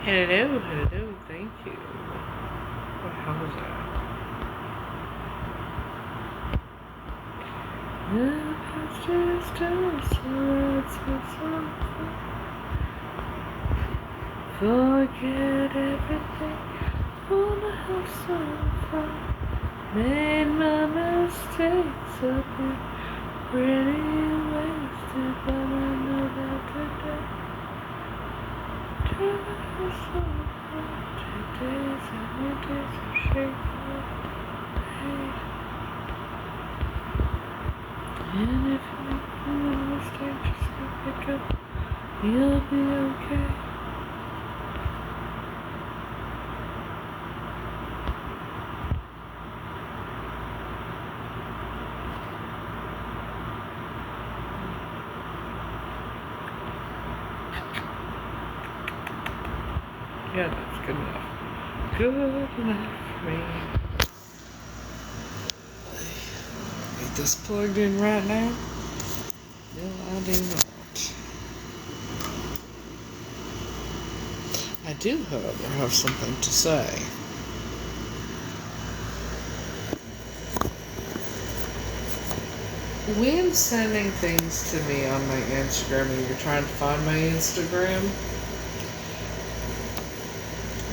Hello, hello, thank you. What the hell was that? The past is just words of something. Forget everything, wanna have some fun. Made my mistakes up and pretty wasted, but I know that today. Days and new days are shaking up. And if you make a mistake, just go pick up. You'll be okay. Yeah, that's good enough. Good enough for me. Get this plugged in right now? No, I do not. I do, however, have something to say. When sending things to me on my Instagram and you're trying to find my Instagram,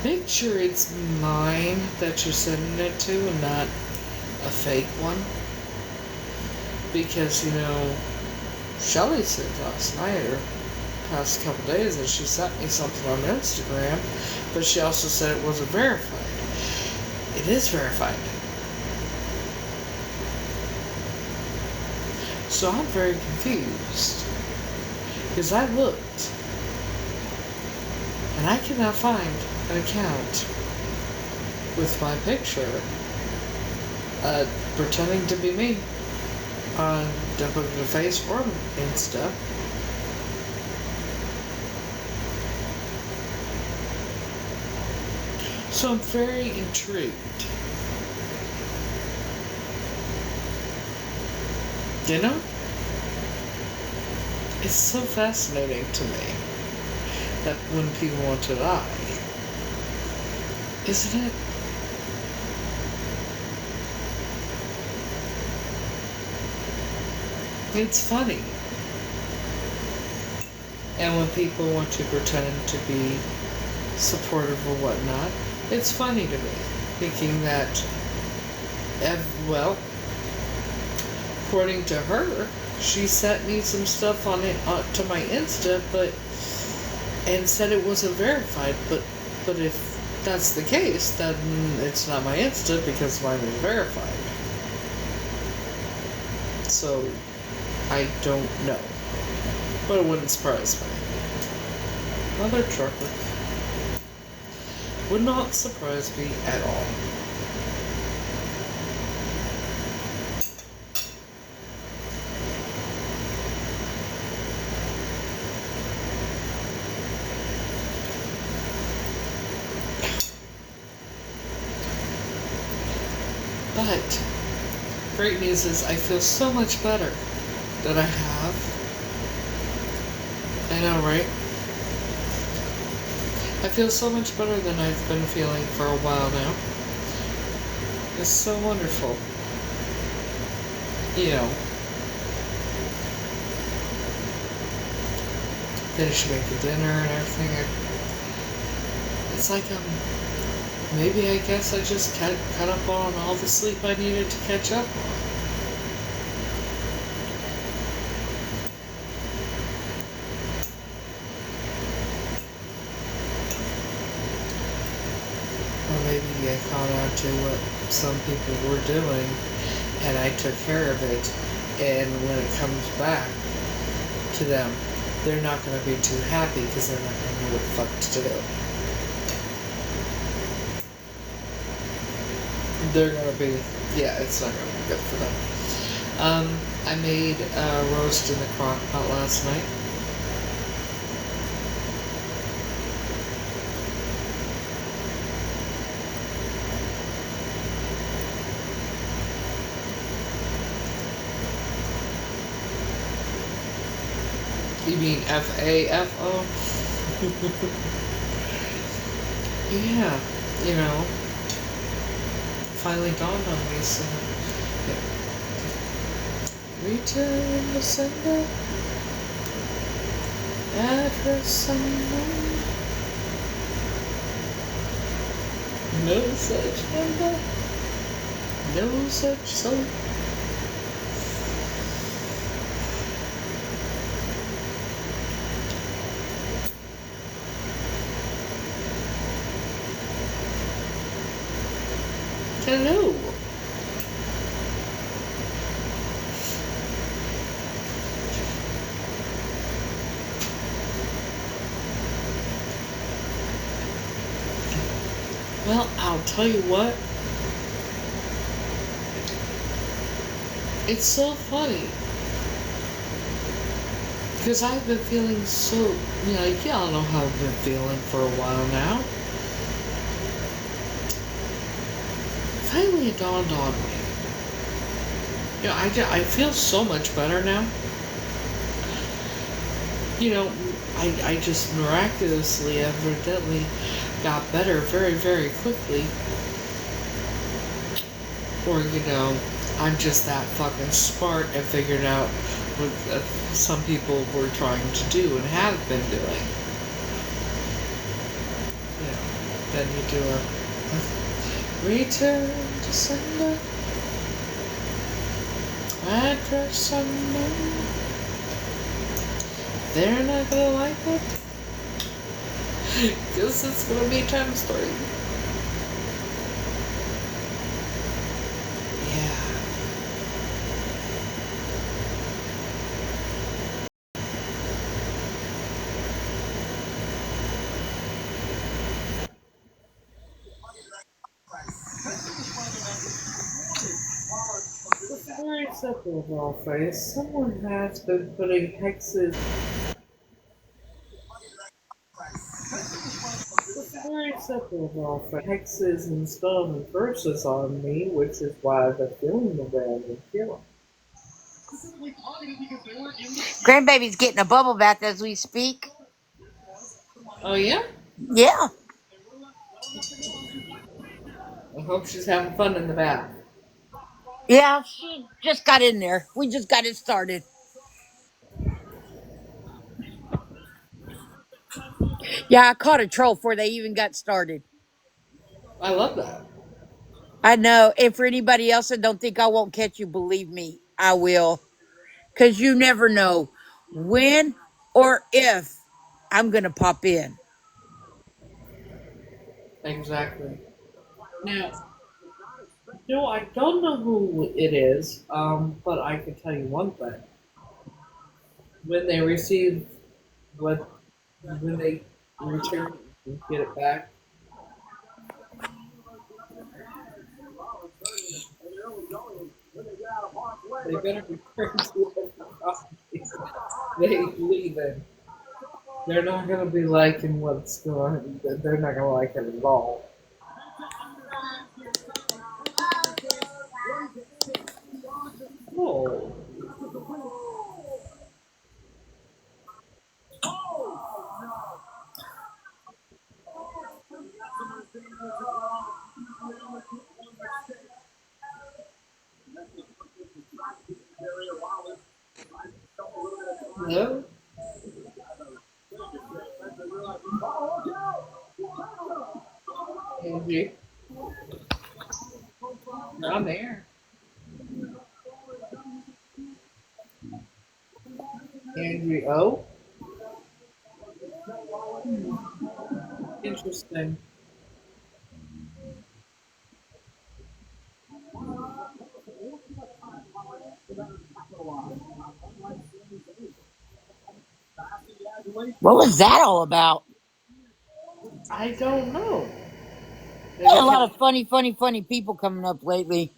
make sure it's mine that you're sending it to and not a fake one. Because, Shelly said last night or past couple days that she sent me something on Instagram, but she also said it wasn't verified. It is verified. So I'm very confused. Because I looked, and I cannot find an account with my picture pretending to be me on the face or Insta. So I'm very intrigued. It's so fascinating to me that when people want to lie, isn't it? It's funny. And when people want to pretend to be supportive or whatnot, it's funny to me, thinking that, according to her, she sent me some stuff on it to my Insta, and said it wasn't verified. But if that's the case, then it's not my Insta because mine is verified. So I don't know, but it wouldn't surprise me. Mother trucker. Would not surprise me at all. But great news is I feel so much better than I have. I know, right? I feel so much better than I've been feeling for a while now. It's so wonderful. Finish making dinner and everything. It's like, maybe I guess I just caught up on all the sleep I needed to catch up on. Or maybe I caught on to what some people were doing, and I took care of it, and when it comes back to them, they're not going to be too happy because they're not going to know what the fuck to do. They're going to be, it's not going to be good for them. I made a roast in the crock pot last night. You mean F-A-F-O? Yeah, you know, finally dawned on me. So, yeah. Return to sender, address unknown, no such number, no such soul. Hello. Well, I'll tell you what. It's so funny because I've been feeling so, y'all know how I've been feeling for a while now. Finally, it dawned on me. I feel so much better now. You know, I just miraculously, evidently, got better very, very quickly. Or, I'm just that fucking smart and figured out what some people were trying to do and have been doing. Then you do a return to sender, address unknown. They're not gonna like it, because it's gonna be times 3. Yeah. Very simple, Wallface. Someone has been putting hexes. Very simple, Wallface. Hexes and spells and verses on me, which is why I've been feeling the way I've been feeling. Grandbaby's getting a bubble bath as we speak. Oh yeah? Yeah. I hope she's having fun in the bath. Yeah, she just got in there. We just got it started. Yeah, I caught a troll before they even got started. I love that. I know. And for anybody else that don't think I won't catch you, believe me, I will. Because you never know when or if I'm going to pop in. Exactly. Now, I don't know who it is, but I can tell you one thing. When they receive what, when they return and get it back, they better return to it properly. They leave it. They're not going to be liking what's going. They're not going to like it at all. Oh, no, Angie, I'm there. Angie, oh, interesting. What was that all about? I don't know. A Maybe lot of funny people coming up lately.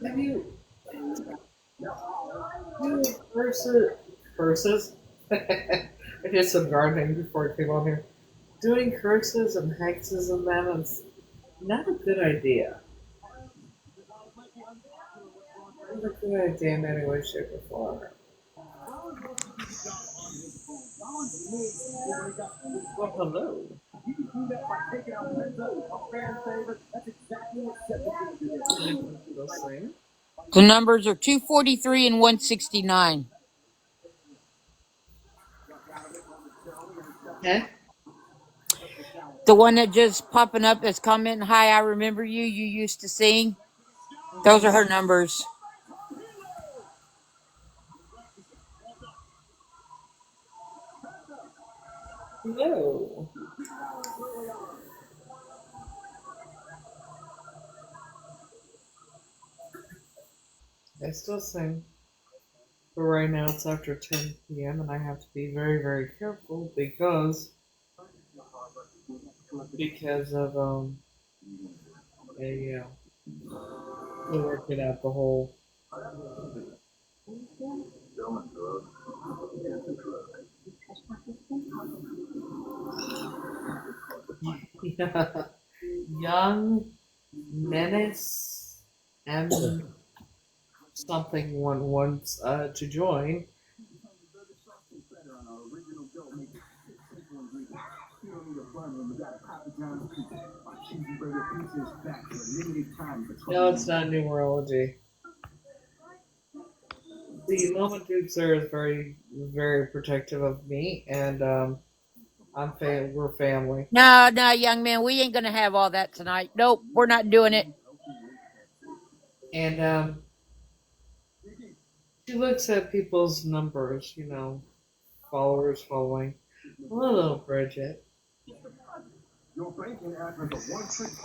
have you do curses? I did some gardening before I came on here. Doing curses and hexes and that is not a good idea. Not a good idea in any way, shape, or form. Well, hello. Is it still same? The numbers are 243 and 169. Okay. The one that just popping up that's commenting, "Hi, I remember you. You used to sing." Those are Mm-hmm. her numbers. Hello. I still sing. But right now it's after 10 p.m. and I have to be very, very careful because of a we're working out the whole young menace and something one wants to join. No, it's not numerology. The Loma Dude Sir is very, very protective of me, and we're family. No, no, young man, we ain't gonna have all that tonight. Nope, we're not doing it. And she looks at people's numbers, followers following. Hello, Bridget.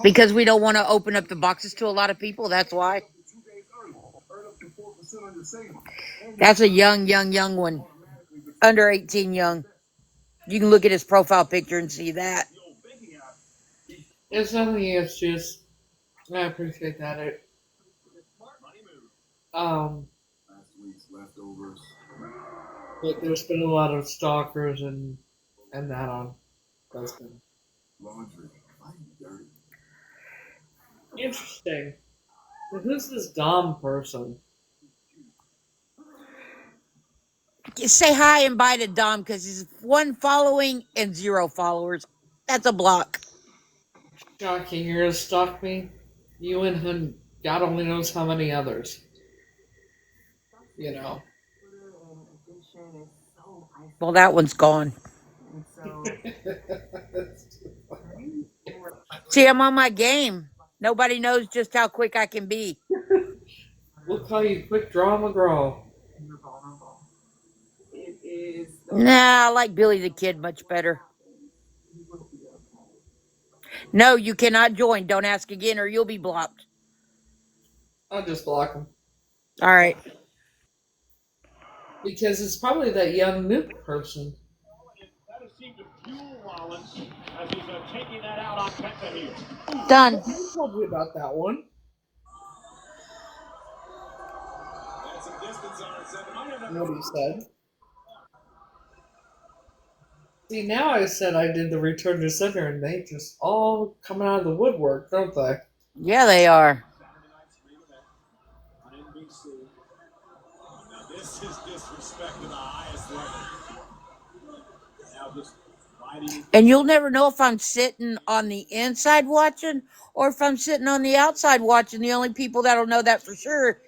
Because we don't want to open up the boxes to a lot of people. That's why. That's a young one. Under 18 young. You can look at his profile picture and see that. It's nothing. It's just I appreciate that. Um, but there's been a lot of stalkers and that on husband. Interesting. So who's this Dom person? Say hi and bye to Dom because he's one following and 0 followers. That's a block. Shocking, you're gonna stalk me? You and him, God only knows how many others. You know. Well, that one's gone. See, I'm on my game. Nobody knows just how quick I can be. We'll call you Quick Draw McGraw. Nah, I like Billy the Kid much better. No, you cannot join. Don't ask again or you'll be blocked. I'll just block him. All right. Because it's probably that young nuke person. Done. I told you about that one. Nobody said. See, now I said I did the Return to Center, and they just all coming out of the woodwork, don't they? Yeah, they are. And you'll never know if I'm sitting on the inside watching or if I'm sitting on the outside watching. The only people that'll know that for sure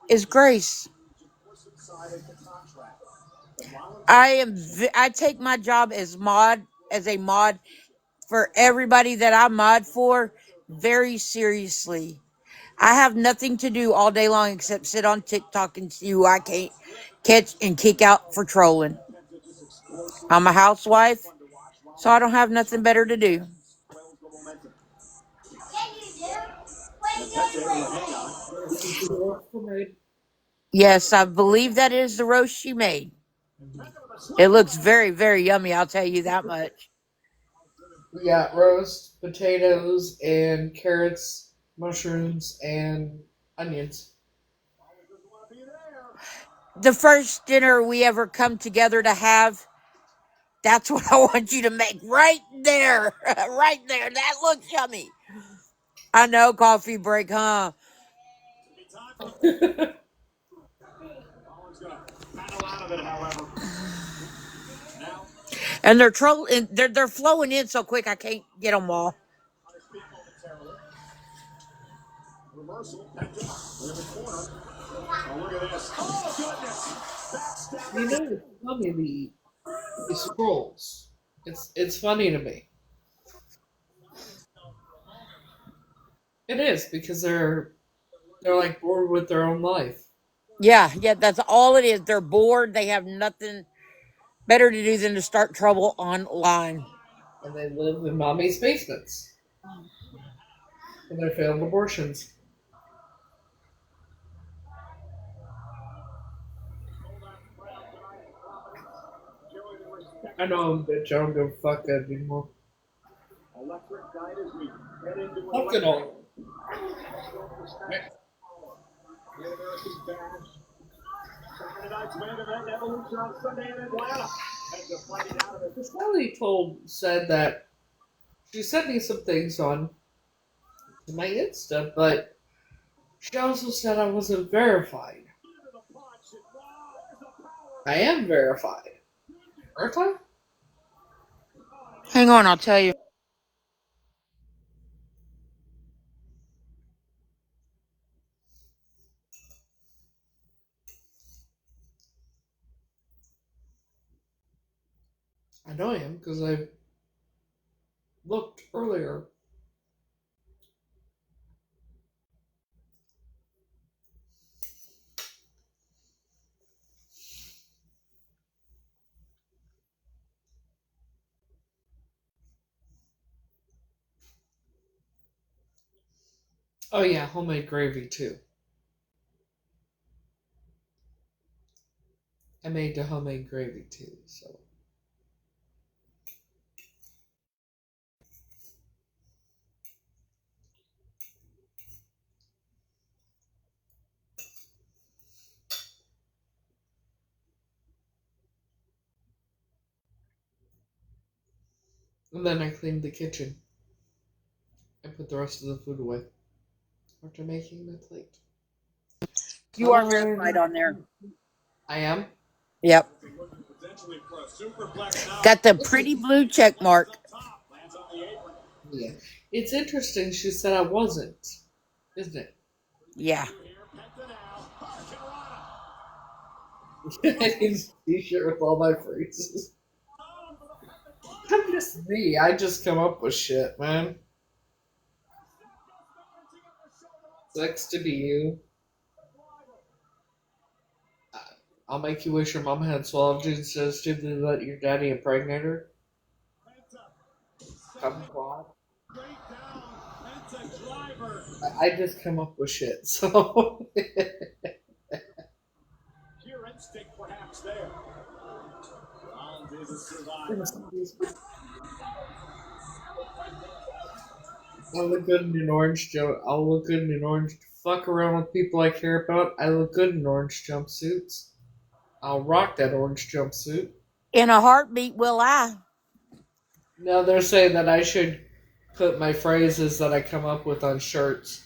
is Grace. I take my job as a mod for everybody that I mod for very seriously. I have nothing to do all day long except sit on TikTok and see who I can't catch and kick out for trolling. I'm a housewife, so I don't have nothing better to do. This is the work for me. Yes, I believe that is the roast she made. It looks very, very yummy, I'll tell you that much. We got roast potatoes and carrots, mushrooms, and onions. The first dinner we ever come together to have, that's what I want you to make right there. Right there. That looks yummy. I know, coffee break, huh? And they're flowing in so quick I can't get them all. You know, it's funny the scrolls. It's funny to me. It is because they're like bored with their own life, Yeah, yeah, that's all it is. They're bored. They have nothing better to do than to start trouble online. and they live in mommy's basements and their failed abortions. I know I'm a bitch. I don't give a fuck anymore. Fuck it all. Sally said that she sent me some things on my Insta, but she also said I wasn't verified. I am verified, aren't I? Hang on, I'll tell you. I know I am because I looked earlier. Oh yeah, homemade gravy too. I made the homemade gravy too, so. And then I cleaned the kitchen and put the rest of the food away after making my plate. You are verified on there. I am? Yep. Got the pretty blue check mark. Yeah. It's interesting she said I wasn't, isn't it? Yeah. I need a t-shirt with all my phrases. I'm just me. I just come up with shit, man. Sucks to be you. I'll make you wish your mom had swallowed you instead of stupidly let your daddy impregnate her. Come on. I just come up with shit, so. I look good in an orange jump. I'll look good in an orange. Fuck around with people I care about. I look good in orange jumpsuits. I'll rock that orange jumpsuit. In a heartbeat, will I? Now they're saying that I should put my phrases that I come up with on shirts.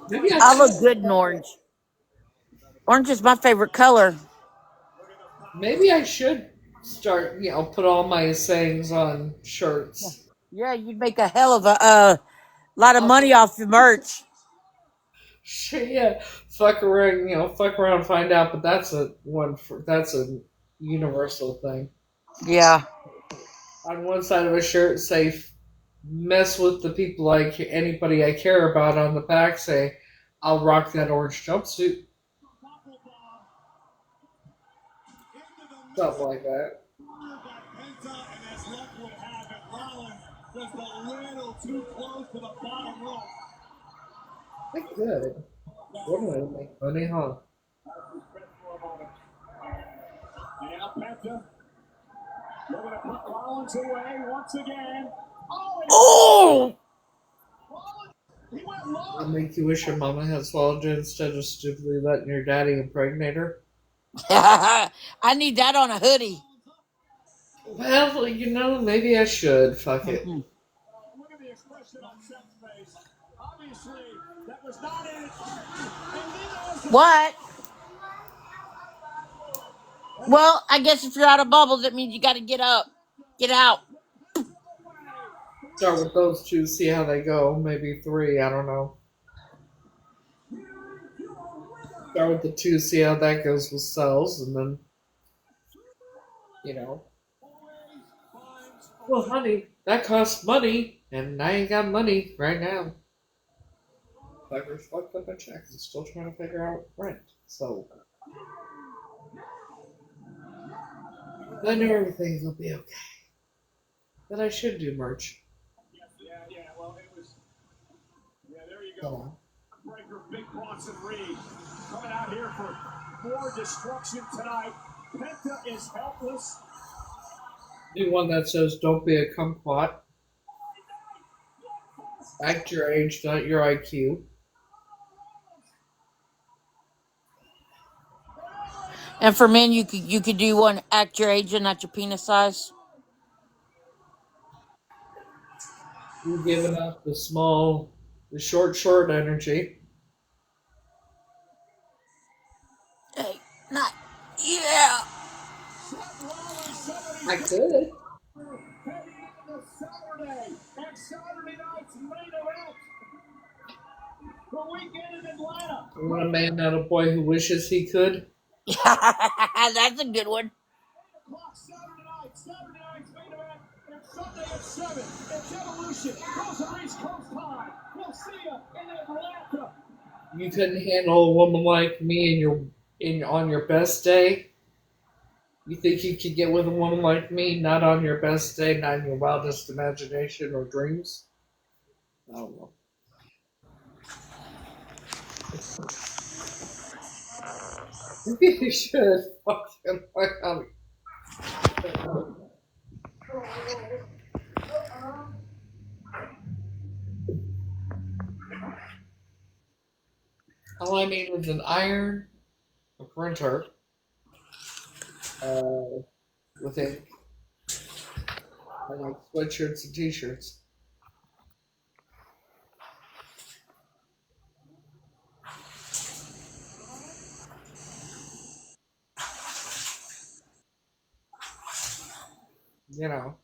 Maybe I look good in orange. Orange is my favorite color. Maybe I should start, put all my sayings on shirts. Yeah, you'd make a hell of a lot of money off the merch. Yeah, fuck around, fuck around, and find out. But that's that's a universal thing. Yeah. On one side of a shirt, say, "Mess with the people anybody I care about." On the back, say, "I'll rock that orange jumpsuit." Stuff like that. That's good. One way to make money, huh? Oh! It'll make you wish your mama had swallowed you instead of stupidly letting your daddy impregnate her. I need that on a hoodie. Well, maybe I should. Fuck it. What? Well, I guess if you're out of bubbles, it means you got to get up, get out. Start with those two, see how they go. Maybe three, I don't know. Start with the two, see how that goes with cells, and then, you know. Well, honey, that costs money, and I ain't got money right now. Fuckers fucked up a check and still trying to figure out rent. So, I know everything will be okay. But I should do merch. So, Big Boss and Reed coming out here for more destruction tonight. Penta is helpless. do one that says, don't be a kumquat. Act your age, not your IQ. And for men, you could do one act your age and not your penis size. You giving up the short energy. Hey, not yeah. I could. Saturday and Saturday night's main event. The weekend in Atlanta. I want a man, not a boy who wishes he could. That's a good one. Saturday night's main event, and Sunday at 7. It's Evolution. Those are East Coast time. We'll see you in Atlanta. You couldn't handle a woman like me on your best day. You think you could get with a woman like me, not on your best day, not in your wildest imagination or dreams? I don't know. You should fucking fuck. All I need is an iron, a printer, with ink, and like sweatshirts and t-shirts. You know.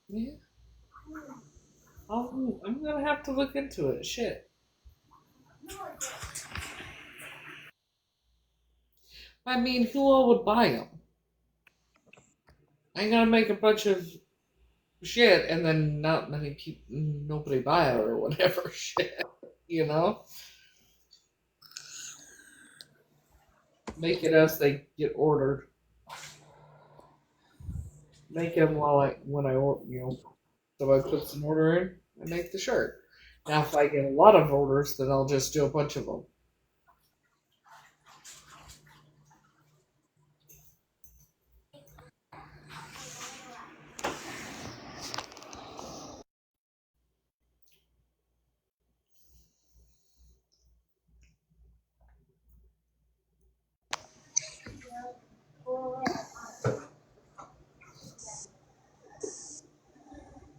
Yeah. I'm gonna have to look into it. Shit. I mean, who all would buy them? I gotta make a bunch of shit and then not many people, nobody buy it or whatever shit. You know? Make it as they get ordered. Make them when I order, so I put some order in, I make the shirt. Now, if I get a lot of orders, then I'll just do a bunch of them.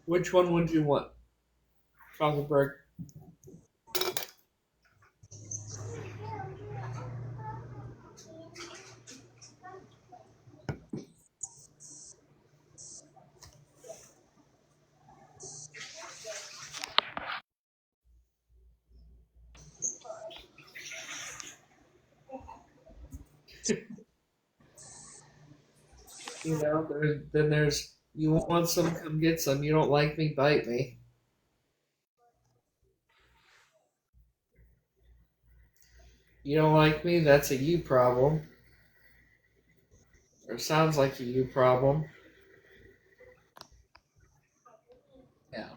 Which one would you want? Chocolate brick. There's you want some, come get some. You don't like me, bite me. You don't like me, that's a you problem. Or sounds like a you problem. Yeah.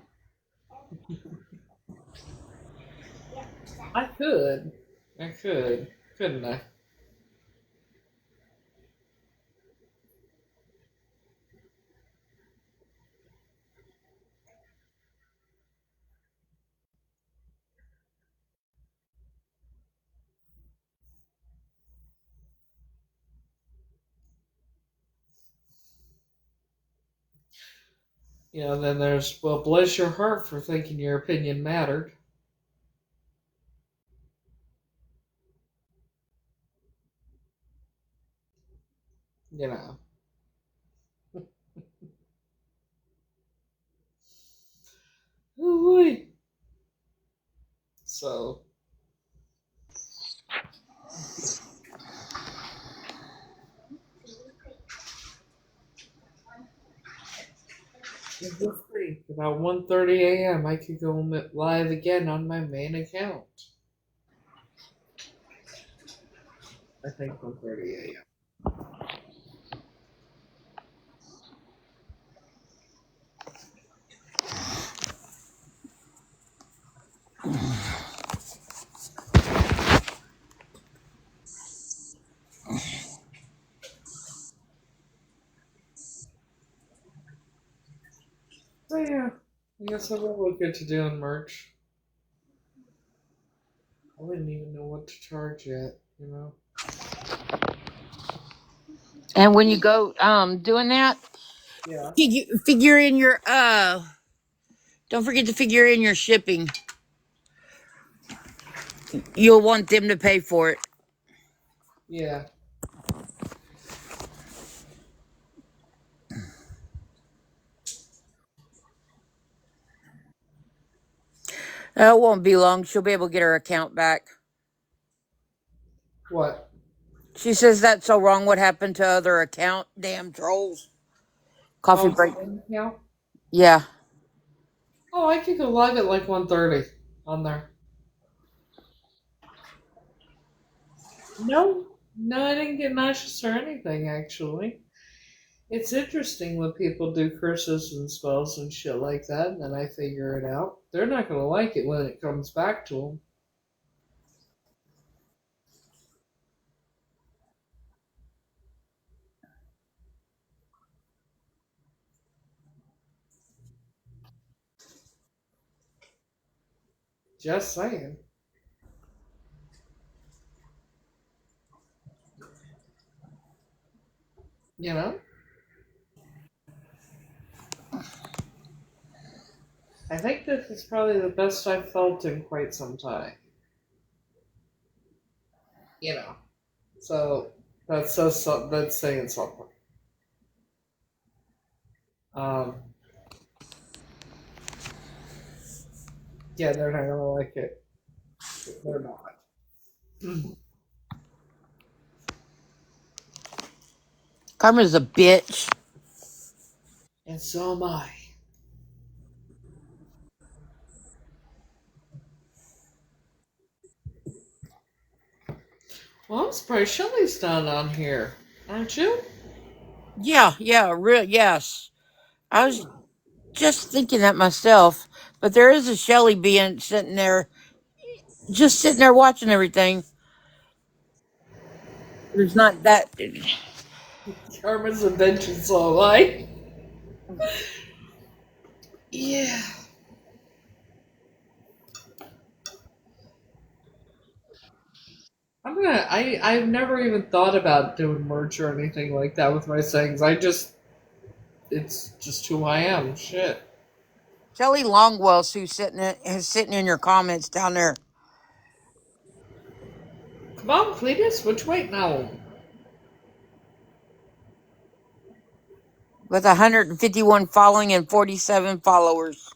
I could. I could. Couldn't I? Then there's, well, bless your heart for thinking your opinion mattered. You know. Ooh-wee. So, just think, about 1:30 a.m. I could go live again on my main account. I think 1:30 a.m. So yeah, I guess I will look into doing merch. I wouldn't even know what to charge yet. And when you go doing that, Yeah. figure in your don't forget to figure in your shipping. You'll want them to pay for it. Yeah. It won't be long. She'll be able to get her account back. What? She says that's so wrong. What happened to other account? Damn trolls. Coffee Oh, break. yeah. Yeah. Oh, I could go live at like 1:30 on there. No, no, I didn't get nauseous or anything actually. It's interesting when people do curses and spells and shit like that, and then I figure it out. They're not gonna like it when it comes back to them. Just saying. You know? I think this is probably the best I've felt in quite some time. You know. So that's saying something. Um, yeah, they're not gonna like it. They're not. Karma's a bitch. And so am I. Well, I'm surprised Shelly's not on here. Aren't you? Yeah, yeah, real yes. I was just thinking that myself. But there is a Shelly being sitting there, just sitting there watching everything. There's not that. Karma's a bitch and so am I. Yeah. I've never even thought about doing merch or anything like that with my sayings. It's just who I am. Shit. Shelly Longwell's who's sitting in your comments down there Come on, Cletus, which way now? with 151 following and 47 followers.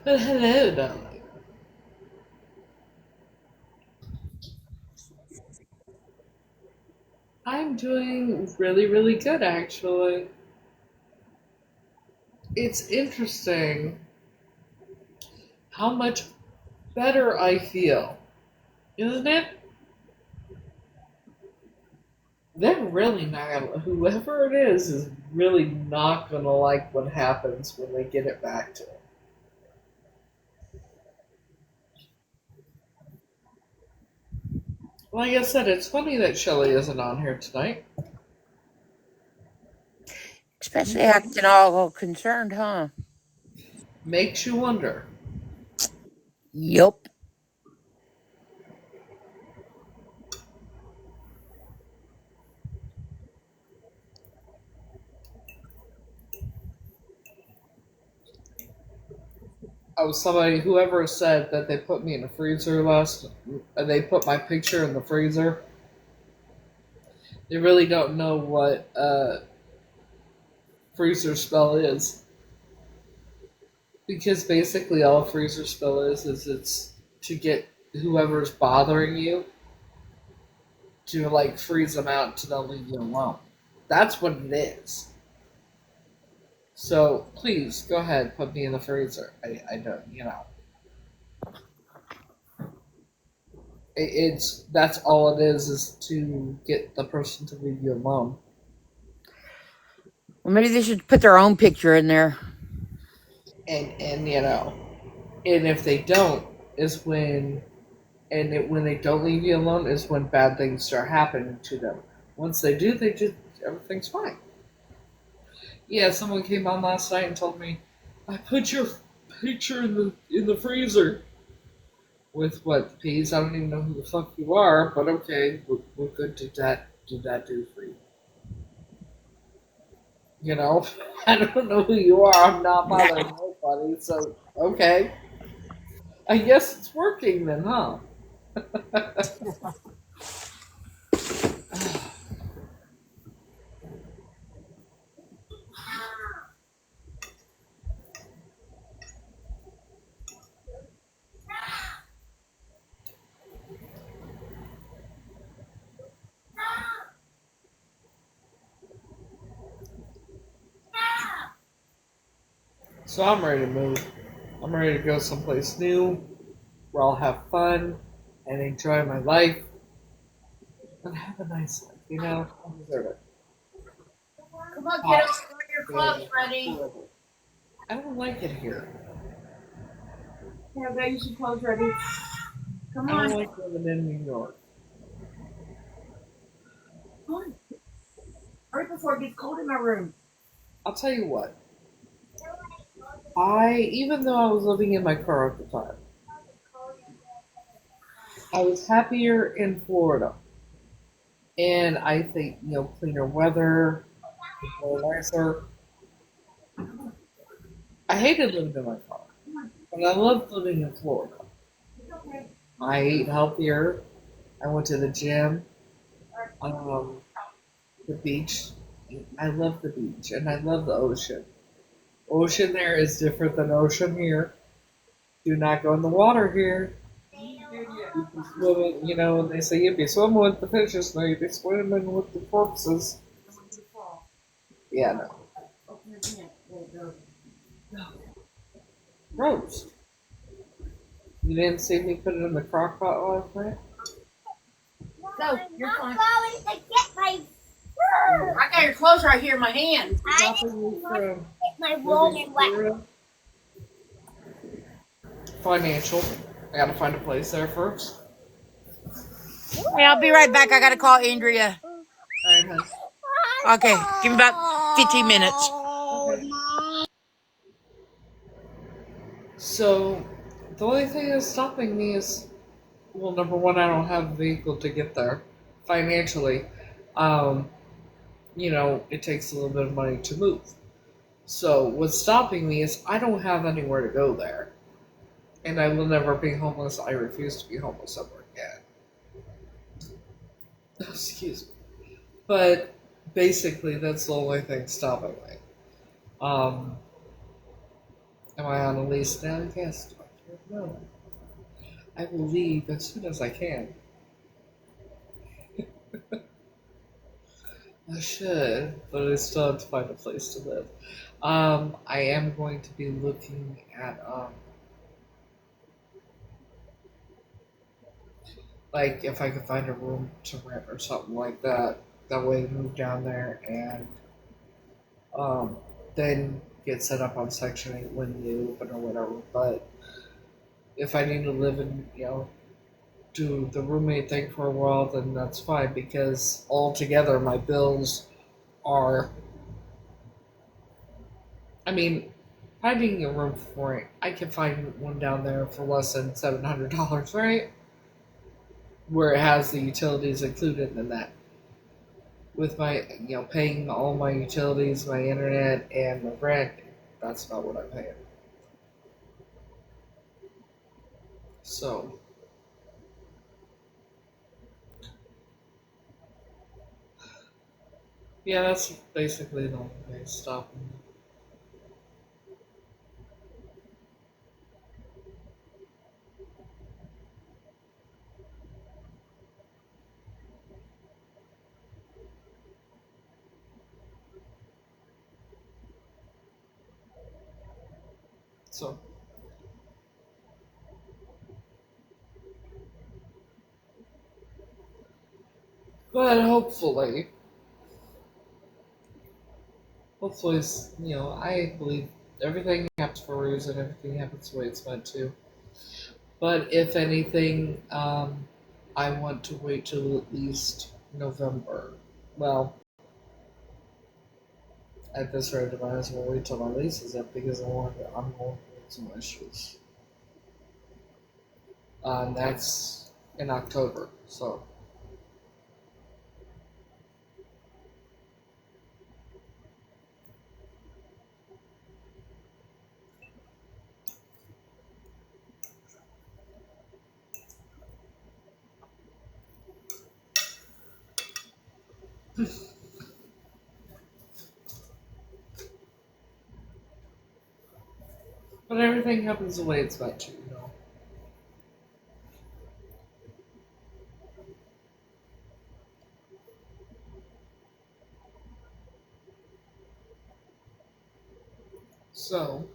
But hello, darling. I'm doing really, really good, actually. It's interesting how much better I feel, isn't it? They're really not gonna, whoever it is really not gonna like what happens when they get it back to them. Like I said, it's funny that Shelly isn't on here tonight. Especially acting all concerned, huh? Makes you wonder. Yup. somebody, whoever said that they put me in the freezer they put my picture in the freezer. They really don't know what freezer spell is. Because basically all a freezer spell is it's to get whoever's bothering you to like freeze them out to not leave you alone. That's what it is. So please go ahead, put me in the freezer. I don't, it's that's all it is to get the person to leave you alone. Well, maybe they should put their own picture in there. And and if they don't, is when when they don't leave you alone is when bad things start happening to them. Once they do, they just everything's fine. Yeah, someone came on last night and told me, I put your picture in the freezer. With what, peas? I don't even know who the fuck you are, but okay, what good did that do for you? You know, I don't know who you are. I'm not bothering nobody, so okay. I guess it's working then, huh? So I'm ready to move. I'm ready to go someplace new where I'll have fun and enjoy my life and have a nice life. I deserve it. Come on, kiddo, get your clothes ready. I don't like it here. Yeah, get you some clothes ready. Come I don't on. like living in New York. Come on. Hurry before it gets cold in my room. I'll tell you what. Even though I was living in my car at the time, I was happier in Florida. And I think, cleaner weather, more nicer. I hated living in my car, but I loved living in Florida. I ate healthier. I went to the gym, um, the beach. I love the beach, and I love the ocean. Ocean there is different than ocean here. Do not go in the water here. You be swimming, and they say you'd be swimming with the fishes, no, you'd be swimming with the corpses. Yeah, no. Roast. You didn't see me put it in the crock pot last night? Go, you're fine. I'm going to get my fur. I got your clothes right here in my hand. I just want to get My rolling wet. Financial. I gotta find a place there first. Hey, I'll be right back. I gotta call Andrea. Alright, hun. Okay, give me about 15 minutes. Okay. So, the only thing that's stopping me is, well, number one, I don't have a vehicle to get there. Financially, it takes a little bit of money to move. So, what's stopping me is I don't have anywhere to go there. And I will never be homeless. I refuse to be homeless ever again. Excuse me. But basically, that's the only thing stopping me. Am I on a lease now? Yes. No. I will leave as soon as I can. I should, but I still have to find a place to live. I am going to be looking at like if I could find a room to rent or something like that. That way, move down there and then get set up on Section 8 when they open or whatever. But if I need to live in, do the roommate thing for a while, then that's fine because altogether my bills are. I mean, finding a room for it, I can find one down there for less than $700, right? Where it has the utilities included in that. With my, paying all my utilities, my internet, and my rent, that's about what I'm paying. So, yeah, that's basically the only thing stopping me. So, but hopefully, I believe everything happens for a reason, everything happens the way it's meant to. But if anything, I want to wait till at least November. Well, at this rate, I might as well wait till my lease is up because I'm going to make some issues. And that's in October, so. But everything happens the way it's meant to. So,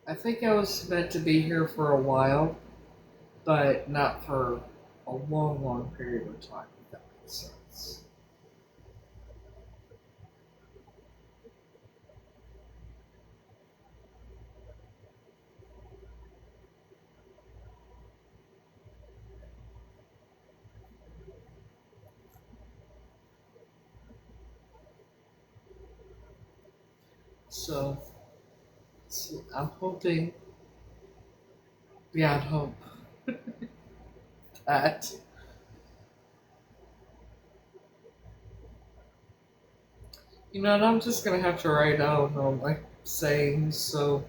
I think I was meant to be here for a while, but not for a long, long period of time, if that makes sense. So, I'm hoping, beyond hope, that, and I'm just gonna have to write down all my sayings, so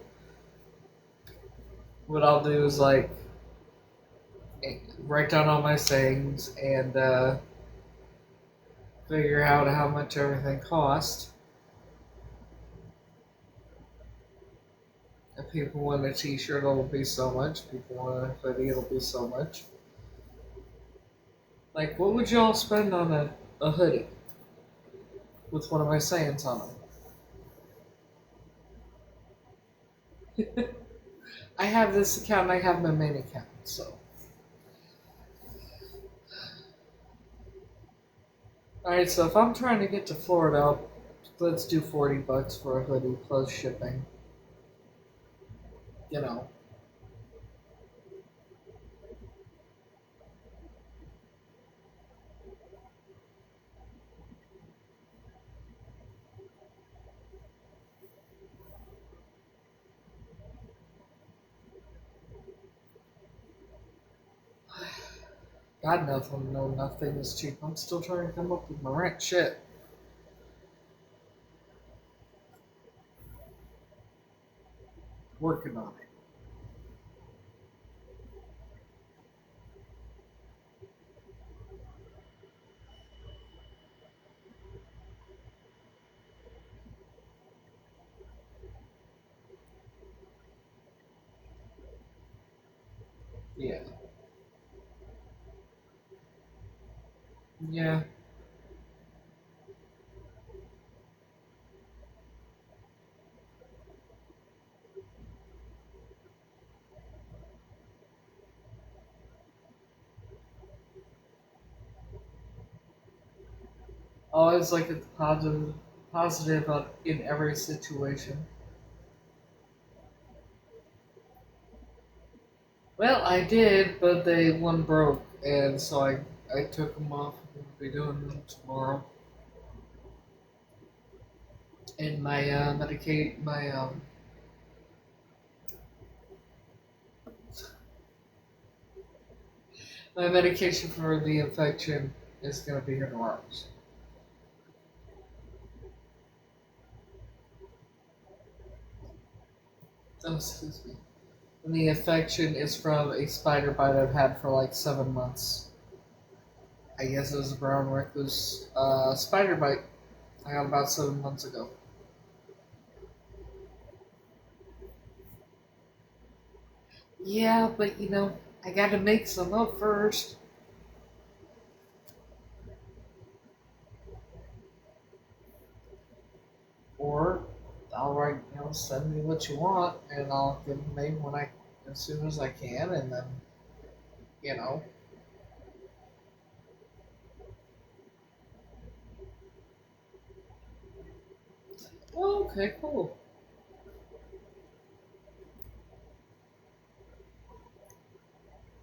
what I'll do is, write down all my sayings and, figure out how much everything cost. If people want a t-shirt, it'll be so much. People want a hoodie, it'll be so much. Like, what would y'all spend on a hoodie with one of my sayings on them? I have this account and I have my main account, so. Alright, so if I'm trying to get to Florida, let's do $40 for a hoodie plus shipping. You know. God, nothing is cheap. I'm still trying to come up with my rent shit. Working on it. Yeah. Yeah. Always like a positive in every situation. Well, I did, but one broke, and so I took them off. I'm gonna be doing them tomorrow. And my my medication for the infection is gonna be here tomorrow. Oh, excuse me. And the infection is from a spider bite I've had for like 7 months. I guess it was a brown recluse spider bite I got about 7 months ago. Yeah, but I gotta make some up first. Or I'll write, send me what you want, and I'll get them made as soon as I can, and then, you know. Oh, okay, cool.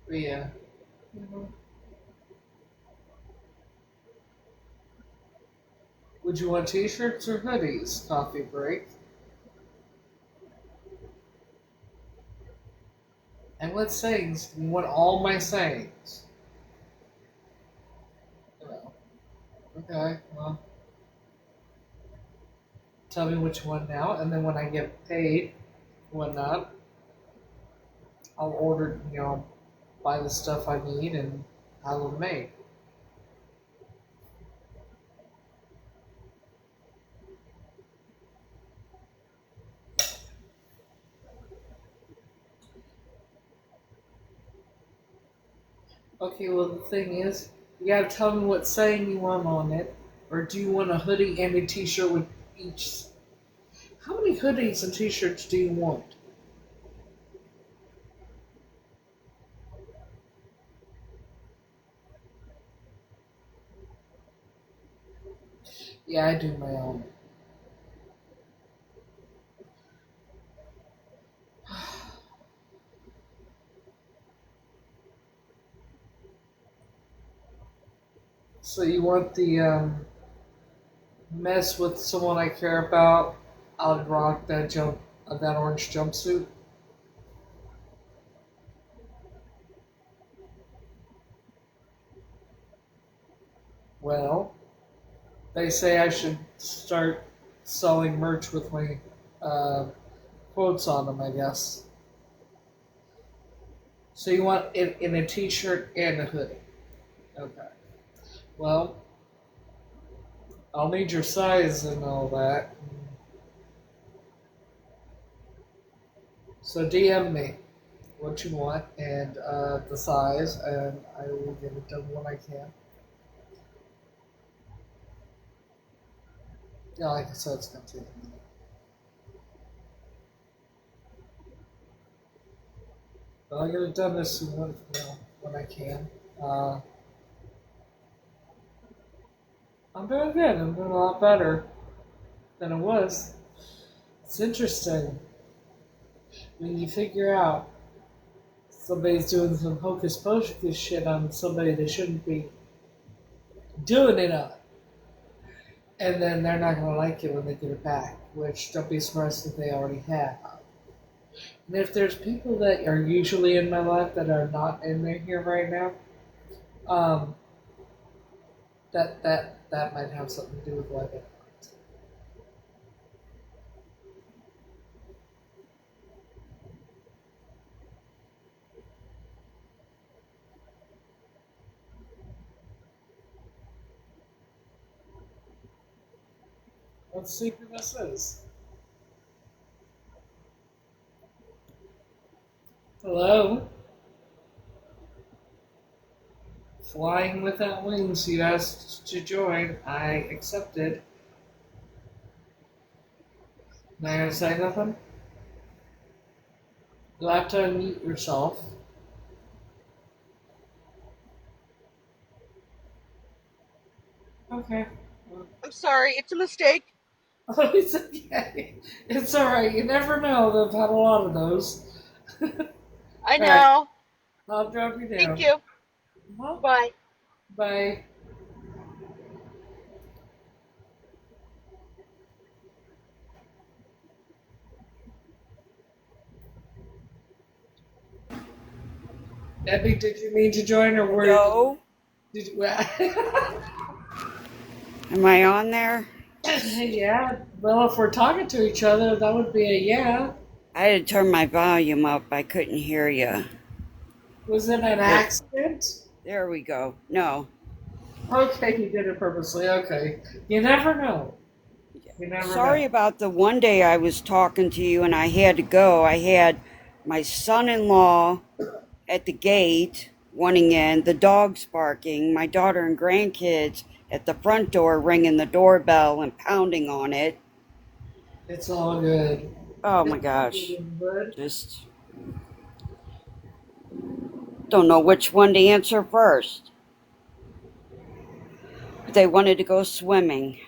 But yeah. Would you want t-shirts or hoodies? Coffee break. And what sayings? You want all my sayings. Okay, well, tell me what you want now, and then when I get paid, whatnot, I'll order, buy the stuff I need and have them made. Okay, well, the thing is, you gotta tell me what saying you want on it, or do you want a hoodie and a t-shirt with each? How many hoodies and t-shirts do you want? Yeah, I do my own. So you want the mess with someone I care about? I'll rock that orange jumpsuit. Well, they say I should start selling merch with my uh, quotes on them, I guess. So you want it in a t-shirt and a hoodie. Okay. Well, I'll need your size and all that. So DM me what you want and the size, and I will get it done when I can. Yeah, like I said, it's gonna take a minute. But I'll get it done as soon when I can. Uh, I'm doing good. I'm doing a lot better than I was. It's interesting when you figure out somebody's doing some hocus pocus shit on somebody they shouldn't be doing it on. And then they're not going to like it when they get it back, which don't be surprised if they already have. And if there's people that are usually in my life that are not in there here right now, um, that might have something to do with why they're not. Let's see who this is. Hello? Flying Without Wings, you asked to join. I accepted. Am I going to say nothing? You'll have to unmute yourself. Okay. I'm sorry, it's a mistake. Oh, it's okay. It's alright. You never know. I've had a lot of those. I Alright, know. I'll drop you Thank down. you. Uh-huh. Bye. Bye. Debbie, did you mean to join or were No. did you, Am I on there? yeah, well, if we're talking to each other, that would be a yeah. I had to turn my volume up. I couldn't hear you. Was it an accident? There we go. No. Okay, you did it purposely. Okay. You never know. You never Sorry know. about the one day I was talking to you and I had to go. I had my son-in-law at the gate wanting in, the dogs barking, my daughter and grandkids at the front door ringing the doorbell and pounding on it. It's all good. Oh It's my all gosh. good. Just don't know which one to answer first. They wanted to go swimming.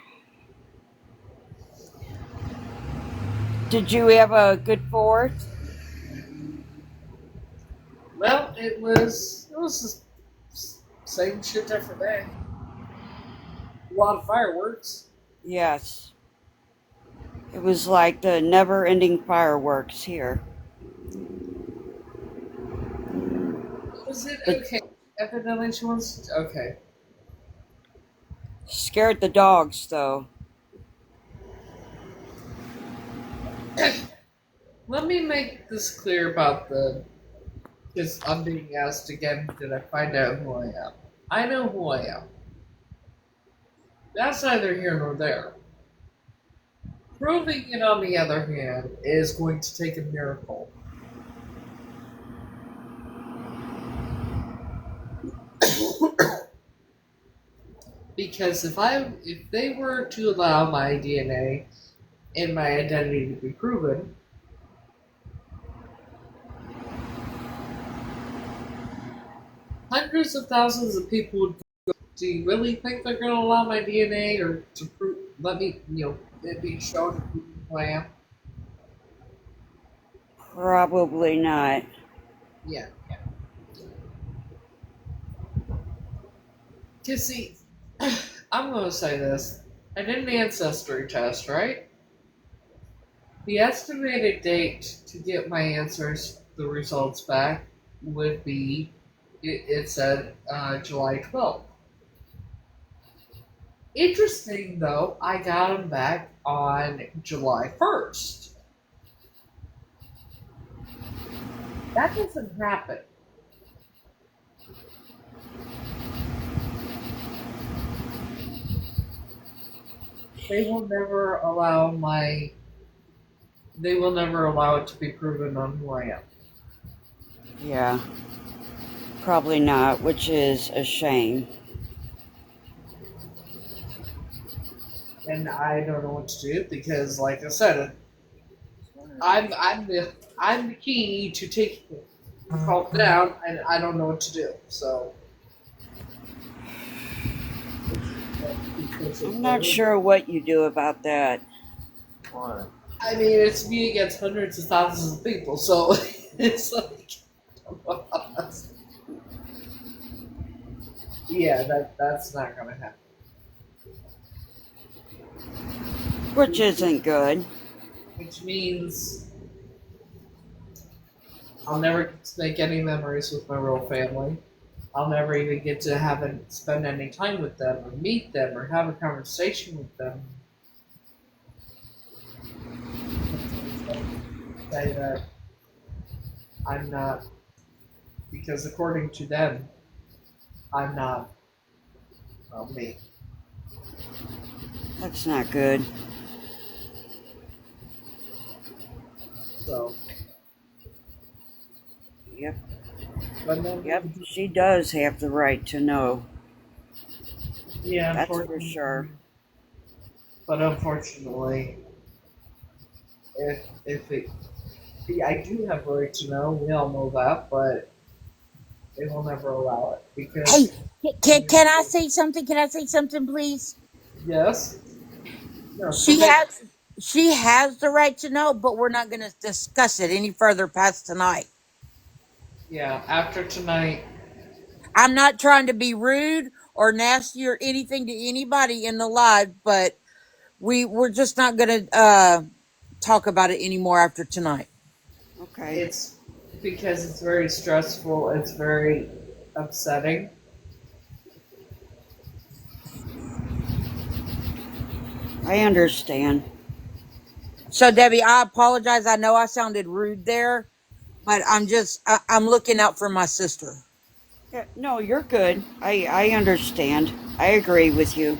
Did you have a good Fourth? Well, it was the same shit different day. A lot of fireworks. Yes. It was like the never-ending fireworks here. Was it But okay? Evidently she wants okay. scared the dogs though. Let me make this clear about the because I'm being asked again, did I find out who I am? I know who I am. That's neither here nor there. Proving it, on the other hand, is going to take a miracle. Because if they were to allow my DNA and my identity to be proven, hundreds of thousands of people would go, do you really think they're going to allow my DNA or to prove, let me, it be shown who I am? Probably not. Yeah. Because, see, I'm going to say this. I did an ancestry test, right? The estimated date to get my answers, the results back, would be, it said July 12th. Interesting, though, I got them back on July 1st. That doesn't happen. They will never allow it to be proven on who I am. Yeah. Probably not, which is a shame. And I don't know what to do because, like I said, I'm the key to take call down, and I don't know what to do. So I'm not sure what you do about that. I mean, it's me against hundreds of thousands of people, so it's like, yeah, that's not gonna happen. Which isn't good. Which means I'll never get to make any memories with my real family. I'll never even get to spend any time with them, or meet them, or have a conversation with them. Say that I'm not, because according to them, I'm not me. That's not good. So, Yep. but then, Yep. She does have the right to know. yeah, That's for sure. But unfortunately, if it, see, I do have the right to know. We all know that, but they will never allow it Hey, because can I say something? Can I say something, please? yes, no, She has she has the right to know, but we're not going to discuss it any further past tonight. yeah. After tonight, I'm not trying to be rude or nasty or anything to anybody in the live, but we're just not going to talk about it anymore after tonight. Okay. it's because it's very stressful. It's very upsetting. I understand. So Debbie, I apologize. I know I sounded rude there, but I'm looking out for my sister. Yeah, no, you're good. I understand. I agree with you.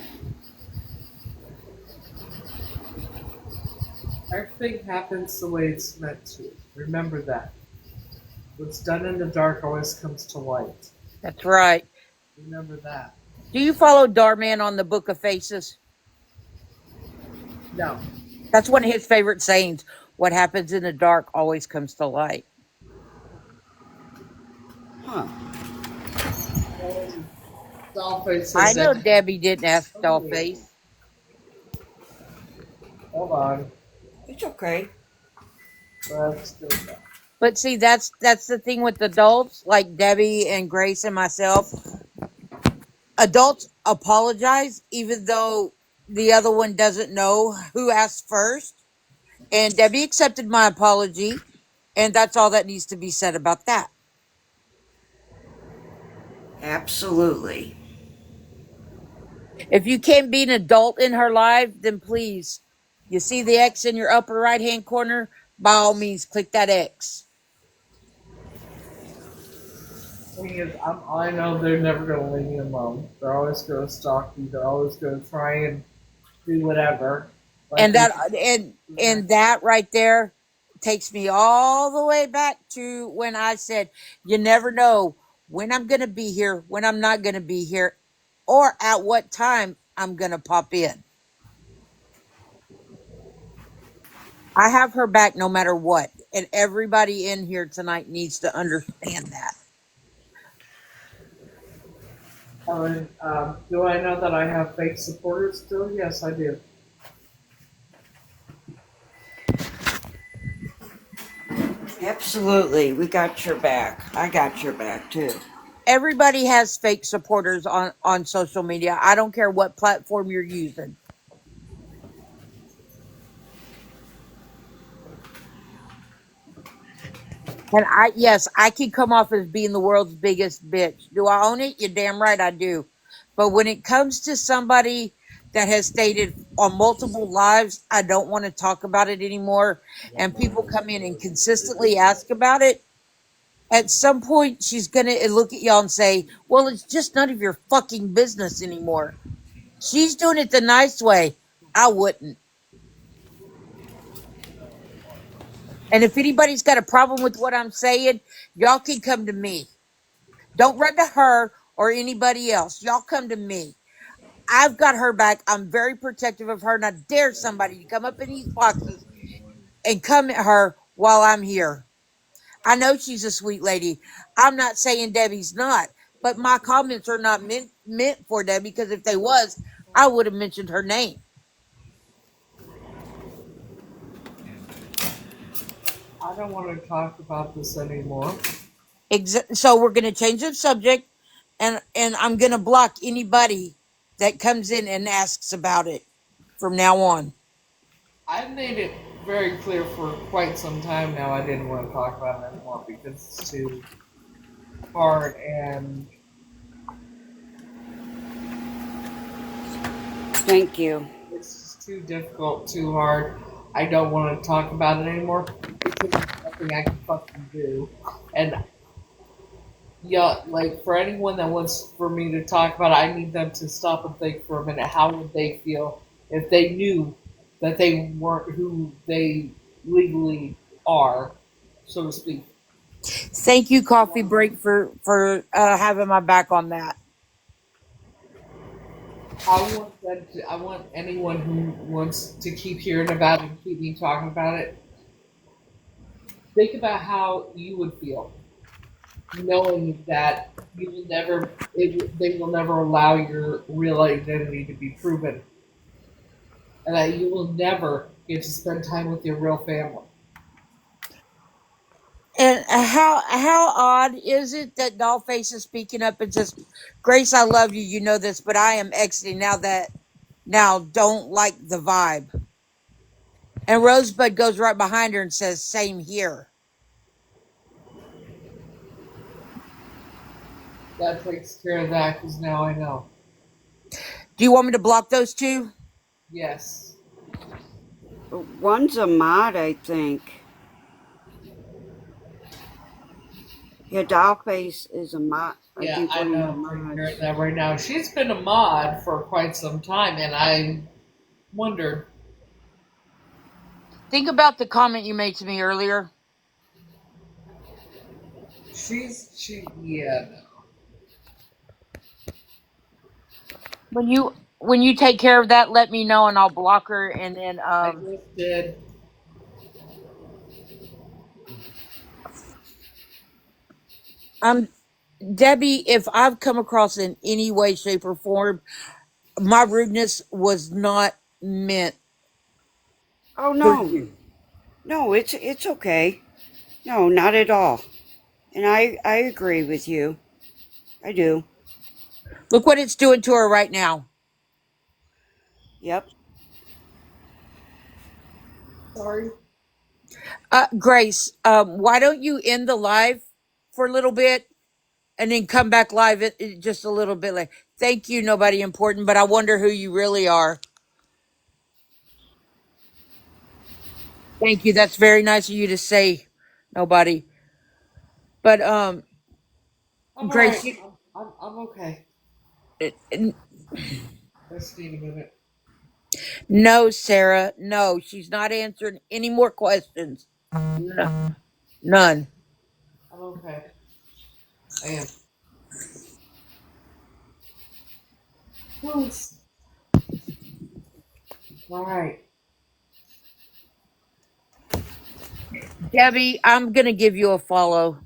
Everything happens the way it's meant to. Remember that. What's done in the dark always comes to light. That's right. Remember that. Do you follow Darman on the Book of Faces? No. That's one of his favorite sayings. What happens in the dark always comes to light. Huh. Dollface I said know that. Debbie didn't ask Dollface. Hold on. It's okay. Let's go back. But see, that's the thing with adults like Debbie and Grace and myself. Adults apologize even though the other one doesn't know who asked first. And Debbie accepted my apology, and that's all that needs to be said about that. Absolutely. If you can't be an adult in her life, then please, you see the X in your upper right hand corner? By all means, click that X. Thing is, I know they're never going to leave me alone. They're always going to stalk you. They're always going to try and do whatever. Like And they that and that right there takes me all the way back to when I said, you never know when I'm going to be here, when I'm not going to be here, or at what time I'm going to pop in. I have her back no matter what. And everybody in here tonight needs to understand that. Do I know that I have fake supporters still? Yes, I do. Absolutely. We got your back. I got your back too. Everybody has fake supporters on social media. I don't care what platform you're using. And yes, I can come off as being the world's biggest bitch. Do I own it? You're damn right I do. But when it comes to somebody that has stated on multiple lives, I don't want to talk about it anymore, and people come in and consistently ask about it, at some point she's going to look at y'all and say, well, it's just none of your fucking business anymore. She's doing it the nice way. I wouldn't. And if anybody's got a problem with what I'm saying, y'all can come to me. Don't run to her or anybody else. Y'all come to me. I've got her back. I'm very protective of her, and I dare somebody to come up in these boxes and come at her while I'm here. I know she's a sweet lady. I'm not saying Debbie's not, but my comments are not meant for Debbie, because if they was, I would have mentioned her name. I don't want to talk about this anymore. So we're going to change the subject, and I'm going to block anybody that comes in and asks about it from now on. I've made it very clear for quite some time now I didn't want to talk about it anymore because it's too hard and Thank you. it's just too difficult, too hard. I don't want to talk about it anymore because there's nothing I can fucking do. And yeah, like for anyone that wants for me to talk about it, I need them to stop and think for a minute. How would they feel if they knew that they weren't who they legally are, so to speak? Thank you, Coffee Break, for having my back on that. I want anyone who wants to keep hearing about it and keep me talking about it. Think about how you would feel knowing that you will never, they will never allow your real identity to be proven, and that you will never get to spend time with your real family. And how odd is it that Dollface is speaking up and says, "Grace, I love you. You know this, but I am exiting now. Don't like the vibe." And Rosebud goes right behind her and says, "Same here." That takes care of that because now I know. Do you want me to block those two? Yes. One's a mod, I think. Yeah, Dollface is a mod. I Yeah, think I one of know. the I'm taking care of mods. that right now. She's been a mod for quite some time, and I wondered. Think about the comment you made to me earlier. Yeah. No. When you take care of that, let me know and I'll block her. And then I just did. I'm Debbie. If I've come across in any way, shape, or form, my rudeness was not meant Oh for no, you. no, it's okay. No, not at all. And I agree with you. I do. Look what it's doing to her right now. Yep. Sorry. Grace, why don't you end the live for a little bit and then come back live just a little bit later? Thank you, nobody important, but I wonder who you really are. Thank you. That's very nice of you to say, nobody. But I'm all right. Grace, you, I'm okay. n- I just need a minute. no, Sarah, no, she's not answering any more questions. No, none. I'm okay. I am. Oof. All right. Debbie, I'm gonna give you a follow.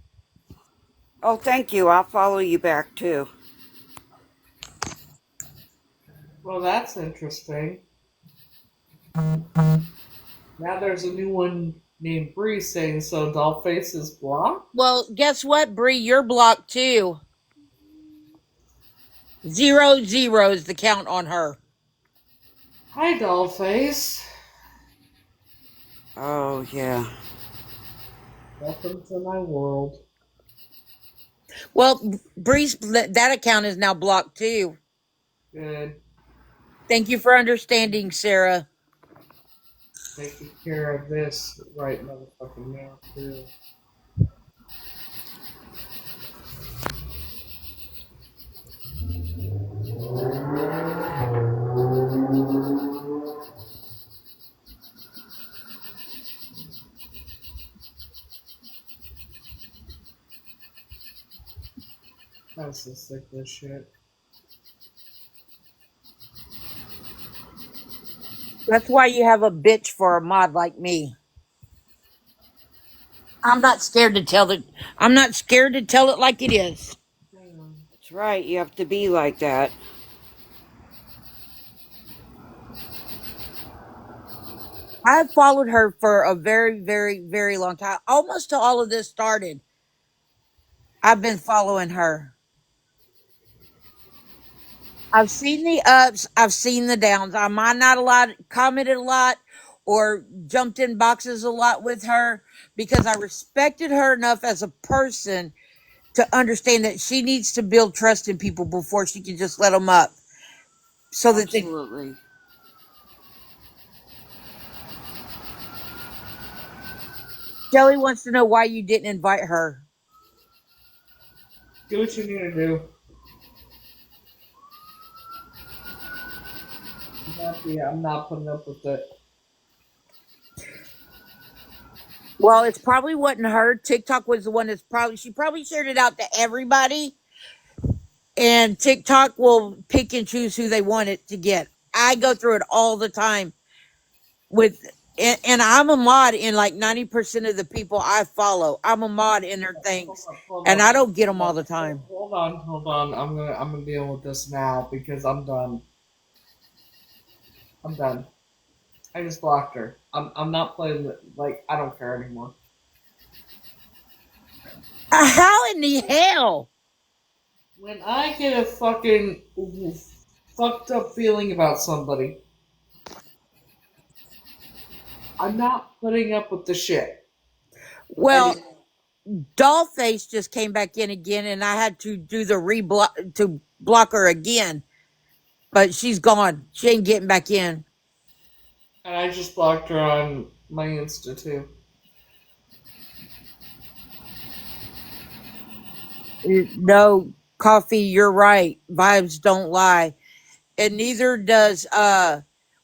Oh, thank you. I'll follow you back too. Well, that's interesting. Now there's a new one named Bree saying so. Dollface is blocked. Well, guess what, Bree? You're blocked too. 0-0 is the count on her. Hi, Dollface. Oh yeah. Welcome to my world. Well, Bree's that account is now blocked too. Good. Thank you for understanding, Sarah. Taking care of this right motherfucking now too. I'm so sick of this shit. That's why you have a bitch for a mod like me. I'm not scared to tell it. I'm not scared to tell it like it is. Hang on. That's right. You have to be like that. I've followed her for a very, very, very long time. Almost till all of this started. I've been following her. I've seen the ups, I've seen the downs. I might not a lot commented a lot or jumped in boxes a lot with her because I respected her enough as a person to understand that she needs to build trust in people before she can just let them up. So that they Absolutely. Joey wants to know why you didn't invite her. Do what you need to do. I'm not putting up with it. Well, it's probably wasn't her. TikTok was the one that's she probably shared it out to everybody, and TikTok will pick and choose who they want it to get. I go through it all the time with, and I'm a mod in like 90% of the people I follow. I'm a mod in their things, Hold and up, I don't get them hold all up, the time. hold on. I'm gonna deal with this now because I'm done. I'm done. I just blocked her. I'm not playing like I don't care anymore. How in the hell? When I get a fucking fucked up feeling about somebody, I'm not putting up with the shit. Well, And Dollface just came back in again, and I had to do the block her again. But she's gone. She ain't getting back in. And I just blocked her on my Insta too. No, Coffee, you're right. Vibes don't lie. And neither does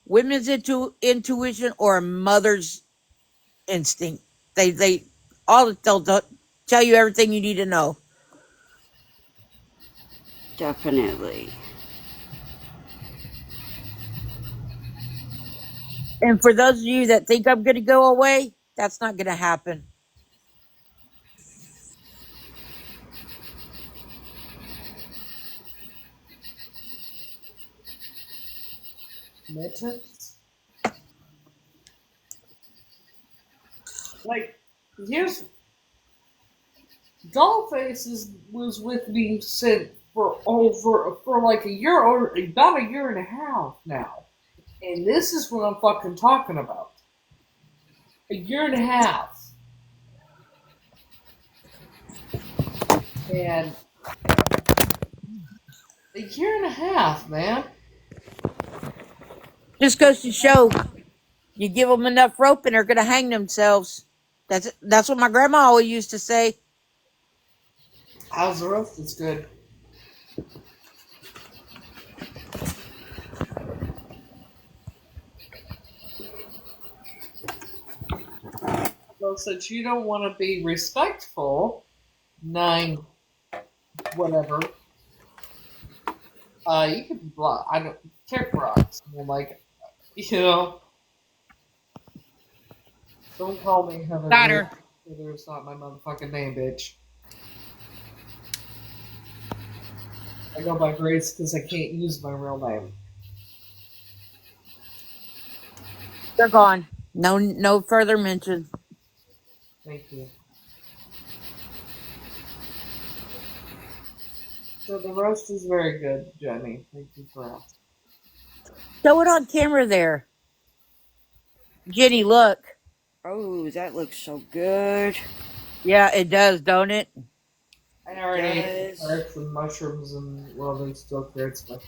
women's intuition or a mother's instinct. They they'll tell you everything you need to know. Definitely. And for those of you that think I'm going to go away, that's not going to happen. Mittens? Like, here's was with me since for like a year or about a year and a half now. And this is what I'm fucking talking about. A year and a half. And a year and a half, man. Just goes to show you give them enough rope and they're going to hang themselves. That's what my grandma always used to say. How's the roast? It's good. Well, since you don't want to be respectful, 9 whatever, you can be blunt. I don't care for us. I'm like, you know, don't call me Heather. Got her. Heather's not my motherfucking name, bitch. I go by Grace because I can't use my real name. They're gone. No further mention. Thank you. So the roast is very good, Jenny. Thank you for asking. Show it on camera there. Jenny, look. Oh, that looks so good. Yeah, it does, don't it? I already ate Yes. carrots and mushrooms and well, there's still carrots, but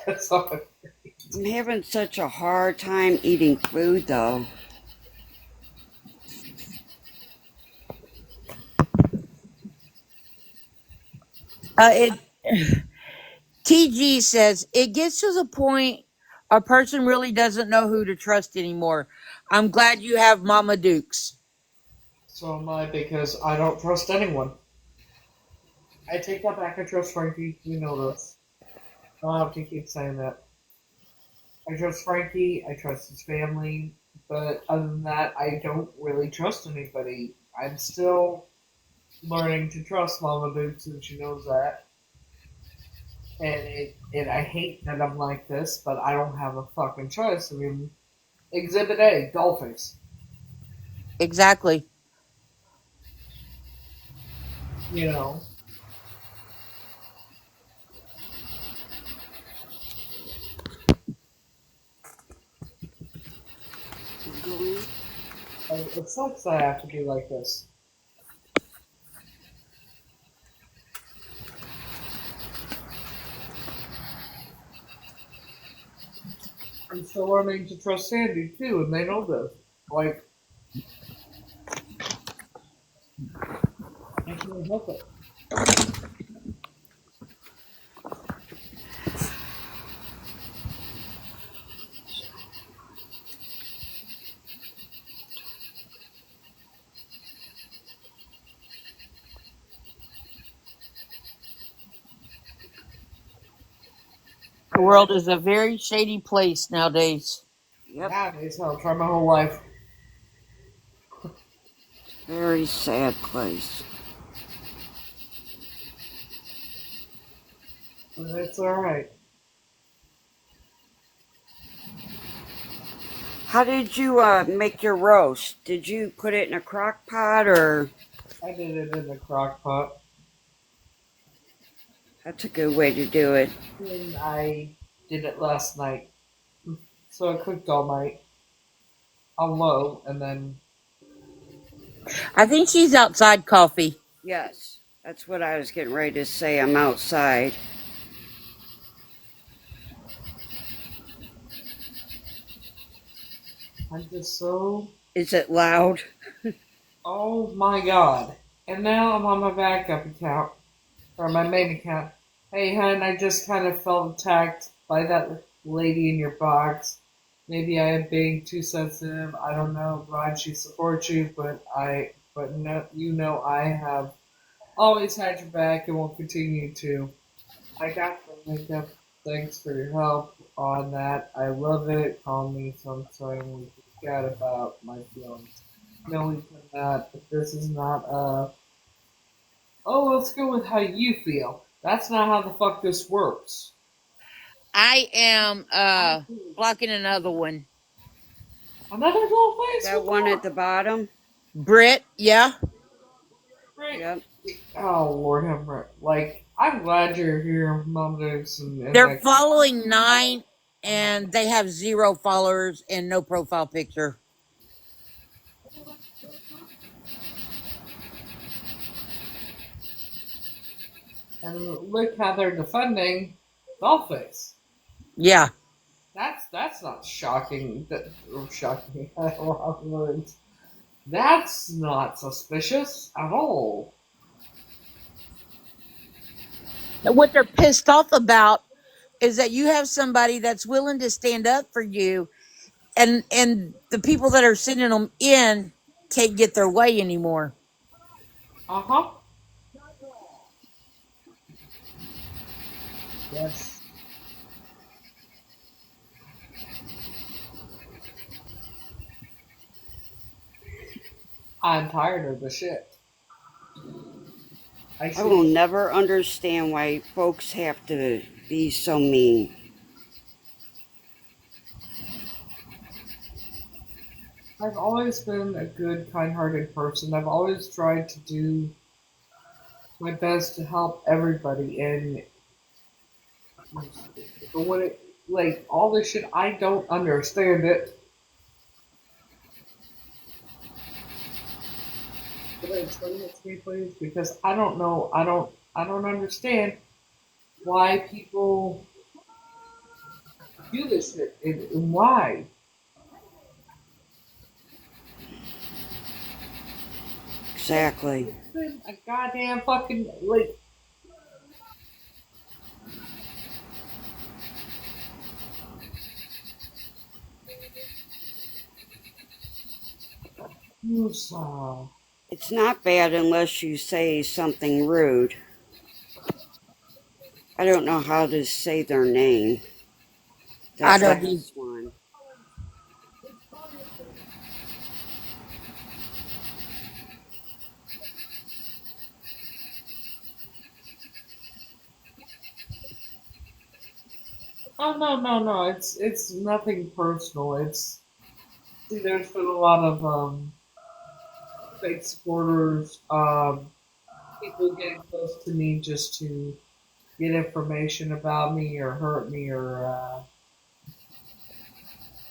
that's all. I'm having such a hard time eating food, though. It TG says it gets to the point a person really doesn't know who to trust anymore. I'm glad you have Mama Dukes. So am I because I don't trust anyone. I take that back. I trust Frankie. You know this. I don't have to keep saying that. I trust Frankie. I trust his family. But other than that, I don't really trust anybody. I'm still learning to trust Mama Boots, and she knows that. And I hate that I'm like this, but I don't have a fucking choice. I mean, Exhibit A, Dollface. Exactly. You know. It sucks that I have to be like this. I'm still learning to trust Sandy too, and they know this. Like, I can't help it. The world is a very shady place nowadays. Yep. Nowadays, I'll try my whole life. Very sad place. But it's alright. How did you make your roast? Did you put it in a crock pot or? I did it in the crock pot. That's a good way to do it. And I did it last night. So I cooked all night on low, and then I think she's outside, Coffee. Yes, that's what I was getting ready to say. I'm outside. I'm just so. Is it loud? Oh my god. And now I'm on my backup account, or my main account. Hey, hun, I just kind of felt attacked by that lady in your box. Maybe I am being too sensitive. I don't know. Glad she supports you, but no, I have always had your back and will continue to. I got the makeup. Thanks for your help on that. I love it. Call me sometime we can chat about my feelings. No, we cannot. But this is not oh, let's go with how you feel. That's not how the fuck this works. I am blocking another one. Another little face? That What the one at fuck? the bottom? Brit, yeah. Right. Yep. Oh, Lord have mercy. Like, I'm glad you're here, Mom Dukes, and They're that. following 9 and they have 0 followers and no profile picture. And look how they're defending Dollface. Yeah. That's not shocking. That shocking. I have a lot of words. That's not suspicious at all. What they're pissed off about is that you have somebody that's willing to stand up for you and the people that are sending them in can't get their way anymore. Uh huh. Yes. I'm tired of the shit. I I will see. never understand why folks have to be so mean. I've always been a good, kind-hearted person. I've always tried to do my best to help everybody, and but when it like all this shit, I don't understand it. Can I explain it to me, please? Because I don't know. I don't understand why people do this shit and why. Exactly. It's been a goddamn fucking like. Musa. It's not bad unless you say something rude. I don't know how to say their name. I That don't need. last one. Oh no. It's nothing personal. It's see. There's been a lot of fake supporters. People getting close to me just to get information about me or hurt me or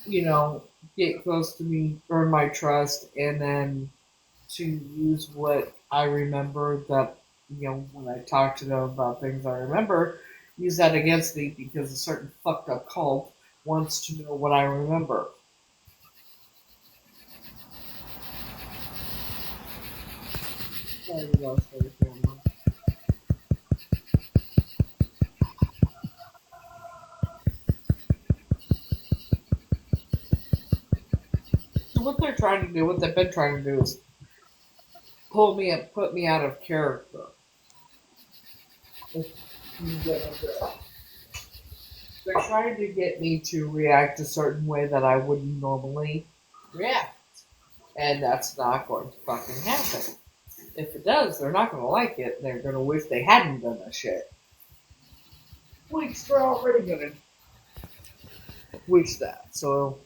you know get close to me, earn my trust, and then to use what I remember that when I talk to them about things I remember, use that against me because a certain fucked up cult wants to know what I remember. There you go, sorry, camera. So what they're trying to do, what they've been trying to do, is pull me and put me out of character. If you get my drift. They're trying to get me to react a certain way that I wouldn't normally react. And that's not going to fucking happen. If it does, they're not going to like it. They're going to wish they hadn't done that shit. Which they're already going to wish that. So,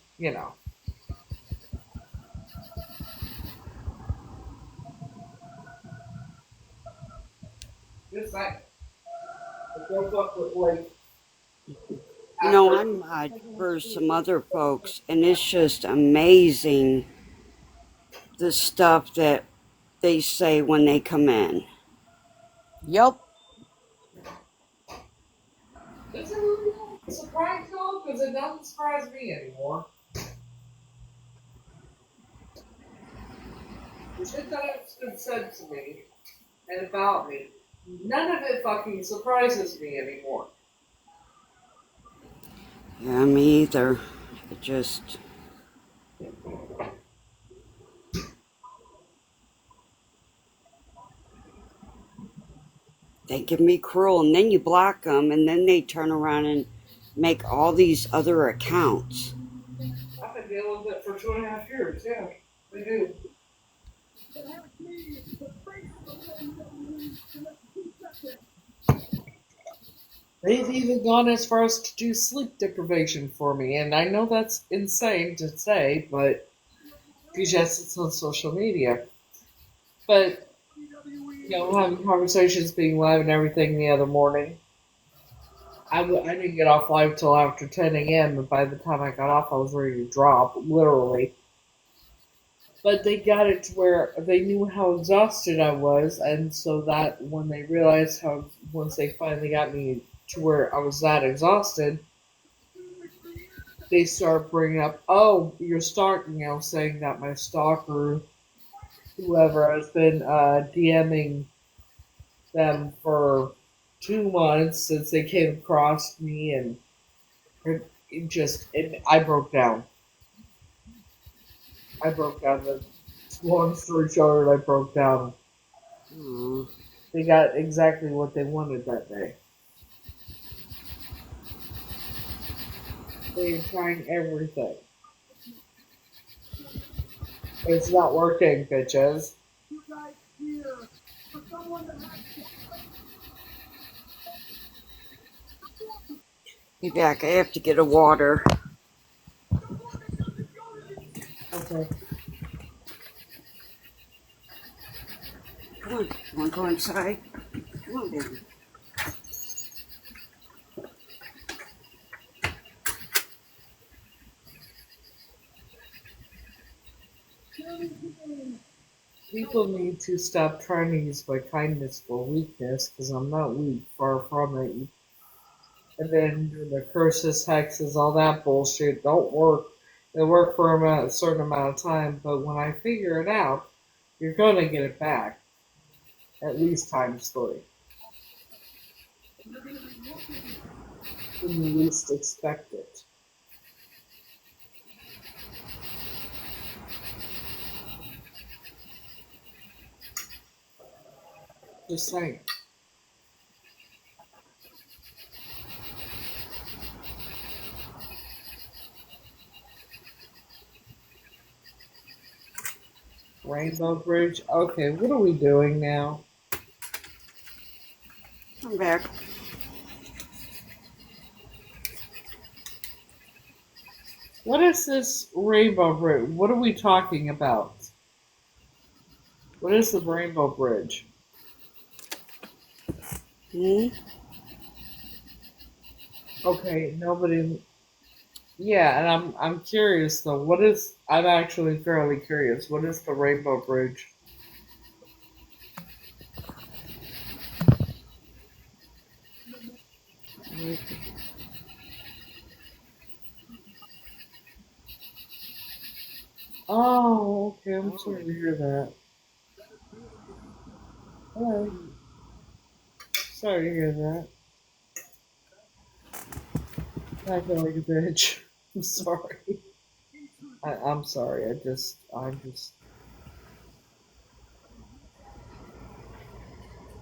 Just like, don't fuck with Blake. You know, I'm for some other folks, and it's just amazing the stuff that they say when they come in. Yep. Does it really surprise y'all? Because it doesn't surprise me anymore. The shit that's been said to me and about me, none of it fucking surprises me anymore. Yeah, me either. It just. They can be cruel, and then you block them, and then they turn around and make all these other accounts. I've been dealing with it for 2.5 years, yeah. We do. They've even gone as far as to do sleep deprivation for me, and I know that's insane to say, but because yes, it's on social media. But having conversations, being live, and everything the other morning, I didn't get off live till after 10 a.m. And by the time I got off, I was ready to drop, literally. But they got it to where they knew how exhausted I was, and so that when they realized how, once they finally got me to where I was that exhausted, they start bringing up, oh, you're stalking, saying that my stalker, whoever, has been DMing them for 2 months since they came across me, and I broke down. I broke down. The long story short, I broke down. Oh. They got exactly what they wanted that day. They are trying everything. It's not working, bitches. Be back. I have to get a water. Okay. Come on. Want to go inside? Come on, baby. People need to stop trying to use my kindness for weakness, because I'm not weak, far from it. And then the curses, hexes, all that bullshit don't work. They work for a certain amount of time, but when I figure it out, you're gonna get it back. At least times 3. When you least expect it. Just saying. Rainbow Bridge. Okay, what are we doing now? I'm back. What is this Rainbow Bridge? What are we talking about? What is the Rainbow Bridge? Hmm? Okay, nobody. Yeah, and I'm curious though. What is? I'm actually fairly curious. What is the Rainbow Bridge? Oh, okay. I'm sorry to hear that. Alright. Sorry to hear that. I feel like a bitch. I'm sorry. I'm sorry. I'm just.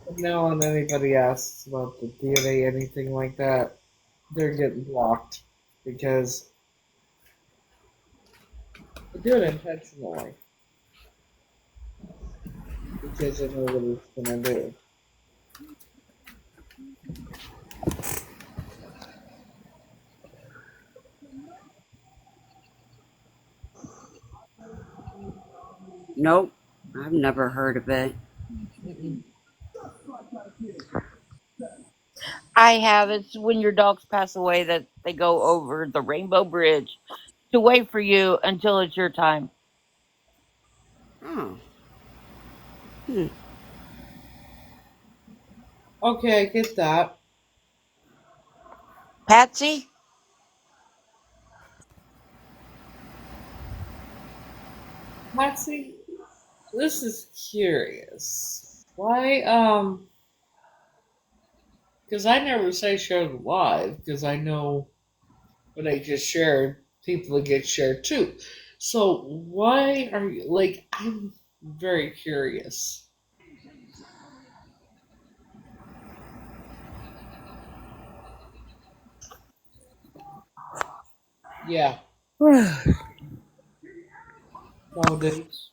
From now on, anybody asks about the DNA, anything like that, they're getting blocked because they do it intentionally because they know what it's gonna do. Nope. I've never heard of it. Mm-mm. I have. It's when your dogs pass away that they go over the Rainbow Bridge to wait for you until it's your time. Oh. Okay, I get that. Patsy? Patsy, this is curious. Why, because I never say share the live, because I know when I just shared, people that get shared too. So why are you, like, I'm very curious. Yeah, nowadays.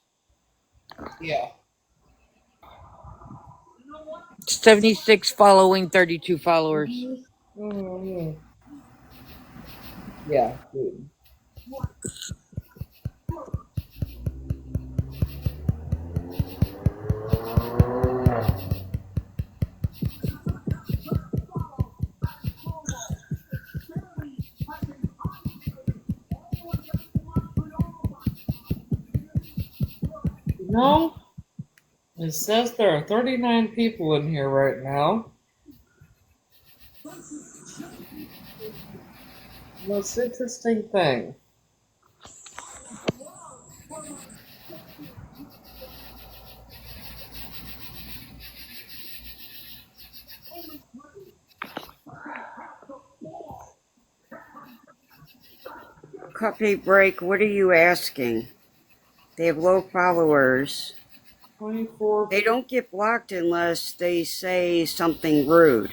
Yeah. 76 following, 32 followers. Mm-hmm. Mm-hmm. Yeah, dude. No, it says there are 39 people in here right now. Most interesting thing. Coffee break, what are you asking? They have low followers. 24 They people. don't get blocked unless they say something rude.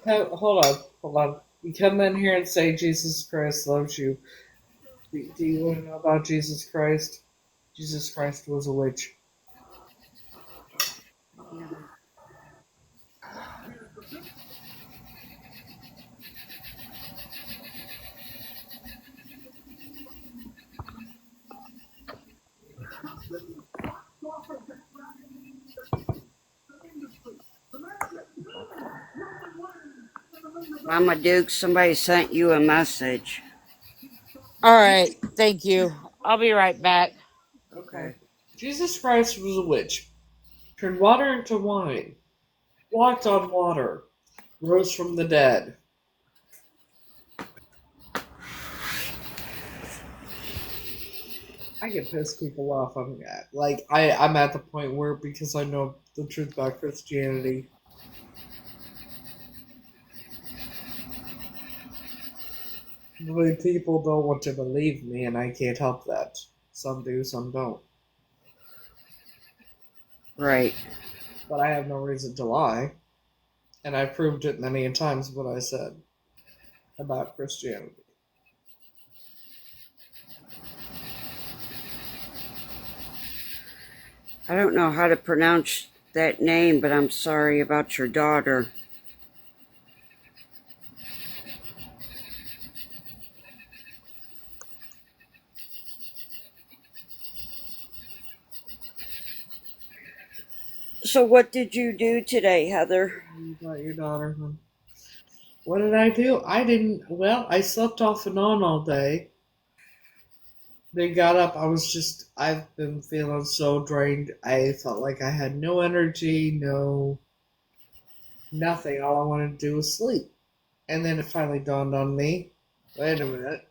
Hold on. You come in here and say Jesus Christ loves you. Do you want to know about Jesus Christ? Jesus Christ was a witch. Mama Duke, somebody sent you a message. All right, thank you. I'll be right back. Okay. Okay. Jesus Christ was a witch. Turned water into wine. Walked on water. Rose from the dead. I can piss people off. I'm at the point where, because I know the truth about Christianity, the people don't want to believe me, and I can't help that. Some do, some don't. Right. But I have no reason to lie, and I've proved it many times what I said about Christianity. I don't know how to pronounce that name, but I'm sorry about your daughter. So, what did you do today, Heather? You got your daughter. What did I do? I didn't. Well, I slept off and on all day. Then got up. I've been feeling so drained. I felt like I had no energy, no nothing. All I wanted to do was sleep. And then it finally dawned on me, wait a minute,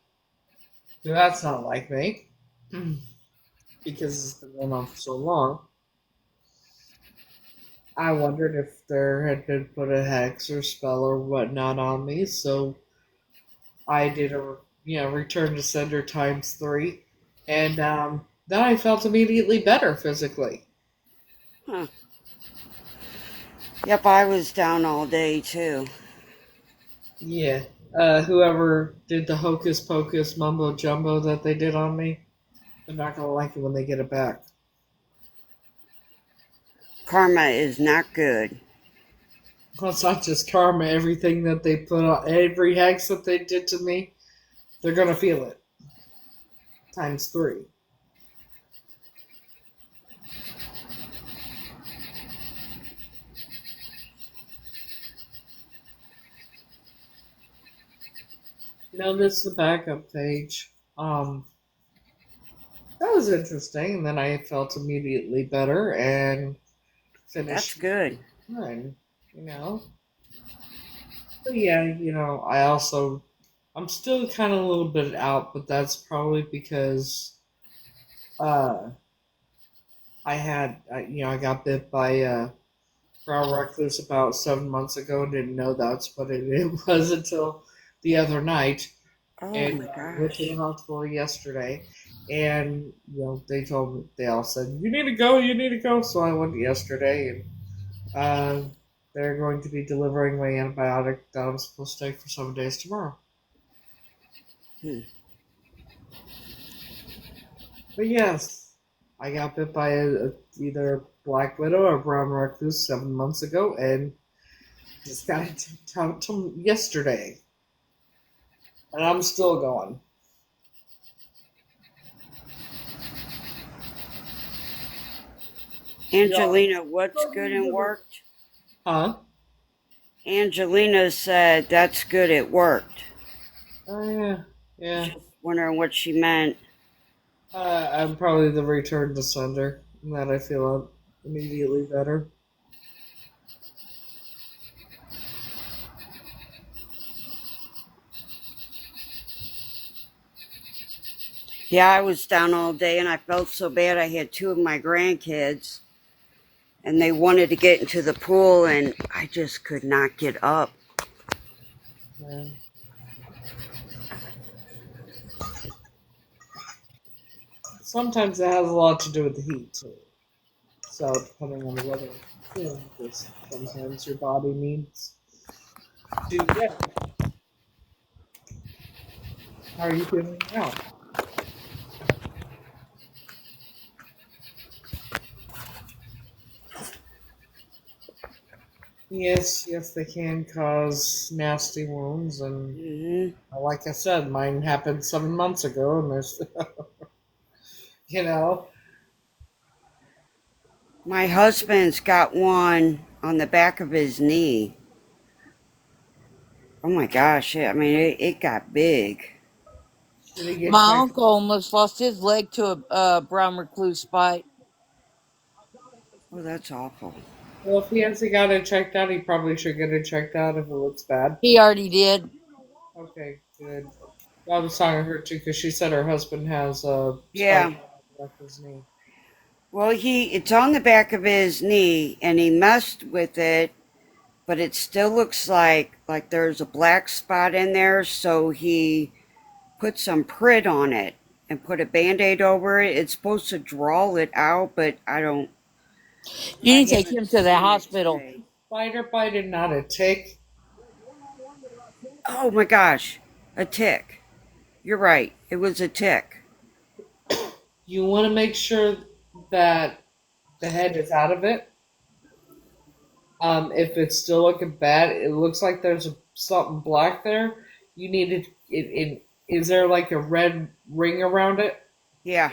that's not like me. Because it's been going on for so long. I wondered if there had been put a hex or spell or whatnot on me, so I did return to sender times three, and then I felt immediately better physically. Huh. Yep, I was down all day too. Yeah. Whoever did the hocus pocus mumbo jumbo that they did on me, they're not gonna like it when they get it back. Karma is not good. Well, it's not just karma. Everything that they put on, every hex that they did to me, they're gonna feel it times three. No, this is the backup page. That was interesting. And then I felt immediately better and That's finished good. fine, you know. But yeah, I'm still kind of a little bit out, but that's probably because uh, I got bit by a brown recluse about 7 months ago and didn't know that's what it was until the other night. Oh And my went to the gosh. hospital yesterday, and they all said you need to go. So I went yesterday, and they're going to be delivering my antibiotic that I'm supposed to take for 7 days tomorrow. Hmm. But yes, I got bit by either black widow or brown recluse 7 months ago, and just got it out yesterday, and I'm still going. Yeah. Angelina, what's good and worked? Huh? Angelina said that's good, it worked. Oh yeah, yeah. Just wondering what she meant. I'm probably the return to sender, and that I feel immediately better. Yeah, I was down all day and I felt so bad. I had two of my grandkids and they wanted to get into the pool and I just could not get up. Yeah. Sometimes it has a lot to do with the heat too. So depending on the weather, just sometimes your body needs to. Yeah. How are you feeling now? Yes, yes, they can cause nasty wounds, and Hmm. like I said, mine happened 7 months ago, and there's, you know, My husband's got one on the back of his knee. Oh my gosh, I mean, it got big. should he get My checked? uncle almost lost his leg to a brown recluse bite. Oh, that's awful. Well, if he hasn't got it checked out, he probably should get it checked out if it looks bad. He already did. Okay, good. Well, I was talking to her too because she said her husband has a spike Yeah. on the back of his knee. Well, it's on the back of his knee and he messed with it, but it still looks like there's a black spot in there, so he put some Prit on it and put a Band-Aid over it. It's supposed to draw it out, but You I need to take haven't him to the seen it hospital. today. Spider bite and not a tick. Oh my gosh, a tick. You're right. It was a tick. You want to make sure that the head is out of it. If it's still looking bad, it looks like there's something black there. You need is there like a red ring around it? Yeah.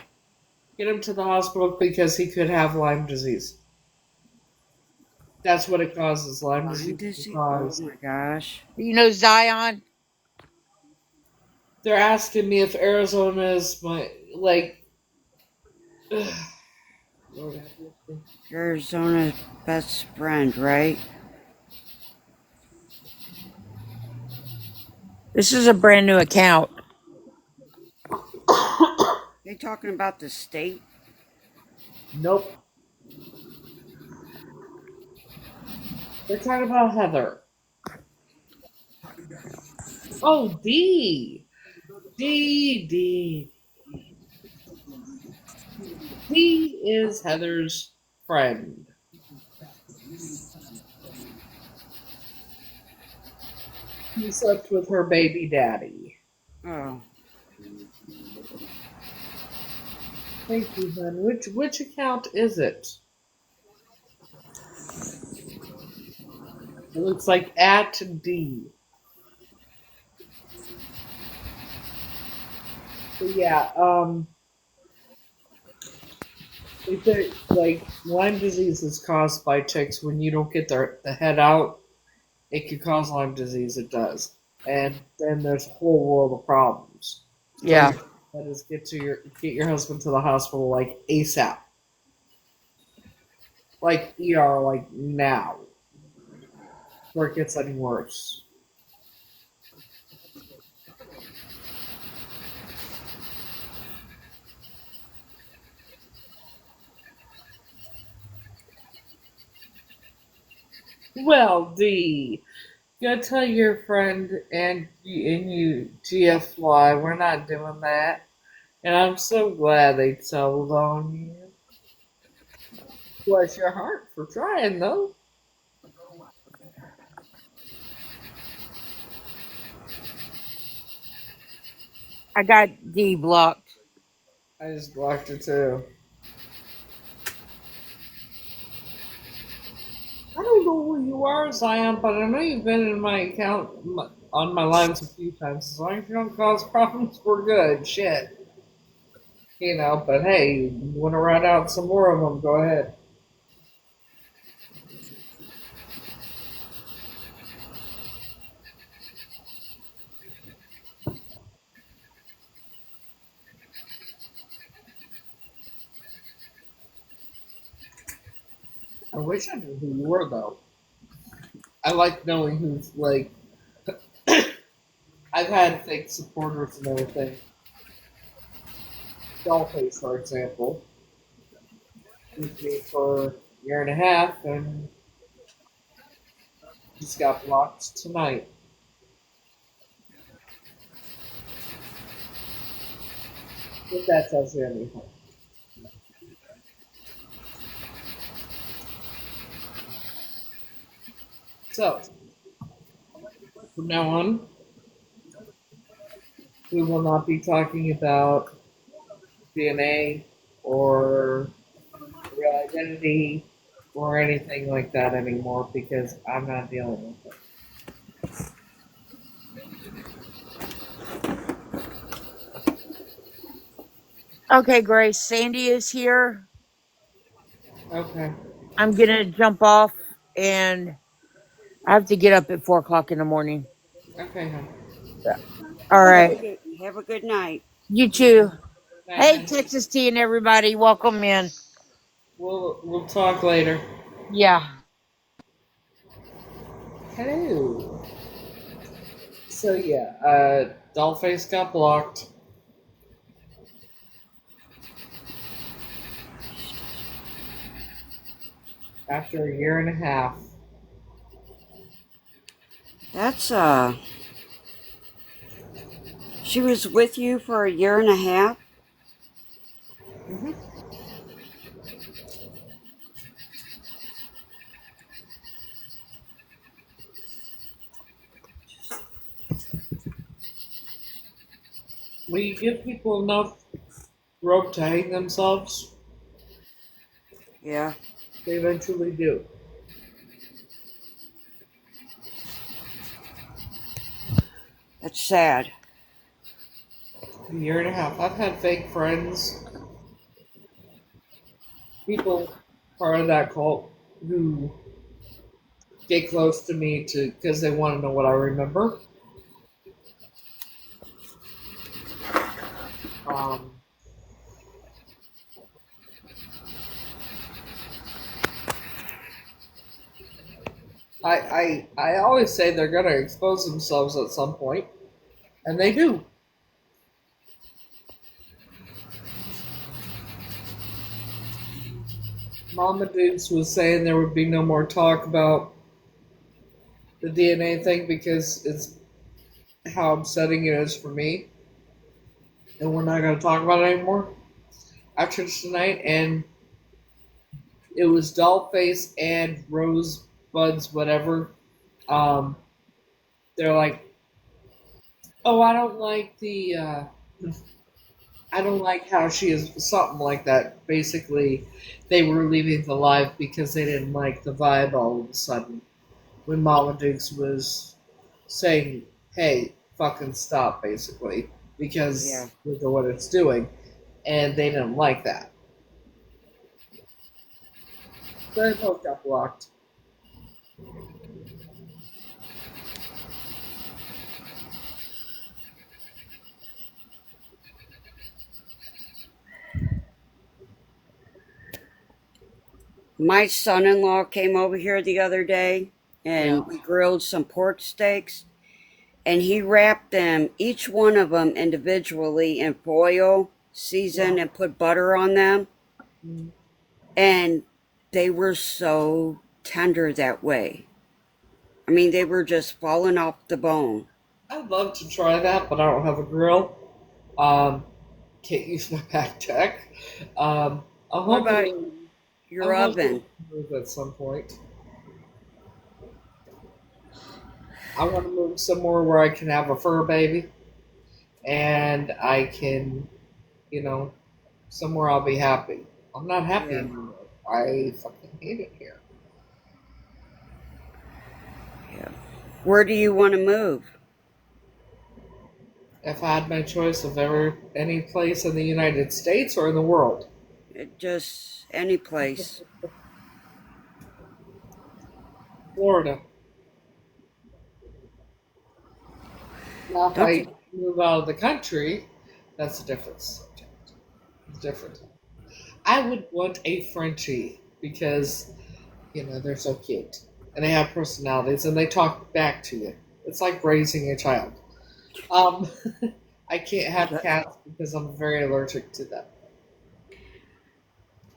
Get him to the hospital because he could have Lyme disease. That's what it causes. Lyme Lyme disease disease. Oh cause. my gosh. You know Zion? They're asking me if Arizona is my like. Lord have mercy. Arizona's best friend, right? This is a brand new account. They talking about the state? Nope. They're talking about Heather. Oh, D. D. D. D is Heather's friend. He slept with her baby daddy. Oh. Thank you, hon. Which account is it? It looks like at D. But yeah, if it, like Lyme disease is caused by ticks when you don't get the head out, it could cause Lyme disease. It does. and then there's a whole world of problems. So Yeah. your that is get your husband to the hospital like ASAP, like ER, like now, before it gets any worse. Well, D, go tell your friend and you GFY we're not doing that, and I'm so glad they told on you. Bless your heart for trying though. I got D blocked. I just blocked her too. I don't know who you are, Zion, but I know you've been in my account on my lines a few times. As long as you don't cause problems, we're good. Shit. But hey, you want to write out some more of them, go ahead. I wish I knew who you were, though. I like knowing who's, like, I've had fake supporters and everything. Dollface, for example, with me for a year and a half, and just got blocked tonight. If that tells you anything. So, from now on, we will not be talking about DNA or real identity or anything like that anymore because I'm not dealing with Okay, Grace. Sandy is here. it. Okay. I'm gonna jump off, and I have to get up at 4 o'clock in the morning. Okay, hon. All right. Have a good night. You too. Night, Hey, hon. Texas Tea and everybody, welcome in. We'll talk later. Yeah. Hello. So yeah, Dollface got blocked after a year and a half. That's she was with you for a year and a half. Hmm. When you give people enough rope to hang themselves, Yeah, they eventually do. that's sad. A year and a half. I've had fake friends, people part of that cult who get close to me to because they want to know what I remember. Um, I always say they're gonna expose themselves at some point, and they do. Mama Dukes was saying there would be no more talk about the DNA thing because it's how upsetting it is for me, and we're not gonna talk about it anymore after tonight. And it was Dollface and Rosebuds, whatever. Um, they're like, oh, I don't like how she is, something like that. Basically, they were leaving the live because they didn't like the vibe all of a sudden when Mama Dukes was saying, hey, fucking stop, basically, Yeah. because look at what it's doing. And they didn't like that. So they both got blocked. My son-in-law came over here the other day, Yeah. and we grilled some pork steaks, and he wrapped them, each one of them individually, in foil, Yeah. seasoned, and put butter on them. Mm. And they were so tender that way. I mean, they were just falling off the bone. I'd love to try that, but I don't have a grill. Um, can't use my back deck. I'll What about hopefully, your I'll hopefully oven? move at some point. I want to move somewhere where I can have a fur baby, and I can, you know, somewhere I'll be happy. I'm not happy Yeah, in New York. I fucking hate it here. yeah. Where do you want to move? If I had my choice of ever any place in the United States or in the world, Just any place. Florida. Now, if Don't you? I move out of the country, that's a different subject. It's different. I would want a Frenchie because, they're so cute. And they have personalities and they talk back to you. It's like raising a child. Um, I can't have cats because I'm very allergic to them.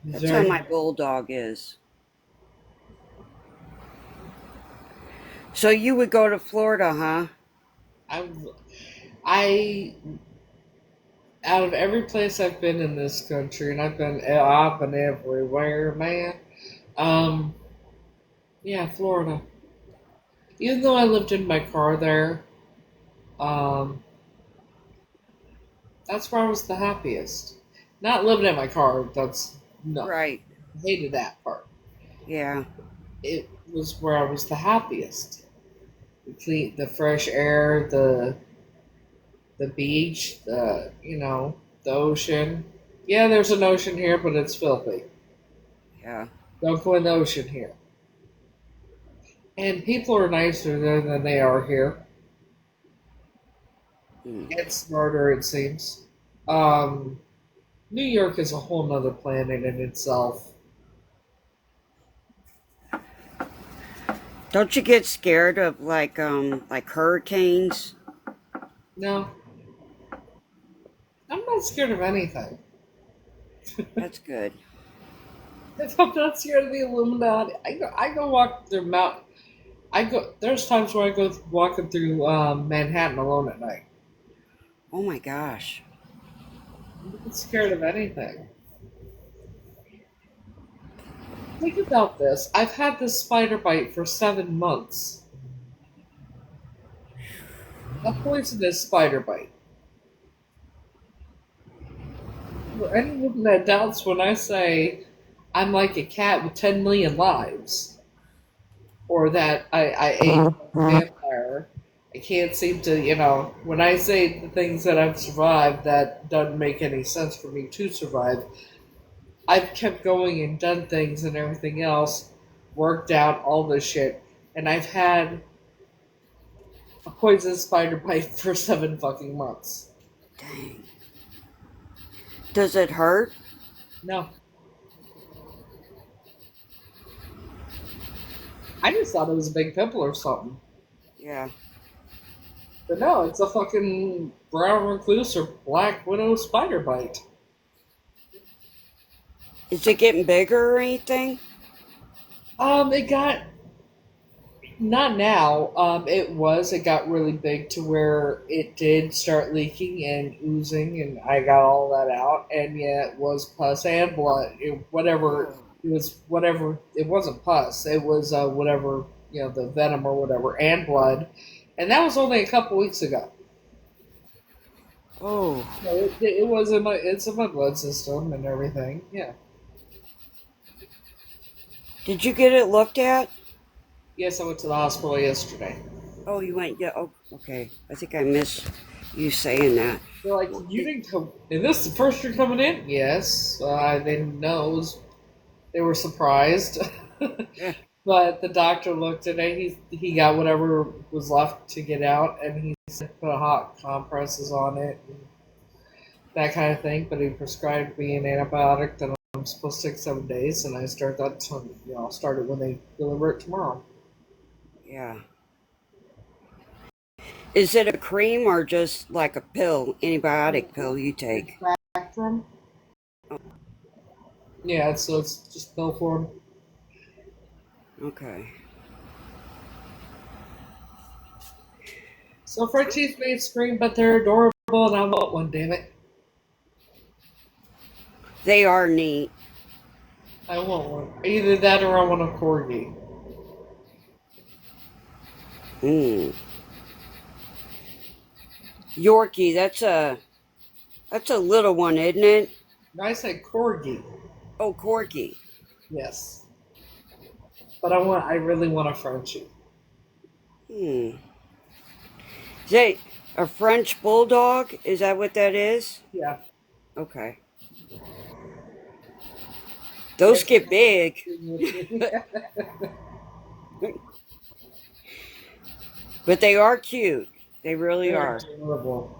That's how Very. my bulldog is. So you would go to Florida, huh? I, I, out of every place I've been in this country, and I've been everywhere, man. Um, yeah, Florida. Even though I lived in my car there, um, that's where I was the happiest. Not living in my car, that's no. Right. I hated that part. Yeah. It was where I was the happiest. The fresh air, the beach, the ocean. Yeah, there's an ocean here, but it's filthy. Yeah. Don't go in the ocean here. And people are nicer there than they are here. Hmm. And smarter, it seems. Um, New York is a whole nother planet in itself. Don't you get scared of like hurricanes? No, I'm not scared of anything. That's good. I'm not scared of the Illuminati. I go walk through Mount. I go. There's times where I go walking through Manhattan alone at night. Oh my gosh. I'm not scared of anything. Think about this. I've had this spider bite for 7 months. A poisonous spider bite. For anyone that doubts when I say I'm like a cat with 10 million lives, or that I ate a vampire, I can't seem to, when I say the things that I've survived, that doesn't make any sense for me to survive. I've kept going and done things and everything else, worked out all this shit, and I've had a poison spider bite for 7 fucking months. Dang. Does it hurt? No. I just thought it was a big pimple or something. Yeah. But no, it's a fucking brown recluse or black widow spider bite. Is it getting bigger or anything? It got not now. It got really big to where it did start leaking and oozing, and I got all that out. And yeah, it was pus and blood. Whatever. It wasn't pus. It was whatever the venom or whatever, and blood. And that was only a couple weeks ago. Oh. So it's in my blood system and everything. Yeah. Did you get it looked at? Yes, I went to the hospital yesterday. Oh, you went. Yeah. Oh, okay. I think I missed you saying that. They're like, you didn't come. Is this the first you're coming in? Yes. I didn't know. They were surprised. Yeah. But the doctor looked at it. He got whatever was left to get out, and he said put hot compresses on it, and that kind of thing. But he prescribed me an antibiotic that I'm supposed to take 7 days, and I start that. I'll start it when they deliver it tomorrow. Yeah. Is it a cream or just like a pill, antibiotic pill you take? Spectrum. Yeah, it's just pill form. Okay. So Frenchies may scream, but they're adorable, and I want one. Damn it, They are neat. I want one. Either that or I want a corgi. Mm. Yorkie, that's a little one, isn't it? I said corgi. Oh, Corky. Yes, but I really want a Frenchie. Hmm. Is that a French bulldog? Is that what that is? Yeah. Okay. Those get big. But they are cute. They really They're are. adorable.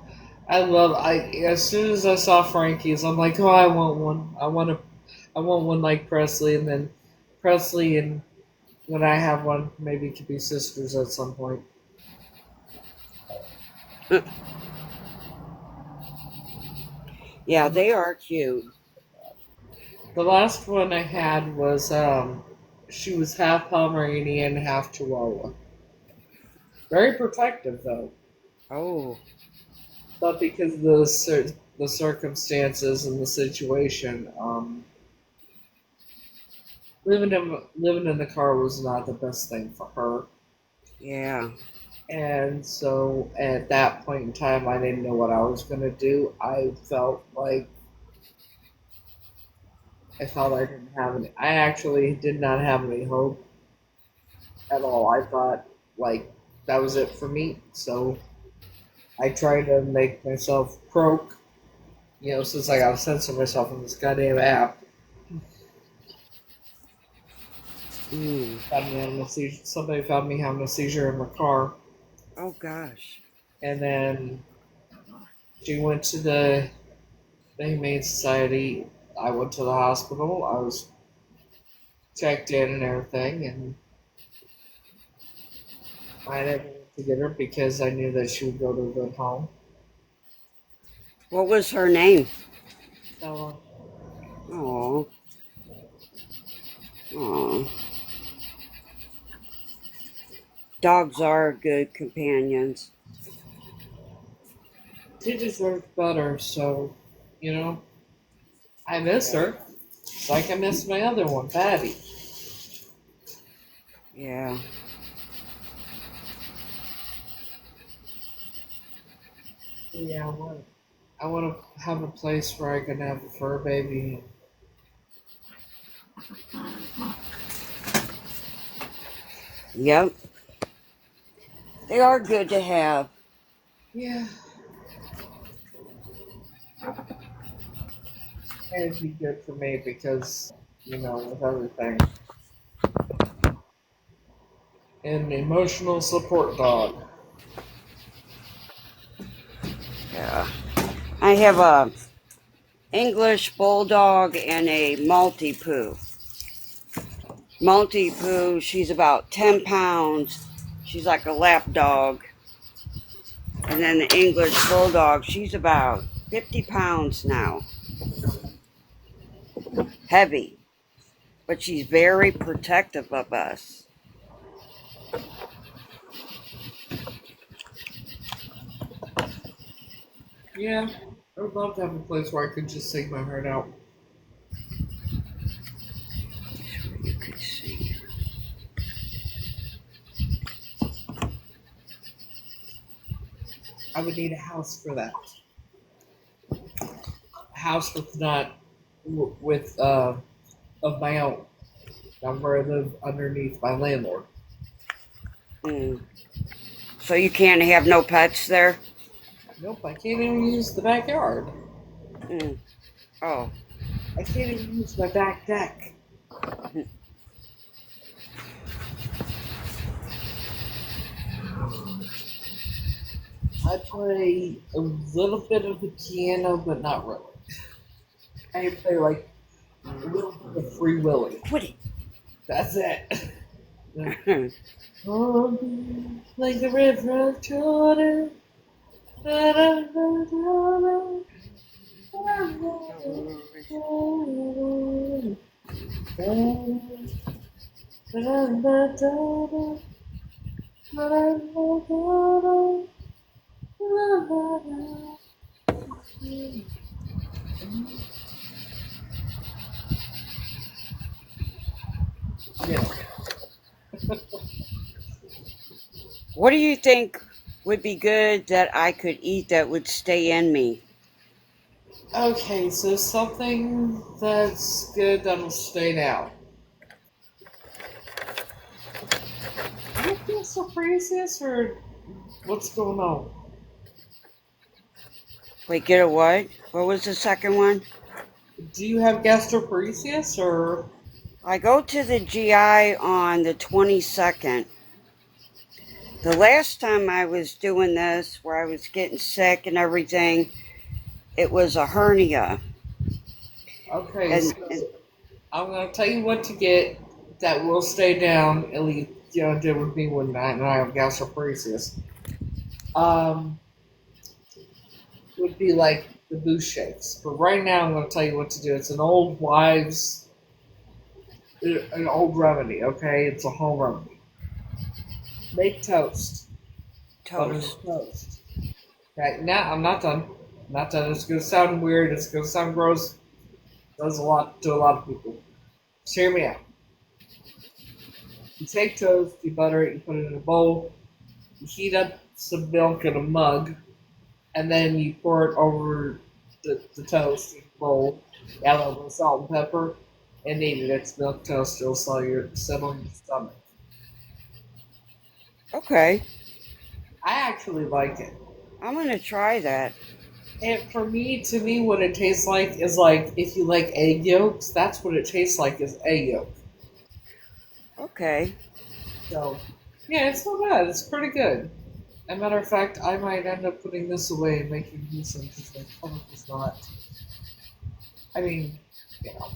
As soon as I saw Frankie's, I'm like, oh, I want one. I want one like Presley, and then Presley and when I have one, maybe it could be sisters at some point. Yeah, they are cute. The last one I had was she was half Pomeranian, half Chihuahua. Very protective though, Oh, but because of the circumstances and the situation, living in the car was not the best thing for her. yeah. And so at that point in time, I didn't know what I was going to do. I felt I didn't have any. I actually did not have any hope at all. I thought like that was it for me. So I tried to make myself croak, since I got to censor myself on this goddamn app. Mm. Found me having a seizure. Somebody found me having a seizure in my car, Oh, gosh. and then she went to the Humane Society. I went to the hospital. I was checked in and everything, and I didn't want to get her because I knew that she would go to a good home. What was her name? So, Oh. Oh. Dogs are good companions. she deserved better, so, I miss her. It's like I miss my other one, Patty. Yeah. Yeah, I want to have a place where I can have a fur baby. Yep. They are good to have. Yeah. It'd be good for me because, with everything. An emotional support dog. Yeah. I have a English bulldog and a Maltipoo. Maltipoo, she's about 10 pounds. She's like a lap dog. And then the English bulldog, she's about 50 pounds now. Heavy. But she's very protective of us. Yeah, I would love to have a place where I could just sing my heart out. You could see. I would need a house for that. A house with not with of my own. Not where I live underneath my landlord. Mm. So you can't have no pets there? Nope, I can't even use the backyard. Mm. Oh. I can't even use my back deck. I play a little bit of the piano, but not really. I play like A little bit of free willy. Quit it. That's it. Oh, like the river of Jordan. Yeah. What do you think would be good that I could eat that would stay in me? Okay, so something that's good that'll stay down. You feel so craziest or what's going on? Wait, get a what? What was the second one? Do you have gastroparesis or? I go to the GI on the 22nd. The last time I was doing this, where I was getting sick and everything, it was a hernia. Okay, And, so and I'm gonna tell you what to get that will stay down. At least did with me one night, and I have gastroparesis. Um, would be like the boost shakes. But right now, I'm gonna tell you what to do. It's an old remedy. Okay, it's a home remedy. Make toast. Butter toast. toast. Okay, now I'm not done. I'm not done. It's gonna sound weird. It's gonna sound gross. Does a lot to a lot of people. Just hear me out. You take toast, you butter it, you put it in a bowl, you heat up some milk in a mug, and then you pour it over the toast in the bowl, add a little bit of salt and pepper, and eat it. It's milk toast. It'll settle your stomach. Okay, I actually like it. I'm going to try that. And to me, what it tastes like is like if you like egg yolks, that's what it tastes like is egg yolk. Okay. So, yeah, it's not bad. It's pretty good. As a matter of fact, I might end up putting this away and making you some because my stomach is not. I mean, you know,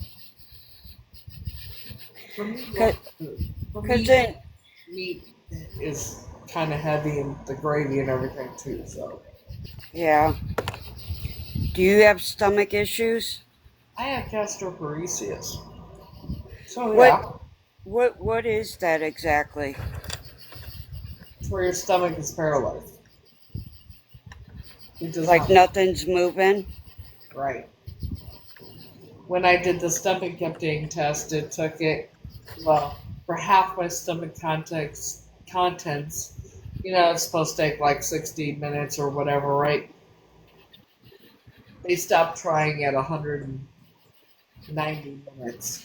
for me, for Because me, then, meat is kind of heavy and the gravy and everything too. So, yeah. Do you have stomach issues? I have gastroparesis. So What yeah, what is that exactly? it's where your stomach is paralyzed. It does Like not nothing's moving? right. When I did the stomach emptying test, it took it, well, for half my stomach contents, it's supposed to take like 60 minutes or whatever, right? They stopped trying at 190 minutes.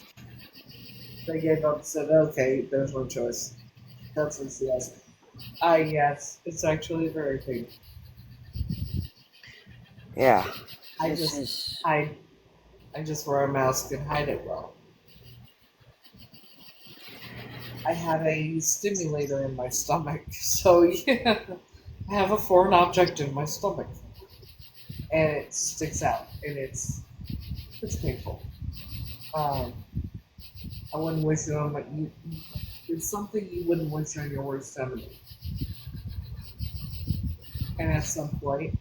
They gave up and said, okay, there's no choice. That's what she asked. Yes, it's actually very painful. Yeah. I This just is hide, I just wear a mask and hide it well. I have a stimulator in my stomach, so yeah, I have a foreign object in my stomach, and it sticks out, and it's painful. Um, I wouldn't wish it on my you. It's something you wouldn't wish on your worst enemy. And at some point,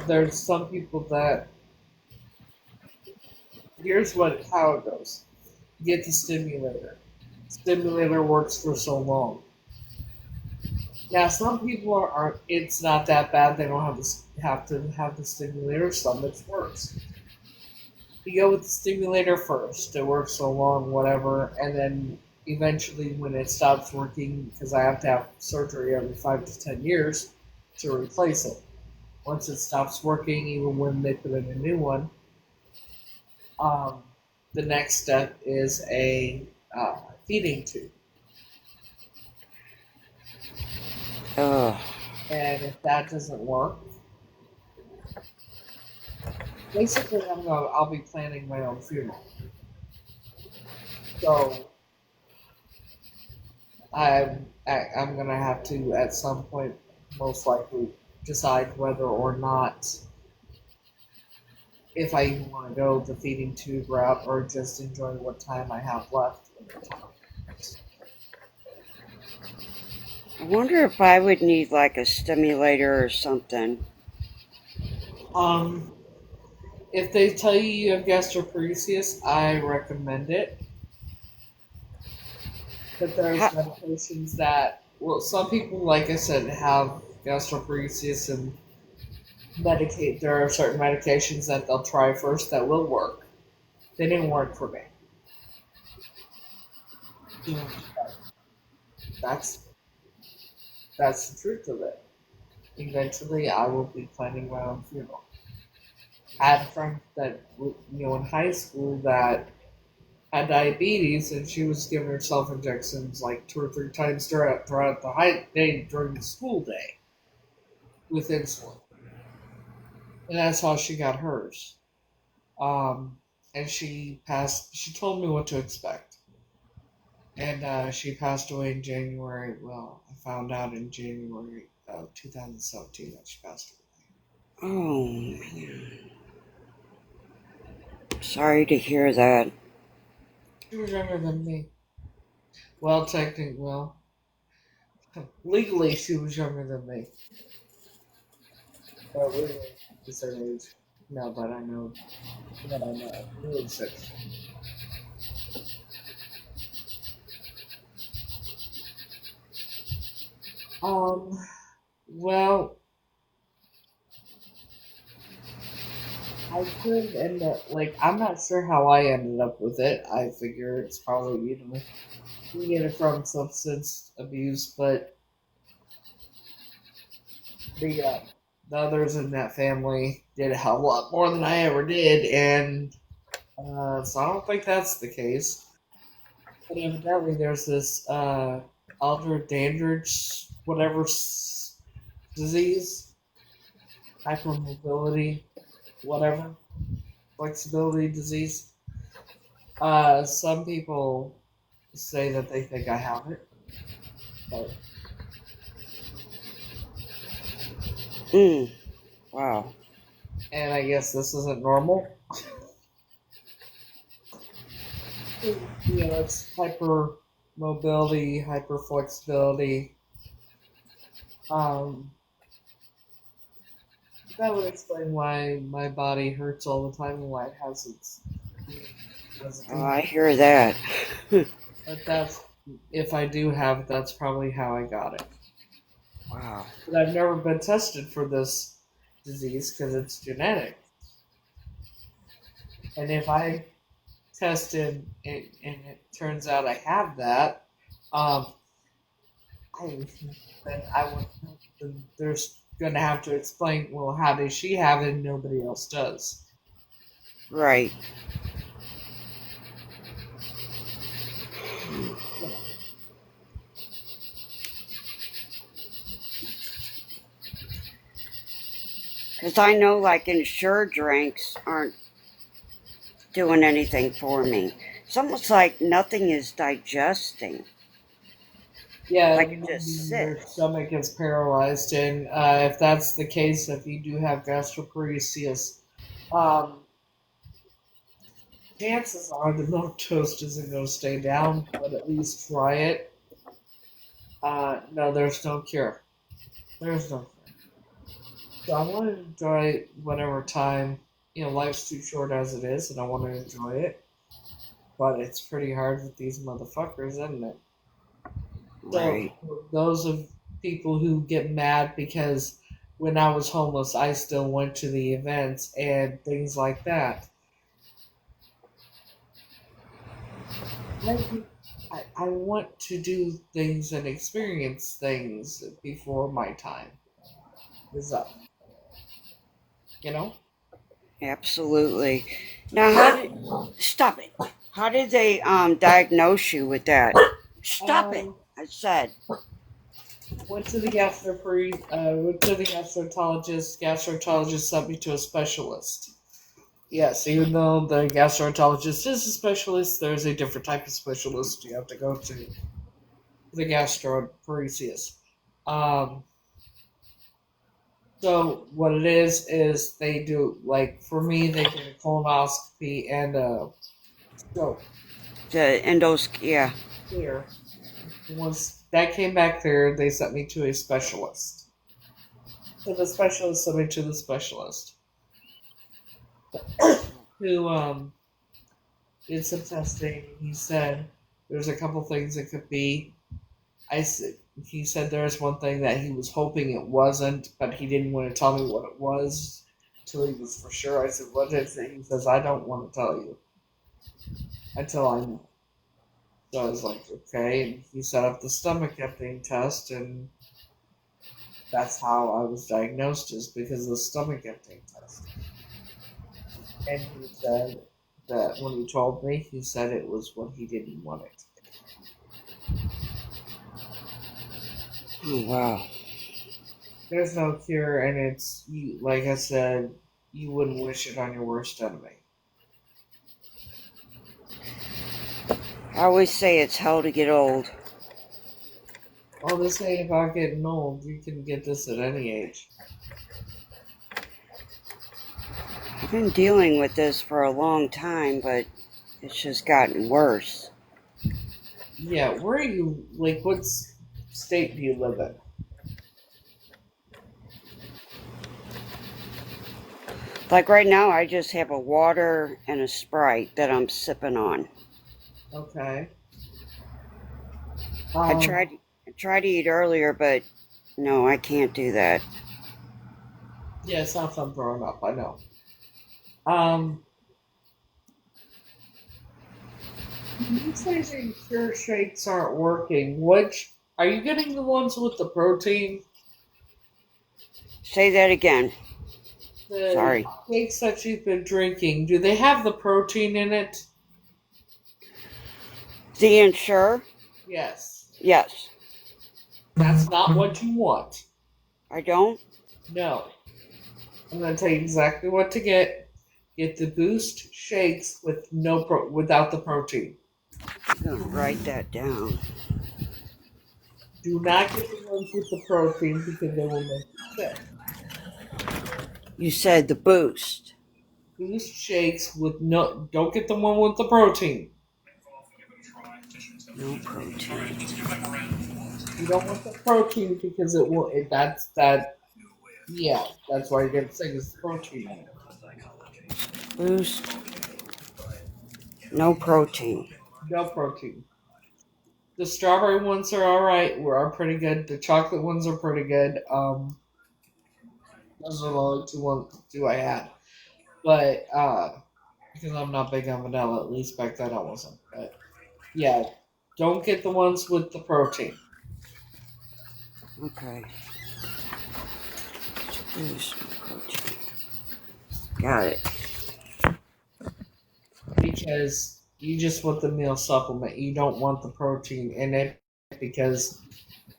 there's some people that here's how it goes. Get the stimulator. Stimulator works for so long. Now, some people are it's not that bad. They don't have to have the stimulator. Some it's worse. You go with the stimulator first. It works so long, whatever, and then eventually, when it stops working, because I have to have surgery every 5 to 10 years to replace it. Once it stops working, even when they put in a new one, um, the next step is a feeding tube. oh. And if that doesn't work, basically I'll be planning my own funeral. So I'm gonna have to at some point most likely decide whether or not if I even want to go the feeding tube route or just enjoy what time I have left in the time. I wonder if I would need like a stimulator or something. Um, if they tell you you have gastroparesis, I recommend it. But there's Ha- medications that, well, some people, like I said, have gastroparesis and medicate. There are certain medications that they'll try first that will work. They didn't work for me. That's that's the truth of it. Eventually, I will be planning my own funeral. I had a friend that in high school that had diabetes, and she was giving herself injections like 2 or 3 times throughout the day during the school day with insulin, and that's how she got hers. And she passed. She told me what to expect, and she passed away in January. Well, I found out in January of 2017 that she passed away. oh man, sorry to hear that. She was younger than me. Well, technically, legally, she was younger than me. But legally, she's her age. Now that I know, that I know, really six. Um, well, I could end up like I'm not sure how I ended up with it. I figure it's probably you get it from substance abuse, but the uh, the others in that family did a hell of a lot more than I ever did, and so I don't think that's the case. But evidently, there's this Alder Dandridge whatever disease, hypermobility, whatever flexibility disease. Some people say that they think I have it, but Mm, wow. and I guess this isn't normal. It's hyper mobility, hyper flexibility. Um, that would explain why my body hurts all the time and why it has its. Oh, I hear that. But that's if I do have it, that's probably how I got it. Wow. But I've never been tested for this disease because it's genetic. And if I tested and it turns out I have that, um, I then I would then there's gonna have to explain. Well, how does she have it and nobody else does? Right. Because I know like insured drinks aren't doing anything for me. It's almost like nothing is digesting. Yeah, Like it maybe just your sits. stomach is paralyzed, and if that's the case, if you do have gastroparesis, um, chances are the milk toast isn't going to stay down, but at least try it. No, there's no cure. There's no cure. So I want to enjoy whatever time, life's too short as it is, and I want to enjoy it. But it's pretty hard with these motherfuckers, isn't it? So, Right. for those of people who get mad because when I was homeless, I still went to the events and things like that. I want to do things and experience things before my time is up. You know? Absolutely. Now, stop it. How did they diagnose you with that? Stop it. Um, I said. went to the gastroenterologist. Gastroenterologist sent me to a specialist. Yes, even though the gastroenterologist is a specialist, there's a different type of specialist you have to go to. The gastroparesis. Um, So what it is they do, like, for me, they did a colonoscopy and a scope. The endos, yeah. Clear. Once that came back clear, they sent me to a specialist. So the specialist sent me to the specialist, who did some testing. He said there's a couple things it could be. I said he said there's one thing that he was hoping it wasn't, but he didn't want to tell me what it was till he was for sure. I said, "What is it?" He says, "I don't want to tell you until I know." So I was like, "Okay." And he set up the stomach emptying test, and that's how I was diagnosed, is because of the stomach emptying test. And he said that when he told me, he said it was what he didn't want it. Oh, wow. There's no cure, and it's, you, like I said, you wouldn't wish it on your worst enemy. I always say it's hell to get old. Well, this ain't about getting old. You can get this at any age. I've been dealing with this for a long time, but it's just gotten worse. Yeah, where are you, like, what state do you live in? Like right now, I just have a water and a Sprite that I'm sipping on. Okay. I tried to eat earlier, but no, I can't do that. Yeah, it's not fun growing up, I know. You say your cure shakes aren't working. Which, are you getting the ones with the protein? Say that again. The Sorry. shakes that you've been drinking, do they have the protein in it? The Ensure? Yes. Yes. That's not what you want. I don't? No. I'm going to tell you exactly what to get. Get the Boost shakes with without the protein. I'm going to write that down. Do not get the ones with the protein because they will make you sick. You said the Boost. Boost shakes with no. Don't get the one with the protein. No protein. You don't want the protein because it will. That's that. Yeah, that's why you get sick. Is the protein in it. Boost. No protein. No protein. The strawberry ones are all right. Are pretty good. The chocolate ones are pretty good. Those are the only two I had. But because I'm not big on vanilla, at least back then I wasn't. But yeah, don't get the ones with the protein. Okay. Boost. No protein. Got it. Because you just want the meal supplement. You don't want the protein in it because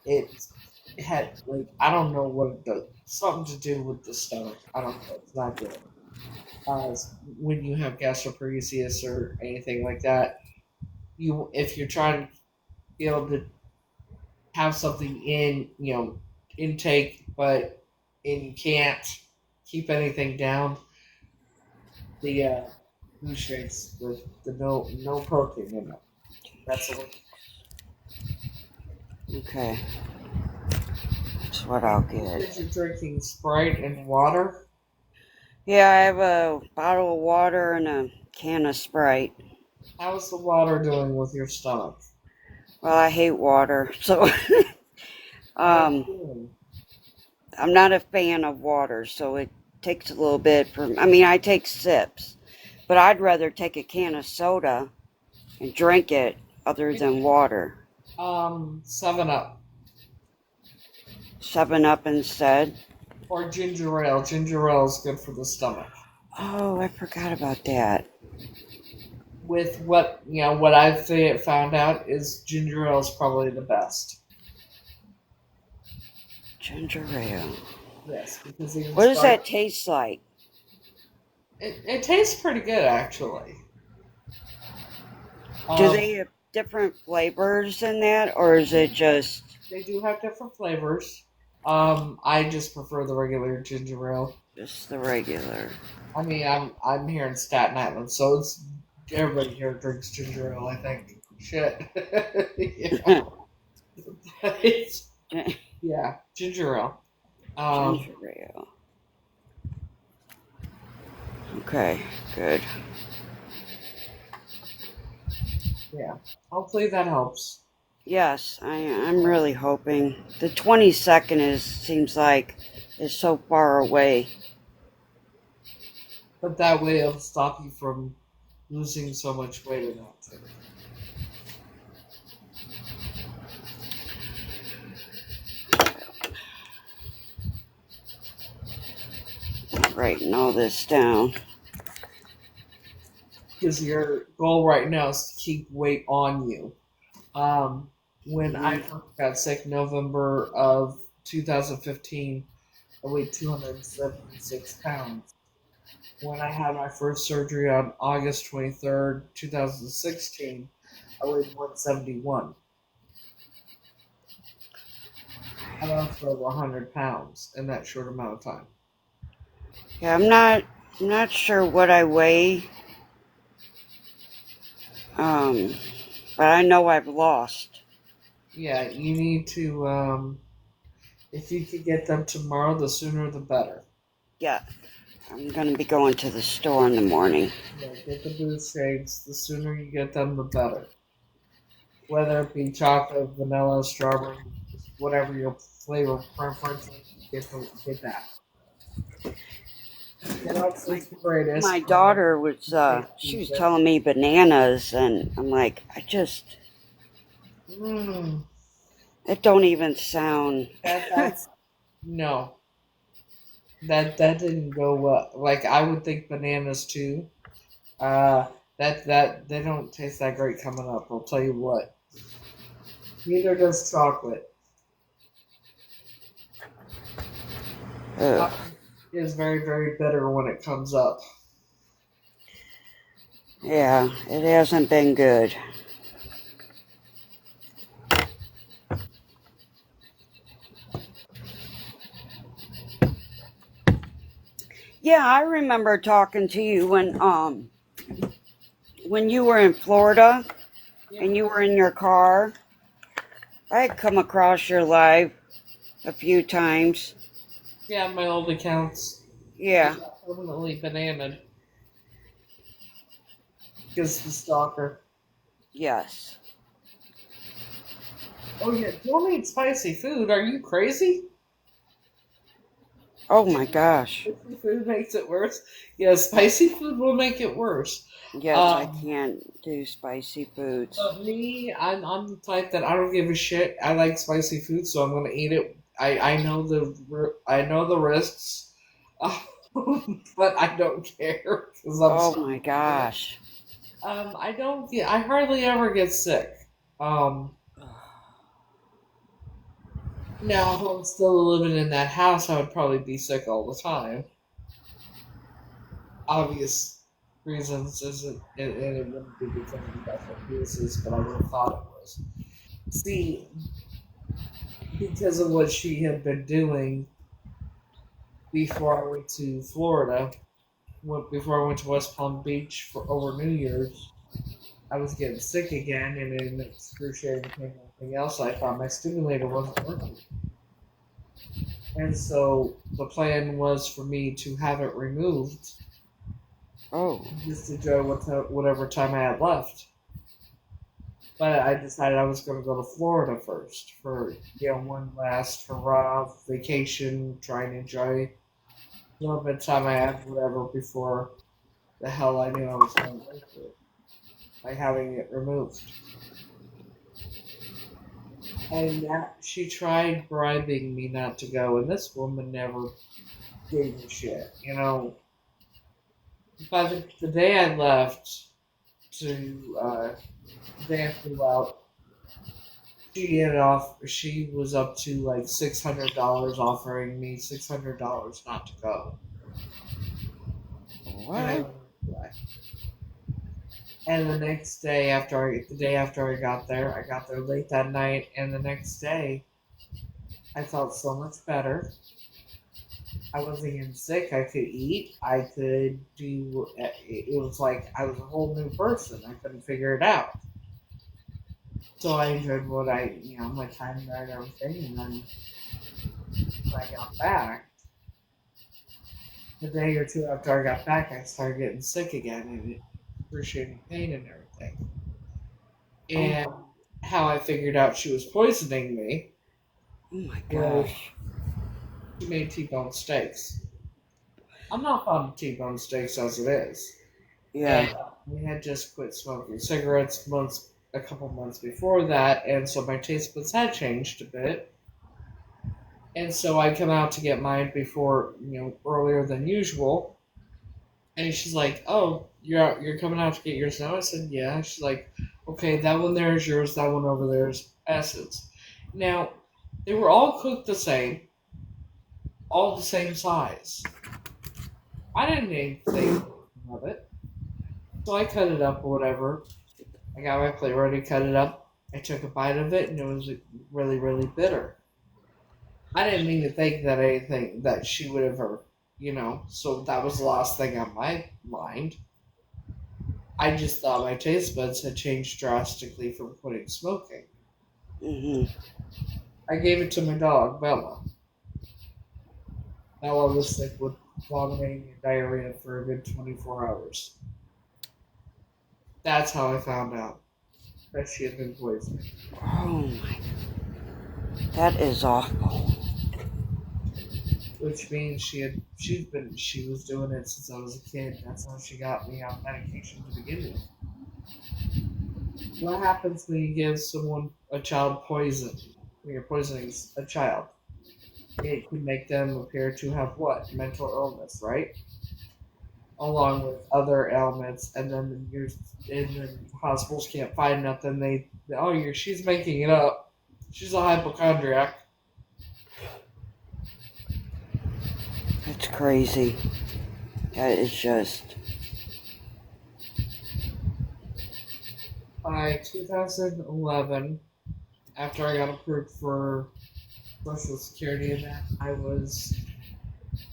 it had, like, I don't know what it does. Something to do with the stomach. I don't know. It's not good. When you have gastroparesis or anything like that, if you're trying to be able to have something in, intake, and you can't keep anything down, the blue shakes with the no protein in it. That's the way. Okay. That's what I'll get. You're drinking Sprite and water. Yeah, I have a bottle of water and a can of Sprite. How's the water doing with your stomach? Well, I hate water, so How's um, it doing? I'm not a fan of water, so it takes a little bit for. I mean, I take sips, but I'd rather take a can of soda and drink it other than water. 7 Up 7-Up instead. or ginger ale. Ginger ale is good for the stomach. Oh, I forgot about that. With what I've found out is ginger ale is probably the best. Ginger ale. Yes, because What does that taste like? it tastes pretty good actually. Do they have different flavors in that, or is it just? They do have different flavors. I just prefer the regular ginger ale. Just the regular. I mean, I'm here in Staten Island, so it's everybody here drinks ginger ale. I think. Shit. Yeah. It's- yeah, ginger ale. Ginger ale. Okay, good. Yeah. Hopefully that helps. Yes, I'm really hoping. The 22nd seems like is so far away. But that way it'll stop you from losing so much weight in that thing. Writing all this down. Because your goal right now is to keep weight on you. When I first got sick, November of 2015, I weighed 276 pounds. When I had my first surgery on August 23rd, 2016, I weighed 171. I lost over 100 pounds in that short amount of time. Yeah, I'm not sure what I weigh. But I know I've lost. Yeah, you need to, if you could get them tomorrow, the sooner the better. Yeah, I'm gonna be going to the store in the morning. Yeah, get the boost shakes. The sooner you get them, the better. Whether it be chocolate, vanilla, strawberry, whatever your flavor preference is, get that. Get out the greatest. My daughter was she was telling me bananas, and I'm like, it don't even sound. That's no. That didn't go well. Like I would think bananas too. That they don't taste that great coming up. I'll tell you what. Neither does chocolate. Chocolate is very, very bitter when it comes up. Yeah, it hasn't been good. Yeah, I remember talking to you when you were in Florida and you were in your car. I had come across your live a few times. Yeah, my old accounts. Yeah. Permanently bananaed. Because the stalker. Yes. Oh yeah, don't eat spicy food. Are you crazy? Oh my gosh. Spicy food makes it worse. Yeah, spicy food will make it worse. Yes, I can't do spicy foods. But me, I'm the type that I don't give a shit. I like spicy food, so I'm gonna eat it. I know the risks, but I don't care because Oh my gosh. I don't get. I hardly ever get sick. Now, if I'm still living in that house, I would probably be sick all the time. Obvious reasons isn't, and it wouldn't be because of infectious diseases, but I would have thought it was. See, because of what she had been doing before I went to Florida, before I went to West Palm Beach for over New Year's, I was getting sick again, and in excruciating pain and everything else, I thought my stimulator wasn't working. And so the plan was for me to have it removed. Oh. Just to enjoy whatever time I had left. But I decided I was going to go to Florida first for one last hurrah vacation, try and enjoy a little bit of time I had, whatever, before the hell I knew I was going to go through it by having it removed. And she tried bribing me not to go, and this woman never gave a shit. By the day I left to the day I flew out, she was up to like $600, offering me $600 not to go. What? And the next day the day after I got there late that night, and the next day I felt so much better. I wasn't even sick. I could eat. I could do. It was like I was a whole new person. I couldn't figure it out. So I enjoyed my time there and everything. And then when I got back, a day or two after I got back, I started getting sick again and excruciating pain and everything. And Oh, how I figured out she was poisoning me oh my was gosh. she made T-bone steaks. I'm not fond of T-bone steaks as it is. Yeah. And we had just quit smoking cigarettes a couple months before that, and so my taste buds had changed a bit. And so I come out to get mine before, earlier than usual. And she's like, "Oh, you're coming out to get yours now?" I said, "Yeah." She's like, "Okay, that one there is yours. That one over there is S's." Now, they were all cooked the same, all the same size. I didn't even think of it, so I cut it up or whatever. I got my plate ready, cut it up. I took a bite of it, and it was really, really bitter. I didn't mean to think that anything that she would ever. So that was the last thing on my mind. I just thought my taste buds had changed drastically from quitting smoking. Hmm. I gave it to my dog, Bella. Bella was sick with vomiting and diarrhea for a good 24 hours. That's how I found out that she had been poisoned. Oh my. That is awful. Which means she was doing it since I was a kid. That's how she got me on medication to begin with. What happens when you give someone a child poison? When you're poisoning a child, it can make them appear to have what? Mental illness, right? Along with other ailments, and then hospitals can't find nothing. She's making it up. She's a hypochondriac. That's crazy. That is just. By 2011, after I got approved for Social Security and that, I was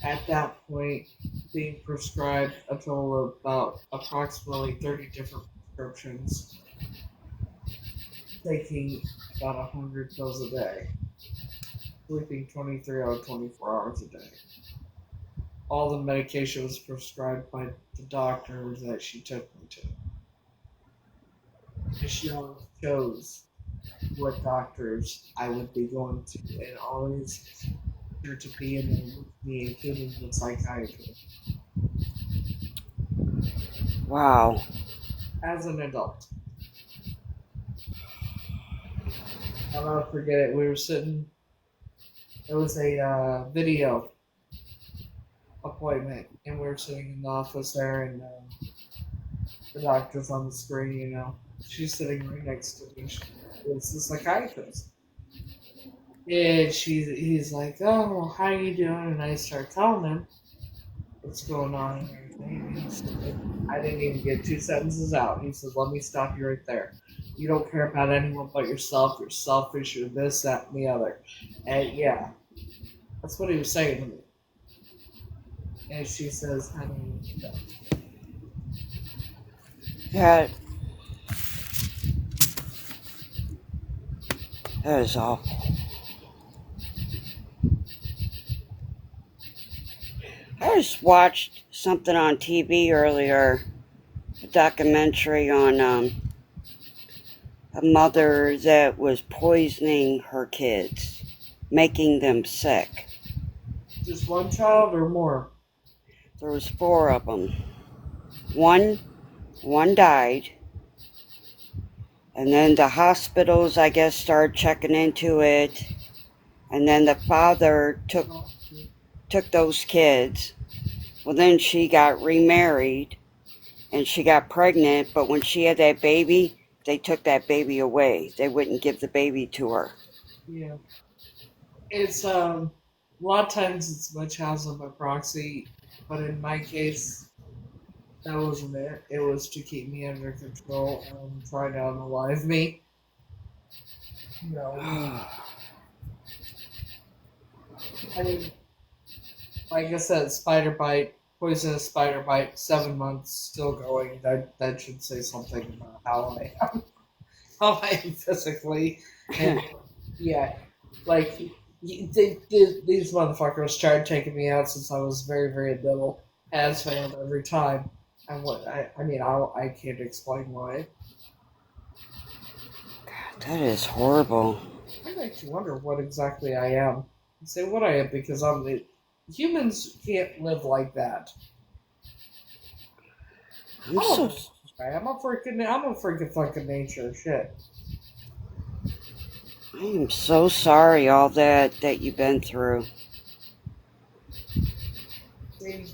at that point being prescribed a total of about approximately 30 different prescriptions, taking about 100 pills a day, sleeping 23 out of 24 hours a day. All the medication was prescribed by the doctor that she took me to. And she always chose what doctors I would be going to, and always sure to be in there with me, including the psychiatrist, Wow. as an adult. I'll never forget it. We were sitting. It was a video appointment, and we were sitting in the office there, and the doctor's on the screen. She's sitting right next to me. It's the psychiatrist, and he's like, "Oh, how you doing?" And I start telling him what's going on and everything. And he said, I didn't even get two sentences out. He said, "Let me stop you right there. You don't care about anyone but yourself. You're selfish. You're this, that, and the other." And yeah, that's what he was saying to me. And she says, "Honey, no." That is awful. I just watched something on TV earlier, a documentary on a mother that was poisoning her kids, making them sick. Just one child or more?" There was four of them. One died, and then the hospitals, I guess, started checking into it, and then the father took those kids. Well, then she got remarried, and she got pregnant, but when she had that baby, they took that baby away. They wouldn't give the baby to her. Yeah. It's a lot of times it's much house by proxy, but in my case, that wasn't it. It was to keep me under control and try to unalive me. You know, I mean, like I said, spider bite, poisonous spider bite, 7 months, still going. That should say something about how I am, how I am physically, and yeah, like these motherfuckers tried taking me out since I was very very little. Has failed every time. And what I mean, I can't explain why. That is horrible. It makes you wonder what exactly I am. You say what I am because I'm the humans can't live like that. I'm so I'm a freaking fucking nature. Shit. I am so sorry all that you've been through. See,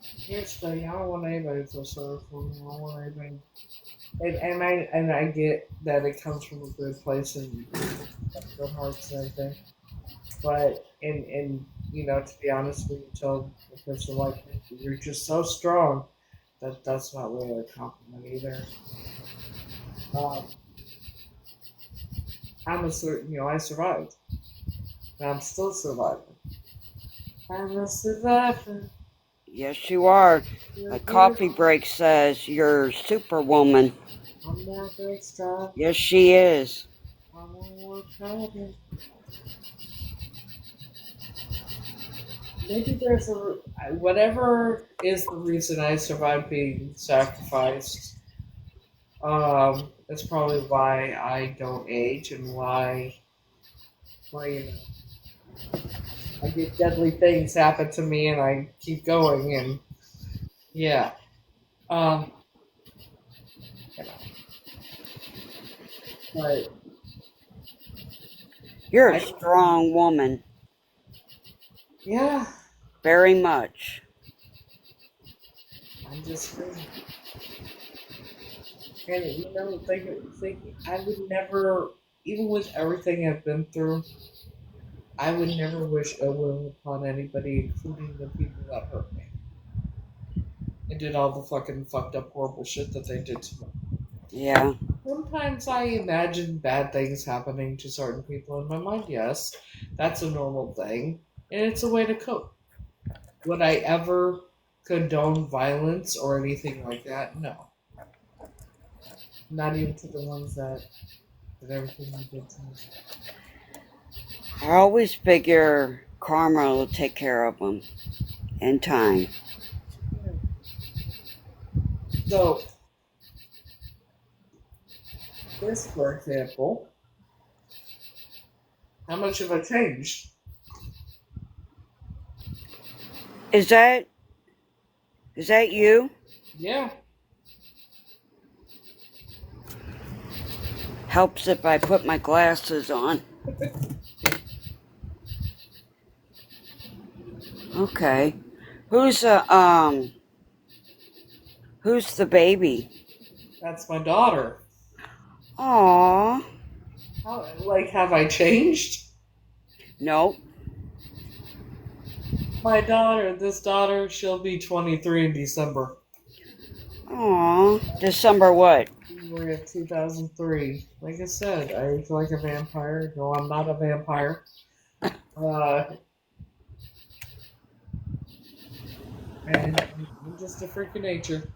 here's the thing. I don't want anybody to feel sorry for me. I don't want anybody. And I get that it comes from a good place and good hearts and everything. But and to be honest with you, tell a person like me, you're just so strong that's not really a compliment either. Um, I'm a certain, I survived. And I'm still surviving. I'm a survivor. Yes, you are. You're A coffee break says you're superwoman. I'm never stop. Yes, she is. I'm always trying. Maybe there's whatever is the reason I survived being sacrificed. That's probably why I don't age and why I get deadly things happen to me and I keep going and yeah. Um, you know, but You're a I strong woman. yeah, Very much. I'm just free. And think I would never, even with everything I've been through, I would never wish ill will upon anybody, including the people that hurt me and did all the fucking fucked up horrible shit that they did to me. Yeah. Sometimes I imagine bad things happening to certain people in my mind. Yes, that's a normal thing, and it's a way to cope. Would I ever condone violence or anything like that? No, not even to the ones that did everything they did to me. I always figure karma will take care of them in time. Yeah. So this, for example, how much have I changed? Is that you? Yeah, Helps if I put my glasses on. Okay. Who's who's the baby? that's my daughter. Aww. Have I changed? Nope. This daughter, she'll be 23 in December. Aww. December what? January of 2003. Like I said, I age like a vampire. No, I'm not a vampire. And I'm just a freak of nature.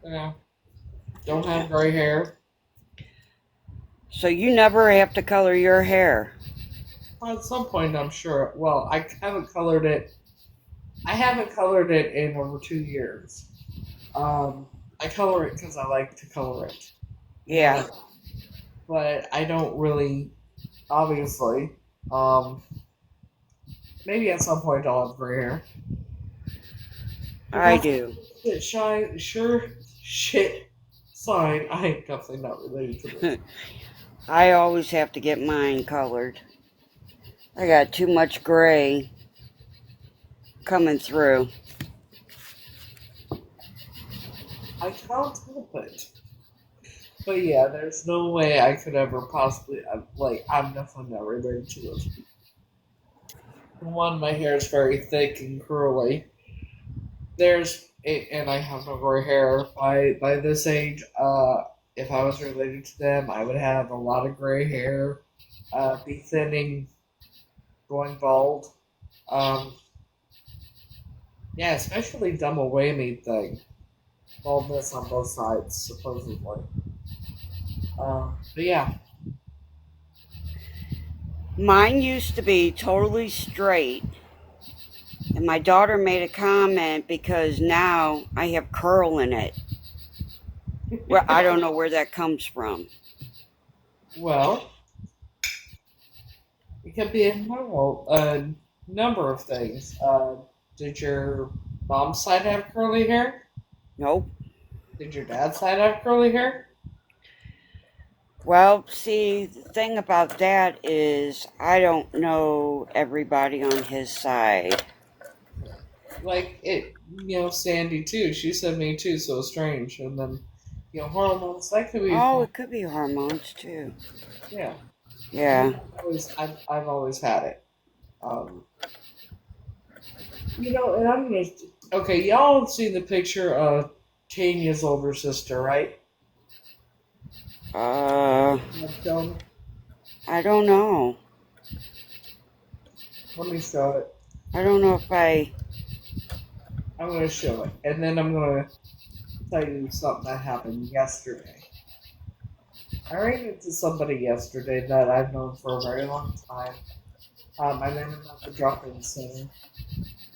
You know, don't have gray hair. So you never have to color your hair. At some point, I'm sure. Well, I haven't colored it. I haven't colored it in over 2 years. I color it because I like to color it. Yeah. But I don't really, obviously. Maybe at some point I'll have gray hair. I do. Shit sign. I ain't definitely not related to this. I always have to get mine colored. I got too much gray coming through. I can't help it. But yeah, there's no way I could ever possibly, I'm definitely not related to those people. One, my hair is very thick and curly. And I have no gray hair. By this age, if I was related to them, I would have a lot of gray hair, be thinning, going bald. Um, yeah, especially double whammy thing. Baldness on both sides, supposedly. But yeah. Mine used to be totally straight, and my daughter made a comment because now I have curl in it. Well, I don't know where that comes from. Well, it could be a number of things. Did your mom's side have curly hair? Nope. Did your dad's side have curly hair? Well, see, the thing about that is I don't know everybody on his side. Like it, Sandy too. She said me too, so strange. And then, hormones, that could be, Oh, it could be hormones too. yeah. Yeah. I've always had it. And I'm gonna. Okay, y'all have seen the picture of Tanya's older sister, right? Don't. I don't know. Let me show it. I don't know if I'm gonna show it, and then I'm gonna tell you something that happened yesterday. I ran into somebody yesterday that I've known for a very long time. I met him at the drop-in center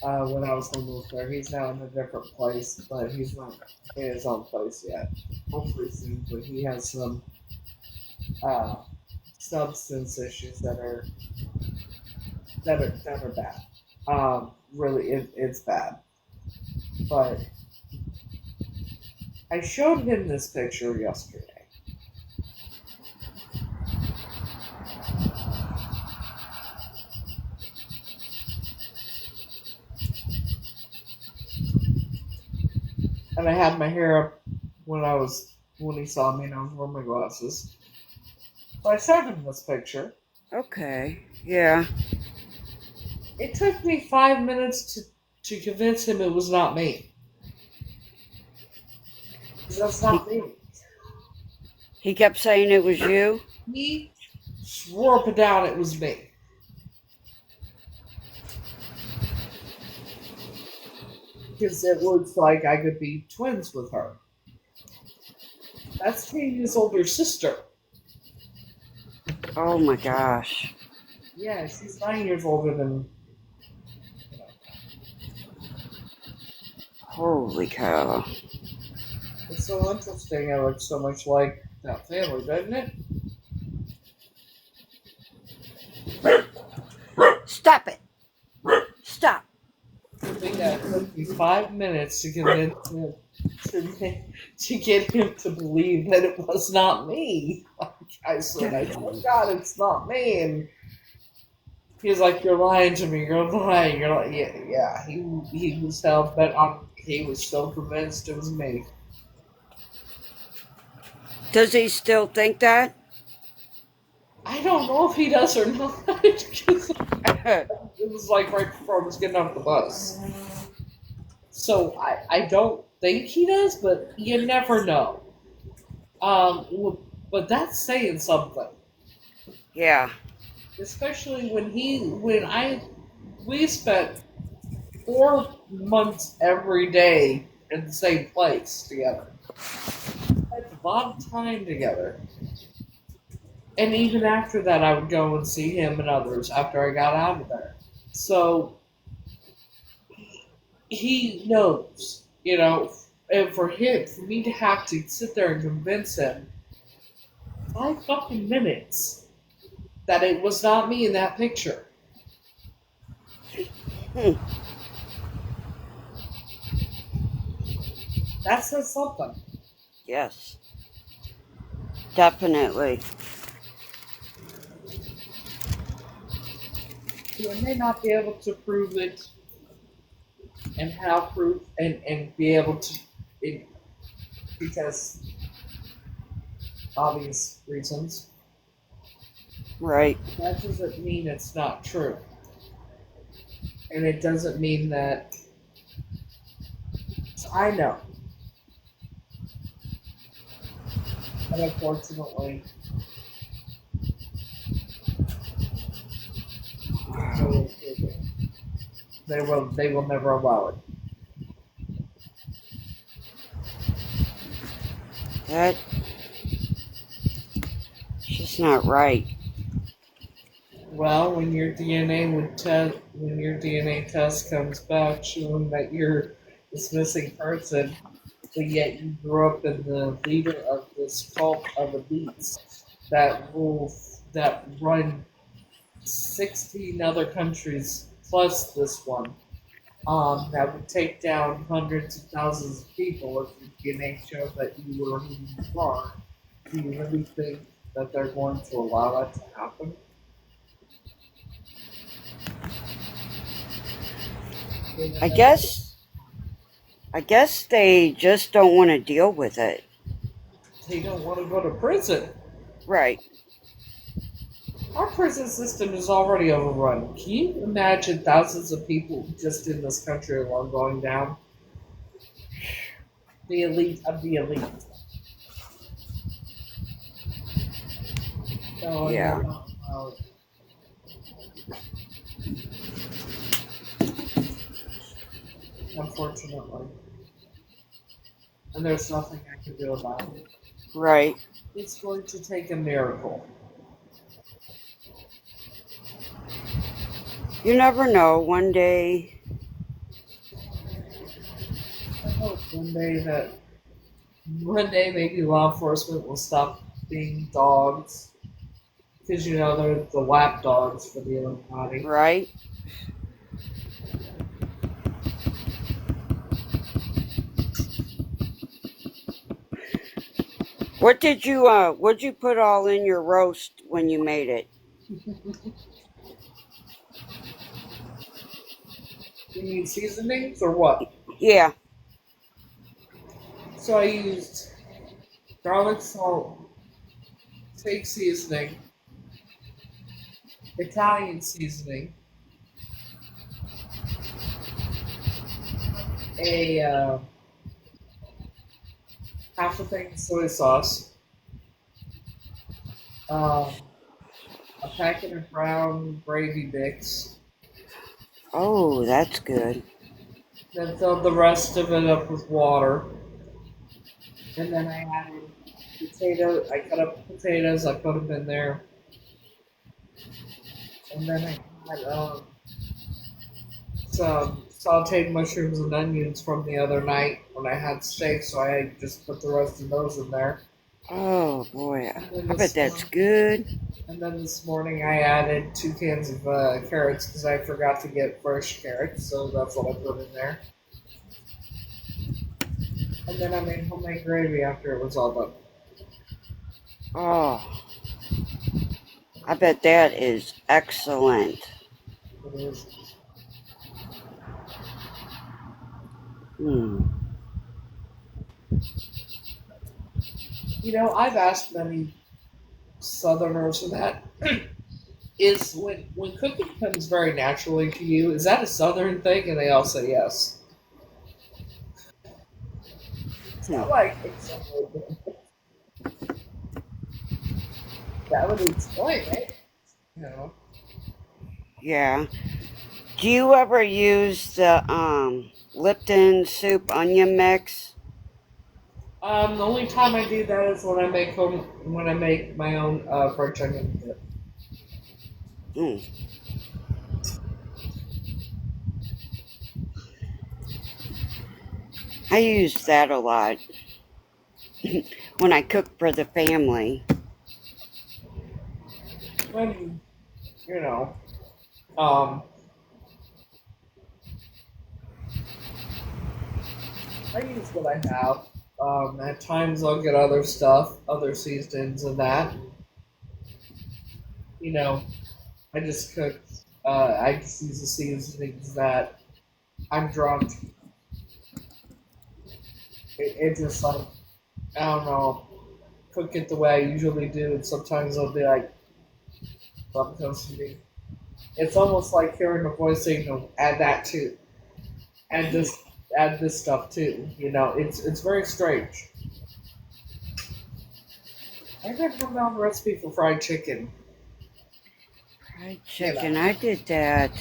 when I was almost there. He's now in a different place, but he's not in his own place yet. Hopefully soon, but he has some substance issues that are bad. Really, it's bad. But I showed him this picture yesterday. And I had my hair up when he saw me and I was wearing my glasses. So I showed him this picture. Okay. Yeah. It took me 5 minutes to convince him it was not me. That's not me. He kept saying it was you? He swore up and down it was me. Because it looks like I could be twins with her. That's Tanya's older sister. Oh my gosh. Yeah, she's 9 years older than. Holy cow. It's so interesting. I look so much like that family, doesn't it? Stop it. Stop. I think that took me 5 minutes to convince him to get him to believe that it was not me. Like I said, oh God, it's not me. And he's like, "You're lying to me. You're lying. You're like, yeah." He was hell bent on. He was so convinced it was me. Does he still think that? I don't know if he does or not. Because it was like right before I was getting off the bus. So I don't think he does, but you never know. But that's saying something. Yeah. Especially we spent 4 months every day in the same place together. Had a lot of time together. And even after that, I would go and see him and others after I got out of there. So he knows, and for me to have to sit there and convince him 5 fucking minutes that it was not me in that picture. That says something. Yes. Definitely. I may not be able to prove it and have proof and be able to, because obvious reasons. Right. That doesn't mean it's not true. And it doesn't mean that I know. But unfortunately, They will never allow it. That's just not right. Well, when your DNA test comes back showing that you're this missing person, but yet you grew up in the leader of this cult of the beats that run 16 other countries plus this one. That would take down hundreds of thousands of people if your DNA shows that you were who you are. Do you really think that they're going to allow that to happen? I guess I guess they just don't want to deal with it. They don't want to go to prison. Right. Our prison system is already overrun. Can you imagine thousands of people just in this country alone going down? The elite of the elite. So, Yeah. unfortunately. And there's nothing I can do about it. Right. It's going to take a miracle. You never know. One day. I hope one day maybe law enforcement will stop being dogs. Because they're the lap dogs for the Illuminati. Right. What'd you put all in your roast when you made it? You mean seasonings or what? Yeah. So I used garlic salt, steak seasoning, Italian seasoning, a half a thing of soy sauce, um, a packet of brown gravy mix, Oh, that's good. then filled the rest of it up with water, and then I added potato. I cut up potatoes, I put them in there, and then I had some sauteed mushrooms and onions from the other night when I had steak, so I just put the rest of those in there. Oh boy, And I bet this that's good. And then this morning I added 2 cans of carrots because I forgot to get fresh carrots, so that's what I put in there. And then I made homemade gravy after it was all done. Oh, I bet that is excellent. It is. Hmm. I've asked many Southerners that is when cooking comes very naturally to you, is that a Southern thing? And they all say yes. It's Hmm. not like that would explain it. You know. Yeah. Do you ever use the Lipton soup onion mix? The only time I do that is when I make my own French onion dip. Hmm. I use that a lot when I cook for the family. When you know, um, I use what I have. At times I'll get other stuff, other seasonings, and that. You know, I just cook. I just use the seasonings that I'm drawn to. It just like I don't know, cook it the way I usually do, and sometimes I'll be like, "Something comes to me." It's almost like hearing a voice saying, "No, add that too, add this, add this stuff too." It's very strange. I got to down the recipe for fried chicken. Fried chicken, I did that.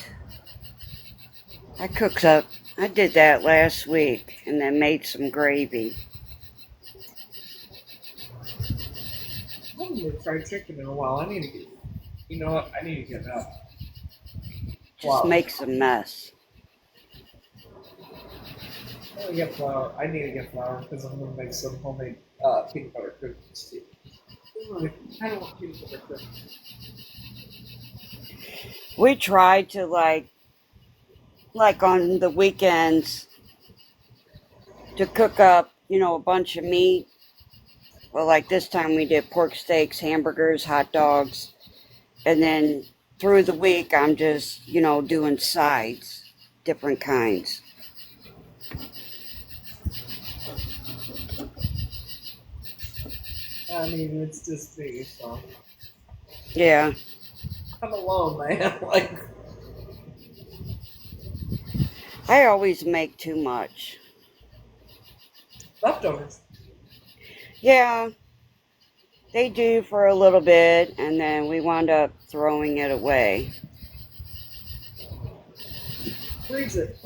I did that last week and then made some gravy. I haven't had fried chicken in a while. I need to get. You know what? I need to get Just flour. makes a mess. I need to get flour because I'm gonna make some homemade peanut butter cookies too. I don't want peanut butter cookies. We try to like on the weekends to cook up, a bunch of meat. Well, like this time we did pork steaks, hamburgers, hot dogs, and then through the week I'm just, doing sides, different kinds. I mean, it's just me, so Yeah. I'm alone, man. Like, I always make too much. leftovers. Yeah, they do for a little bit, and then we wound up throwing it away. Freeze it.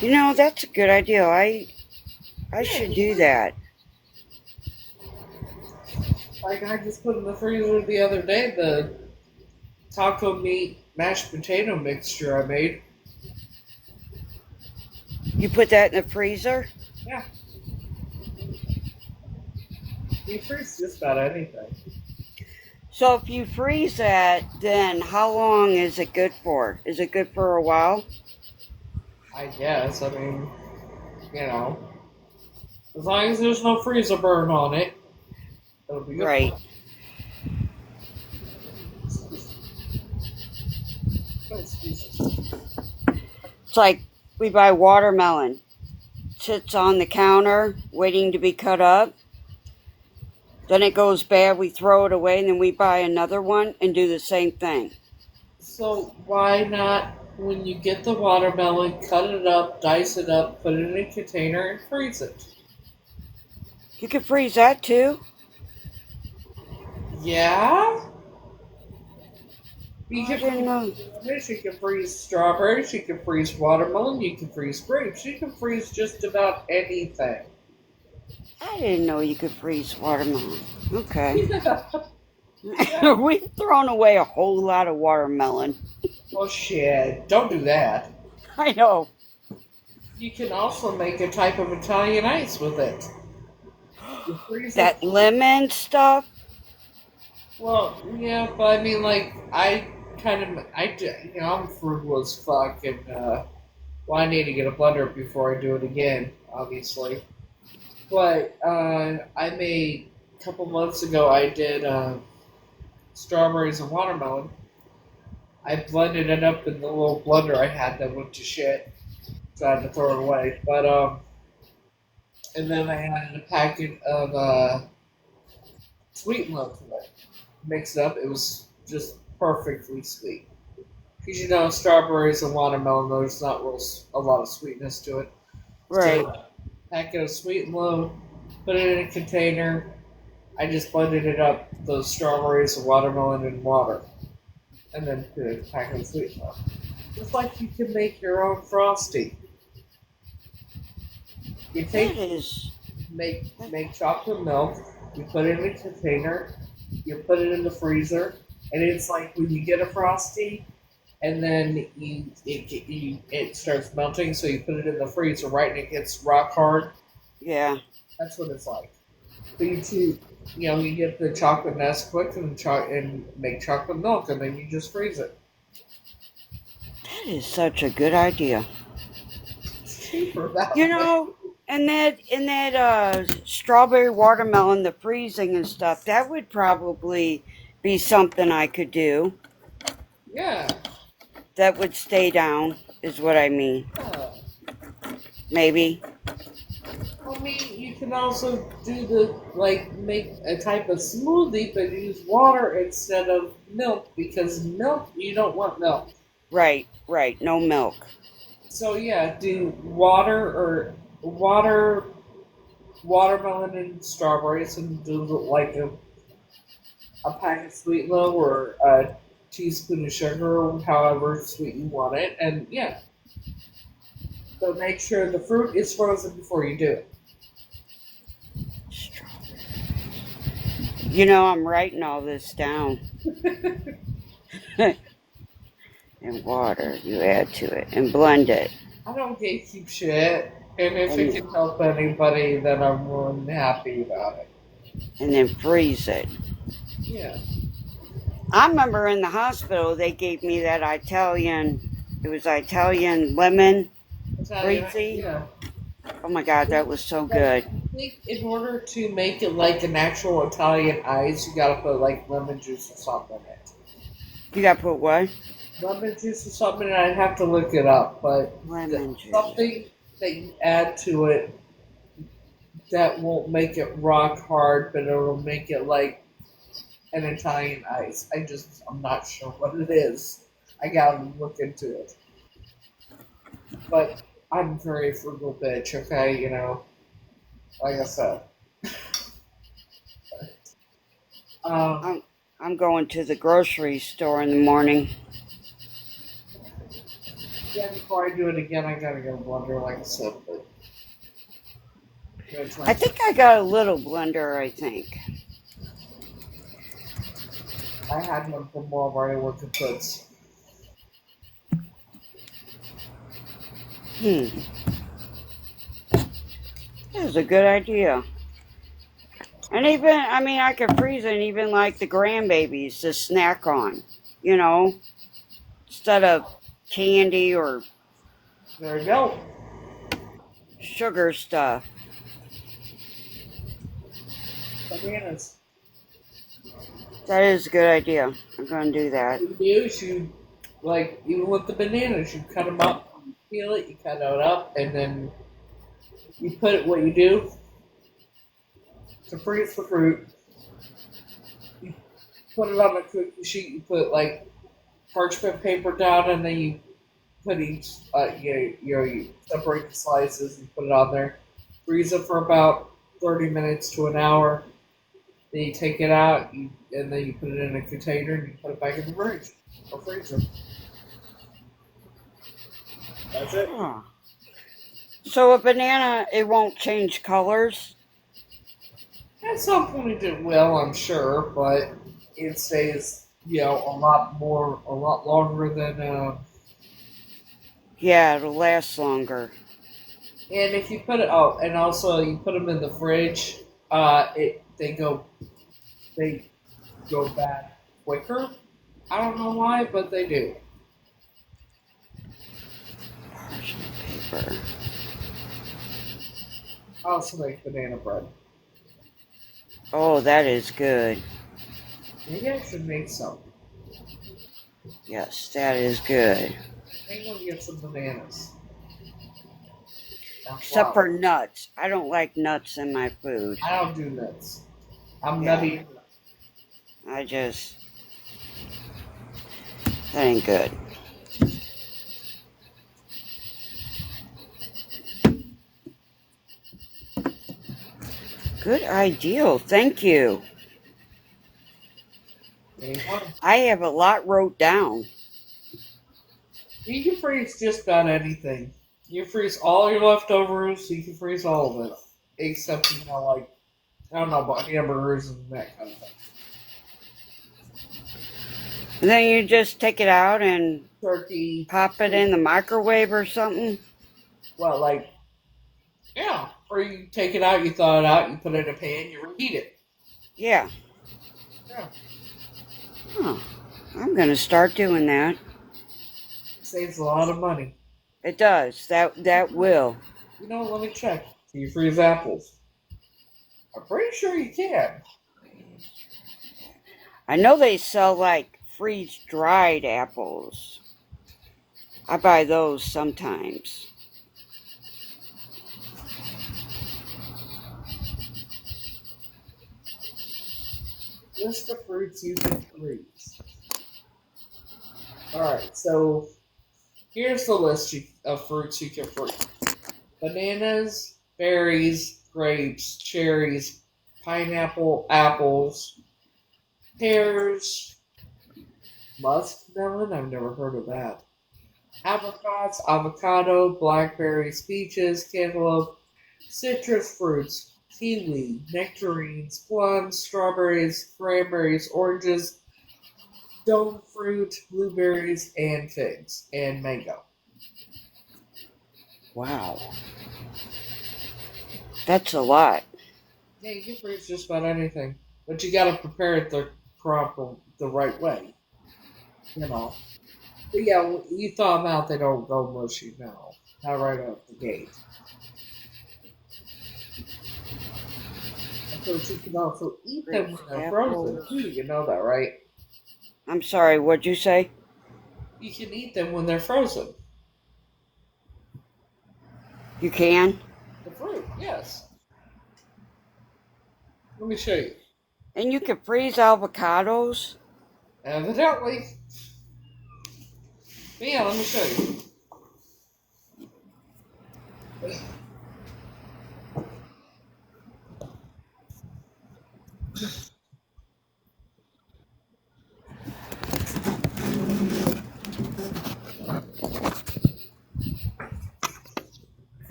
That's a good idea. I should do that. Like, I just put in the freezer the other day the taco meat mashed potato mixture I made. You put that in the freezer? Yeah. You freeze just about anything. So if you freeze that, then how long is it good for? Is it good for a while? I guess. I mean, as long as there's no freezer burn on it, it'll be good. Right. It's like we buy watermelon. Sits on the counter waiting to be cut up. Then it goes bad, we throw it away, and then we buy another one and do the same thing. So why not, when you get the watermelon, cut it up, dice it up, put it in a container, and freeze it? You can freeze that too. Yeah? You I can didn't know. freeze, you can freeze strawberries, you can freeze watermelon, you can freeze grapes, you can freeze just about anything. I didn't know you could freeze watermelon. Okay. Yeah. We've thrown away a whole lot of watermelon. Oh shit, don't do that. I know. You can also make a type of Italian ice with it. You freeze That it. lemon stuff? Well, yeah, but I mean, like, I'm frugal as fuck, and, I need to get a blender before I do it again, obviously. But, I made, a couple months ago, I did, strawberries and watermelon. I blended it up in the little blender I had that went to shit, so I had to throw it away. But, and then I added a packet of, sweet milk to it. Mixed up, it was just perfectly sweet. Because strawberries and watermelon, there's not a lot of sweetness to it. Right. So, packet of sweet and low, put it in a container. I just blended it up, those strawberries and watermelon and water. And then put a packet of sweet and low. Just like you can make your own frosty. You make chocolate milk, you put it in a container, you put it in the freezer, and it's like when you get a frosty, and then it starts melting, so you put it in the freezer, right, and it gets rock hard. Yeah. That's what it's like. But you get the chocolate Nesquik and make chocolate milk, and then you just freeze it. That is such a good idea. It's cheaper that You way. know, and that strawberry watermelon, the freezing and stuff, that would probably be something I could do. Yeah. That would stay down, is what I mean. Yeah. Maybe. I mean, you can also make a type of smoothie, but use water instead of milk, because milk, you don't want milk. Right. No milk. So yeah, do watermelon and strawberries, and do like a pack of Sweet Low or teaspoon of sugar, however sweet you want it, and yeah. So make sure the fruit is frozen before you do it. You know, I'm writing all this down. And water, you add to it and blend it. I don't gatekeep shit, and if it can help anybody, then I'm more than happy about it. And then freeze it. Yeah. I remember in the hospital they gave me that Italian lemon freezy. Yeah. Oh my god, that was so good. I think in order to make it like an actual Italian ice, you gotta put like lemon juice or something in it. You gotta put what? Lemon juice or something, I'd have to look it up, but Lemon juice. something that you add to it that won't make it rock hard, but it'll make it like an Italian ice. I'm not sure what it is. I gotta look into it. But I'm a very frugal bitch, okay, you know, like I said. I'm going to the grocery store in the morning. Yeah, before I do it again, I gotta get a blender, like I said. But I think I got a little blender, I think. I had one from Walmart at Working Goods. That was a good idea. And even, I mean, I could freeze it and even like the grandbabies to snack on, you know, instead of candy or There you go. sugar stuff. Bananas. That is a good idea. I'm going to do that. What you do is you, like, even with the bananas, you cut them up, you peel it, you cut it up, and then you put it, what you do, to freeze the fruit, you put it on a cookie sheet, you put, like, parchment paper down, and then you put each, you separate the slices and put it on there. Freeze it for about 30 minutes to an hour. Then you take it out, and then you put it in a container, and you put it back in the fridge or freezer. That's it. Huh. So a banana, it won't change colors? At some point it will, I'm sure, but it stays, a lot longer than. Yeah, it'll last longer. And if you put it, and also you put them in the fridge, they go bad quicker. I don't know why, but they do. Parchment paper. I also make banana bread. Oh, that is good. Maybe I should make some. Yes, that is good. I'm gonna get some bananas. Except for nuts. I don't like nuts in my food. I don't do nuts. I'm Yeah. nutty. That ain't good. Good idea. Thank you. I have a lot wrote down. You can freeze just about anything. You freeze all your leftovers. You can freeze all of it, except I don't know about hamburgers and that kind of thing. And then you just take it out and Turkey. pop it in the microwave or something. Well, yeah. Or you take it out, you thaw it out, you put it in a pan, you reheat it. Yeah. Yeah. Huh. I'm gonna start doing that. Saves a lot of money. It does. That will. Let me check. Can you freeze apples? I'm pretty sure you can. I know they sell freeze-dried apples. I buy those sometimes. List of fruits you can freeze. Alright, so here's the list of fruits you can freeze. Bananas, berries, grapes, cherries, pineapple, apples, pears, Muskmelon? I've never heard of that. Apricots, avocado, blackberries, peaches, cantaloupe, citrus fruits, kiwi, nectarines, plums, strawberries, cranberries, oranges, stone fruit, blueberries, and figs, and mango. Wow. That's a lot. Yeah, you can freeze just about anything, but you gotta prepare it the right way, you know. But yeah, you thaw them out, they don't go mushy, no. Not right out the gate. Of course, you can also eat them when they're frozen, too. You know that, right? I'm sorry, what'd you say? You can eat them when they're frozen. You can? The fruit, yes. Let me show you. And you can freeze avocados? Evidently. But yeah, let me show you.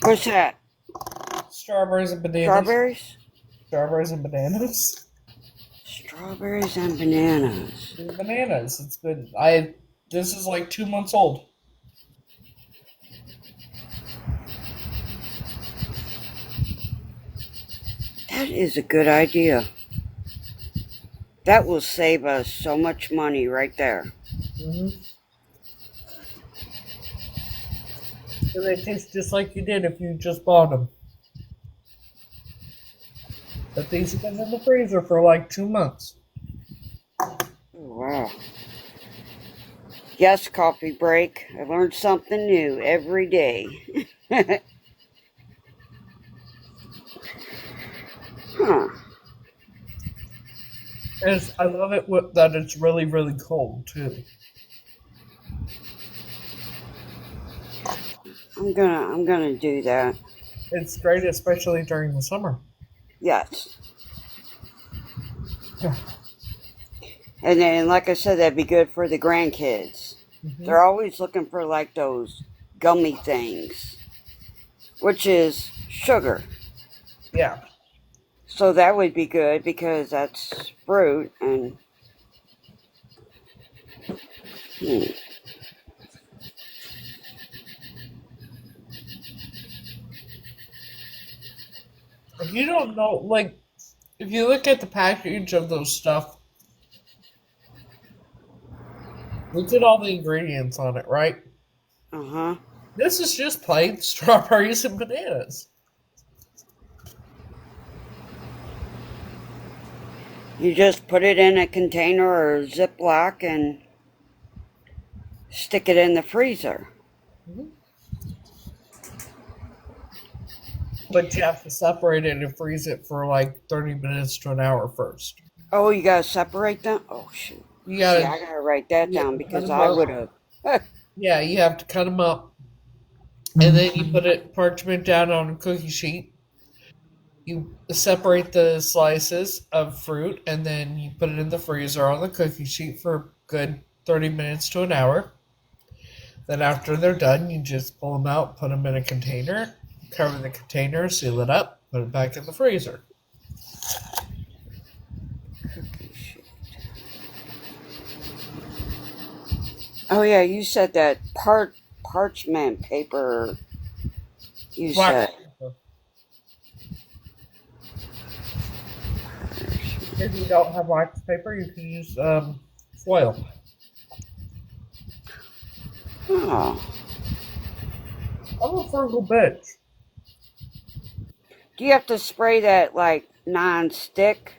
What's that? Strawberries and bananas. Strawberries? Strawberries and bananas. Strawberries and bananas. Bananas. This is like 2 months old. That is a good idea. That will save us so much money right there. Mm-hmm. So they taste just like you did if you just bought them. But these have been in the freezer for like 2 months. Oh, wow. Yes, coffee break. I learned something new every day. Huh. And I love it that it's really, really cold too. I'm gonna do that. It's great, especially during the summer. Yes. And then, like I said, that'd be good for the grandkids. Mm-hmm. They're always looking for like those gummy things, which is sugar. Yeah. So that would be good because that's fruit and. If you don't know, like, if you look at the package of those stuff, look at all the ingredients on it, right? Uh-huh. This is just plain strawberries and bananas. You just put it in a container or Ziploc and stick it in the freezer. Mm-hmm. But you have to separate it and freeze it for like 30 minutes to an hour first. Oh, you gotta separate them? Oh, shoot. You gotta, See, I gotta write that down because I would have. Yeah, you have to cut them up. And then you put it parchment down on a cookie sheet. You separate the slices of fruit and then you put it in the freezer on the cookie sheet for a good 30 minutes to an hour. Then after they're done, you just pull them out, put them in a container, cover the container, seal it up, put it back in the freezer. Oh, yeah, you said that parchment paper. You said. If you don't have wax paper, you can use foil. Oh. I'm a frugal bitch. Do you have to spray that like non-stick?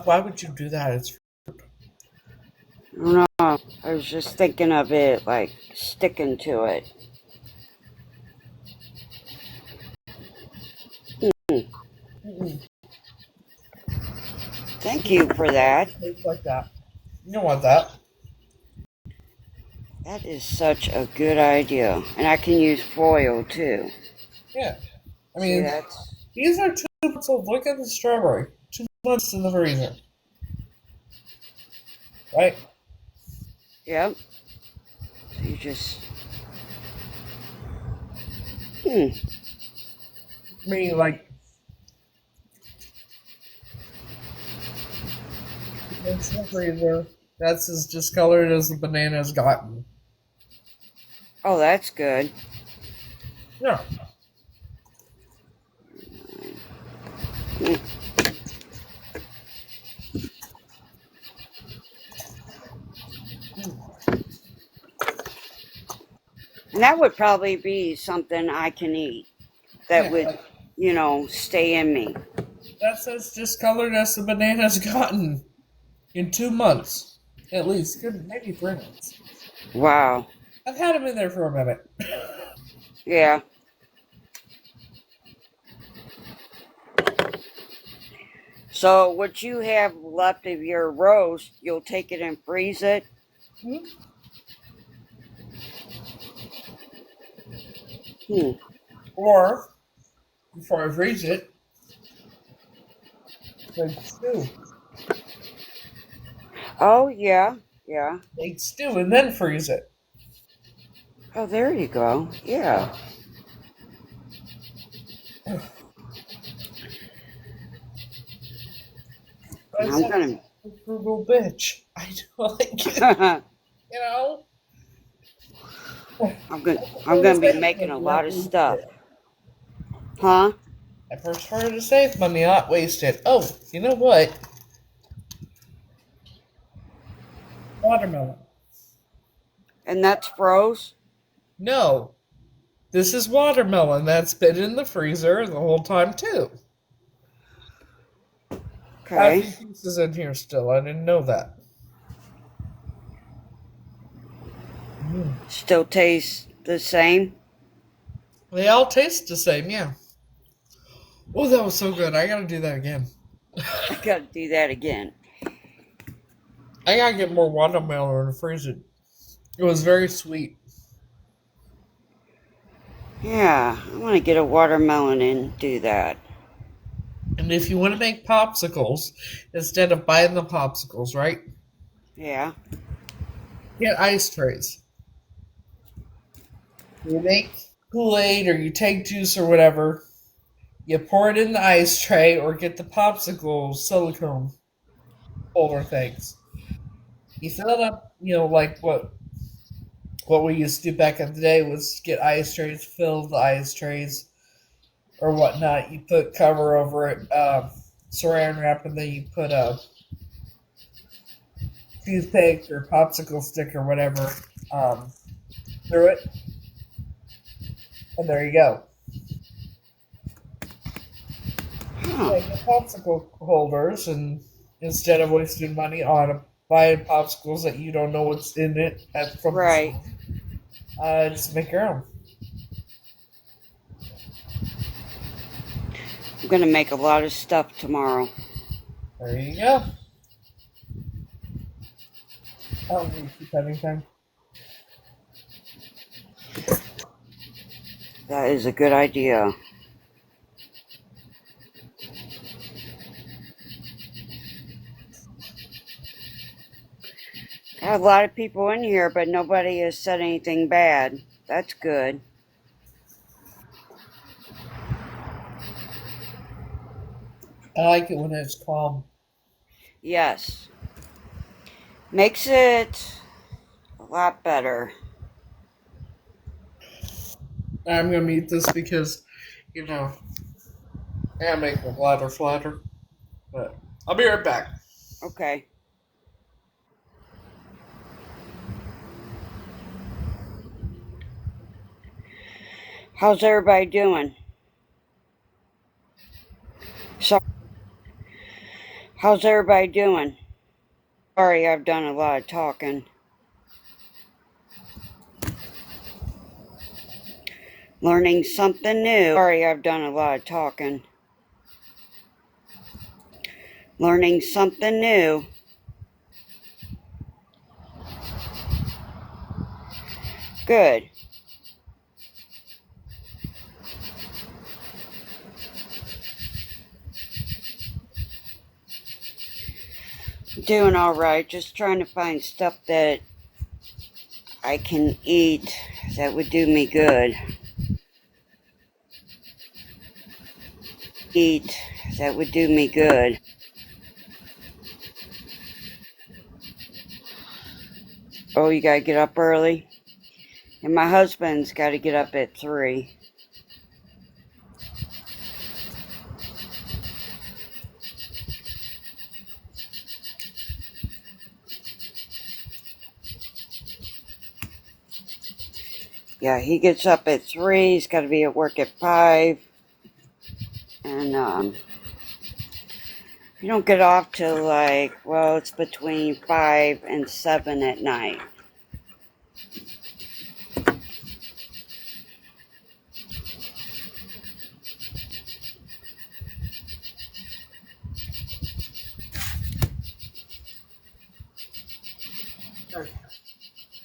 Why would you do that? It's fruit. don't know. I was just thinking of it like sticking to it. Hmm. Mm-mm. Thank you for that. Tastes like that. You don't want that. That is such a good idea. And I can use foil too. Yeah. I See, mean, that's. these are 2 months old. Look at the strawberry. 2 months in the freezer. Right? Yep. So you just. Hmm. I mean, like, it's in the freezer. That's as discolored as the banana's gotten. Oh, that's good. Yeah. Hmm. And that would probably be something I can eat that Yeah. would, Like, stay in me. that's as discolored as the banana's gotten in 2 months. At least. Good, maybe 3 months. Wow. I've had them in there for a minute. Yeah. So what you have left of your roast, you'll take it and freeze it. Hmm. Or, before I freeze it, like stew. Oh yeah. Yeah. Make stew and then freeze it. Oh, there you go. Yeah. I I'm said gonna. I'm a frugal bitch. I do like it. I'm You know? gonna. I I'm prefer to gonna be save making money, a lot not of waste stuff. it. Huh? I prefer to save money, not waste it. Oh, you know what? Watermelon. And that's froze. No, this is watermelon that's been in the freezer the whole time too. I have a Okay. few pieces in here still. I didn't know that. Mm. Still tastes the same. They all taste the same, yeah. Oh, that was so good. I gotta do that again. I gotta do that again. I gotta get more watermelon and freeze it. It was very sweet. Yeah, I want to get a watermelon and do that. And if you want to make popsicles, instead of buying the popsicles, right? Yeah. Get ice trays. You make Kool-Aid or you take juice or whatever. You pour it in the ice tray or get the popsicle silicone holder things. You fill it up, like what we used to do back in the day was get ice trays, fill the ice trays or whatnot. You put cover over it, saran wrap, and then you put a toothpick or popsicle stick or whatever um, through it, and there you go. Huh. Yeah, get popsicle holders, and instead of wasting money on buying popsicles that you don't know what's in it from the Right. store, just make your own. I'm gonna make a lot of stuff tomorrow. There you go. I don't need to keep anything. That is a good idea. I have a lot of people in here, but nobody has said anything bad. That's good. I like it when it's calm. Yes. Makes it a lot better. I'm gonna eat this because, you know, I gotta make my bladder flatter. But I'll be right back. Okay. How's everybody doing? So, how's everybody doing? Sorry, I've done a lot of talking. Learning something new. Sorry, I've done a lot of talking. Learning something new. Good. Doing all right. Just trying to find stuff that I can eat that would do me good. Eat that would do me good. Oh, you gotta get up early? And my husband's gotta get up at 3. Yeah, he gets up at 3. He's gotta be at work at 5. And, you don't get off till it's between 5 and 7 at night.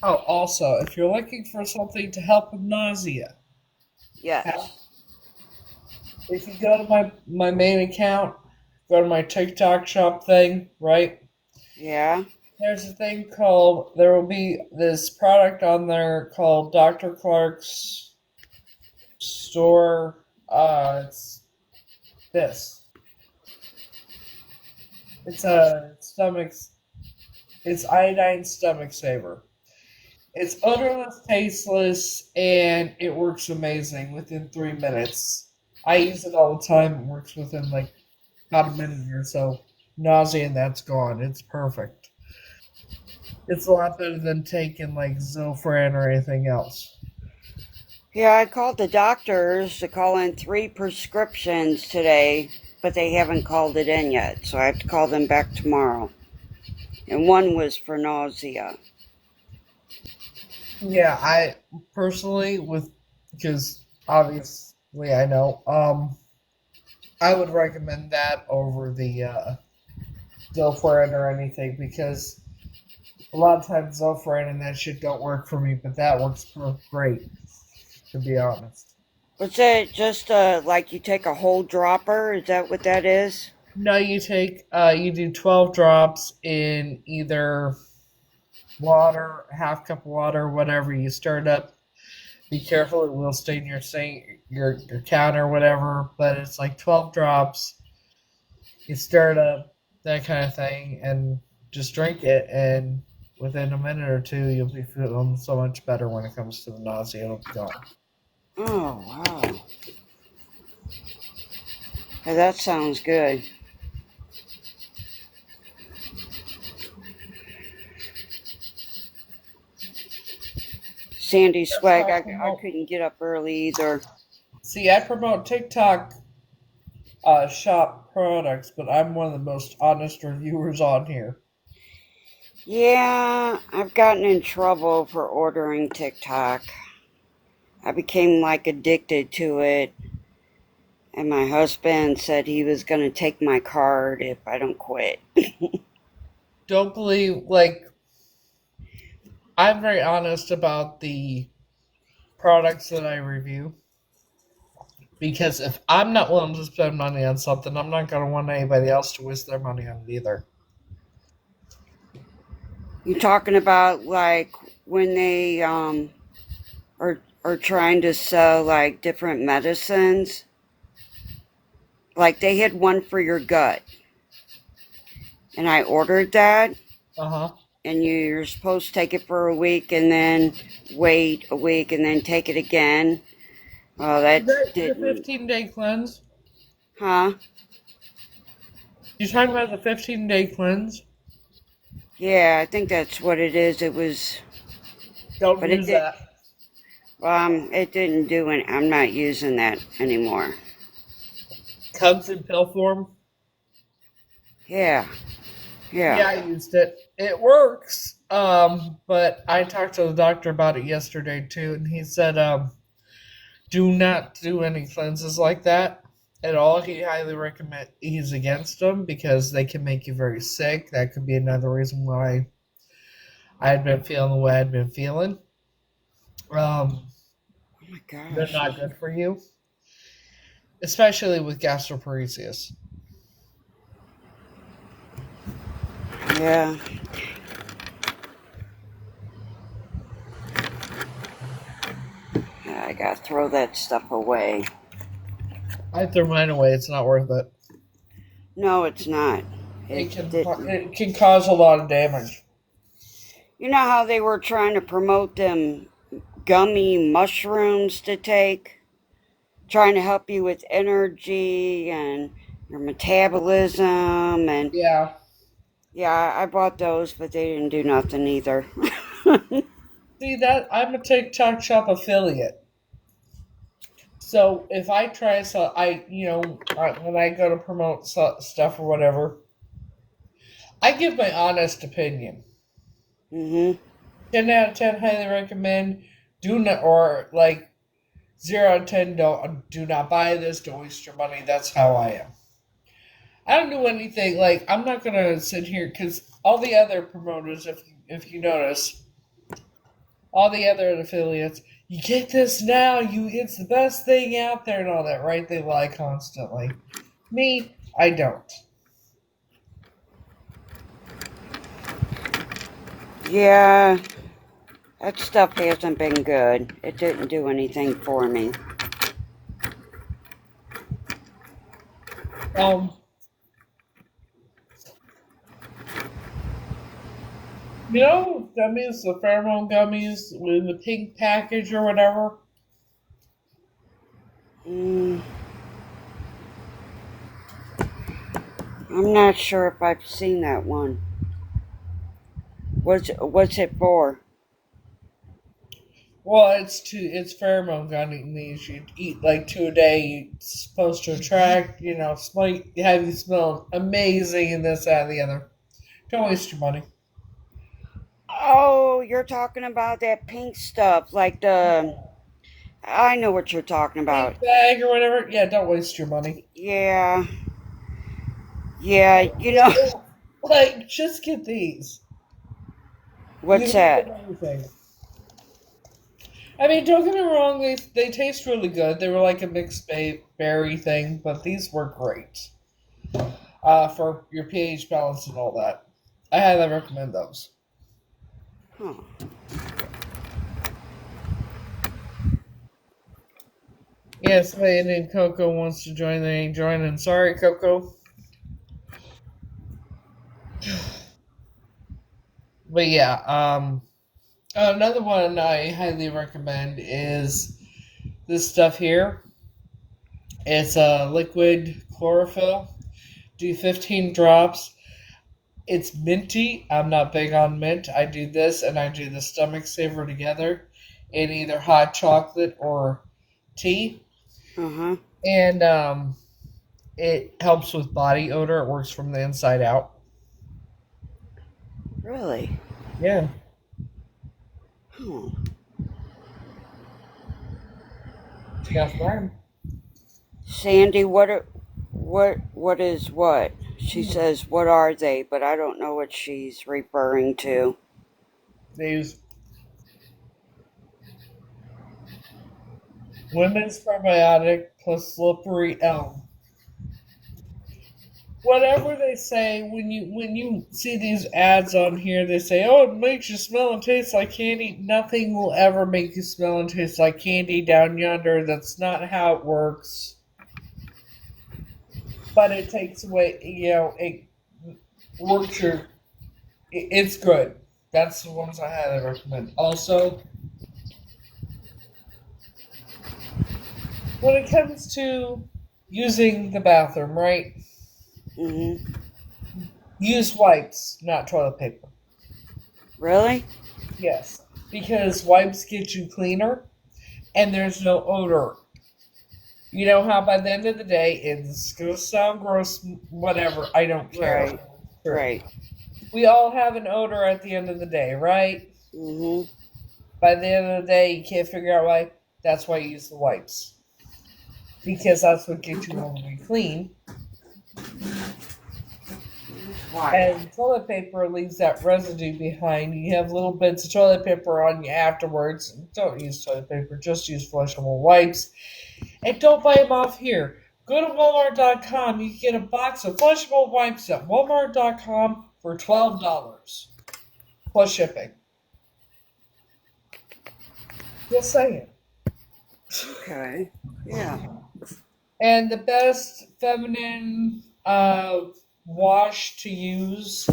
Oh, also, if you're looking for something to help with nausea, Yes. if you go to my main account, go to my TikTok shop thing, right? Yeah. There's a thing called, there will be this product on there called Dr. Clark's store. It's this. It's a it's iodine stomach saver. It's odorless, tasteless, and it works amazing within 3 minutes. I use it all the time. It works within like about a minute or so. Nausea and that's gone. It's perfect. It's a lot better than taking like Zofran or anything else. Yeah, I called the doctors to call in 3 prescriptions today, but they haven't called it in yet, so I have to call them back tomorrow. And one was for nausea. Yeah, I personally because obviously I know, I would recommend that over the Zofran or anything because a lot of times Zofran and that shit don't work for me, but that works great, to be honest. Was it just like you take a whole dropper? Is that what that is? No, you do 12 drops in either water, half cup of water, whatever. You stir it up. Be careful, it will stain your sink, your counter, whatever. But it's like 12 drops. You stir it up, that kind of thing, and just drink it. And within a minute or two, you'll be feeling so much better when it comes to the nausea. It'll be gone. Oh, wow. Hey, that sounds good. Sandy Swag, I couldn't get up early either. See, I promote TikTok shop products, but I'm one of the most honest reviewers on here. Yeah, I've gotten in trouble for ordering TikTok. I became like addicted to it, and my husband said he was going to take my card if I don't quit. Don't believe, I'm very honest about the products that I review. Because if I'm not willing to spend money on something, I'm not going to want anybody else to waste their money on it either. You talking about like when they are trying to sell like different medicines? Like they had one for your gut, and I ordered that. And you're supposed to take it for a week and then wait a week and then take it again. Oh, that didn't. The 15-day cleanse? Huh? You talking about the 15-day cleanse? Yeah, I think that's what it is. It was. Don't use that. It didn't do it. I'm not using that anymore. Comes in pill form? Yeah. Yeah. Yeah, I used it. It works. But I talked to the doctor about it yesterday too, and he said, do not do any cleanses like that at all. He highly recommend he's against them because they can make you very sick. That could be another reason why I had been feeling the way I'd been feeling. Um, Oh my they're gosh. not good for you, especially with gastroparesis. Yeah. I gotta throw that stuff away. I threw mine away. It's not worth it. No, it's not. It It can didn't. it can cause a lot of damage. You know how they were trying to promote them gummy mushrooms to take? Trying to help you with energy and your metabolism. And Yeah. yeah, I bought those, but they didn't do nothing either. See that I'm a TikTok shop affiliate. So if I try so when I go to promote stuff or whatever, I give my honest opinion. Mhm. 10 out of 10 highly recommend. Do not or like 0 out of 10 do not buy this. Don't waste your money. That's how I am. I don't do anything like I'm not gonna sit here because all the other promoters, if you notice, all the other affiliates, you get this now, it's the best thing out there and all that, right? They lie constantly. Me, I don't. Yeah, that stuff hasn't been good. It didn't do anything for me. Um, gummies, the pheromone gummies with the pink package or whatever. Mm, I'm not sure if I've seen that one. What's it for? Well, it's pheromone gummies. You eat like 2 a day. It's supposed to attract, have you smell amazing and this, that, and the other. Don't waste your money. Oh, you're talking about that pink stuff, like the. I know what you're talking about. Pink bag or whatever. Yeah, don't waste your money. Yeah, yeah. You know Like, just get these. You what's don't that? get anything. I mean, don't get me wrong, they taste really good. They were like a mixed berry thing, but these were great for your pH balance and all that. I highly recommend those. Huh. Yes, man, and Coco wants to join. They ain't joining. Sorry, Coco. But yeah, another one I highly recommend is this stuff here. It's a liquid chlorophyll. Do 15 drops. It's minty. I'm not big on mint. I do this and I do the stomach saver together in either hot chocolate or tea. Uh huh. And it helps with body odor. It works from the inside out. Really? Yeah. Huh. ScamSlam. Sandy, what is what? She says, "What are they?" But I don't know what she's referring to. They use women's probiotic plus slippery elm. Whatever they say when you see these ads on here, they say, "Oh, it makes you smell and taste like candy." Nothing will ever make you smell and taste like candy down yonder. That's not how it works. But it takes away, it works your. It's good. That's the ones I highly recommend. Also, when it comes to using the bathroom, right? Mm-hmm. Use wipes, not toilet paper. Really? Yes, because wipes get you cleaner, and there's no odor. You know how by the end of the day, it's gonna sound gross, whatever. I don't care. Right. Right. We all have an odor at the end of the day, right? Mhm. By the end of the day, you can't figure out why. That's why you use the wipes. Because that's what gets you overly clean. Why? And toilet paper leaves that residue behind. You have little bits of toilet paper on you afterwards. Don't use toilet paper, just use flushable wipes. And don't buy them off here. Go to Walmart.com. You can get a box of flushable wipes at Walmart.com for $12 plus shipping. Just saying. Okay. Yeah. And the best feminine wash to use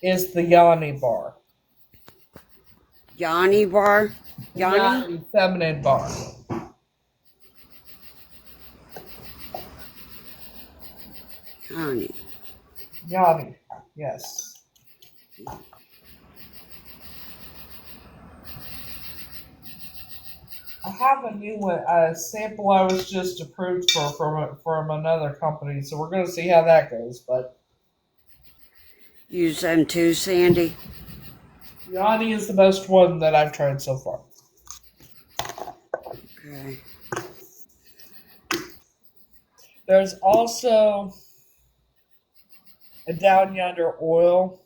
is the Yanni bar. Yanni bar. Yanni. Yanni feminine bar. Yanni. Yanni, yes. I have a new one, a sample I was just approved for from another company, so we're going to see how that goes. But Use them too, Sandy. Yanni is the best one that I've tried so far. Okay. There's also a Down Yonder oil.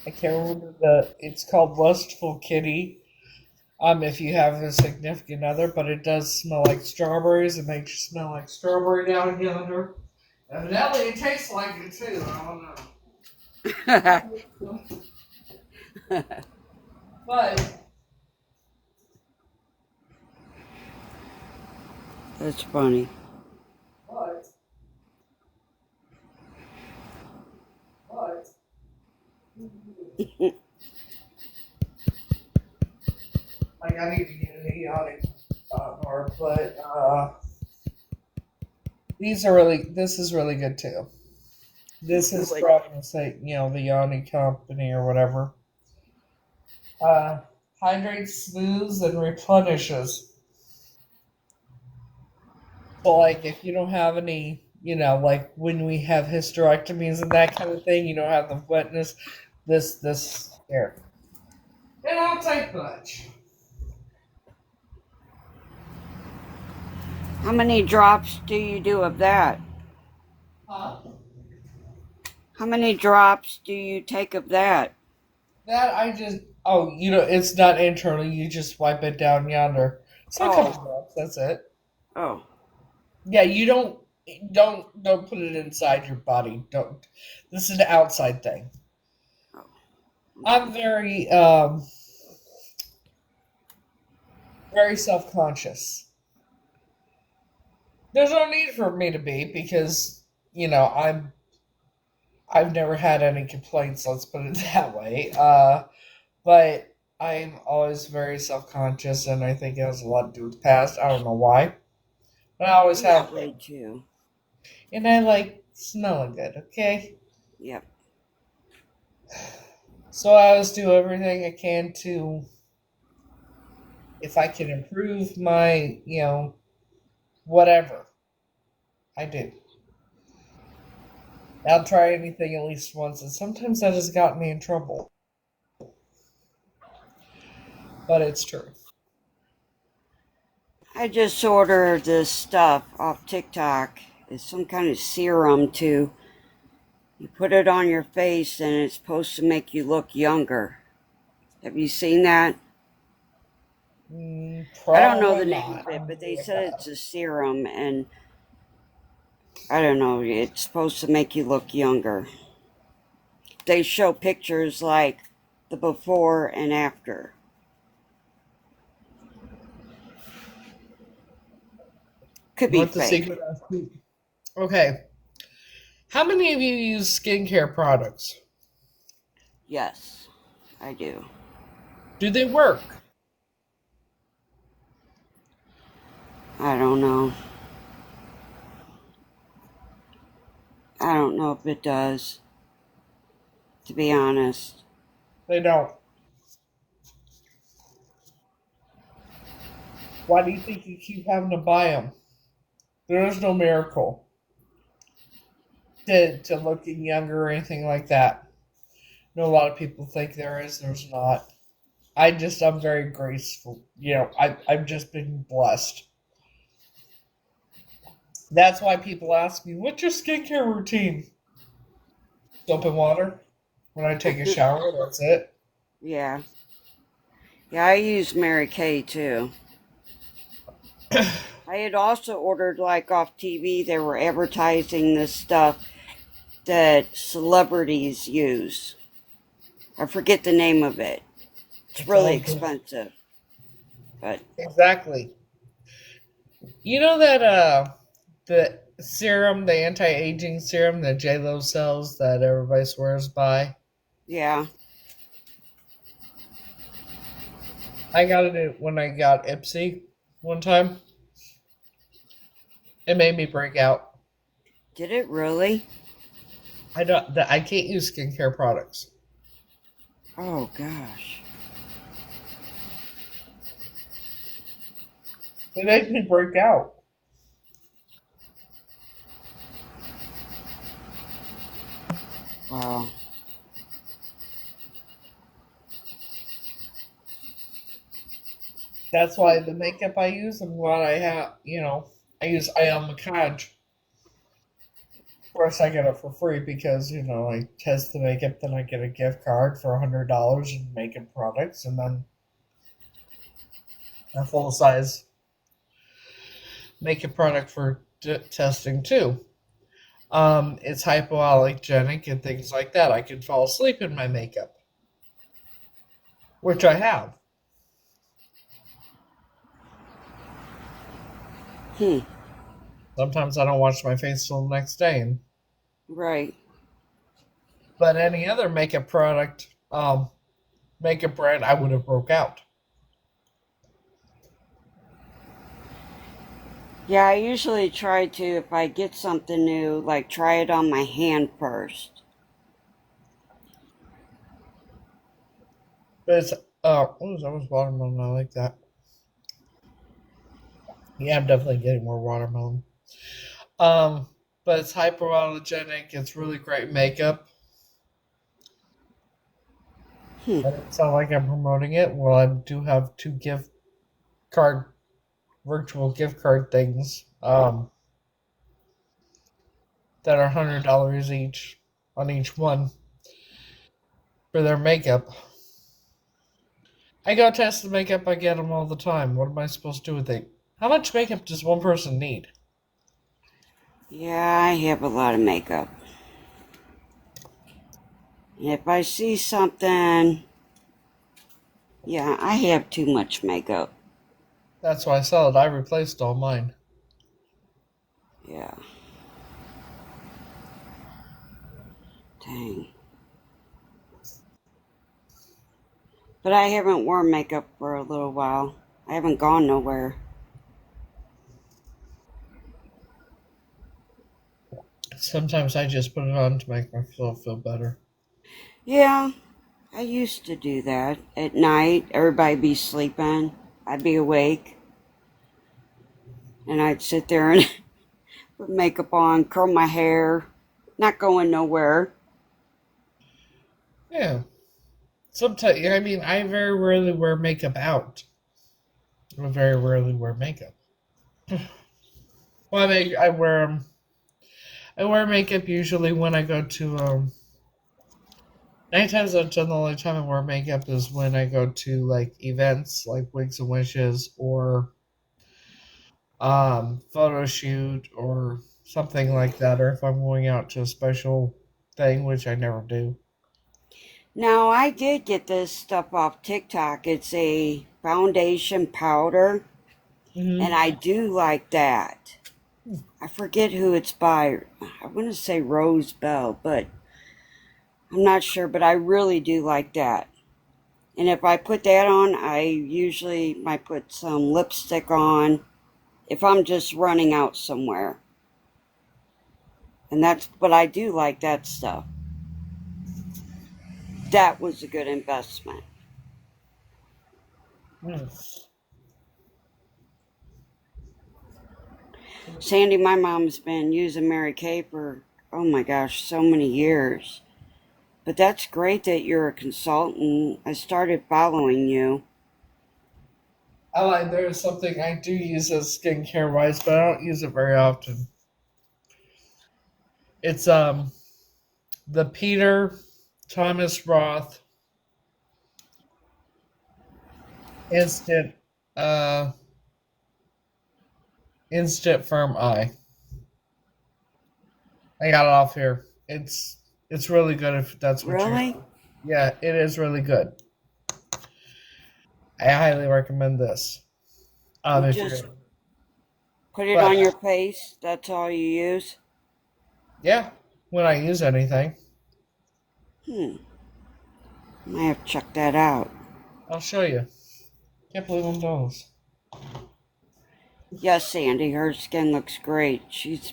I can't remember it's called Lustful Kitty. If you have a significant other, but it does smell like strawberries. It makes you smell like strawberry Down Yonder. Evidently, it tastes like it too. I don't know. But That's funny. but but like I need to get an idiotic bar, but this is really good too. This is Like, from say, the Yanni company or whatever. Hydrates, smooths, and replenishes. So like if you don't have any, like when we have hysterectomies and that kind of thing, you don't have the wetness, this here. It don't take much. how many drops do you do of that? Huh? How many drops do you take of that? That I just it's not internal, you just wipe it down yonder. So a couple Oh. drops, that's it. Oh. Yeah, you don't put it inside your body. Don't. This is an outside thing. Oh. I'm very very self-conscious. There's no need for me to be because I've never had any complaints, let's put it that way. But I'm always very self-conscious and I think it has a lot to do with the past. I don't know why. But I always I'm that have way been. too. And I like smelling good, okay? Yep. So I always do everything I can to, if I can improve my, whatever, I do. I'll try anything at least once, and sometimes that has gotten me in trouble. But it's true. I just ordered this stuff off TikTok. It's some kind of serum to you put it on your face and it's supposed to make you look younger. Have you seen that? I don't know the Probably name not. of it, I but they may said have. it's a serum and I don't know, it's supposed to make you look younger. They show pictures like the before and after. Could be What the fake. secret is. Okay. How many of you use skincare products? Yes, I do. Do they work? I don't know. I don't know if it does, to be honest. They don't. Why do you think you keep having to buy them? There is no miracle. to looking younger or anything like that. I know a lot of people think there is, there's not. I'm very graceful. I've just been blessed. That's why people ask me, what's your skincare routine? Soap and water. When I take a shower, that's it. Yeah. Yeah, I use Mary Kay too. I had also ordered, like, off TV, they were advertising this stuff that celebrities use. I forget the name of it. It's It's all really good. expensive, but Exactly. You know that the serum, the anti-aging serum that J Lo sells that everybody swears by. yeah. I got it when I got Ipsy one time. It made me break out. Did it really? I can't use skincare products. Oh gosh. It makes me break out. Wow. That's why the makeup I use, I'm glad I have. I use Ion McCord. Of course, I get it for free because I test the makeup, then I get a gift card for $100 in makeup products, and then a full size makeup product for testing too. It's hypoallergenic and things like that. I can fall asleep in my makeup, which I have. Hmm. Sometimes I don't wash my face till the next day, Right. but any other makeup product, makeup brand, I would have broke out. Yeah, I usually try to, if I get something new, like try it on my hand first. But it's that was watermelon. I like that. Yeah, I'm definitely getting more watermelon. Um, but it's hypoallergenic. It's really great makeup. Hmm. I don't sound like I'm promoting it. Well, I do have two card virtual gift card things that are $100 each on each one for their makeup. I go test the makeup. I get them all the time. What am I supposed to do with it? How much makeup does one person need? Yeah, I have a lot of makeup. If I see something, yeah, I have too much makeup. That's why I sell it. I replaced all mine. Yeah. Dang. But I haven't worn makeup for a little while. I haven't gone nowhere. Sometimes I just put it on to make myself feel better. Yeah, I used to do that. At night, everybody be sleeping. I'd be awake, and I'd sit there and put makeup on, curl my hair, not going nowhere. Yeah. Sometimes, I mean, I very rarely wear makeup out. I very rarely wear makeup. Well, I wear makeup usually when I go to 9 times out of 10, the only time I wear makeup is when I go to like events like Wigs and Wishes or photo shoot or something like that, or if I'm going out to a special thing, which I never do. Now, I did get this stuff off TikTok. It's a foundation powder, and Hmm. I do like that. I forget who it's by. I want to say Rose Bell, but I'm not sure. But I really do like that. And if I put that on, I usually might put some lipstick on if I'm just running out somewhere. And that's, but I do like that stuff. That was a good investment. Sandy, my mom's been using Mary Kay for oh my gosh, so many years. But that's great that you're a consultant. I started following you. I like there's something I do use as skincare wise, but I don't use it very often. It's the Peter Thomas Roth instant uh instant firm eye. I got it off here. It's really good if that's what you're. Really? Yeah, it is really good. I highly recommend this. You If you're just gonna, put it but on your face? That's all you use? yeah, when I use anything, Hmm. I have to check that out. I'll show you. Can't believe I'm doing this. Yes, Sandy, her skin looks great. She's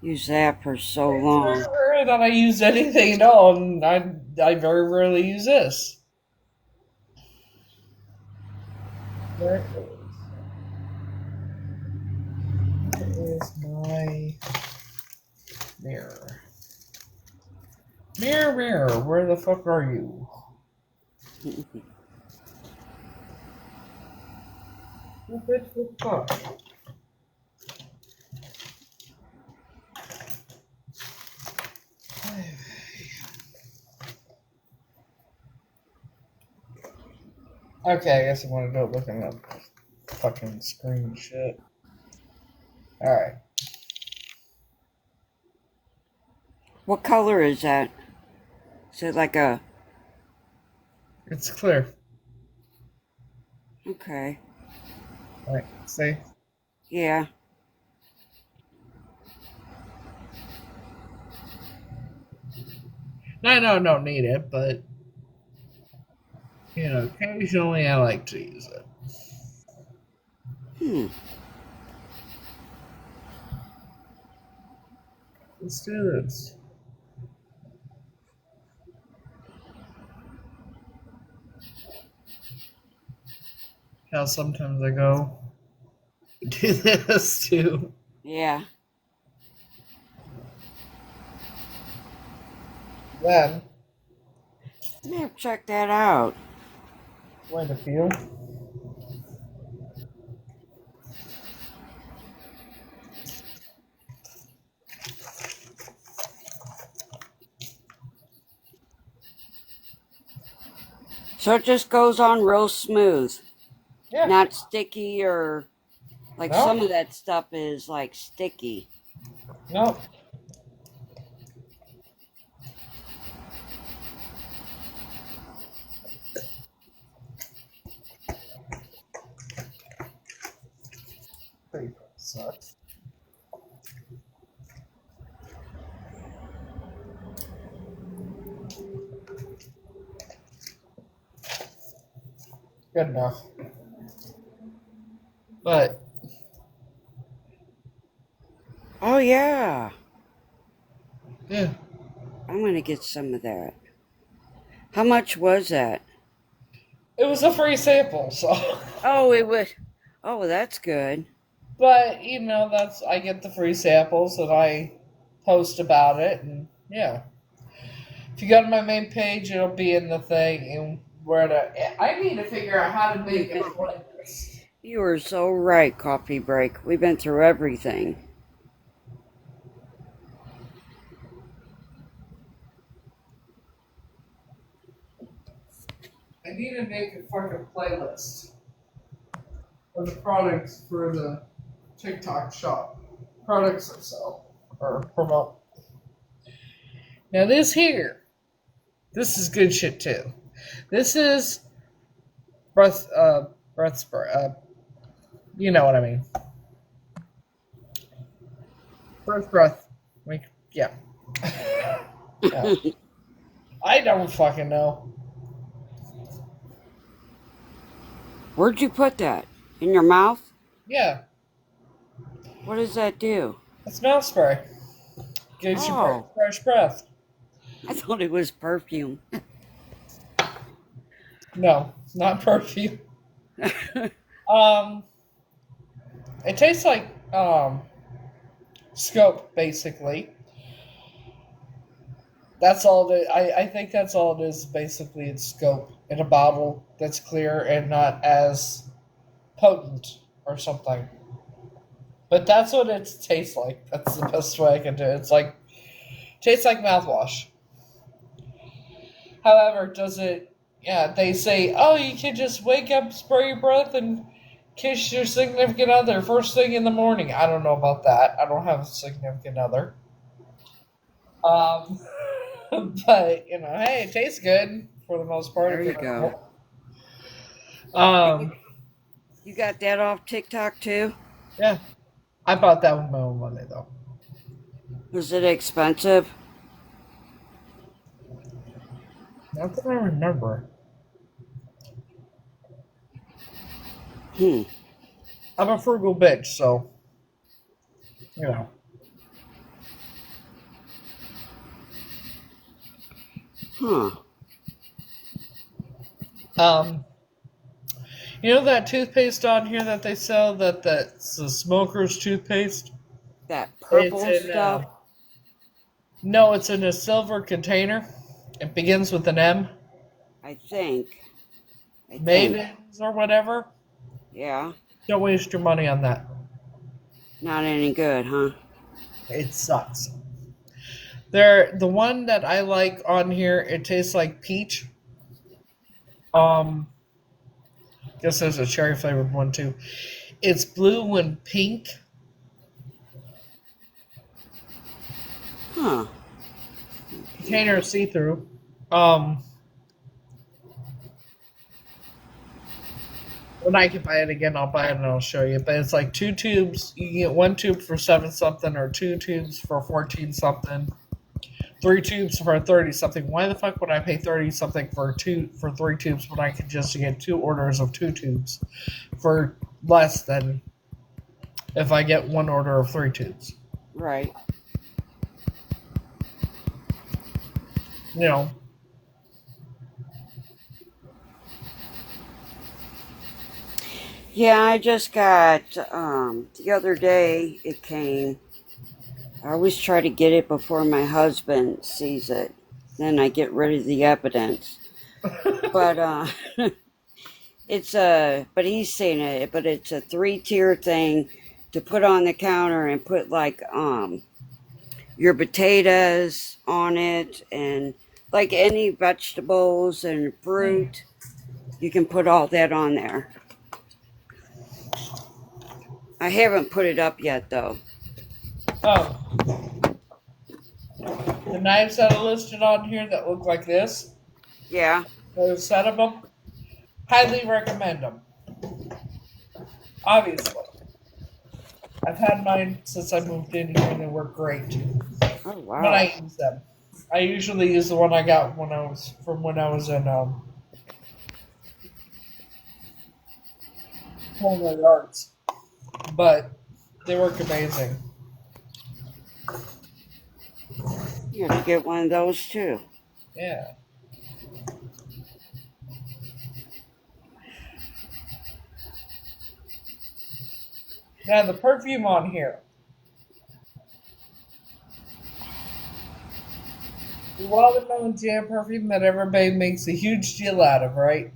used that for so It's very long. rare that I use anything at all, and I very rarely use this. Where is my mirror? Mirror, mirror, where the fuck are you? What the fuck? Okay, I guess I want to do it looking up fucking screen shit. Alright. What color is that? Is it like a... It's clear. Okay. Alright, see? Yeah. No, I don't need it, but, occasionally I like to use it. Hmm. Let's do this. How sometimes I go do this too. Yeah. Then, I may have to check that out. wait a few. So it just goes on real smooth. Yeah. Not sticky or... Like No. some of that stuff is like sticky. Nope. Paper sucks. Good enough. But Oh yeah. yeah, I'm gonna get some of that. How much was that? it was a free sample, so. Oh, it would. Oh, that's good. But that's I get the free samples and I post about it, and yeah. If you go to my main page, it'll be in the thing and where to. I need to figure out how to make a playlist. You are so right, Coffee Break. We've been through everything. I need to make a fucking playlist of the products for the TikTok shop. Products I sell or promote. Now this here, this is good shit too. This is breath spray. You know what I mean. Breath. Yeah. Yeah. I don't fucking know. Where'd you put that? In your mouth? Yeah, What does that do? it's mouth spray. Gives you Oh, fresh breath. I thought it was perfume. No, not perfume. It tastes like scope basically, That's all I think that's all it is. Basically, it's scope in a bottle that's clear and not as potent or something. But that's what it tastes like. That's the best way I can do it. It's like tastes like mouthwash. However, does it? Yeah, they say, oh, you can just wake up, spray your breath, and kiss your significant other first thing in the morning. I don't know about that. I don't have a significant other. Um, but hey, it tastes good for the most part. There If you you're go. not- You, Um, you got that off TikTok too? yeah, I bought that with my own money though. Was it expensive? Not that I remember. Hmm. I'm a frugal bitch, so you know. Huh. Um, you know that toothpaste on here that they sell that's the smoker's toothpaste. That It's purple in stuff? no, it's in a silver container. It begins with an M. I think. I think. Mavens or whatever. Yeah. Don't waste your money on that. Not any good, huh? It sucks. The one that I like on here, it tastes like peach. Um, guess there's a cherry flavored one too. It's blue and pink. Huh. Container see through. Um, when I can buy it again, I'll buy it and I'll show you. But it's like two tubes. You can get one tube for 7 something, or two tubes for 14 something. 3 tubes for 30 something. Why the fuck would I pay 30 something for 3 tubes when I could just get 2 orders of 2 tubes for less than if I get 1 order of 3 tubes? Right. You know, Yeah, I just got the other day it came. I always try to get it before my husband sees it. Then I get rid of the evidence. But but he's seen it, but it's a 3-tier thing to put on the counter and put like your potatoes on it and like any vegetables and fruit. You can put all that on there. I haven't put it up yet though. oh, the knives that are listed on here that look like this, Yeah. there's a set of them. Highly recommend them. Obviously, I've had mine since I moved in here and they work great Oh when wow. I use them. I usually use the one I got when I was in culinary arts, but they work amazing. You have to get one of those too. Yeah. Now the perfume on here, the watermelon jam perfume that everybody makes a huge deal out of, right?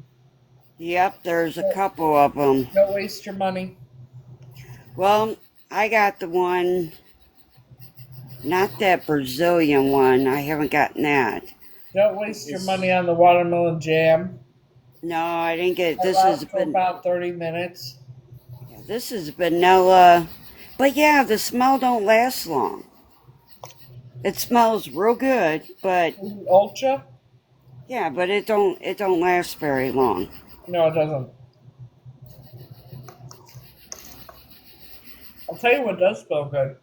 Yep, there's a couple of them. Don't waste your money. Well, I got the one, not that Brazilian one. I haven't gotten that. Don't waste your It's, money on the watermelon jam. no, I didn't get it. It lasts for about 30 minutes. This is vanilla. But yeah, the smell don't last long. It smells real good, but Ultra? yeah, but it don't last very long. No, it doesn't. I'll tell you what does smell good.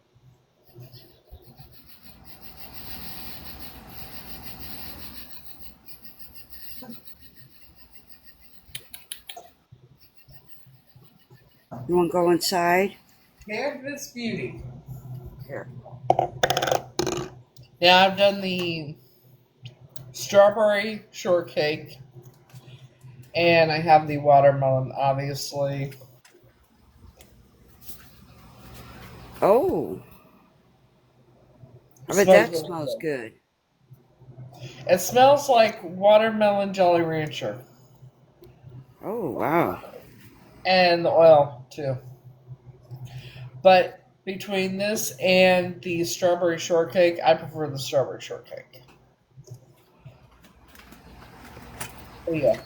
You want to go inside? Canvas Beauty. Here. Yeah, I've done the strawberry shortcake, and I have the watermelon, obviously. Oh, I It bet smells that really smells good. good. It smells like watermelon Jolly Rancher. Oh, wow. And the oil, too. But between this and the strawberry shortcake, I prefer the strawberry shortcake. Oh, yeah.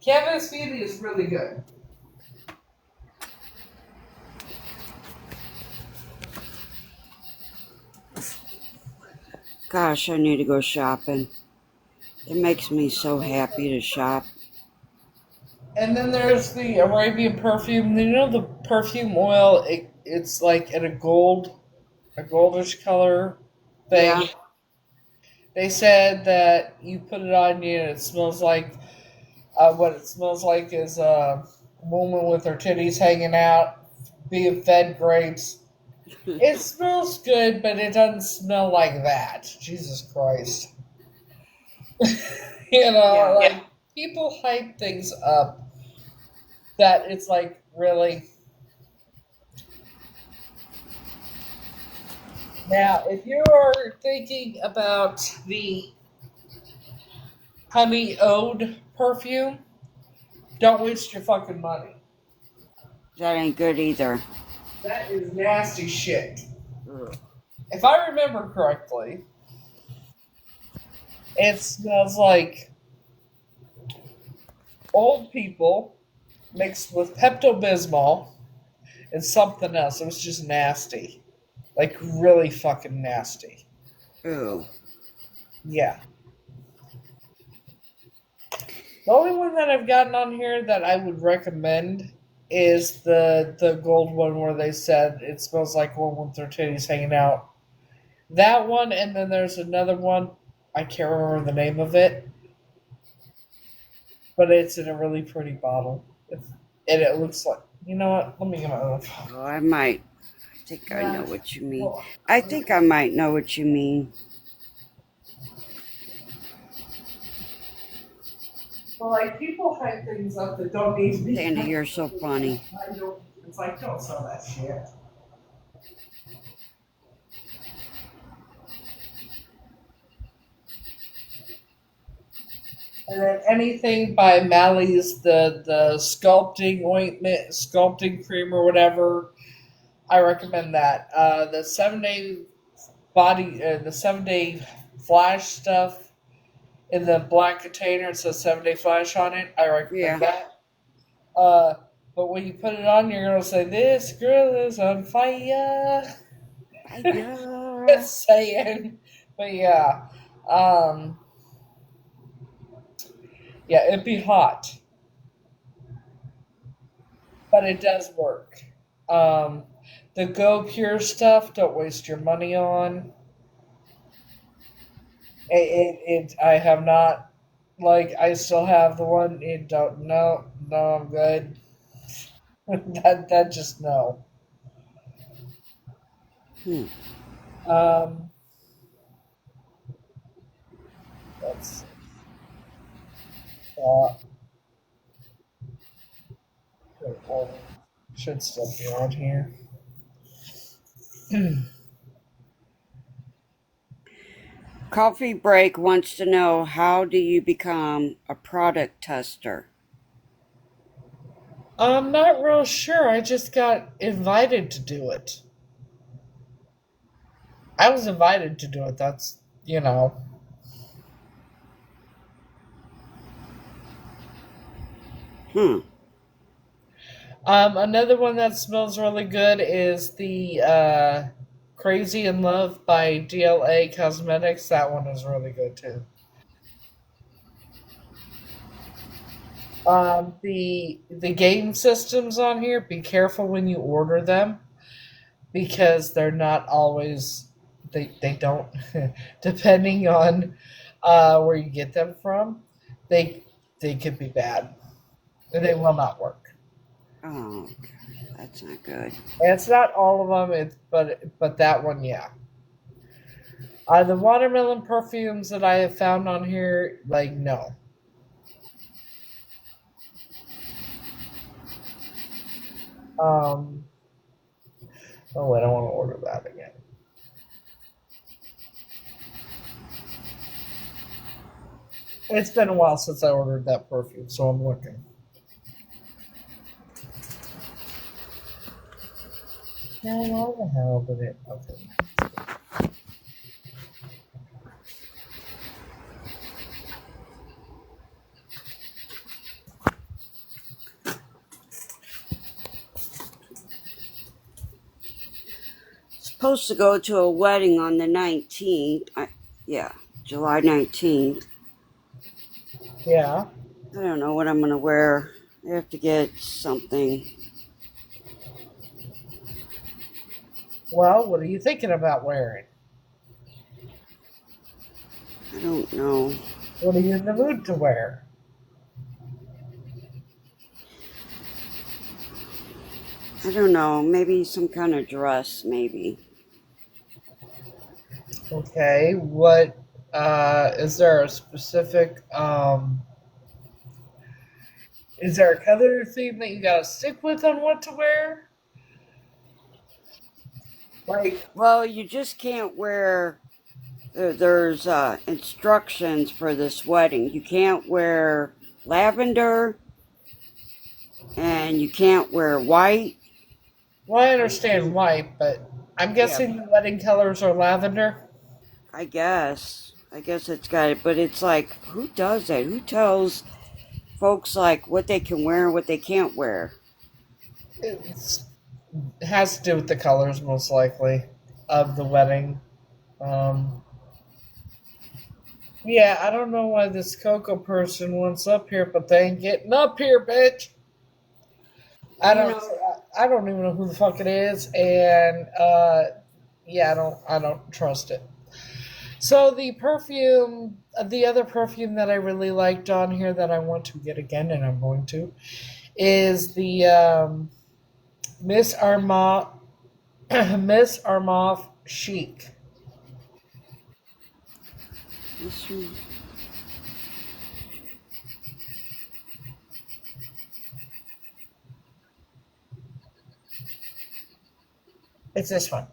Canvas Beauty is really good. Gosh, I need to go shopping. It makes me so happy to shop. And then there's the Arabian perfume. You know the perfume oil? It's like in a goldish color thing. Yeah. They said that you put it on you and it smells like what it smells like is a woman with her titties hanging out, being fed grapes. It smells good, but it doesn't smell like that. Jesus Christ. Yeah. Like people hype things up that it's like really. Now, if you are thinking about the honey ode perfume, don't waste your fucking money. That ain't good either. That is nasty shit. Ugh. If I remember correctly, it smells like old people mixed with Pepto Bismol and something else. It was just nasty. Like, really fucking nasty. Ooh. Yeah. The only one that I've gotten on here that I would recommend is the gold one where they said it smells like one with their titties hanging out. That one, and then there's another one. I can't remember the name of it, but it's in a really pretty bottle. And it looks like, you know what? Let me get my other phone. Oh, I might. I think I know what you mean. I think I might know what you mean. Well, like, people hype things up that don't need to be. Sandy, you're so funny. It's like, don't sell that shit. And then anything by Mally's, the sculpting ointment, sculpting cream, or whatever, I recommend that. The 7 day the 7 day flash stuff in the black container, it says 7 day flash on it. I recommend Yeah. that. But when you put it on, you're gonna say, "This girl is on fire." Fire. Just saying. But yeah, um, yeah, it'd be hot, but it does work. Um, the Go Pure stuff, don't waste your money on. I have not, like, I still have the one. It don't, no, I'm good. That just no. Hmm. Um, let's, uh, well, should still be on here. Coffee Break wants to know, how do you become a product tester? I'm not real sure. I just got invited to do it. I was invited to do it. That's, you know. Hmm. Another one that smells really good is the Crazy in Love by DLA Cosmetics. That one is really good too. The game systems on here, be careful when you order them because they're not always they don't depending on where you get them from, they they could be bad. They will not work. Oh, that's not good. And it's not all of them, but that one, yeah. The watermelon perfumes that I have found on here, like no. Um, oh wait, I want to order that again. It's been a while since I ordered that perfume, so I'm looking. Now, why the hell did it? Okay. Supposed to go to a wedding on the 19th. Yeah, July 19th. Yeah. I don't know what I'm going to wear. I have to get something. Well, what are you thinking about wearing? I don't know. What are you in the mood to wear? I don't know. Maybe some kind of dress, maybe. Okay. What is there a specific is there a color theme that you gotta stick with on what to wear? Like, Well, you just can't wear. There's instructions for this wedding. You can't wear lavender, and you can't wear white. well, I understand white, but I'm Yeah, guessing the wedding colors are lavender. I guess. I guess it's got it, but it's like, who does that? Who tells folks like what they can wear and what they can't wear? It has to do with the colors, most likely, of the wedding. Um, yeah, I don't know why this Coco person wants up here, but they ain't getting up here, bitch. I You don't. know, I don't even know who the fuck it is, and yeah, I don't trust it. So the perfume, the other perfume that I really liked on here that I want to get again, and I'm going to, is the Miss Armand Miss Armand Chic. this one- It's this one.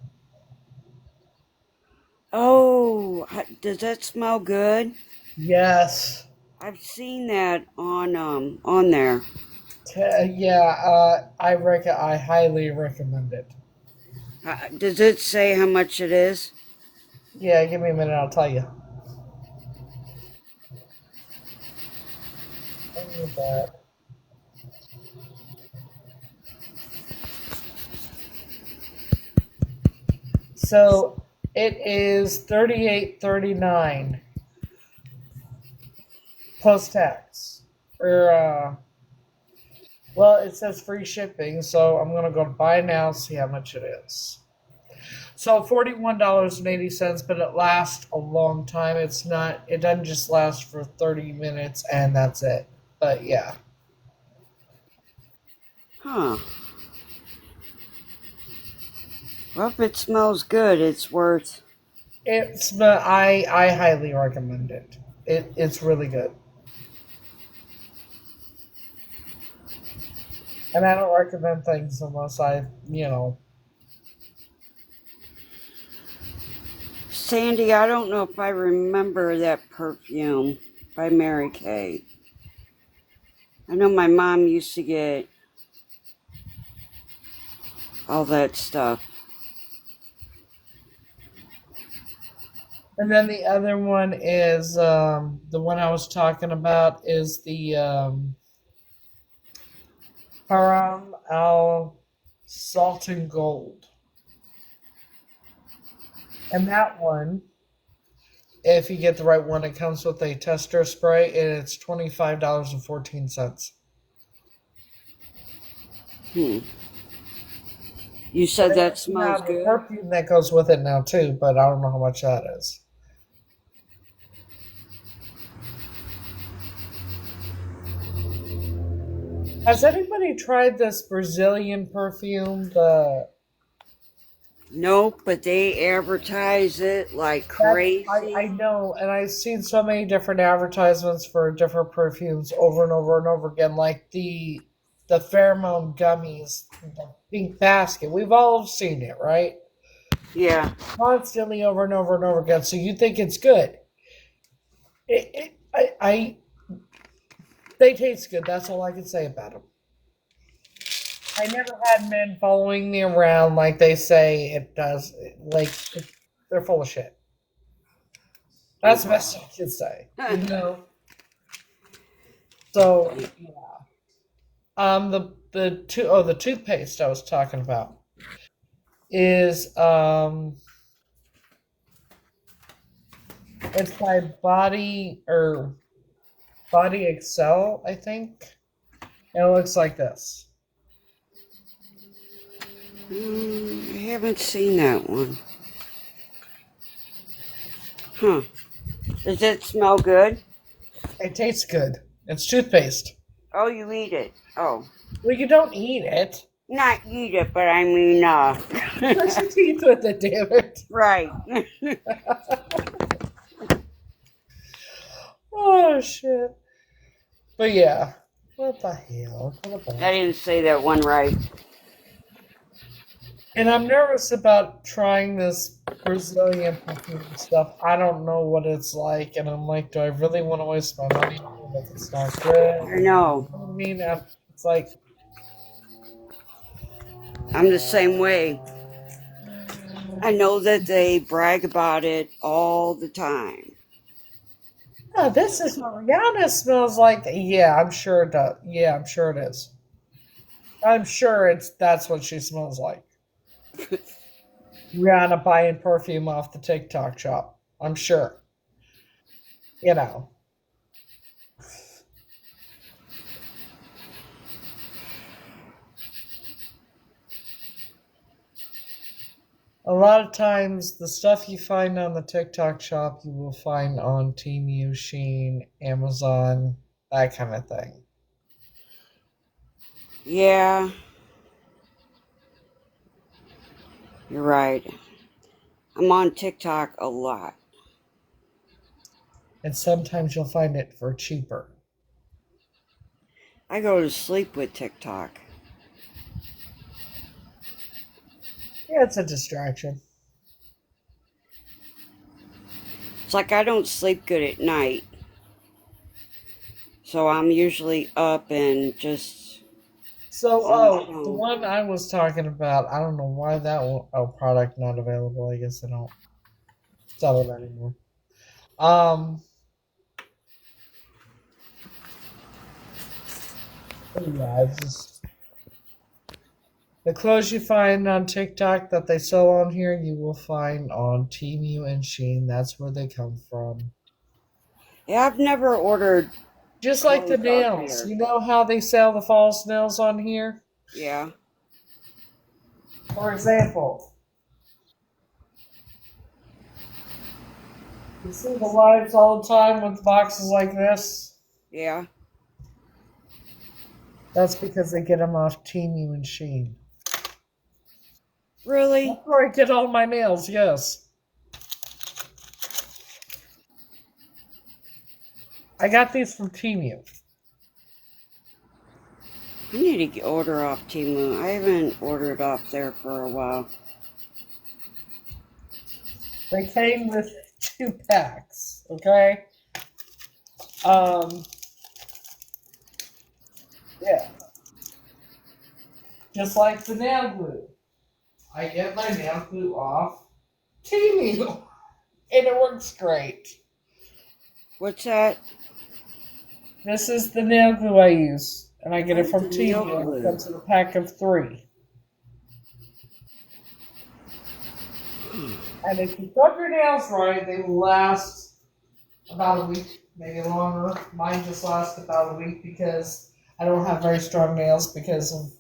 oh, does that smell good? Yes. I've seen that on there. Yeah. I highly recommend it. Does it say how much it is? Yeah. Give me a minute. I'll tell you. I need that. So it is $38.39 plus tax. Or well, it says free shipping, so I'm gonna go buy now, see how much it is. So $41.80, but it lasts a long time. It's not. It doesn't just last for 30 minutes and that's it. But yeah, Huh. Well, if it smells good, it's worth. I highly recommend it. It's really good. And I don't recommend things unless I. Sandy, I don't know if I remember that perfume by Mary Kay. I know my mom used to get all that stuff. And then the other one is the one I was talking about is the Haram Al Salt and Gold. And that one, if you get the right one, it comes with a tester spray and it's $25.14. Hmm. You said that Now smells the good? perfume that goes with it now too, but I don't know how much that is. Has anybody tried this Brazilian perfume? Nope, but they advertise it like I crazy. know, and I've seen so many different advertisements for different perfumes over and over and over again, like the pheromone gummies, the pink basket. We've all seen it, right? Yeah. Constantly over and over and over again. So you think it's good. I they taste good. That's all I can say about them. I never had men following me around like they say it does. Like they're full of shit. Oh, That's the best wow. I can say. You know. So the toothpaste I was talking about is it's by Body Excel, I think. And it looks like this. I haven't seen that one. Huh. Does it smell good? It tastes good. It's toothpaste. Oh, you eat it. Oh. Well, you don't eat it. Not eat it, but I mean, Brush your teeth with it, damn it. right. Oh shit. But yeah. What the hell? I didn't say that one right. And I'm nervous about trying this Brazilian perfume stuff. I don't know what it's like, and I'm like, do I really want to waste my money if it's not good? I know. You know what I mean? It's like, I'm the same way. I know that they brag about it all the time. oh, this is what Rihanna smells like. Yeah, I'm sure it does. Yeah, I'm sure it is. I'm sure that's what she smells like. Rihanna buying perfume off the TikTok shop. I'm sure. You know. A lot of times, the stuff you find on the TikTok shop, you will find on Temu, Shein, Amazon, that kind of thing. Yeah, you're right. I'm on TikTok a lot. And sometimes you'll find it for cheaper. I go to sleep with TikTok. Yeah, it's a distraction. It's like I don't sleep good at night. So I'm usually up and just So, on the the phone. one I was talking about, I don't know why product not available. I guess they don't sell it anymore. Um, but yeah, it's just the clothes you find on TikTok that they sell on here, you will find on Temu and Shein. That's where they come from. Yeah, I've never ordered Just like the clothes off nails. here. You know how they sell the false nails on here? Yeah, For example, you see the lives all the time with boxes like this? yeah. That's because they get them off Temu and Shein. Really? That's where I get all my nails, yes. I got these from Temu. I need to order off Temu. I haven't ordered off there for a while. They came with 2 packs, okay? Um, yeah. Just like the nail glue. I get my nail glue off Temu, and it works great. What's that? This is the nail glue I use, and I get it from The nail Temu. It glue. comes in a pack of 3. And if you cut your nails right, they will last about a week, maybe longer. Mine just lasts about a week because I don't have very strong nails because of,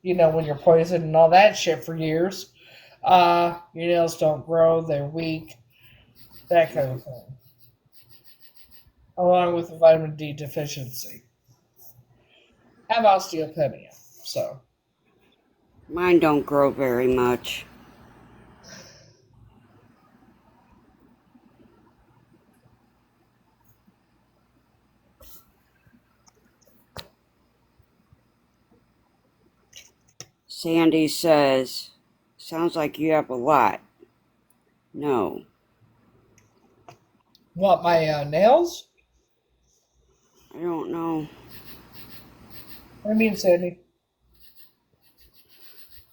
when you're poisoned and all that shit for years. Your nails don't grow, they're weak, that kind of thing. Along with the vitamin D deficiency. I have osteopenia, so. Mine don't grow very much. Sandy says, sounds like you have a lot. No. What, my nails? I don't know. I mean, Sandy.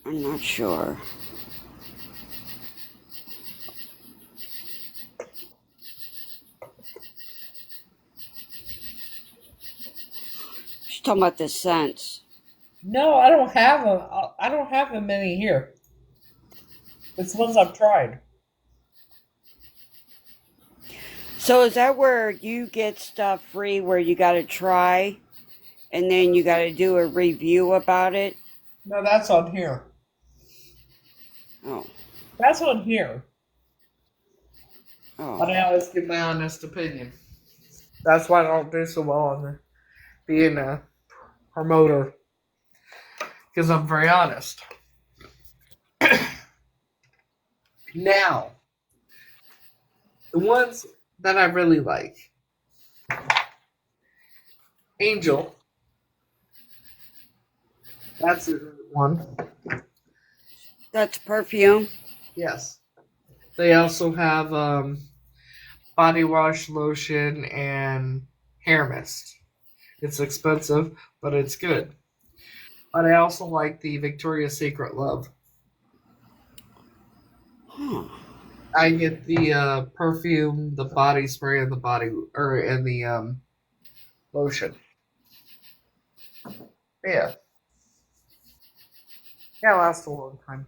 I'm not sure. She's talking about the scents. No, I don't have them. I don't have them many here. It's the ones I've tried. So is that where you get stuff free where you got to try and then you got to do a review about it? No, that's on here. Oh. That's on here. Oh. But I always give my honest opinion. That's why I don't do so well on being a promoter. Because I'm very honest. Now, the ones that I really like. Angel. That's a good one. That's perfume? Yes. They also have body wash, lotion, and hair mist. It's expensive, but it's good. But I also like the Victoria's Secret Love. Huh. I get the perfume, the body spray, and the lotion. Yeah, yeah, it lasts a long time.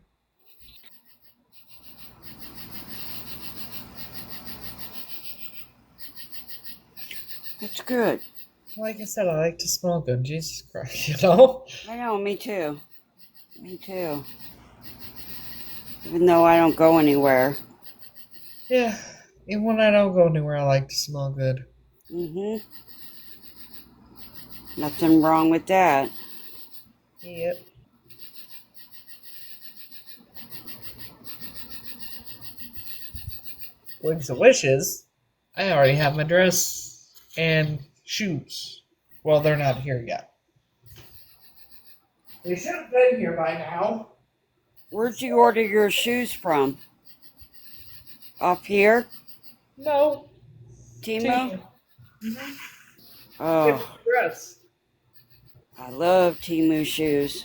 That's good. Like I said, I like to smell good. Jesus Christ, you know. I know, me too. Me too. Even though I don't go anywhere. Yeah, even when I don't go anywhere, I like to smell good. Mm-hmm. Nothing wrong with that. Yep. Wings of Wishes. I already have my dress and shoes. Well, they're not here yet. They should have been here by now. Where'd you order your shoes from? Off here? No. Timo? Oh, Dress. I love Temu shoes.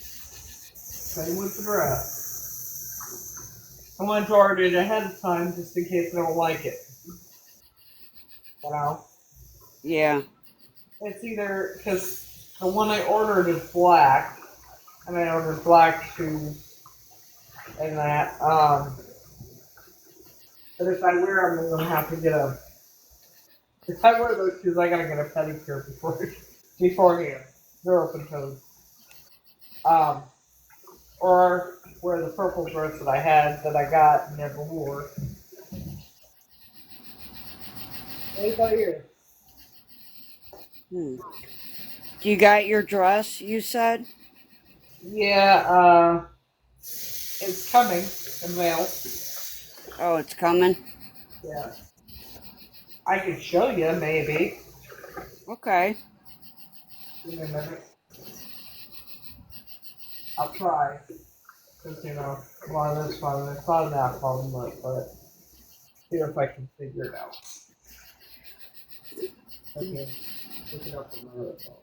Same with the dress. I want to order it ahead of time just in case I don't like it. You know? Yeah. It's either because the one I ordered is black, and I ordered black shoes and that. But if I wear them, I'm gonna have to get a. If I wear those shoes, I gotta get a pedicure beforehand. They're open toed. Or wear the purple dress that I had that I got and never wore. Anybody here? Do you got your dress, you said? Yeah, it's coming in mail. Oh, it's coming? Yeah. I could show you, maybe. Okay. Give me a minute. I'll try. Because, you know, a lot of this fun. It's not that fun, but see if I can figure it out. Okay. Look it up on my other phone.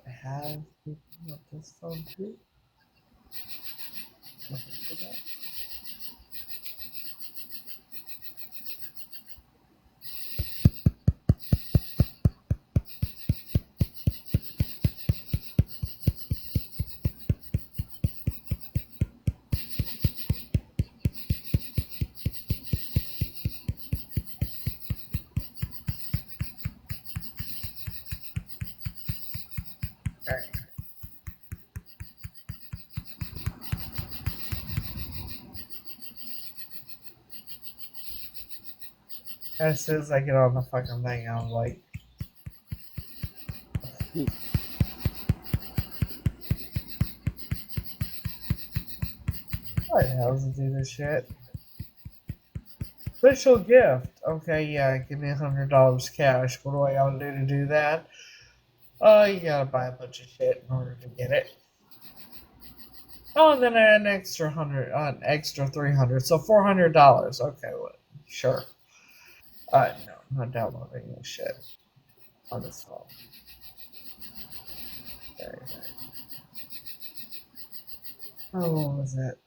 I have this phone too. Alright. As soon as I get on the fucking thing, I'm like, White House to do this shit. Special gift. Okay, yeah, give me $100 cash. What do I gotta do to do that? You gotta buy a bunch of shit in order to get it. Oh, and then I had an extra 300, so $400. Okay, well, sure. No, I'm not downloading this shit on this phone. Okay. Oh, what was it?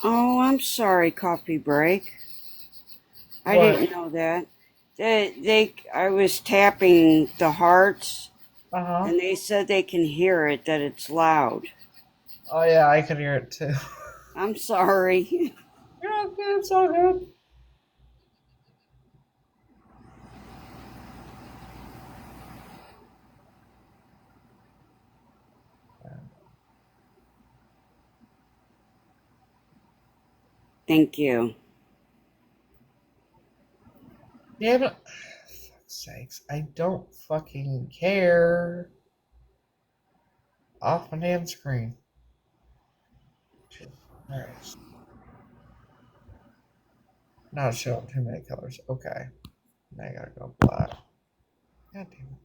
Oh, I'm sorry, coffee break. I What? didn't know that. I was tapping the hearts, Uh-huh. and they said they can hear it, that it's loud. Oh, yeah, I can hear it too. I'm sorry. You're okay, it's all good. Thank you. Damn it. Fuck's sakes, I don't fucking care. Off my damn screen. Alright. Not showing too many colors. Okay. Now I gotta go black. God damn it.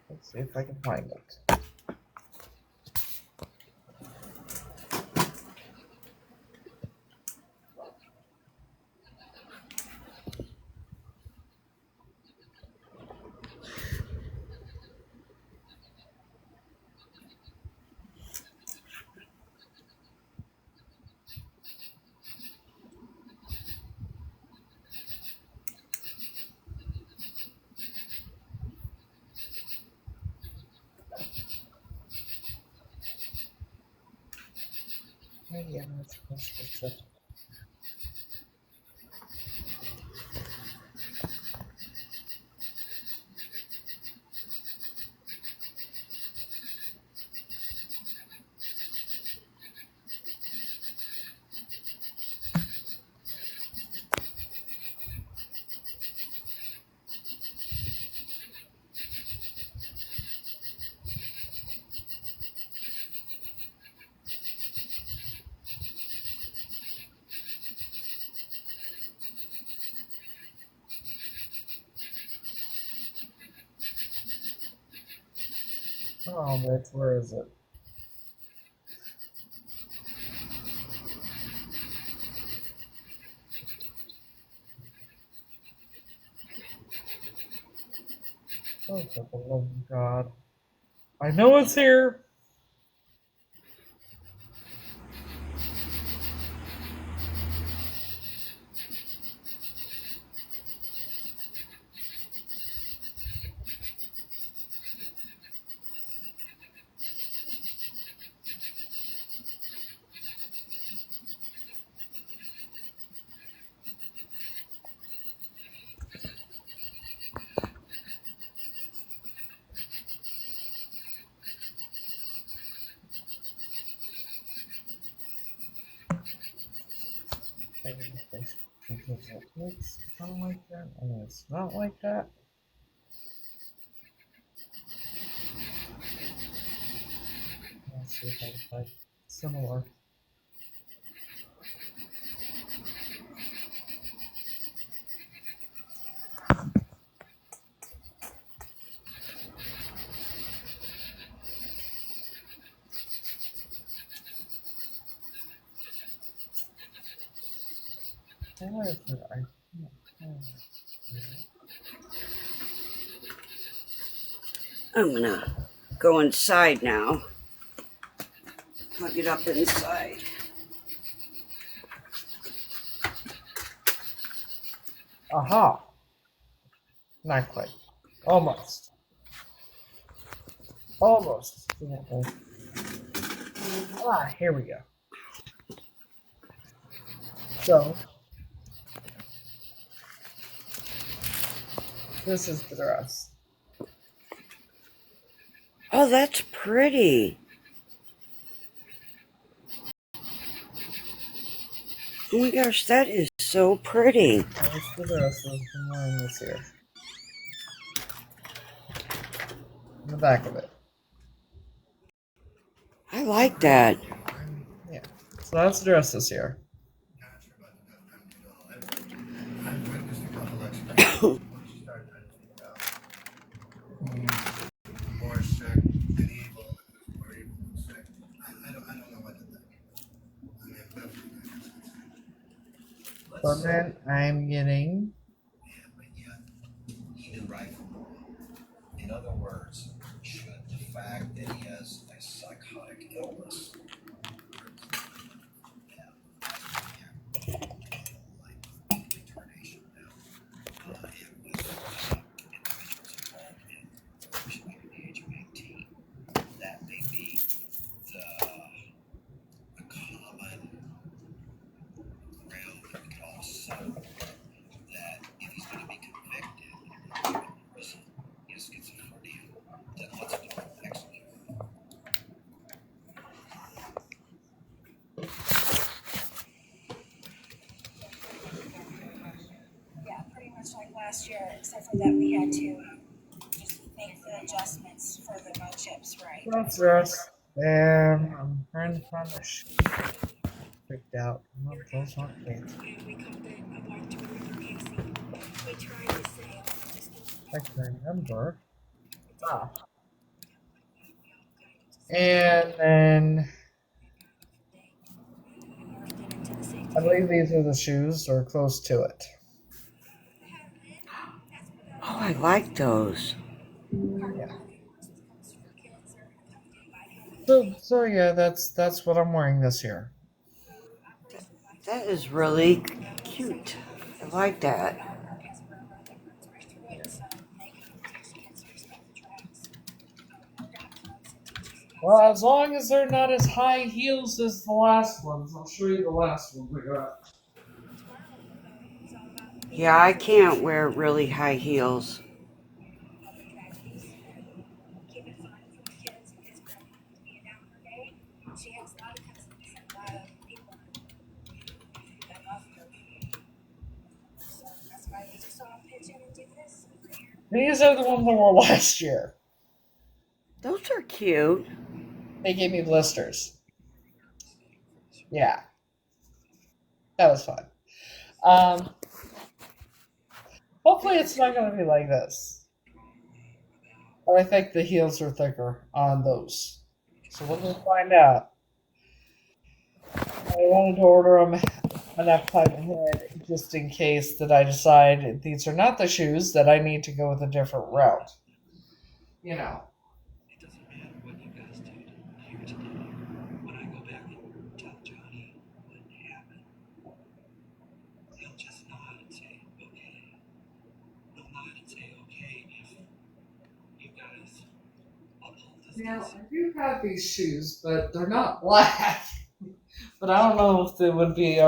Let's see if I can find it. Yeah, that's it. Oh, bitch, where is it? Oh, for the love of God. I know it's here. Because it looks kind of like that, and it's not like that. Let's see if I can find similar. Where is it? I can't find it. I'm gonna go inside now. Plug it up inside. Aha! Not quite. Almost. Almost. Here we go. So, this is the dress. Oh, that's pretty. Oh my gosh, that is so pretty. That's the dress that I'm wearing this year. In the back of it. I like that. Yeah. So that's the dress this year. So then I'm getting In other words, should the fact that he has a psychotic illness that may be the common ground that we could all settle that if he's going to be convicted in prison in schizophrenia, then let's go execute. Yeah, pretty much like last year, except for that we had to just make the adjustments for the no chips, right? that's the dress. And I'm trying to find the shoe. Freaked out. No, those aren't pants. And we called it a walk to remember Casey. We tried to say, I can remember. Ah. And then I believe these are the shoes or close to it. Oh, I like those. Yeah. So yeah, that's what I'm wearing this year. That is really cute. I like that. Well, as long as they're not as high heels as the last ones, I'll show you the last ones I got. Yeah, I can't wear really high heels. These are the ones I wore last year. Those are cute. They gave me blisters. Yeah. That was fun. Hopefully it's not going to be like this. But I think the heels are thicker on those. So we're going to find out. I wanted to order them enough time ahead just in case that I decide these are not the shoes, that I need to go with a different route. You know. It doesn't matter what you guys do here today. When I go back and tell Johnny what happened, he'll just nod and say, okay. He'll nod and say, okay, if you guys uphold this. Now, I do have these shoes, but they're not black. But I don't know if they would be,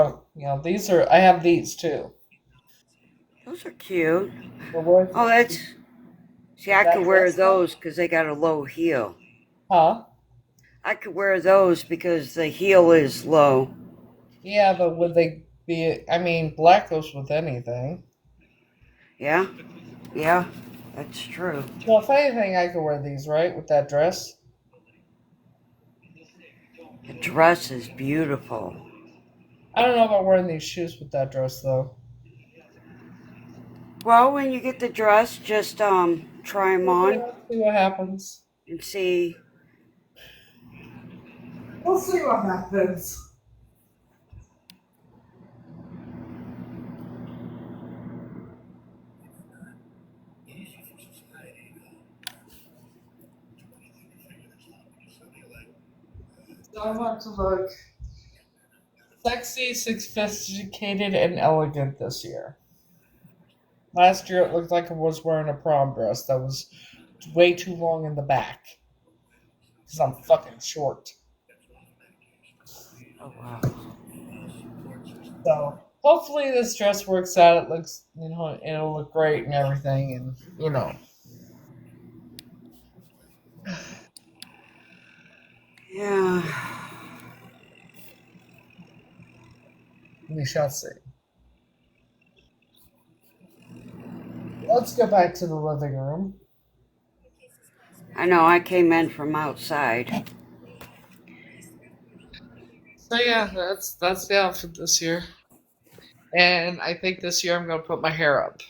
these are, I have these too. Those are cute. Oh, that's... See, I could wear those because they got a low heel. Huh? I could wear those because the heel is low. Yeah, but would they be, black goes with anything. Yeah? Yeah, that's true. Well, if anything, I could wear these, right, with that dress? The dress is beautiful. I don't know about wearing these shoes with that dress, though. Well, when you get the dress, just try them on. See what happens. And see. We'll see what happens. So I want to look sexy, sophisticated, and elegant this year. Last year it looked like I was wearing a prom dress that was way too long in the back. Because I'm fucking short. Oh wow. So hopefully this dress works out. It looks, it'll look great and everything, and Yeah. we shall see. Let's go back to the living room. I know. I came in from outside. So yeah, that's the outfit this year. And I think this year I'm gonna put my hair up.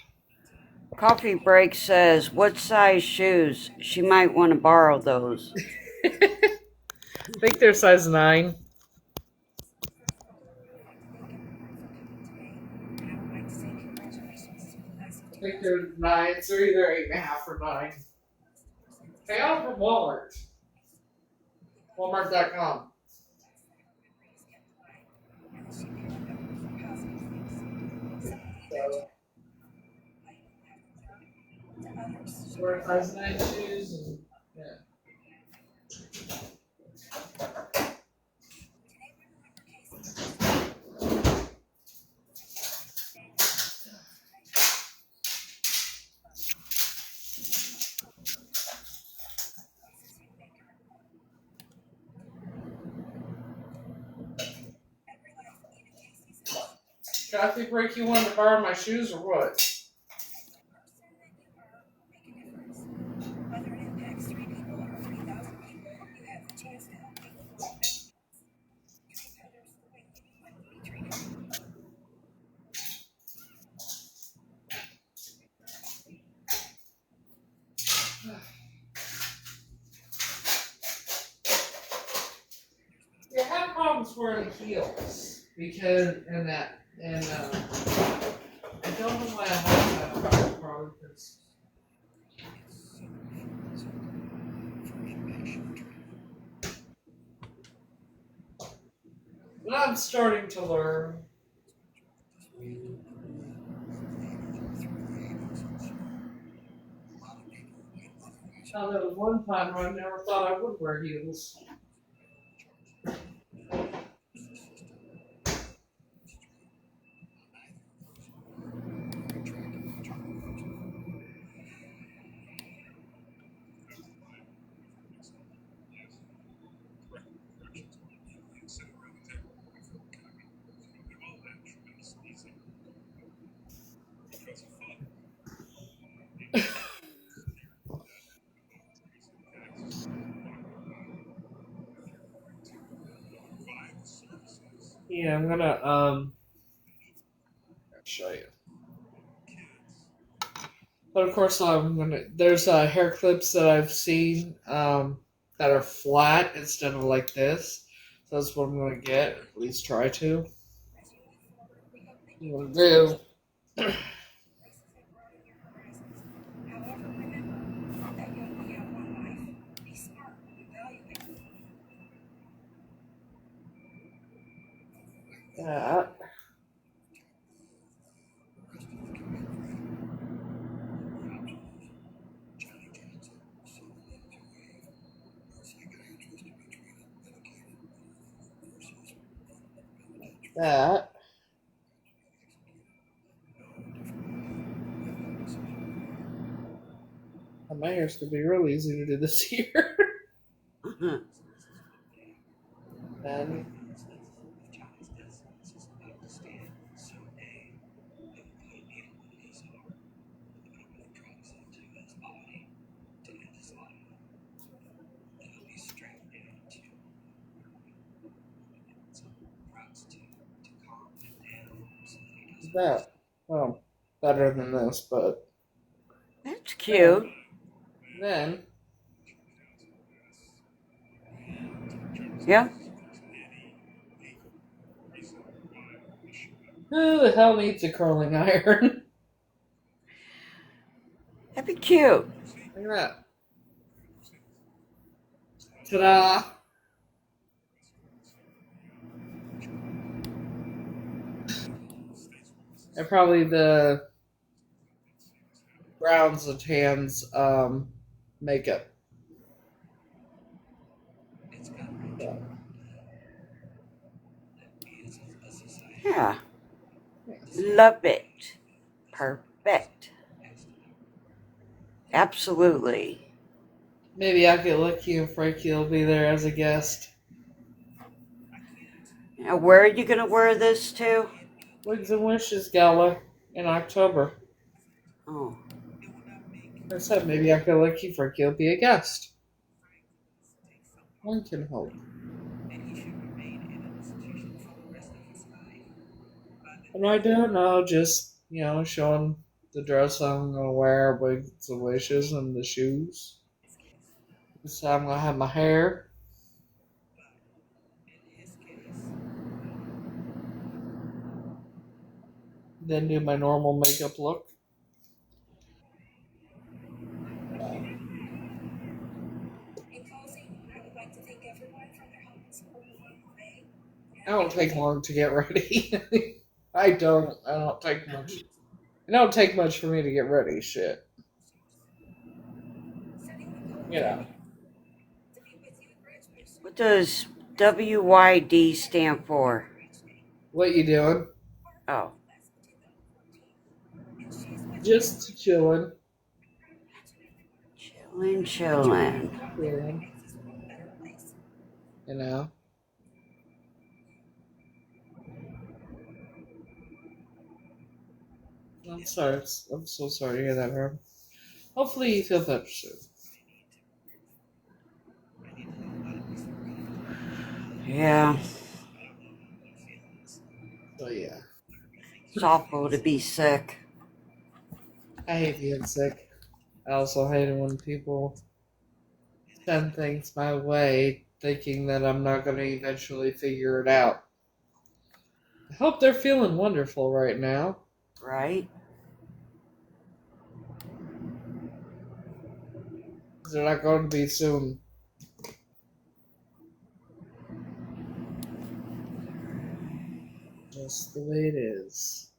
Coffee Break says, "What size shoes? She might want to borrow those." I think they're size 9. I think they're 9s. They're either 8.5 or 9. They got them from Walmart. Walmart.com. So wear size 9 shoes and yeah. Coffee break, you wanted to borrow my shoes or what? Whether it impacts 3 people or 3,000 people, you have the chance to help make the world better. Treat others the way you want to be treated. Yeah, I had problems wearing heels because I don't know why I have that problem because but I'm starting to learn. Now there was one time where I never thought I would wear heels. Yeah, I'm gonna show you. But of course, I'm gonna. There's hair clips that I've seen that are flat instead of like this. So that's what I'm gonna get. At least try to. I'm gonna do. However, remember that you only have one life. Be smart and value it. That. That. And my hair's gonna be real easy to do this year. Then. That. Well, better than this, but That's then. cute. Then. Yeah, Who the hell needs a curling iron? that'd be cute. Look at that. Ta-da! And probably the browns and tans makeup. So, Yeah. Love it. Perfect. Absolutely. Maybe I'll get lucky and Frankie will be there as a guest. Now, where are you going to wear this to? Wigs and Wishes Gala in October. Oh. I said maybe I'll get lucky Frankie will be a guest. One can hope. What am I doing? No, just, showing the dress I'm going to wear, Wigs and Wishes, and the shoes. So I'm going to have my hair. Then do my normal makeup look. In closing, I would like to thank everyone for their help and support along the way. I don't take long to get ready. I don't. I don't take much. It don't take much for me to get ready. Shit. Sending the code You know. to be with you at graduation. What does WYD stand for? What you doing? Oh. And she's with you Just chilling. Chillin', chillin'. Chilling. makes this world a better place. You know. I'm sorry. I'm so sorry to hear that, Herb. Hopefully you feel better soon. Yeah. So yeah. It's awful to be sick. I hate being sick. I also hate it when people send things my way thinking that I'm not going to eventually figure it out. I hope they're feeling wonderful right now. Right? They're not going to be soon. Just the way it is.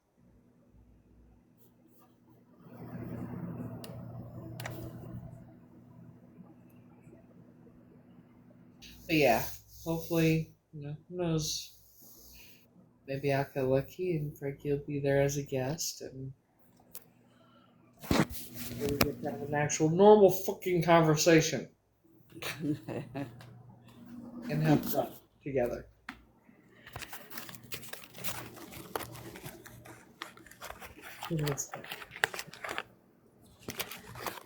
But yeah, hopefully, who knows? Maybe I'll get lucky and Frankie will be there as a guest and we get to have an actual normal fucking conversation and have fun together.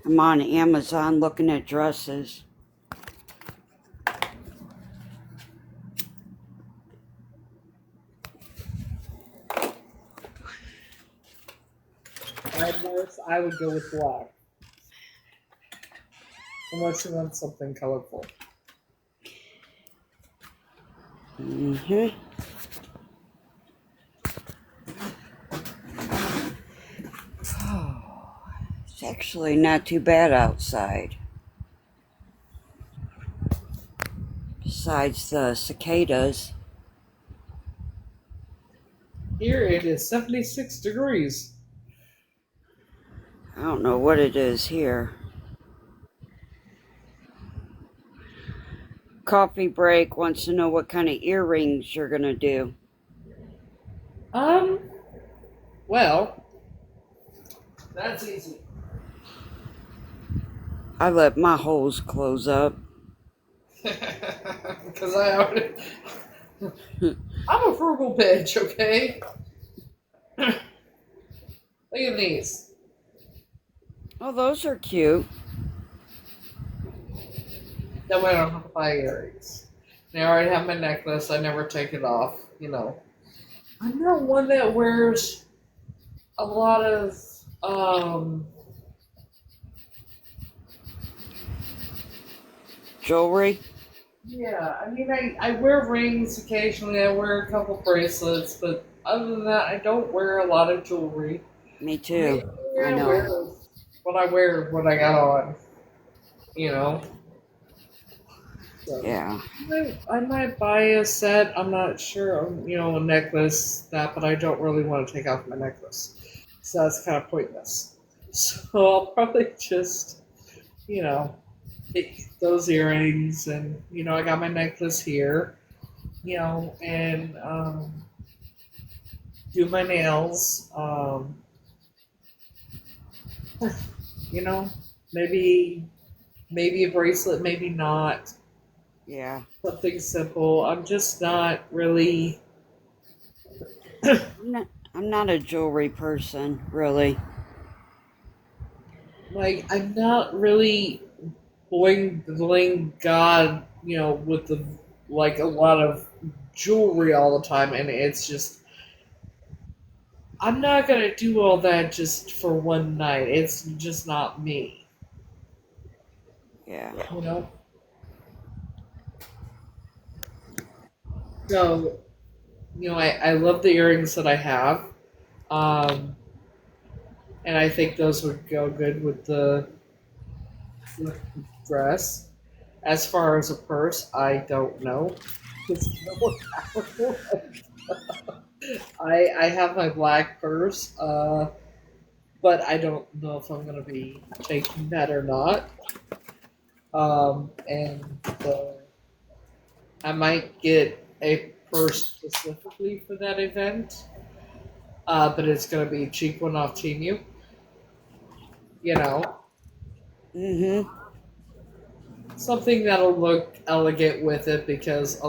I'm on Amazon looking at dresses. I would go with black. Unless you want something colorful. Mm-hmm. It's actually not too bad outside. Besides the cicadas. Here it is 76 degrees. I don't know what it is here. Coffee break wants to know what kind of earrings you're gonna do. Well, that's easy. I let my holes close up. Because I'm a frugal bitch, okay? Look at these. Oh, those are cute. That way I don't have to buy earrings. Now I already have my necklace. I never take it off, I'm not one that wears a lot of, Jewelry? yeah, I mean, I wear rings occasionally. I wear a couple bracelets, but other than that, I don't wear a lot of jewelry. Me too. I I know. wear what I wear, what I got on, you know. So, Yeah. I might buy a set. I'm not sure, a necklace, but I don't really want to take off my necklace. So that's kind of pointless. So I'll probably just, take those earrings and, I got my necklace here, and do my nails. You know, maybe maybe a bracelet, maybe not. Yeah. Something simple. I'm just not really I'm not, I'm not a jewelry person, really. like I'm not really bling God, with the like a lot of jewelry all the time, and it's just I'm not gonna do all that just for one night. It's just not me, Yeah. you know. So I love the earrings that I have, um, and I think those would go good with the dress. As far as a purse, I don't know. 'Cause no one- I have my black purse, but I don't know if I'm gonna be taking that or not. And I might get a purse specifically for that event, but it's gonna be a cheap one off Temu. You know, Mm-hmm. something that'll look elegant with it because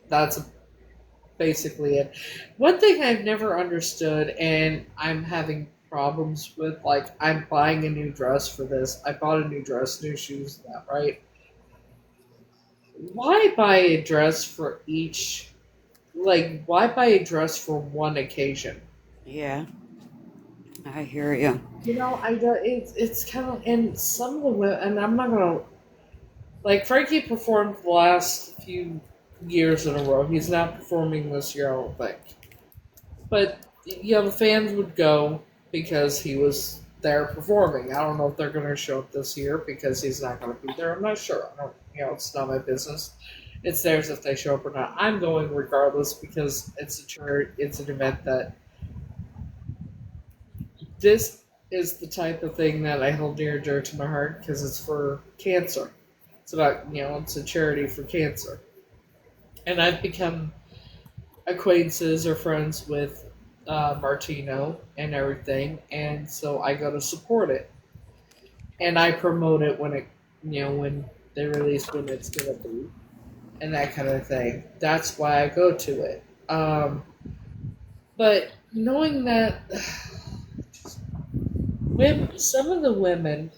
that's basically it. One thing I've never understood, and I'm having problems with, like, I'm buying a new dress for this. I bought a new dress, new shoes, that right. Why buy a dress for each? Like, why buy a dress for one occasion? Yeah. I hear you. I don't. It's kind of, and some of the women, and I'm not gonna, like, Frankie performed the last few years in a row. He's not performing this year, I don't think. But the fans would go because he was there performing. I don't know if they're going to show up this year because he's not going to be there. I'm not sure. I don't. It's not my business. It's theirs if they show up or not. I'm going regardless because it's a church. It's an event that this is the type of thing that I hold near and dear to my heart because it's for cancer. It's about it's a charity for cancer, and I've become acquaintances or friends with Martino and everything, and so I go to support it, and I promote it when they release when it's gonna be, and that kind of thing. That's why I go to it. But knowing that some of the women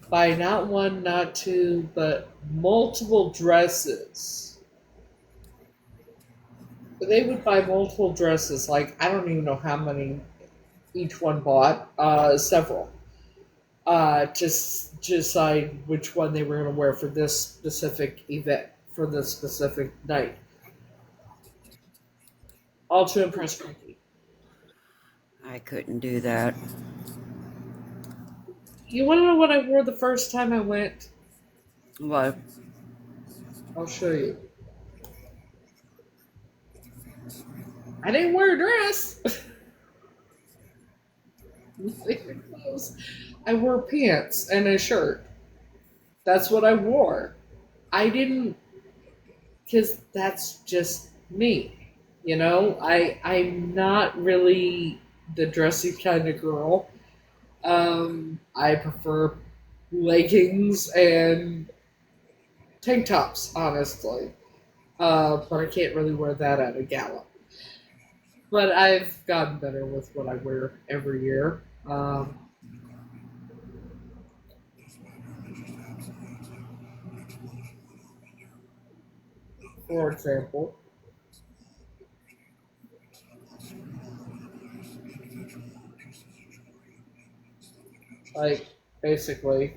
buy not one, not two, but multiple dresses. They would buy multiple dresses. Like I don't even know how many each one bought. Several to decide which one they were going to wear for this specific event, for this specific night. All to impress Frankie. I couldn't do that. You want to know what I wore the first time I went? What? I'll show you. I didn't wear a dress. I wore pants and a shirt. That's what I wore. I didn't, because that's just me. I'm not really the dressy kind of girl. I prefer leggings and tank tops, honestly. But I can't really wear that at a gala. But I've gotten better with what I wear every year. For example, like basically,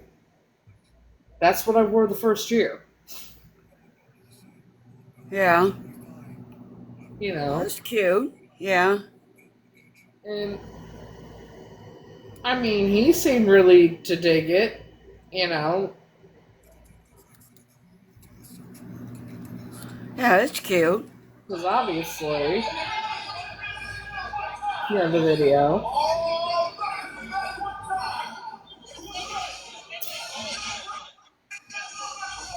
that's what I wore the first year. Yeah. You Well, know, that's cute. Yeah. and I mean, he seemed really to dig it. You know, Yeah, that's cute. because obviously, you know the video.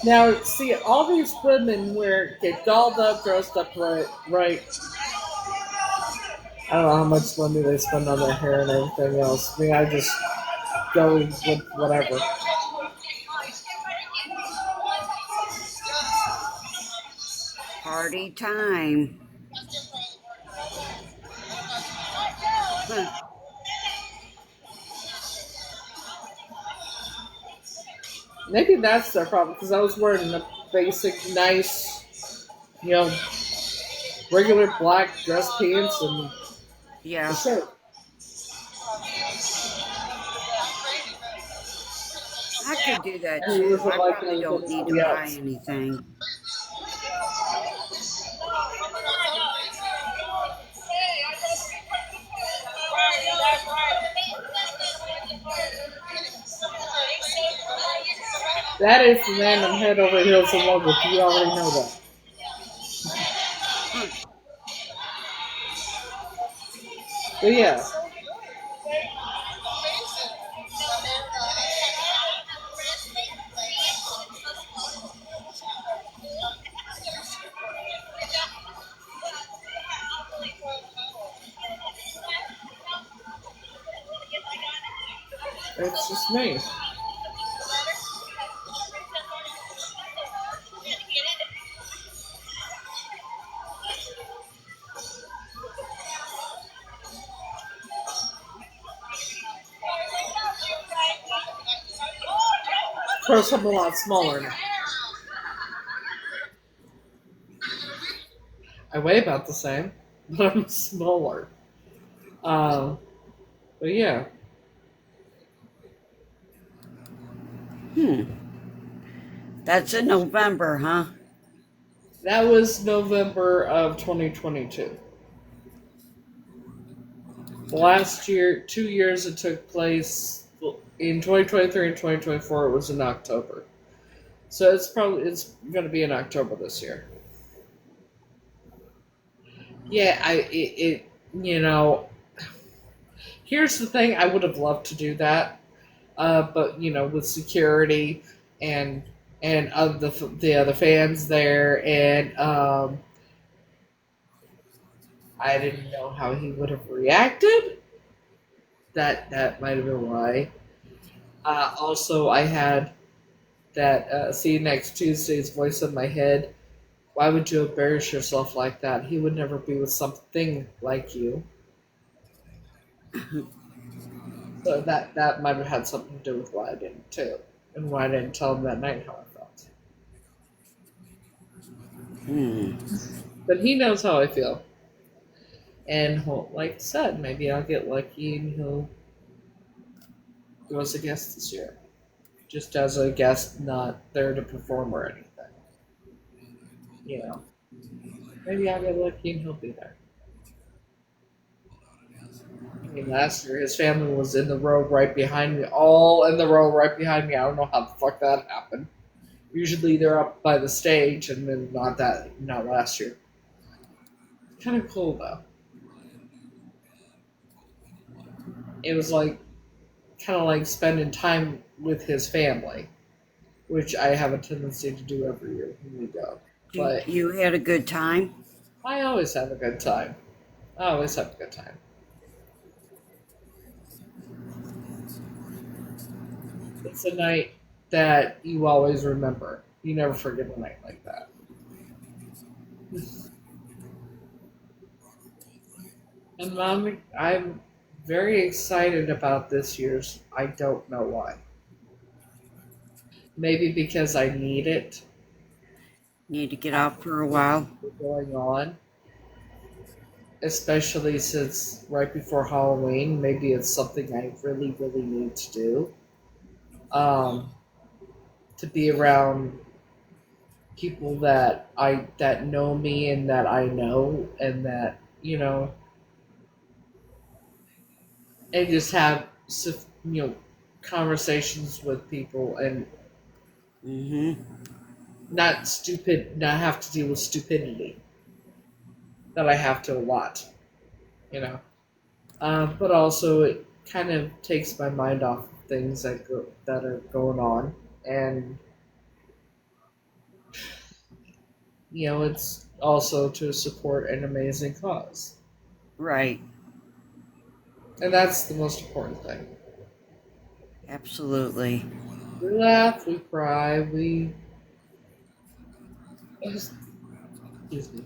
Now, see, all these women get dolled up, dressed up right. I don't know how much money they spend on their hair and everything else. I mean, I just go with whatever. Party time. Huh. Maybe that's their problem because I was wearing a basic, nice, you know, regular black dress pants and a Yeah, shirt. I could do that And it too. wasn't I like I probably was don't need to anybody buy else. anything. That is the man I'm head over heels in love with. You already know that. Huh. But yeah, it's just me. Of course, I'm a lot smaller now. I weigh about the same, but I'm smaller. Um, but yeah, Hmm. That's in November, huh? that was November of 2022. Last year, 2 years it took place in 2023 and 2024. It was in October, so it's going to be in October this year. Yeah, you know, here's the thing. I would have loved to do that, but you know, with security and of the other fans there, and I didn't know how he would have reacted. That might have been why. Also, I had that see you next Tuesday's voice in my head. Why would you embarrass yourself like that? He would never be with something like you. So that might have had something to do with why I didn't too, and why I didn't tell him that night how I felt. Hmm. But he knows how I feel, and like I said, maybe I'll get lucky and he'll go as a guest this year, just as a guest, not there to perform or anything. You know, maybe I'll get lucky and he'll be there. I mean, last year his family was in the row right behind me, all in the row right behind me. I don't know how the fuck that happened. Usually they're up by the stage, and then not last year. Kind of cool though. It was like kind of like spending time with his family, which I have a tendency to do every year when we go. But You had a good time? I always have a good time. I always have a good time. It's a night that you always remember. You never forget a night like that. And I'm very excited about this year's. I don't know why. Maybe because I need it Need to get after out for a while? going on, especially since right before Halloween. Maybe it's something I really, really need to do. Um, to be around people that know me and that I know and that and just have conversations with people and Mm-hmm. not have to deal with stupidity that I have to a lot, you know. But also it kind of takes my mind off of things that are going on, and it's also to support an amazing cause. Right. And that's the most important thing. Absolutely. We laugh, we cry, excuse me.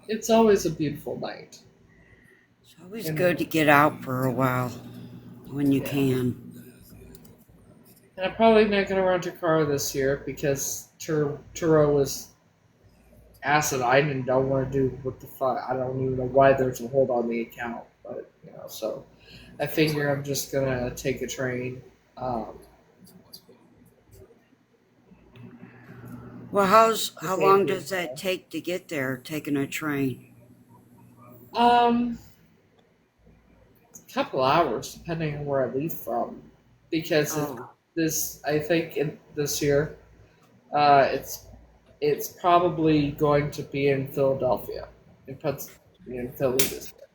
It's always a beautiful night. It's always And good to get out for a while when you yeah. can. And I'm probably not going to rent a car this year because Turo was acid. I didn't don't want to do what the fuck. I don't even know why there's a hold on the account, but so I figure I'm just gonna take a train. Um, Well, to how save long me. does that take to get there taking a train? Um, a couple hours depending on where I leave from, because Oh. I think in this year, it's probably going to be in Philadelphia, in Philly this year.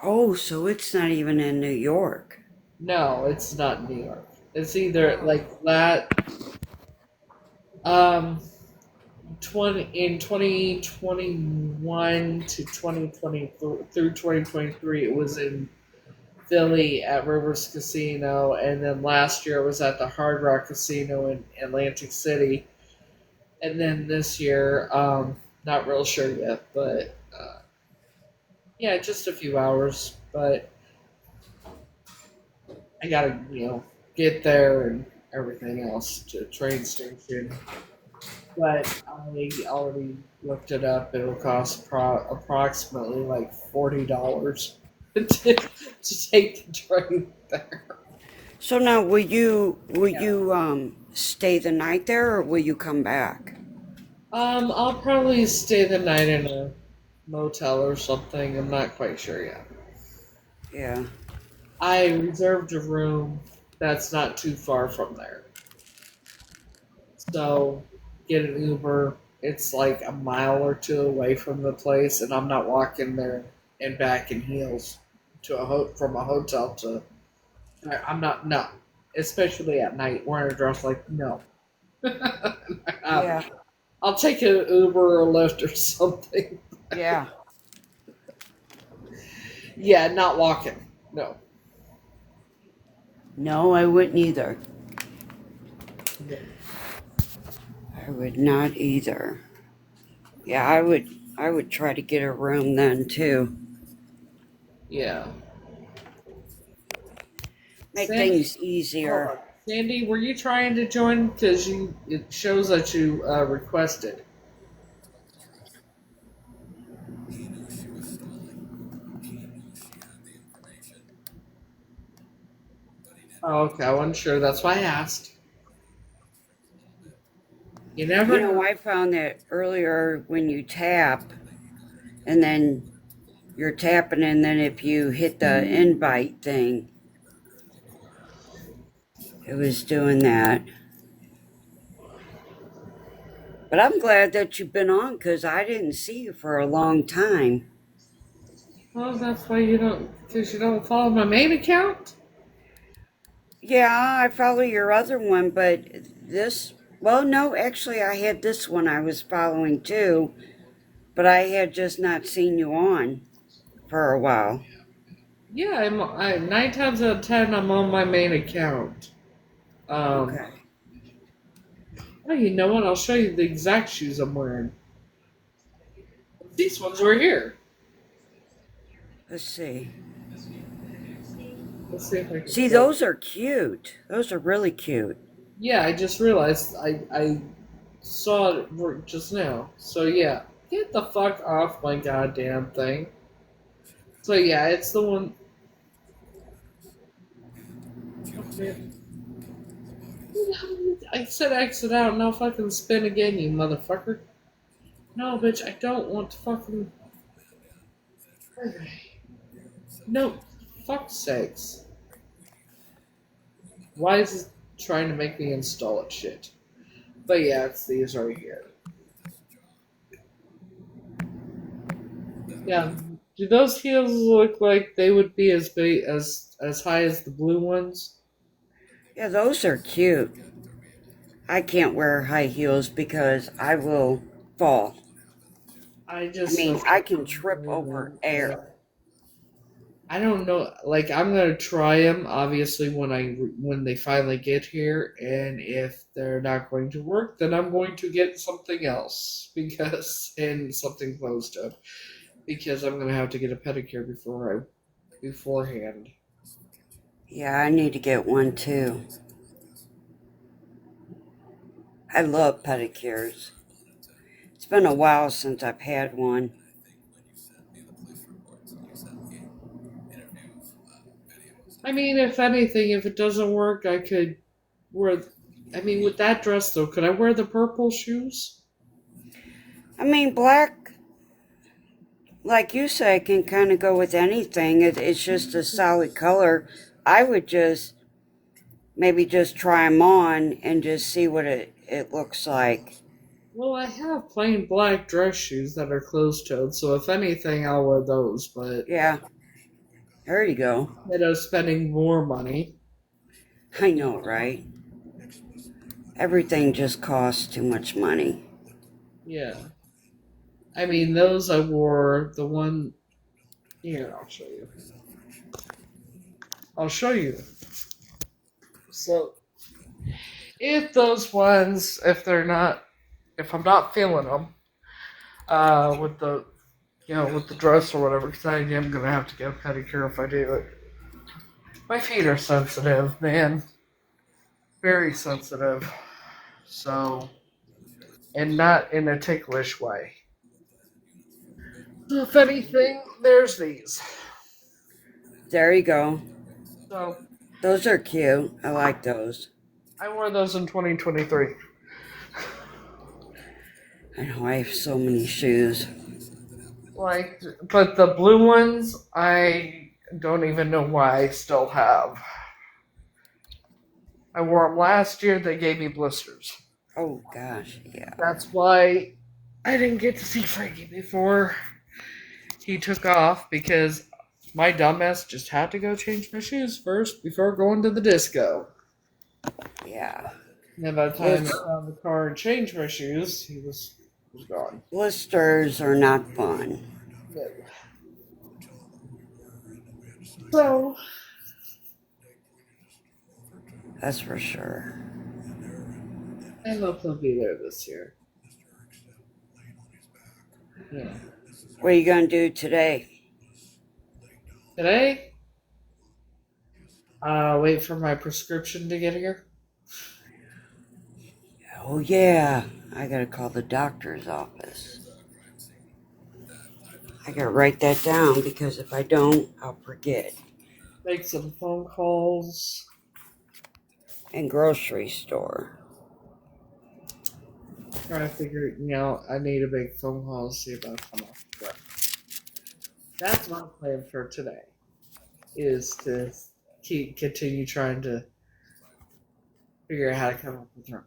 Oh, so it's not even in New York. No, it's not New York. It's either Oh. like that. Um, 2021 to 2020 through 2023, it was in Philly at Rivers Casino, and then last year it was at the Hard Rock Casino in Atlantic City, and then this year, not real sure yet, but yeah, just a few hours. But I gotta get there and everything else to train station. But I already looked it up. It'll cost approximately like $40 to take the train there. So now, will you stay the night there, or will you come back? I'll probably stay the night in a motel or something. I'm not quite sure yet. Yeah. I reserved a room that's not too far from there. So get an Uber. It's like a mile or two away from the place, and I'm not walking there and back in heels from a hotel to. I'm not no, especially at night wearing a dress like no. Yeah. I'll take an Uber or a Lyft or something. Yeah. Yeah, not walking. No. No, I wouldn't either. No. I would not either. Yeah, I would try to get a room then too. Yeah. Make Sandy, things hold on. easier. Sandy, were you trying to join? Because it shows that you requested. Oh, okay. I wasn't sure. That's why I asked. You You never know, know. I found that earlier when you tap and then you're tapping, and then if you hit the invite thing, it was doing that. But I'm glad that you've been on because I didn't see you for a long time. Well, that's why you don't. Because you don't follow my main account. Yeah, I follow your other one, but this, well, no, actually, I had this one I was following too, but I had just not seen you on for a while. Yeah, nine times out of ten, I'm on my main account. Um, Okay, oh, you know what? I'll show you the exact shoes I'm wearing. These ones were here. let's see. Let's see if I can See, show. those are cute. Those are really cute. Yeah, I just realized I saw it just now. So yeah, get the fuck off my goddamn thing. So yeah, it's the one. I said exit out, now fucking spin again, you motherfucker. No, bitch, I don't want to fucking. No, fuck sakes. Why is it trying to make me install it? Shit. But yeah, it's these right here. Yeah, do those heels look like they would be as big as high as the blue ones? Yeah, those are cute. I can't wear high heels because I will fall. I I just mean, don't I can trip enjoy over them. air. I don't know. Like I'm gonna try them obviously when they finally get here, and if they're not going to work, then I'm going to get something else because and something close to it because I'm gonna have to get a pedicure beforehand. Yeah, I need to get one too. I love pedicures. It's been a while since I've had one. I mean, if anything, if it doesn't work, I could wear. I mean, with that dress though, could I wear the purple shoes? I mean, black, like you say, can kind of go with anything. It's just a solid color. I would just maybe just try them on and just see what it looks like. Well, I have plain black dress shoes that are closed-toed, so if anything, I'll wear those. But Yeah, there you go. instead of spending more money, I know, right? Everything just costs too much money. yeah. I mean, those I wore. The one here, I'll show you. I'll show you. So, if those ones, if I'm not feeling them, with the, with the dress or whatever, because I am gonna have to get a pedicure if I do it. My feet are sensitive, man, very sensitive. So, and not in a ticklish way. So if anything, there's these. There you go. So Those are cute. I like those. I wore those in 2023. I know I have so many shoes. Like, but the blue ones, I don't even know why I still have. I wore them last year. They gave me blisters. Oh gosh, yeah. That's why I didn't get to see Frankie before he took off because my dumbass just had to go change my shoes first before going to the disco. Yeah. And by the time I found the car and changed my shoes, he was gone. Blisters are not fun. No. So That's for sure. I hope he'll be there this year. Yeah. What are you gonna do today? Today, wait for my prescription to get here. Oh yeah, I gotta call the doctor's office. I gotta write that down because if I don't, I'll forget. Make some phone calls. And grocery store. Try to figure, I need to make phone calls, see if I come off the truck. That's my plan for today. Is to continue trying to figure out how to come up with her.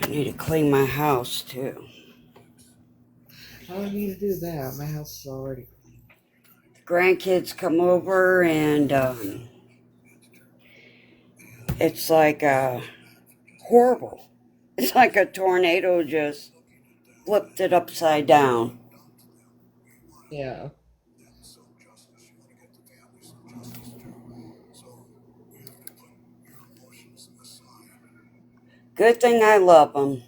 I need to clean my house too. I don't need to do that. My house is already clean. Grandkids come over and it's like horrible. It's like a tornado just flipped it upside down. Yeah. Good thing I love them.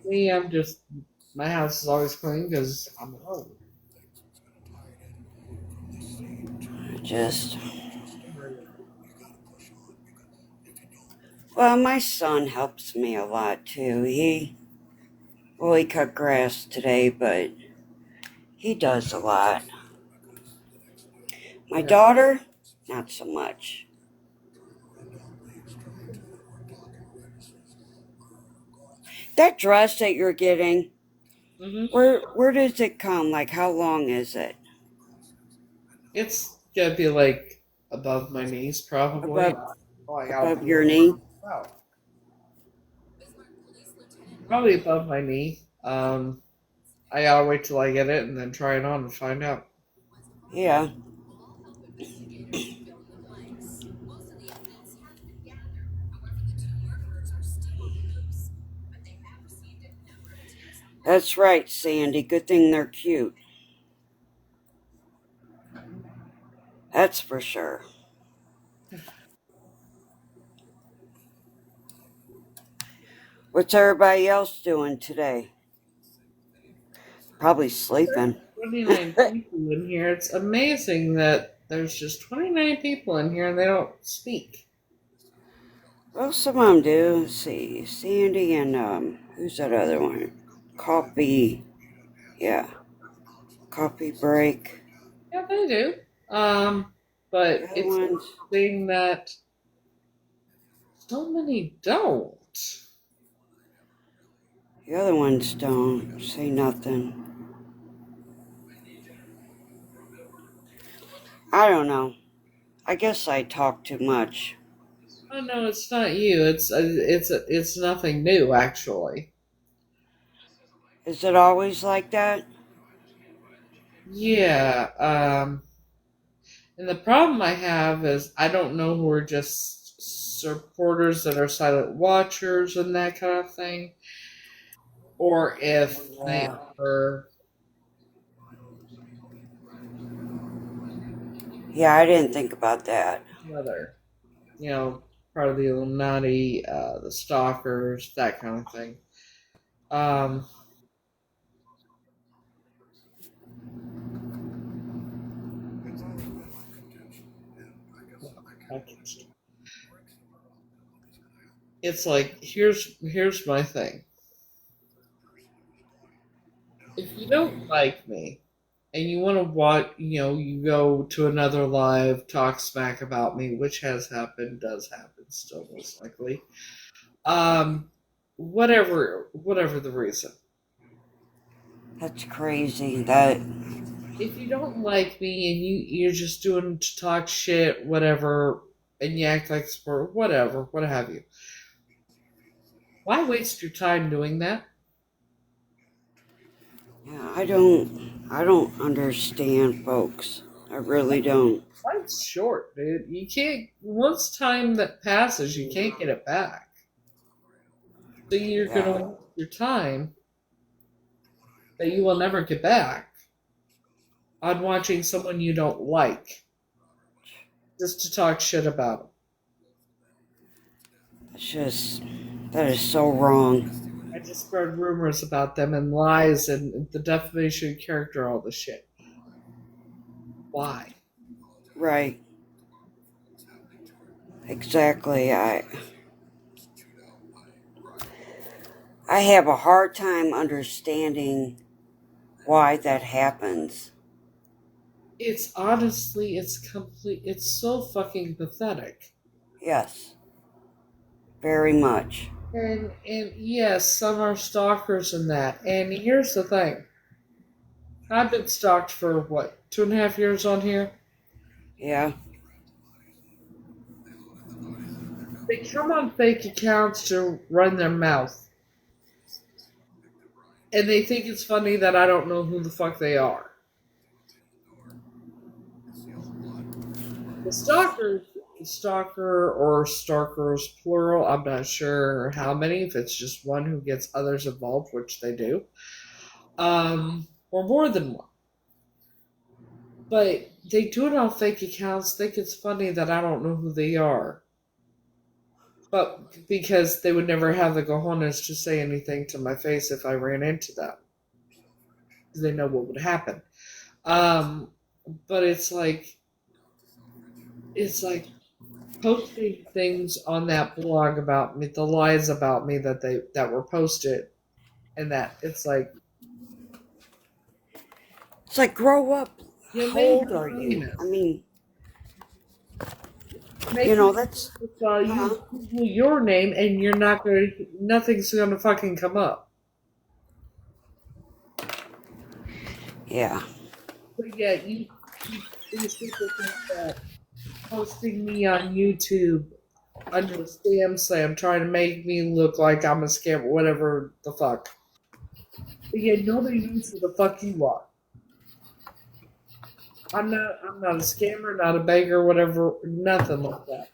Me, my house is always clean because I'm home. Just, well, my son helps me a lot too. He cut grass today, but he does a lot. My daughter, not so much. That dress that you're getting, where does it come? Like, how long is it? It's gonna be like above my knees, probably. Above your knee? Wow. Probably above my knee. I gotta wait till I get it and then try it on and find out. Yeah. That's right, Sandy. Good thing they're cute. That's for sure. What's everybody else doing today? Probably sleeping. 29 people in here. It's amazing that there's just 29 people in here and they don't speak. Well, some of them do. Let's see. Sandy and, who's that other one? Coffee. Yeah. Coffee break. Yeah, they do. But The other it's ones. interesting that so many don't. The other ones don't say nothing. I don't know. I guess I talk too much. Oh no, it's not you. It's nothing new actually. Is it always like that? Yeah. And the problem I have is I don't know who are just supporters that are silent watchers and that kind of thing, or if they Yeah. are Yeah, I didn't think about that. another, part of the Illuminati, the stalkers, that kind of thing. Um, it's like here's my thing. If you don't like me and you want to watch, you go to another live, talk smack about me, which has happened, does happen still most likely. Um, whatever the reason. That's crazy. That. If you don't like me and you're just doing to talk shit, whatever, and you act like sport, whatever, what have you. Why waste your time doing that? Yeah, I don't understand, folks. I really don't. Life's short, dude. You can't. Once time that passes, you can't get it back. So you're Yeah. gonna waste your time that you will never get back on watching someone you don't like just to talk shit about them. It's just. That is so wrong. I just spread rumors about them and lies and the defamation of character, all this shit. Why? Right. Exactly. I have a hard time understanding why that happens. It's honestly, it's so fucking pathetic. Yes. Very much. And yes, some are stalkers and that. And here's the thing. I've been stalked for what, 2.5 years on here? Yeah. They come on fake accounts to run their mouth. And they think it's funny that I don't know who the fuck they are. The stalker or stalkers plural, I'm not sure how many, if it's just one who gets others involved, which they do, or more than one. But they do it on fake accounts, think it's funny that I don't know who they are. But because they would never have the cojones to say anything to my face if I ran into them. They know what would happen. But it's like posting things on that blog about me, the lies about me that were posted, and that it's like, It's like, grow up. you How made old me are you? I famous. mean, Make me that's. you Google your name, and nothing's gonna fucking come up. Yeah. But yeah, these people think that posting me on YouTube under ScamSlam, trying to make me look like I'm a scam, whatever the fuck. But yeah, nobody knows who the fuck you are. I'm not a scammer, not a beggar, whatever, nothing like that.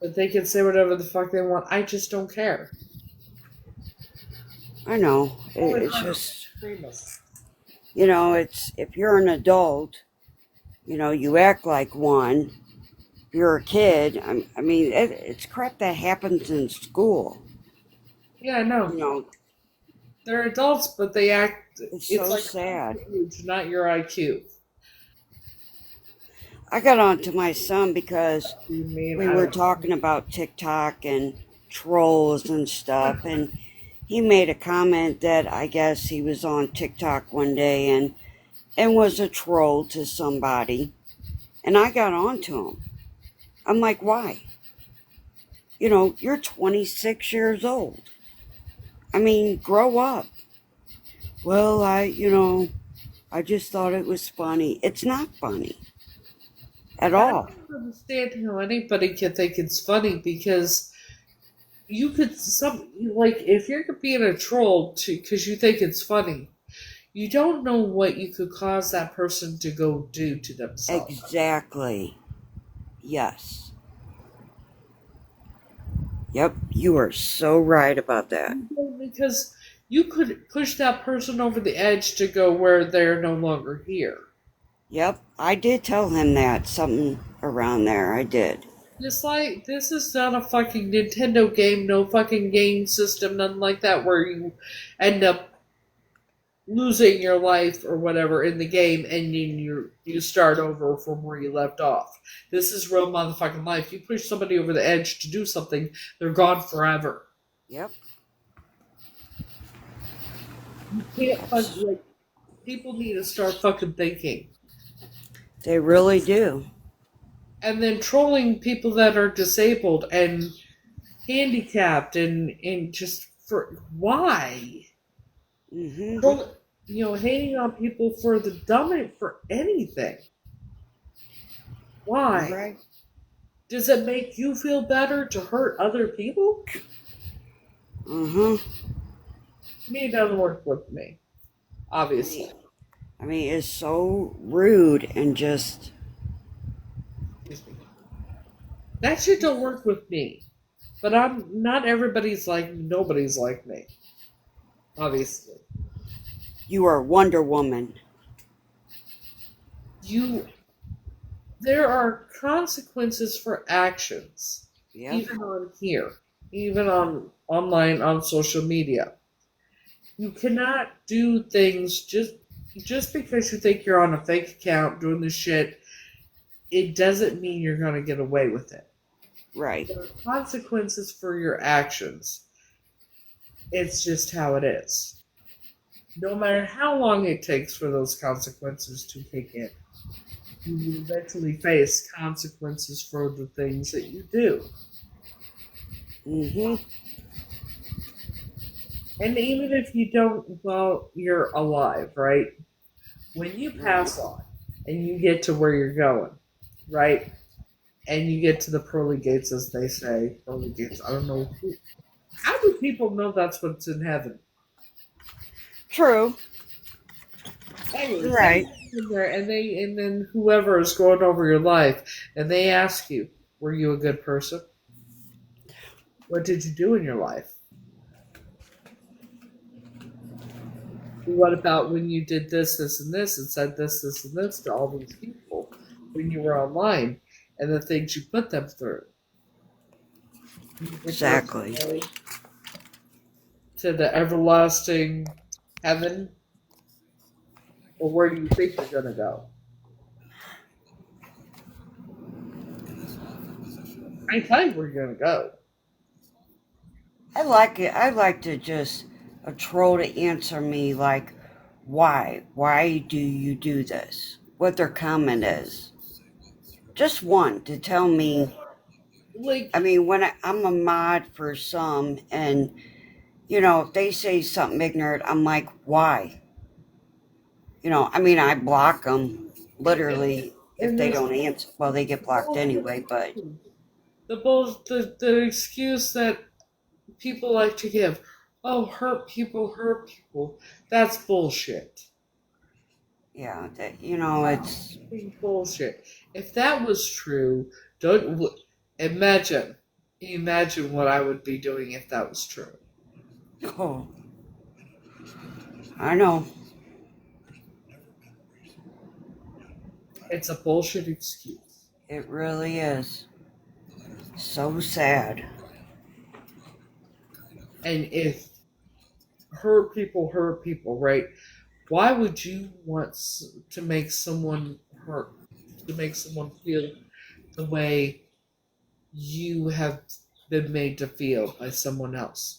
But they can say whatever the fuck they want. I just don't care. I know. Only It's for just, extremists. it's if you're an adult, you act like one. If you're a kid, I mean, it's crap that happens in school. Yeah, no. You know, They're adults, but they act. it's It's so like sad. your age, not your IQ. I got on to my son because You mean we I were don't. talking about TikTok and trolls and stuff, and he made a comment that I guess he was on TikTok one day and was a troll to somebody, and I got on to him. I'm like, why? You're 26 years old. I mean, grow up. Well, I just thought it was funny. It's not funny at I all. don't understand how anybody can think it's funny because you could like if you're being a troll to because you think it's funny, you don't know what you could cause that person to go do to themselves. Exactly. Yes. Yep, you are so right about that. Because you could push that person over the edge to go where they're no longer here. Yep, I did tell him that, something around there. I did. Just like this is not a fucking Nintendo game, no fucking game system, nothing like that, where you end up losing your life or whatever in the game, and then you start over from where you left off. This is real motherfucking life. You push somebody over the edge to do something, they're gone forever. Yep. You can't like people need to start fucking thinking. They really do. And then trolling people that are disabled and handicapped and just for why? Mm-hmm. Hating on people for the dumb for anything. You're Why? right. Does it make you feel better to hurt other people? Uh-huh. Me, it doesn't work with me, obviously. I mean, it's so rude and just, Excuse me. That shit don't work with me. But I'm not everybody's like nobody's like me. Obviously. you are Wonder Woman. There are consequences for actions. Yep. Even on here. Even on online on social media. You cannot do things just because you think you're on a fake account doing this shit, it doesn't mean you're gonna get away with it. Right. There are consequences for your actions. It's just how it is. No matter how long it takes for those consequences to kick in, you will eventually face consequences for the things that you do. Mm-hmm. And even if you don't, well, you're alive, right? When you pass on and you get to where you're going, right? And you get to the pearly gates, as they say, pearly gates. I don't know. How do people know that's what's in heaven? True. Anyways, Right. in there, and then whoever is going over your life, and they ask you, "Were you a good person? What did you do in your life? What about when you did this, this, and this, and said this, this, and this to all these people when you were online, and the things you put them through?" Exactly. To the everlasting heaven, or where do you think you're gonna go? I tell you where you're gonna go. I like it. I like to just a troll to answer me like, why? Why do you do this? What their comment is. Just one to tell me. Like, I mean, when I'm a mod for some, and if they say something ignorant, I'm like, why? I mean, I block them literally if and they there's don't answer. Well, they get blocked anyway, but the excuse that people like to give. Oh, hurt people, hurt people. That's bullshit. yeah, it's Bullshit. If that was true, don't imagine what I would be doing if that was true. oh, I know. It's a bullshit excuse. It really is. So sad. And if hurt people, right? Why would you want to make someone hurt, to make someone feel the way you have been made to feel by someone else?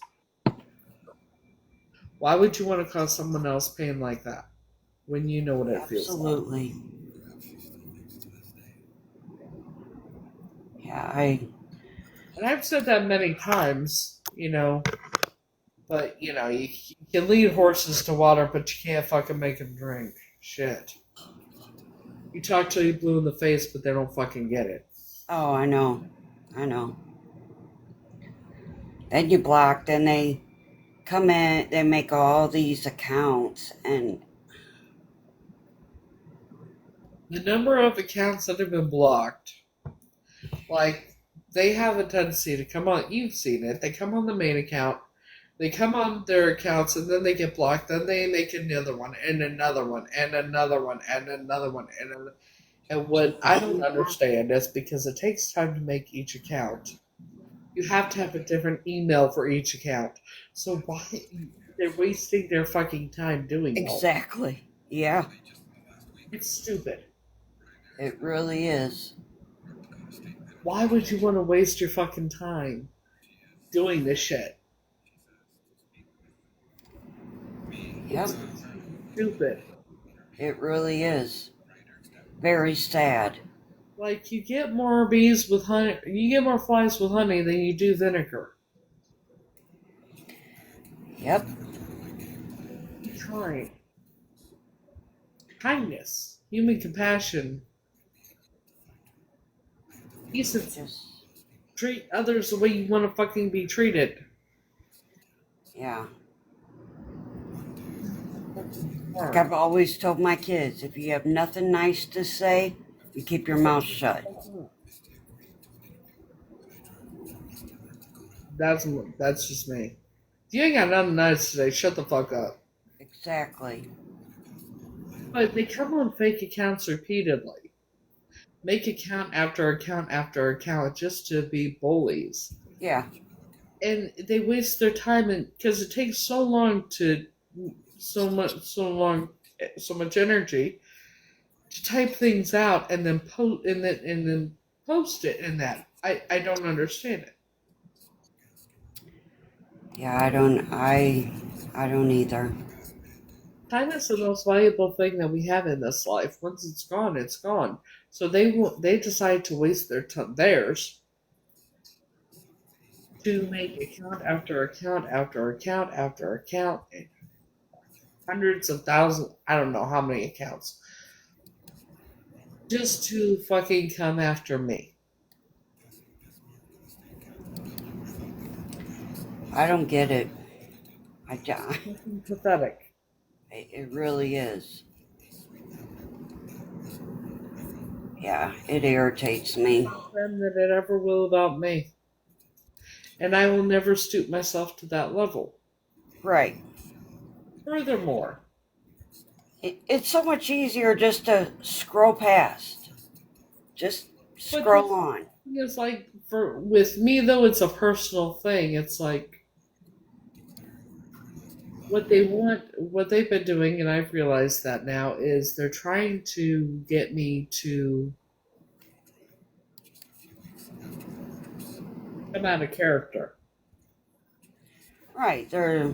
Why would you want to cause someone else pain like that when you know what it feels like? Absolutely. Yeah, And I've said that many times, but you can lead horses to water, but you can't fucking make them drink. Shit. You talk till you blue in the face, but they don't fucking get it. oh, I know. Then you block, then they come in, they make all these accounts, and The number of accounts that have been blocked, like, they have a tendency to come on, you've seen it, they come on the main account, they come on their accounts, and then they get blocked, then they make another one, and another one, and another one, and another one, and another. And what I don't understand is because it takes time to make each account. You have to have a different email for each account. So why they're wasting their fucking time doing that? exactly. Yeah, It's stupid. it really is. Why would you want to waste your fucking time doing this shit? Yep, Stupid. it really is. Very sad. Like, you get more bees with honey, you get more flies with honey than you do vinegar. Yep, Be kind. Kindness, human compassion, decency. just, Treat others the way you want to fucking be treated. yeah. Like I've always told my kids, if you have nothing nice to say, you keep your mouth shut. That's just me. If you ain't got nothing nice today, shut the fuck up. Exactly. But they come on fake accounts repeatedly. Make account after account after account just to be bullies. Yeah, And they waste their time because it takes so much energy to type things out and then post it in that. I don't understand it. yeah. I don't either. Time is the most valuable thing that we have in this life. Once it's gone, it's gone. So they decide to waste theirs to make account after account after account after account, hundreds of thousands, I don't know how many accounts, just to fucking come after me. I don't get it. Fucking pathetic. It really is. Yeah, it irritates me. Than that it ever will about me. And I will never stoop myself to that level. Right. Furthermore, It's so much easier just to scroll past. Just scroll on. it's like with me though, it's a personal thing. It's like what they've been doing, and I've realized that now, is they're trying to get me to come out of character. Right. They're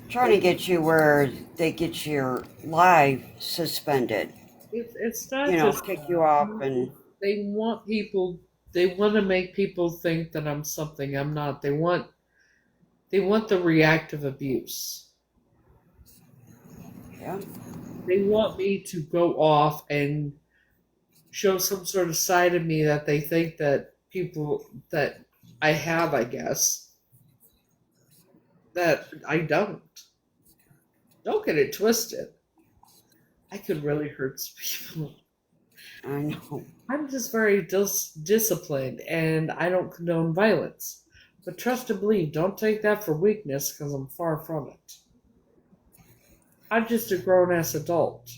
trying to get you where they get your live suspended. It's not just kick you off and they want to make people think that I'm something I'm not. They want the reactive abuse. yeah. They want me to go off and show some sort of side of me that they think that I have, I guess, that I don't. Don't get it twisted. I could really hurt people. I know. I'm just very disciplined, and I don't condone violence. But trust and believe, don't take that for weakness, because I'm far from it. I'm just a grown ass adult.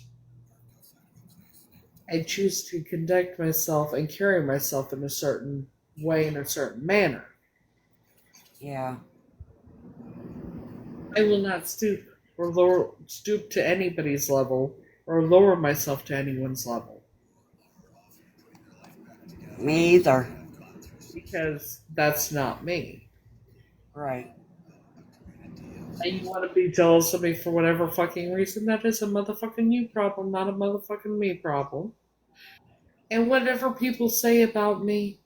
I choose to conduct myself and carry myself in a certain way, in a certain manner. Yeah. I will not stoop to anybody's level or lower myself to anyone's level Me either. because that's not me. Right. And you want to be jealous of me for whatever fucking reason, that is a motherfucking you problem, not a motherfucking me problem. And whatever people say about me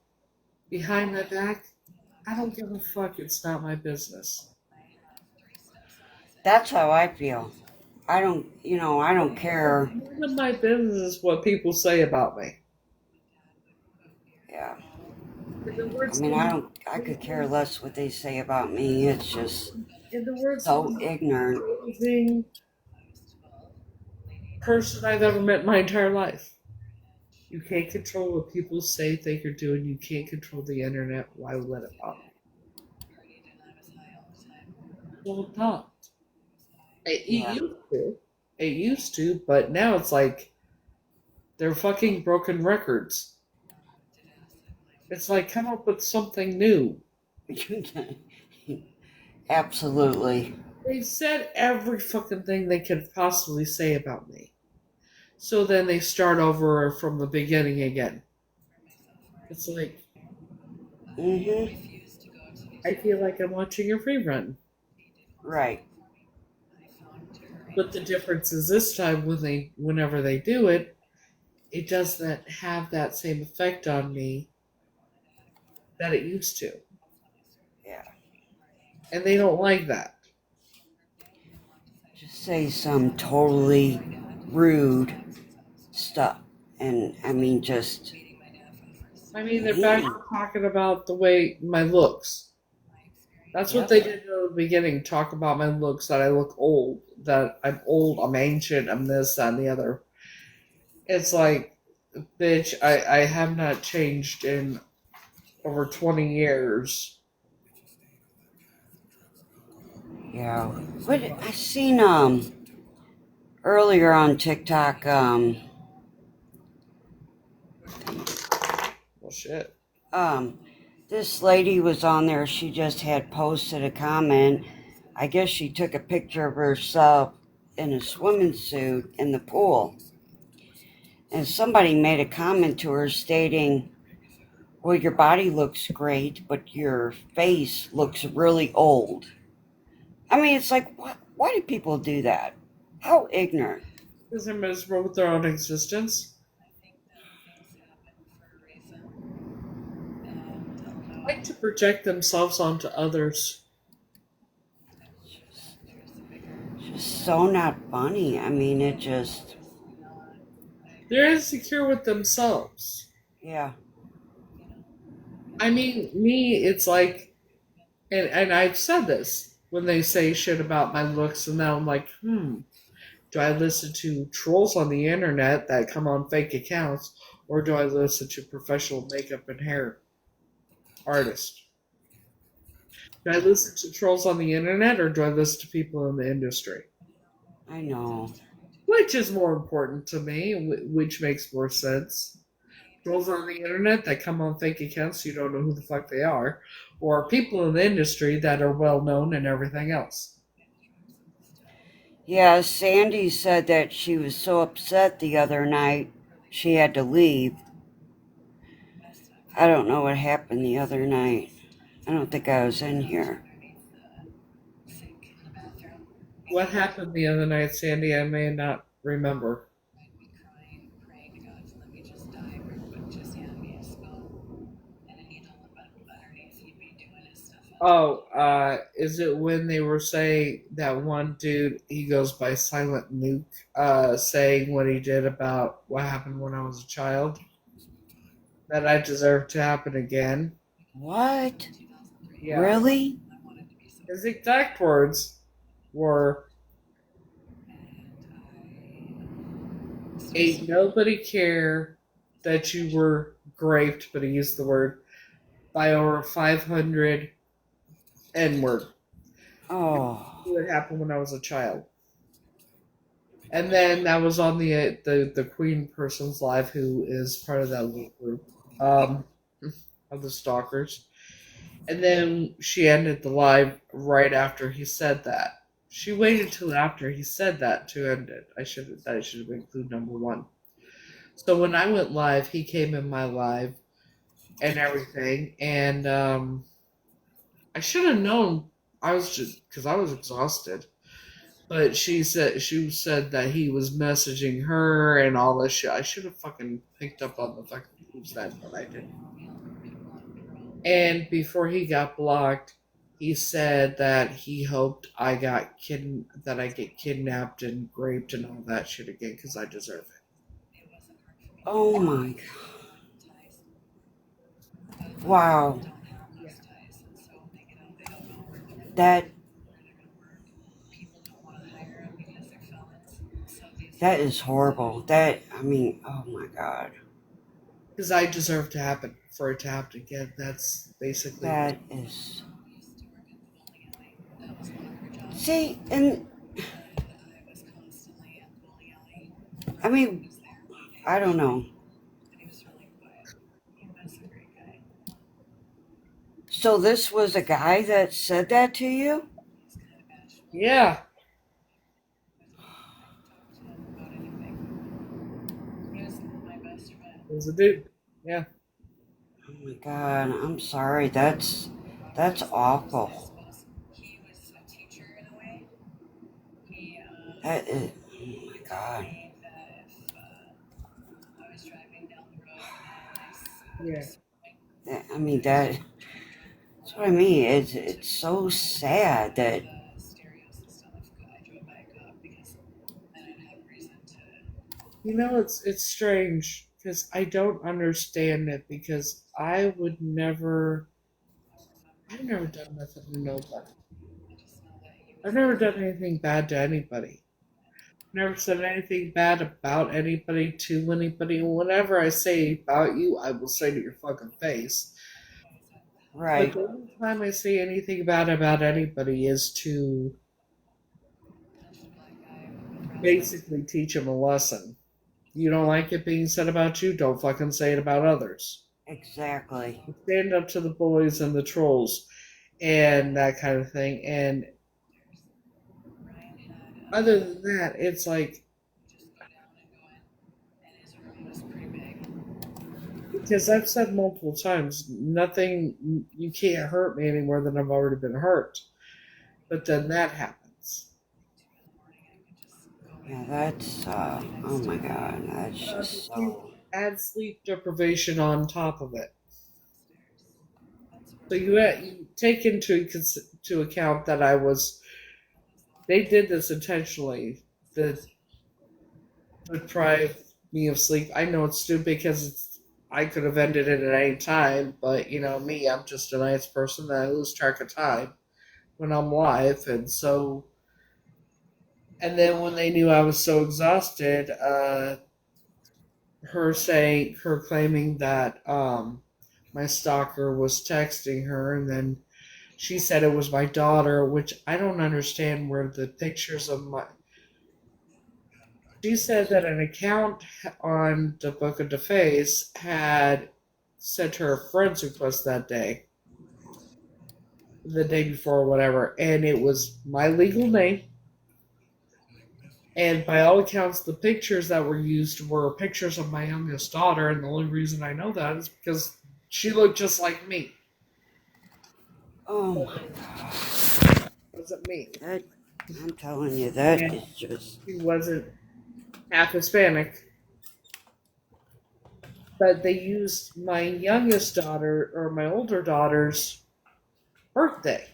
behind my back, I don't give a fuck. It's not my business. That's how I feel. I don't care. None of my business is what people say about me. Yeah. In the I words mean, of I could care less what they say about me. It's just in the words of so the ignorant. amazing person I've ever met in my entire life. You can't control what people say, think, or do, and you can't control the internet. Why let it bother you? Well, not. It Yeah. used to. It used to, but now it's like they're fucking broken records. It's like come up with something new. Absolutely. They've said every fucking thing they could possibly say about me. So then they start over from the beginning again. It's like Mhm. I feel like I'm watching a rerun. Right. But the difference is this time whenever they do it, it doesn't have that same effect on me that it used to. Yeah. And they don't like that. Just say some totally rude stuff, and I mean just I mean, they're back mean. to talking about the way my looks. That's what Yep. they did in the beginning. Talk about my looks, that I look old, that I'm old, I'm ancient, I'm this, that, and the other. It's like, bitch, I have not changed in over 20 years. Yeah. What I seen earlier on TikTok Well, shit. um this lady was on there. She just had posted a comment. I guess she took a picture of herself in a swimming suit in the pool. And somebody made a comment to her stating, well, your body looks great, but your face looks really old. I mean, it's like, what? Why do people do that? How ignorant. Because they're miserable with their own existence. Like to project themselves onto others. Just so not funny. I mean, it just, They're insecure with themselves. yeah, I mean, me, it's like, and I've said this when they say shit about my looks, and now I'm like, do I listen to trolls on the internet that come on fake accounts, or do I listen to professional makeup and hair artists? Do I listen to trolls on the internet, or do I listen to people in the industry? I know. Which is more important to me? Which makes more sense? Trolls on the internet that come on fake accounts, you don't know who the fuck they are, or people in the industry that are well known and everything else. Yeah, Sandy said that she was so upset the other night she had to leave. I don't know what happened the other night. I don't think I was in here. What happened the other night, Sandy? I may not remember. Oh, is it when they were saying that one dude, he goes by Silent Nuke, saying what he did about what happened when I was a child? That I deserve to happen again? What? Yeah. Really? His exact words were, ain't nobody care that you were raped, but he used the word, by over 500 N word. Oh, What happened when I was a child? And then that was on the Queen person's live, who is part of that little group um, of the stalkers. And then she ended the live right after he said that. She waited till after he said that to end it. That should have been clue number one. So when I went live, he came in my live and everything, and I should have known. I was just because I was exhausted. But she said that he was messaging her and all this shit. I should have fucking picked up on the fucking clues then, but I didn't. And before he got blocked, he said that he hoped that I get kidnapped and raped and all that shit again because I deserve it. Oh my God. Wow. Yeah. That that is horrible. Oh my God. Because I deserve to happen for it to happen again. That's basically what. That is. See, and I mean, I don't know. So this was a guy that said that to you? Yeah, it was a dude. Yeah. Oh my God, I'm sorry. That's awful. That is. Oh my God. Yeah. I mean that's what I mean. It's so sad that. It's strange because I don't understand it because I've never done nothing to nobody. I've never done anything bad to anybody. Never said anything bad about anybody to anybody. Whenever I say about you, I will say to your fucking face. But Right. the only time I say anything bad about anybody is to basically teach them a lesson. You don't like it being said about you, don't fucking say it about others. Exactly. Stand up to the bullies and the trolls and that kind of thing. And other than that, it's like, because I've said multiple times, nothing, you can't hurt me any more than I've already been hurt. But then that happens. Yeah, that's oh my God, that's But just you so. add sleep deprivation on top of it. So you take to account that they did this intentionally to deprive me of sleep. I know it's stupid because I could have ended it at any time, but me, I'm just a nice person that I lose track of time when I'm live, and then when they knew I was so exhausted, her claiming that my stalker was texting her, and then she said it was my daughter, which I don't understand where the pictures of my. She said that an account on the Book of the Face had sent her a friend's request that day, the day before, or whatever, and it was my legal name. And by all accounts, the pictures that were used were pictures of my youngest daughter, and the only reason I know that is because she looked just like me. Oh my What God, does it mean? that I'm telling you, that And is just. she wasn't half Hispanic, but they used my youngest daughter or my older daughter's birthday,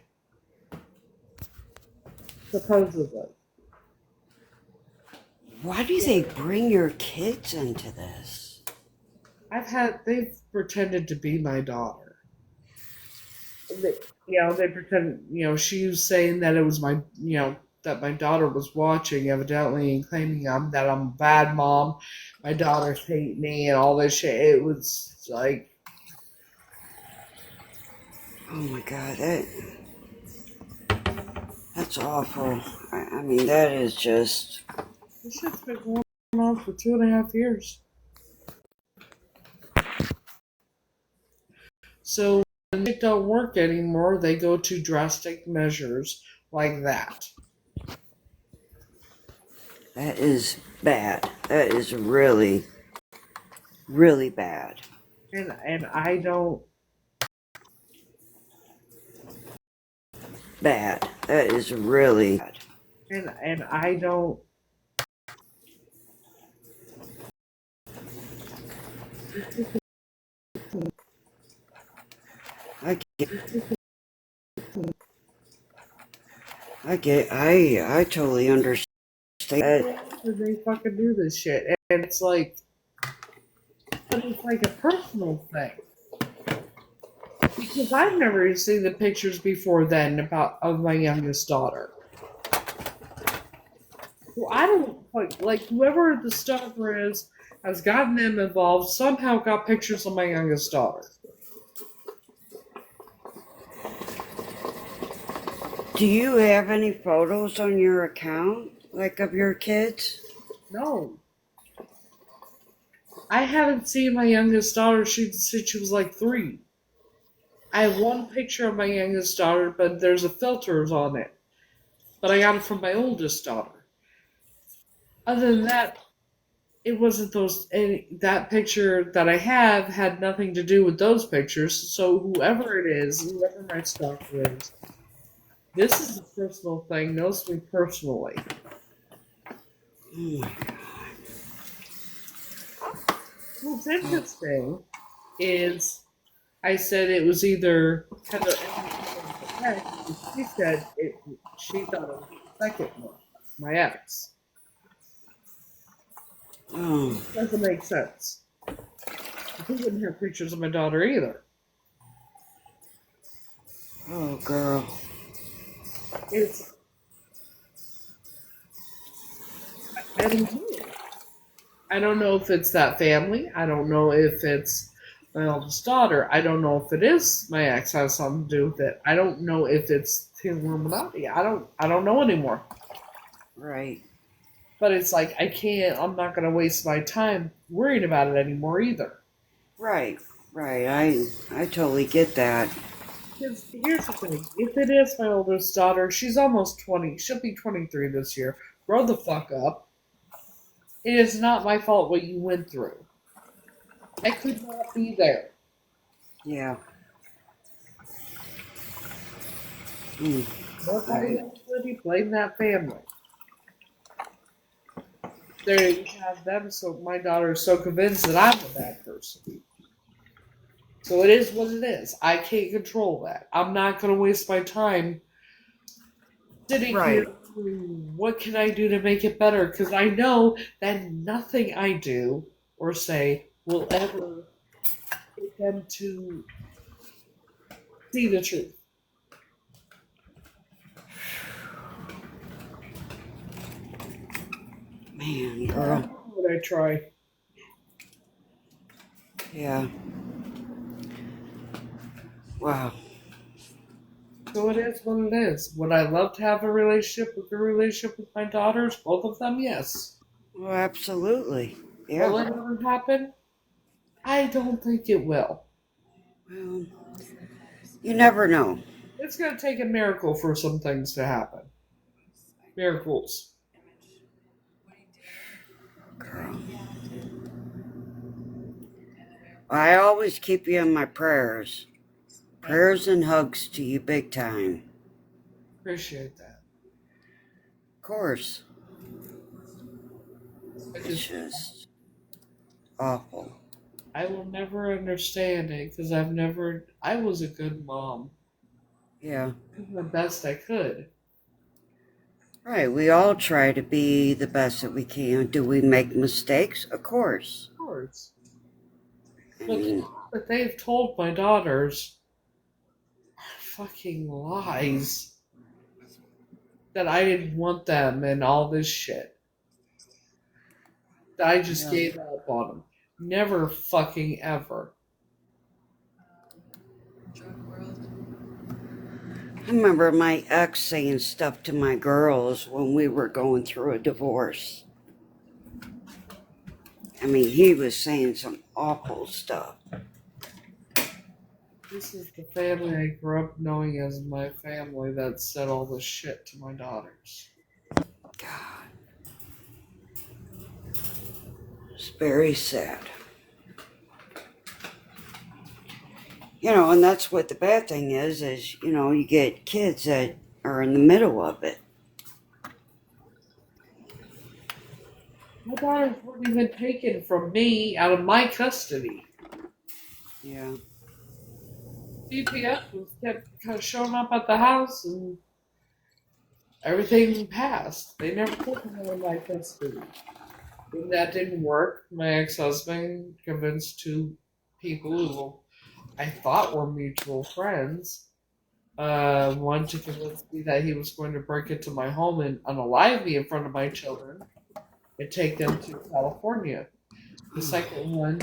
supposedly. Why do they bring your kids into this? They've pretended to be my daughter. They, they pretend, she was saying that it was that my daughter was watching, evidently, and claiming that I'm a bad mom. My daughters hate me and all this shit. It was like, Oh my God, that's awful. I mean, that is just. This shit's been going on for 2.5 years. So when it don't work anymore, they go to drastic measures like that. That is bad. That is really, really bad. And I don't. Bad. That is really bad. And I don't. I totally understand. They fucking do this shit, and it's like, but it's like a personal thing. Because I've never seen the pictures before then of my youngest daughter. Well, I don't like whoever the stalker is has gotten them involved. Somehow got pictures of my youngest daughter. Do you have any photos on your account, like of your kids? No, I haven't seen my youngest daughter since she was like 3. I have one picture of my youngest daughter, but there's a filters on it. But I got it from my oldest daughter. Other than that, it wasn't that picture that I have had nothing to do with those pictures. So whoever it is, whoever my stalker is, this is a personal thing, knows me personally. Oh my What's interesting is I said it was either Heather and she said she thought it was the second one, my ex. Oh. Doesn't make sense. He wouldn't have pictures of my daughter either. Oh, girl. It's I don't know. I don't know if it's that family. I don't know if it's my oldest daughter. I don't know if it is my ex has something to do with it. I don't know if it's Illuminati. I don't know anymore. Right. But it's like I'm not gonna waste my time worrying about it anymore either. Right. Right. I totally get that. Because here's the thing, if it is my oldest daughter, she's almost 20. She'll be 23 this year. Grow the fuck up. It is not my fault what you went through. I could not be there. Yeah. Blame that family. They have them, so my daughter is so convinced that I'm a bad person. So it is what it is. I can't control that. I'm not going to waste my time sitting here wondering what can I do to make it better, because I know that nothing I do or say will ever get them to see the truth. Man, girl. What I try. Yeah. Wow. So it is what it is. Would I love to have a relationship with my daughters? Both of them, yes. Well, absolutely. Yeah. Will it ever happen? I don't think it will. Well, you never know. It's going to take a miracle for some things to happen. Miracles. Girl. I always keep you in my prayers. Prayers and hugs to you big time. Appreciate that. Of course. It's just awful. I will never understand it because I was a good mom. Yeah. I did the best I could. Right. We all try to be the best that we can. Do we make mistakes? Of course. Of course. I mean, But they've told my daughters are fucking lies. That I didn't want them and all this shit. That I just gave up on them. Never fucking ever. I remember my ex saying stuff to my girls when we were going through a divorce. I mean, he was saying some awful stuff. This is the family I grew up knowing as my family that said all this shit to my daughters. God, it's very sad. You know, and that's what the bad thing is, you know, you get kids that are in the middle of it. My daughters weren't even taken from me out of my custody. Yeah. CPS was kept kind of showing up at the house and everything passed. They never took them out of my custody. When that didn't work, my ex-husband convinced two people who I thought were mutual friends. One to convince me that he was going to break into my home and unalive me in front of my children and take them to California. The second one,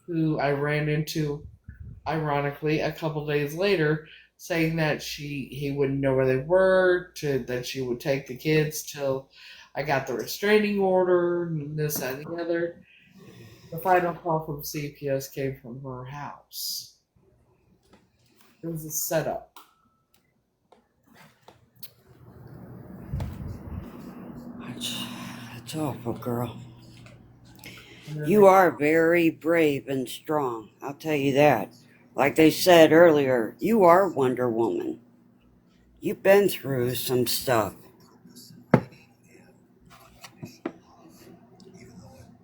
who I ran into, ironically, a couple days later, saying that he wouldn't know where they were, that she would take the kids till I got the restraining order, and this, that, and the other. The final call from CPS came from her house. It was a setup. That's awful, girl. You are very brave and strong, I'll tell you that. Like they said earlier, you are Wonder Woman. You've been through some stuff.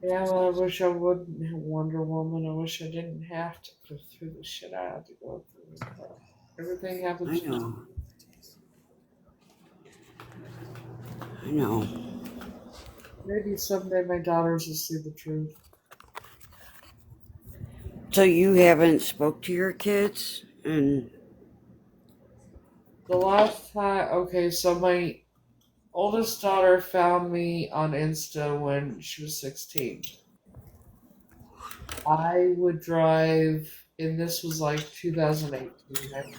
Yeah, well, I wish I wouldn't have Wonder Woman. I wish I didn't have to go through the shit I had to go through. But everything happens. I know. I know. Maybe someday my daughters will see the truth. So you haven't spoke to your kids? And The last time, okay, so my oldest daughter found me on Insta when she was 16. I would drive, and this was like 2018, I think.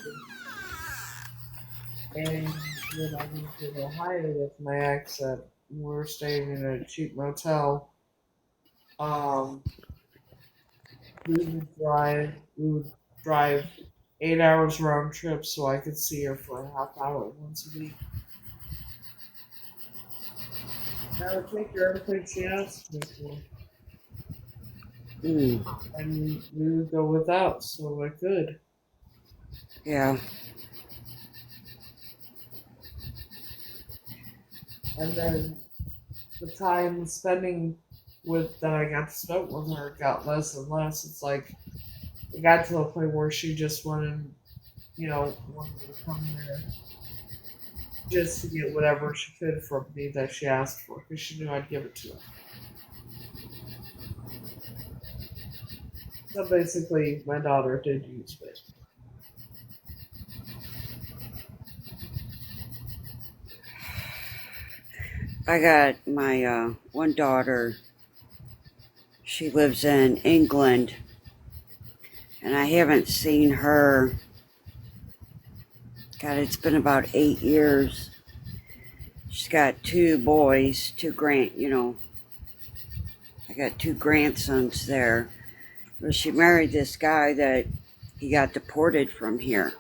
And when I went to Ohio with my ex, we were staying in a cheap motel. Um, we would drive 8 hours round trip so I could see her for a half hour once a week. I would take her everything she asked me for. And we would go without, so I could. yeah. And then the time spending that I got to spend with her got less and less. It's like it got to a point where she just wanted to come there just to get whatever she could from me that she asked for, because she knew I'd give it to her. So basically, my daughter did use me. I got my one daughter. She lives in England, and I haven't seen her. God, it's been about 8 years. She's got two boys, I got two grandsons there. Well, she married this guy that he got deported from here.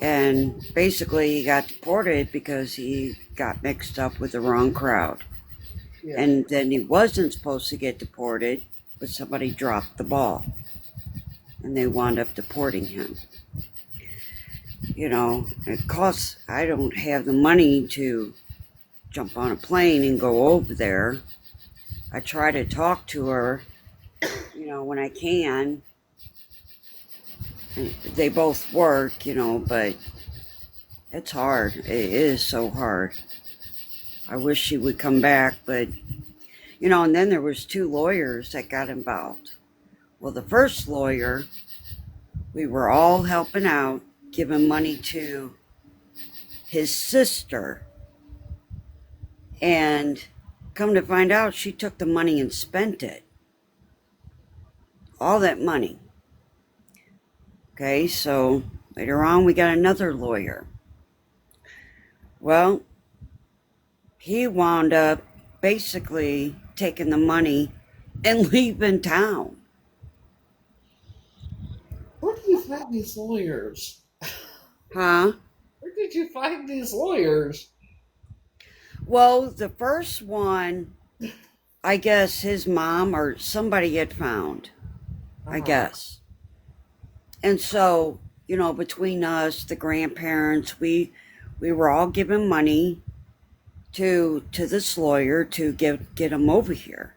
And basically, he got deported because he got mixed up with the wrong crowd. Yeah. And then he wasn't supposed to get deported, but somebody dropped the ball. And they wound up deporting him. It costs, I don't have the money to jump on a plane and go over there. I try to talk to her, when I can. And they both work, but it's hard. It is so hard. I wish she would come back, but, and then there was two lawyers that got involved. Well, the first lawyer, we were all helping out, giving money to his sister. And come to find out, she took the money and spent it. All that money. Okay, so later on we got another lawyer. Well, he wound up basically taking the money and leaving town. Where do you find these lawyers? Huh? Where did you find these lawyers? Well, the first one, I guess his mom or somebody had found, I Uh-huh. guess. And so, between us, the grandparents, we were all given money to this lawyer to get him over here.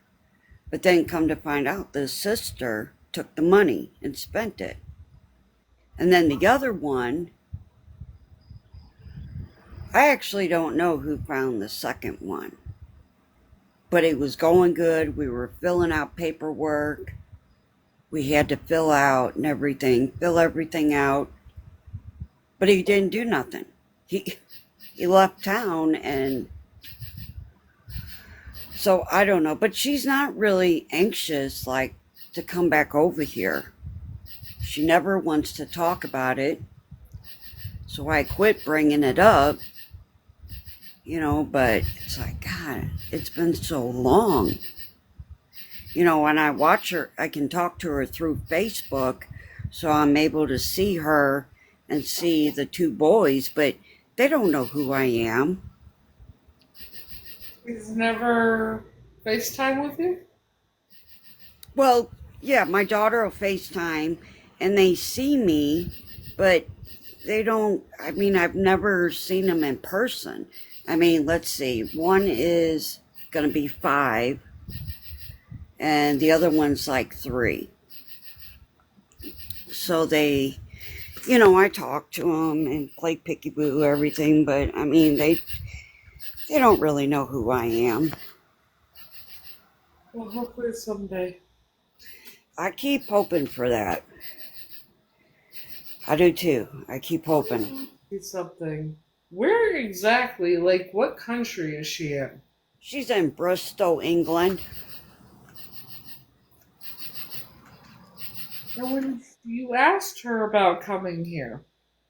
But then come to find out the sister took the money and spent it. And then the other one, I actually don't know who found the second one. But it was going good. We were filling out paperwork. We had to fill everything out. But he didn't do nothing. He left town, and so I don't know. But she's not really anxious like to come back over here. She never wants to talk about it. So I quit bringing it up, but it's like, God, it's been so long. When I watch her, I can talk to her through Facebook, so I'm able to see her and see the two boys, but they don't know who I am. He's never FaceTime with you? Well, yeah, my daughter will FaceTime and they see me, but they don't, I've never seen them in person. Let's see, one is going to be 5 and the other one's like 3. So they, I talk to them and play picky-boo, everything, but they don't really know who I am. Well, hopefully someday. I keep hoping for that. I do too. I keep hoping. Something. Where exactly, like, what country is she in? She's in Bristol, England. And when you asked her about coming here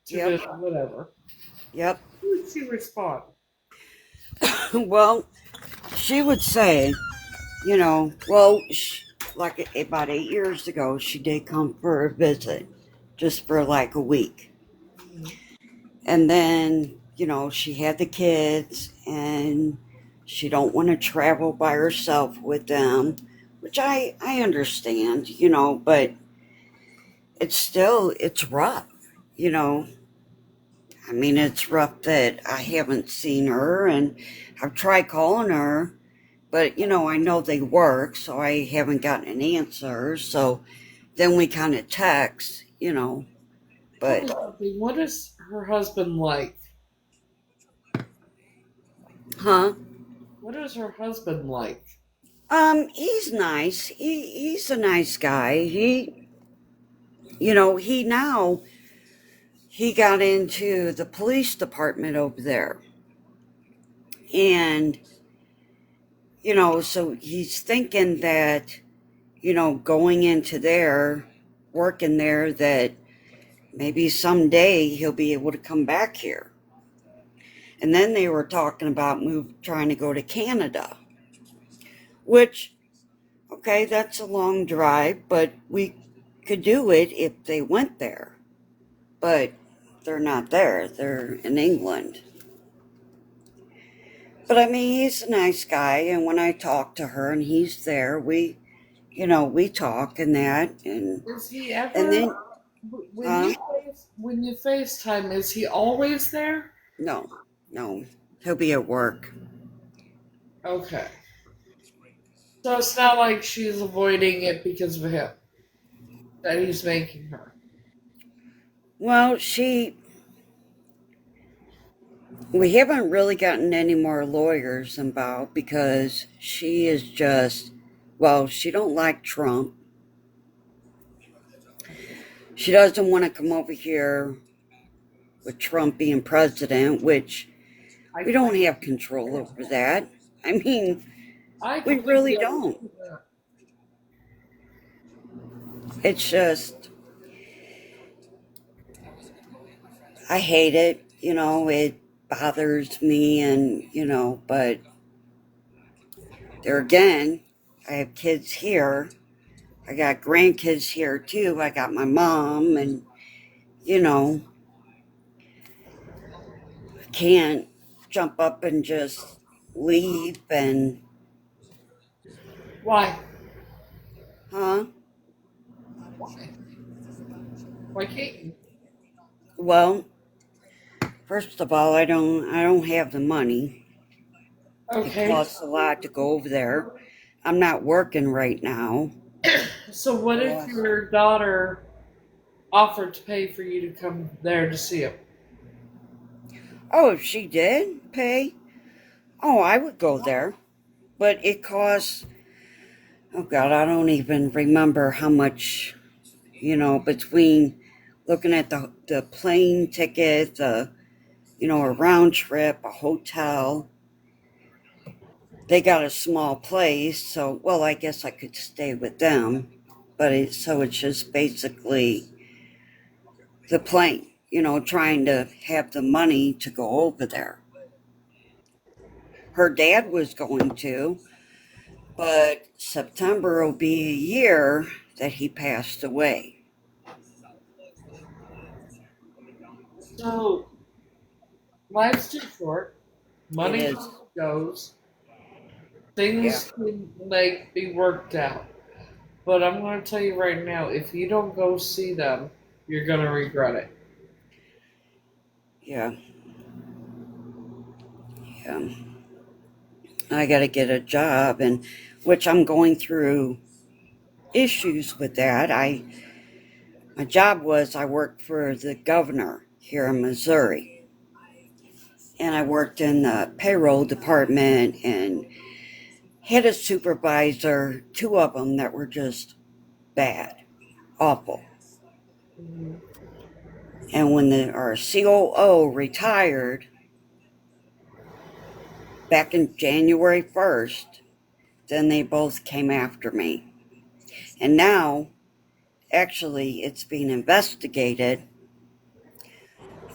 to Yep. visit, whatever, Yep. how did she respond? Well, she would say, like about 8 years ago, she did come for a visit just for like a week. And then, she had the kids and she don't want to travel by herself with them, which I understand, but it's rough, it's rough that I haven't seen her and I've tried calling her, but I know they work, so I haven't gotten an answer. So then we kind of text, but What is her husband like? huh? What is her husband like? He's nice. He's a nice guy. He got into the police department over there. And, so he's thinking that, going into there, working there, that maybe someday he'll be able to come back here. And then they were talking about trying to go to Canada, which, okay, that's a long drive, but we could do it if they went there. But they're not there. They're in England. But he's a nice guy, and when I talk to her and he's there, we talk and that, and Is he then ever, when you FaceTime, is he always there? no, he'll be at work. Okay. So it's not like she's avoiding it because of him, that he's making her. Well, we haven't really gotten any more lawyers involved because she is just, well, she don't like Trump. She doesn't want to come over here with Trump being president, which we don't have control over that. We really don't. It's just, I hate it. It bothers me, and, but There again, I have kids here. I got grandkids here too. I got my mom, and you know, I can't jump up and just leave and, Why? huh? Why? Why can't you? Well, first of all, I don't have the money. It Okay. costs a lot to go over there. I'm not working right now. So what if Yes. your daughter offered to pay for you to come there to see him? Oh, if she did pay, oh, I would go there. But it costs, oh God, I don't even remember how much, between looking at the plane ticket, a round trip, a hotel. They got a small place, so, well, I guess I could stay with them. But it's just basically the plane, trying to have the money to go over there. Her dad was going to, but September will be a year that he passed away. So life's too short. It Money is, comes and goes. yeah, Things can be worked out. But I'm going to tell you right now, if you don't go see them, you're going to regret it. yeah, yeah. I got to get a job, and which I'm going through issues with that. My job was I worked for the governor here in Missouri, and I worked in the payroll department and had a supervisor, two of them that were just bad, awful. Mhm. And when our COO retired back in January 1st, then they both came after me. And now, actually, it's being investigated.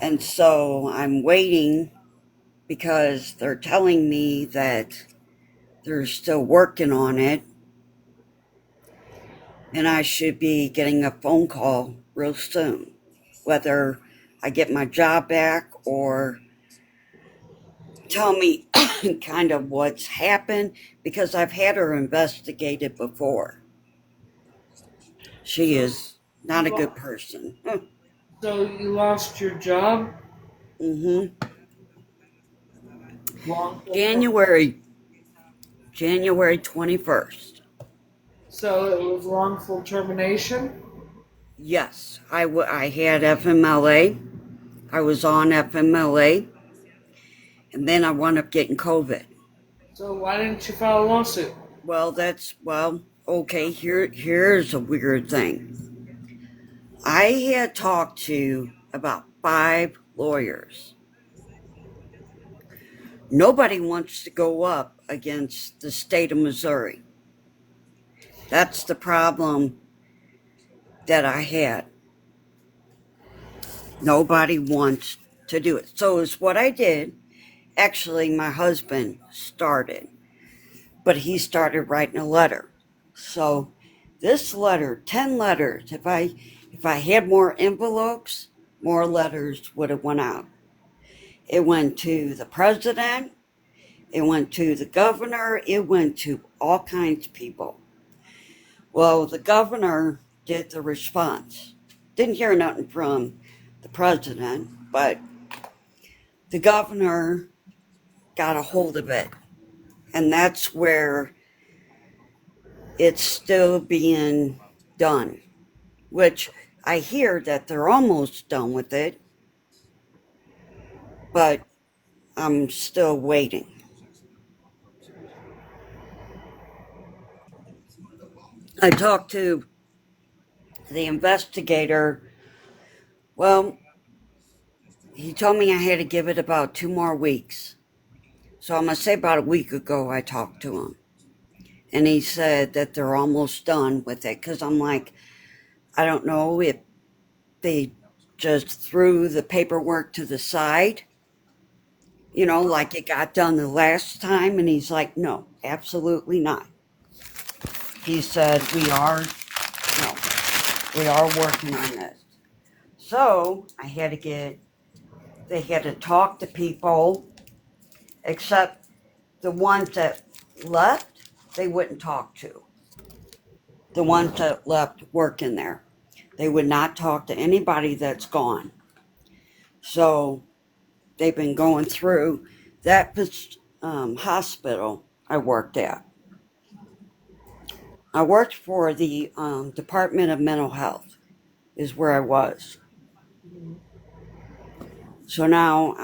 And so I'm waiting because they're telling me that they're still working on it. And I should be getting a phone call real soon, whether I get my job back or tell me kind of what's happened, because I've had her investigated before. She So, is not a good person. so you lost your job? Mm-hmm. Wrongful January, January 21st. So it was wrongful termination? Yes, I had FMLA. I was on FMLA, and then I wound up getting COVID. So why didn't you file a lawsuit? Well, okay, here's a weird thing. I had talked to about 5 lawyers. Nobody wants to go up against the state of Missouri. That's the problem that I had. Nobody wants to do it. So it's what I did. Actually, my husband started, but he started writing a letter. So this letter, 10 letters, if I had more envelopes, more letters would have went out. It went to the president, it went to the governor, it went to all kinds of people. Well, the governor did the response. Didn't hear nothing from the president, but the governor got a hold of it. And that's where it's still being done, which I hear that they're almost done with it, but I'm still waiting. I talked to the investigator. Well, he told me I had to give it about 2 more weeks. So I'm going to say about a week ago I talked to him. And he said that they're almost done with it. Because I'm like, I don't know if they just threw the paperwork to the side Like it got done the last time. And he's like, no, absolutely not. He said, no, we are working on this. So they had to talk to people, except the ones that left, they wouldn't talk to. The ones that left working there, they would not talk to anybody that's gone. So they've been going through that hospital I worked at. I worked for the Department of Mental Health, is where I was. Mhm. So now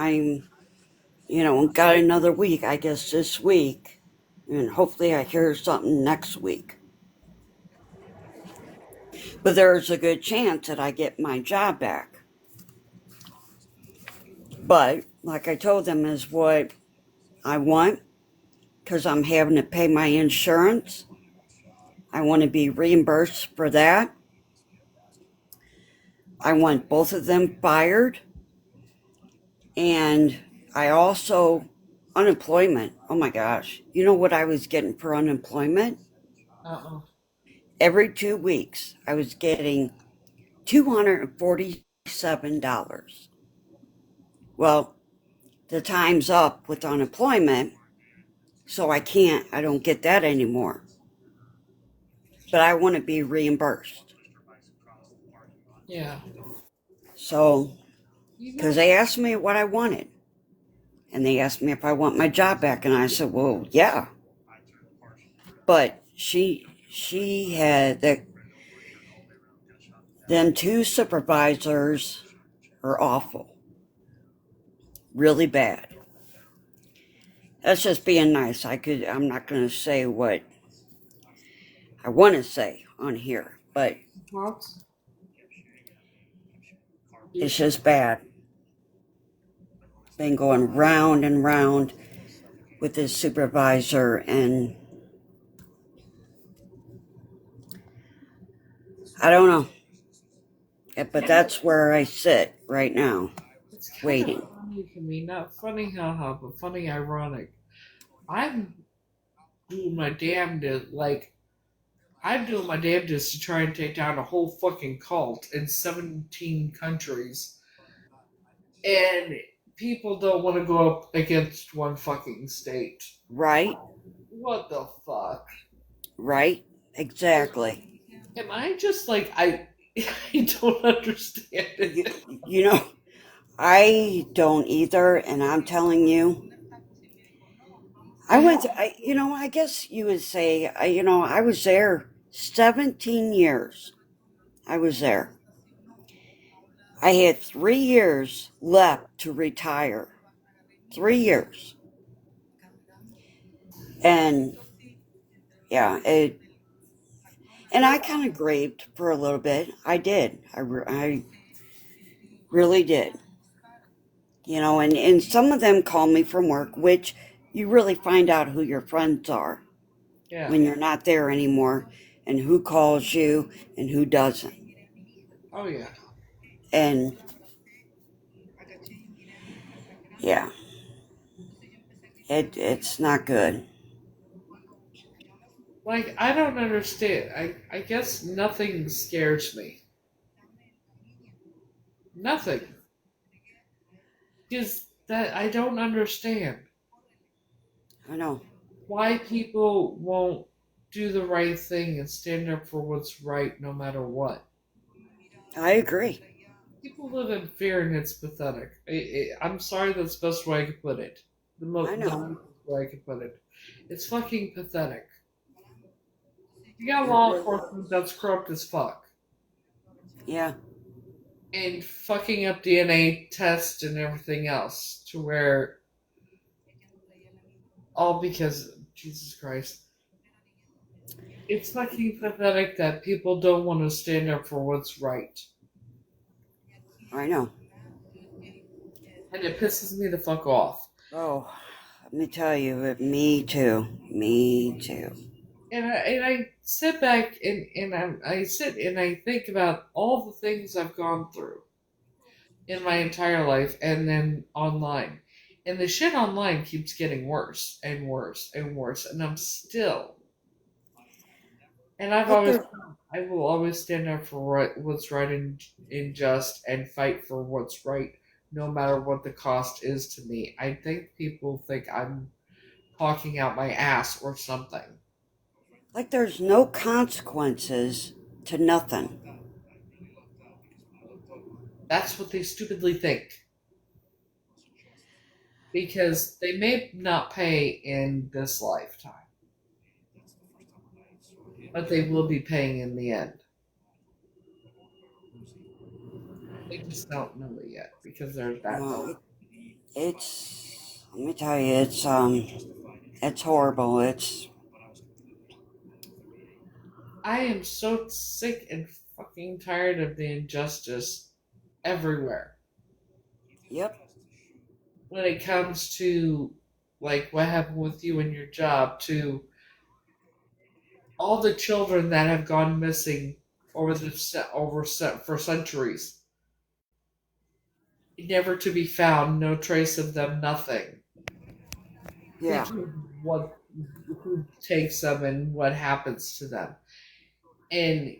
got another week, I guess, this week. And hopefully I hear something next week. But there's a good chance that I get my job back. But, like I told them, is what I want, because I'm having to pay my insurance. I want to be reimbursed for that. I want both of them fired. And I also, unemployment. Oh my gosh. You know what I was getting for unemployment? Uh-uh. Every 2 weeks, I was getting $247. Well, the time's up with unemployment, so I don't get that anymore. But I want to be reimbursed. Yeah. So, You because know, they asked me what I wanted, and they asked me if I want my job back, and I said, well, yeah. But she had them two supervisors are awful, really bad. That's just being nice. I'm not going to say what I want to say on here, but what? it's just bad. Been going round and round with this supervisor, and I don't know. But that's where I sit right now, It's kind of waiting. funny to me. Not funny, haha, but funny, ironic. I'm doing my damnedest, I'm doing my damnedest to try and take down a whole fucking cult in 17 countries. And people don't want to go up against one fucking state. Right? What the fuck? Right? Exactly. Am I just I don't understand You, it. you know, I don't either, and I'm telling you, I I went. have, I guess you would say, I was there 17 years. I was there. I had 3 years left to retire. 3 years, and yeah, and I kind of grieved for a little bit. I did. I really did. And some of them call me from work, which you really find out who your friends are yeah. when you're not there anymore, and who calls you and who doesn't. Oh yeah. And yeah, it's not good. I don't understand. I guess nothing scares me. Nothing. Because that I don't understand I know. why people won't do the right thing and stand up for what's right no matter what. I agree. People live in fear and it's pathetic. I'm sorry that's the best way I could put it. I The know. nicest way I could put it. It's fucking pathetic. You got It law really. enforcement that's corrupt as fuck. Yeah. And fucking up DNA tests and everything else to where all because Jesus Christ. It's fucking pathetic that people don't want to stand up for what's right. I know. And it pisses me the fuck off. Oh, let me tell you, me too. Me too. And I sit back I sit and I think about all the things I've gone through in my entire life and then online. And the shit online keeps getting worse and worse and worse. And I'm still. And But there, I will always stand up for what's right and just and fight for what's right, no matter what the cost is to me. I think people think I'm talking out my ass or something. like there's no consequences to nothing. That's what they stupidly think. Because they may not pay in this lifetime, but they will be paying in the end. They just don't know it yet because they're that dumb. Well, it's, let me tell you, it's horrible. I am so sick and fucking tired of the injustice everywhere. Yep, When it comes to like what happened with you and your job, to all the children that have gone missing for centuries, never to be found, no trace of them, nothing. yeah, Think of what who takes them and what happens to them. And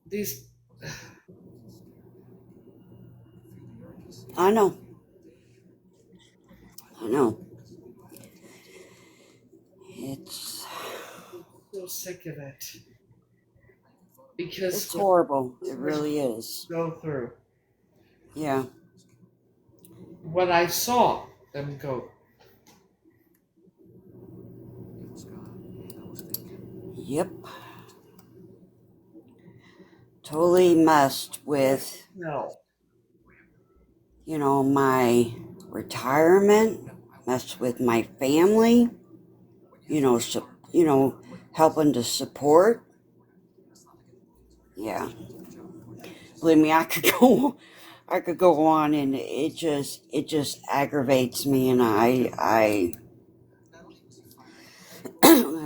these I know, I know. It's, so sick of it because it's what horrible. It others really is. go through, Yeah, what I saw them go. yep. Totally messed with, No, my retirement, messed with my family, helping to support. Yeah. Believe me, I could go on, and it just aggravates me, and I I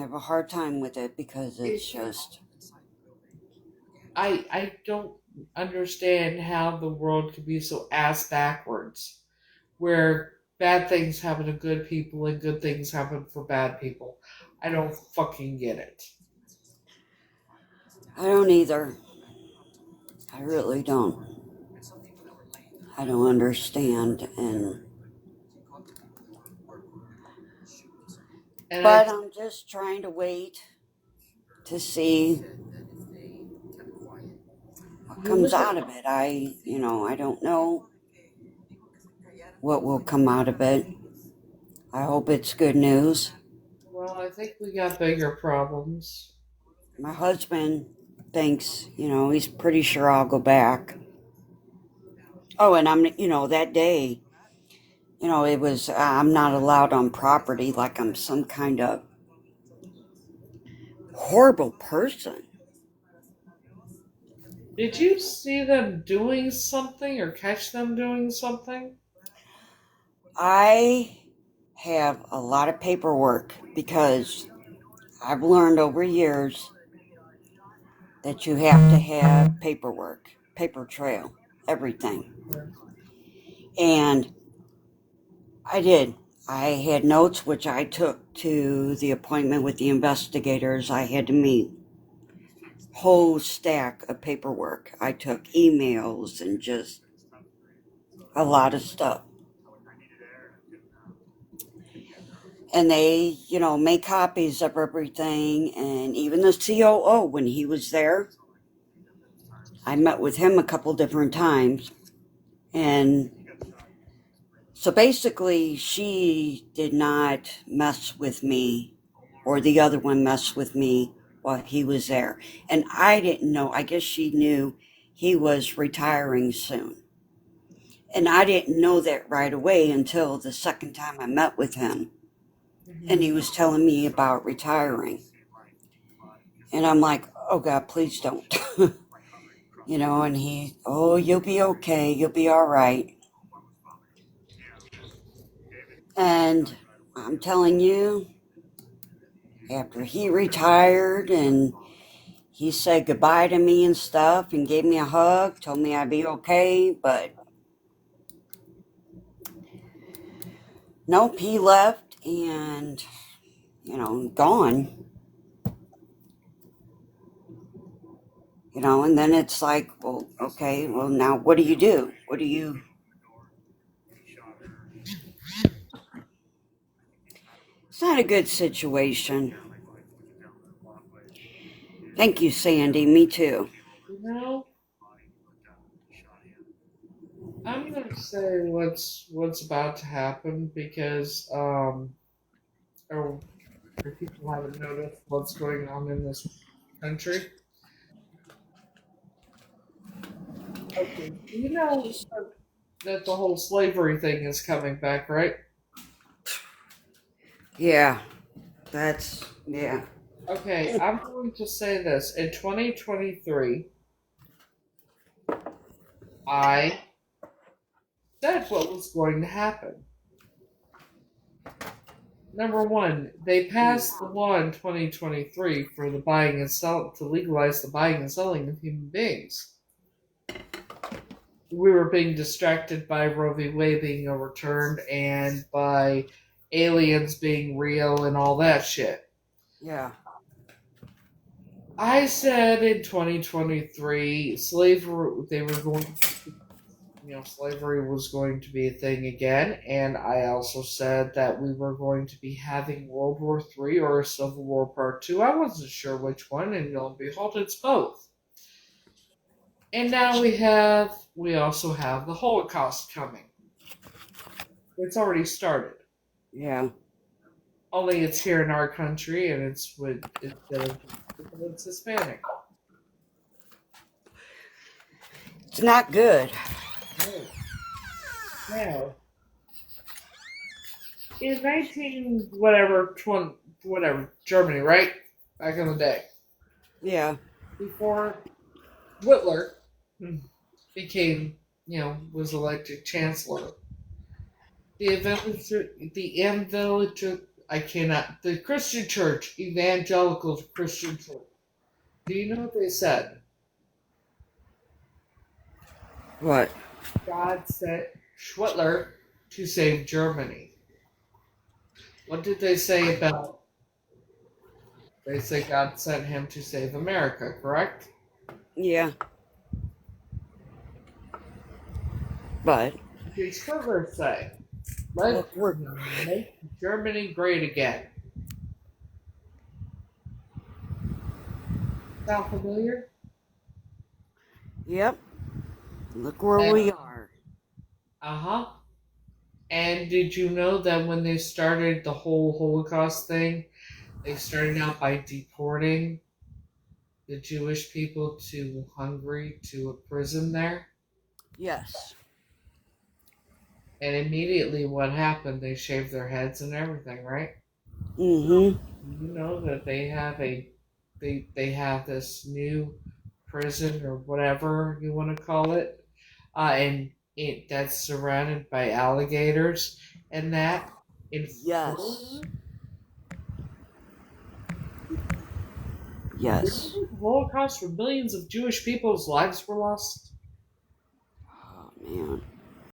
have a hard time with it because it, it's just, I don't understand how the world could be so ass backwards, where bad things happen to good people and good things happen for bad people. I don't fucking get it. I don't either. I really don't. I don't understand, And I but I'm just trying to wait to see what you comes look at out of it. I don't know what will come out of it. I hope it's good news. well, I think we got bigger problems. My husband thinks, he's pretty sure I'll go back. Oh, and that day, it was, I'm not allowed on property like I'm some kind of horrible person. Did you see them doing something or catch them doing something? I have a lot of paperwork because I've learned over years that you have to have paperwork, paper trail, everything. And I did. I had notes which I took to the appointment with the investigators I had to meet. Whole stack of paperwork. I took emails and just a lot of stuff. And they, make copies of everything. And even the COO, when he was there, I met with him a couple different times. And so basically, she did not mess with me, or the other one messed with me while he was there. And I didn't know. I guess she knew he was retiring soon. And I didn't know that right away until the second time I met with him. And he was telling me about retiring. And I'm like, oh God, please don't. And you'll be okay. You'll be all right. And I'm telling you, after he retired and he said goodbye to me and stuff and gave me a hug, told me I'd be okay, but Nope, he left and, gone. And then it's like, well, okay, well, now what do you do? What do you. It's not a good situation. Thank you, Sandy. Me too. You know, I'm gonna say what's about to happen because or if people haven't noticed what's going on in this country. Okay, you know that the whole slavery thing is coming back, right? Yeah, yeah. Okay, I'm going to say this. In 2023, I said what was going to happen. Number one, they passed the law in 2023 for the buying and sell to legalize the buying and selling of human beings. We were being distracted by Roe v. Wade being overturned and by aliens being real and all that shit. Yeah. I said in 2023, they were going, slavery was going to be a thing again, and I also said that we were going to be having World War III or Civil War Part 2. I wasn't sure which one, and lo and behold, it's both. And now we also have the Holocaust coming. It's already started. Yeah. Only it's here in our country, and it's Hispanic. It's not good. No. Now, in 19 whatever 20 whatever Germany, right back in the day, Yeah. before Hitler became was elected chancellor, the Christian Church, evangelical Christian Church. Do you know what they said? What? God sent Schwitler to save Germany. What did they say about? They say God sent him to save America, correct? Yeah. But What did Schwitler say? Let look, we're. make Germany great again. Sound familiar? Yep. Look where And we are. uh-huh. And did you know that when they started the whole Holocaust thing, they started out by deporting the Jewish people to Hungary to a prison there? Yes. And immediately what happened? They shaved their heads and everything, right? Mm-hmm. You know that they have this new prison or whatever you want to call it, and that's surrounded by alligators and that in Yes. Florida. Yes. The Holocaust where millions of Jewish people's lives were lost.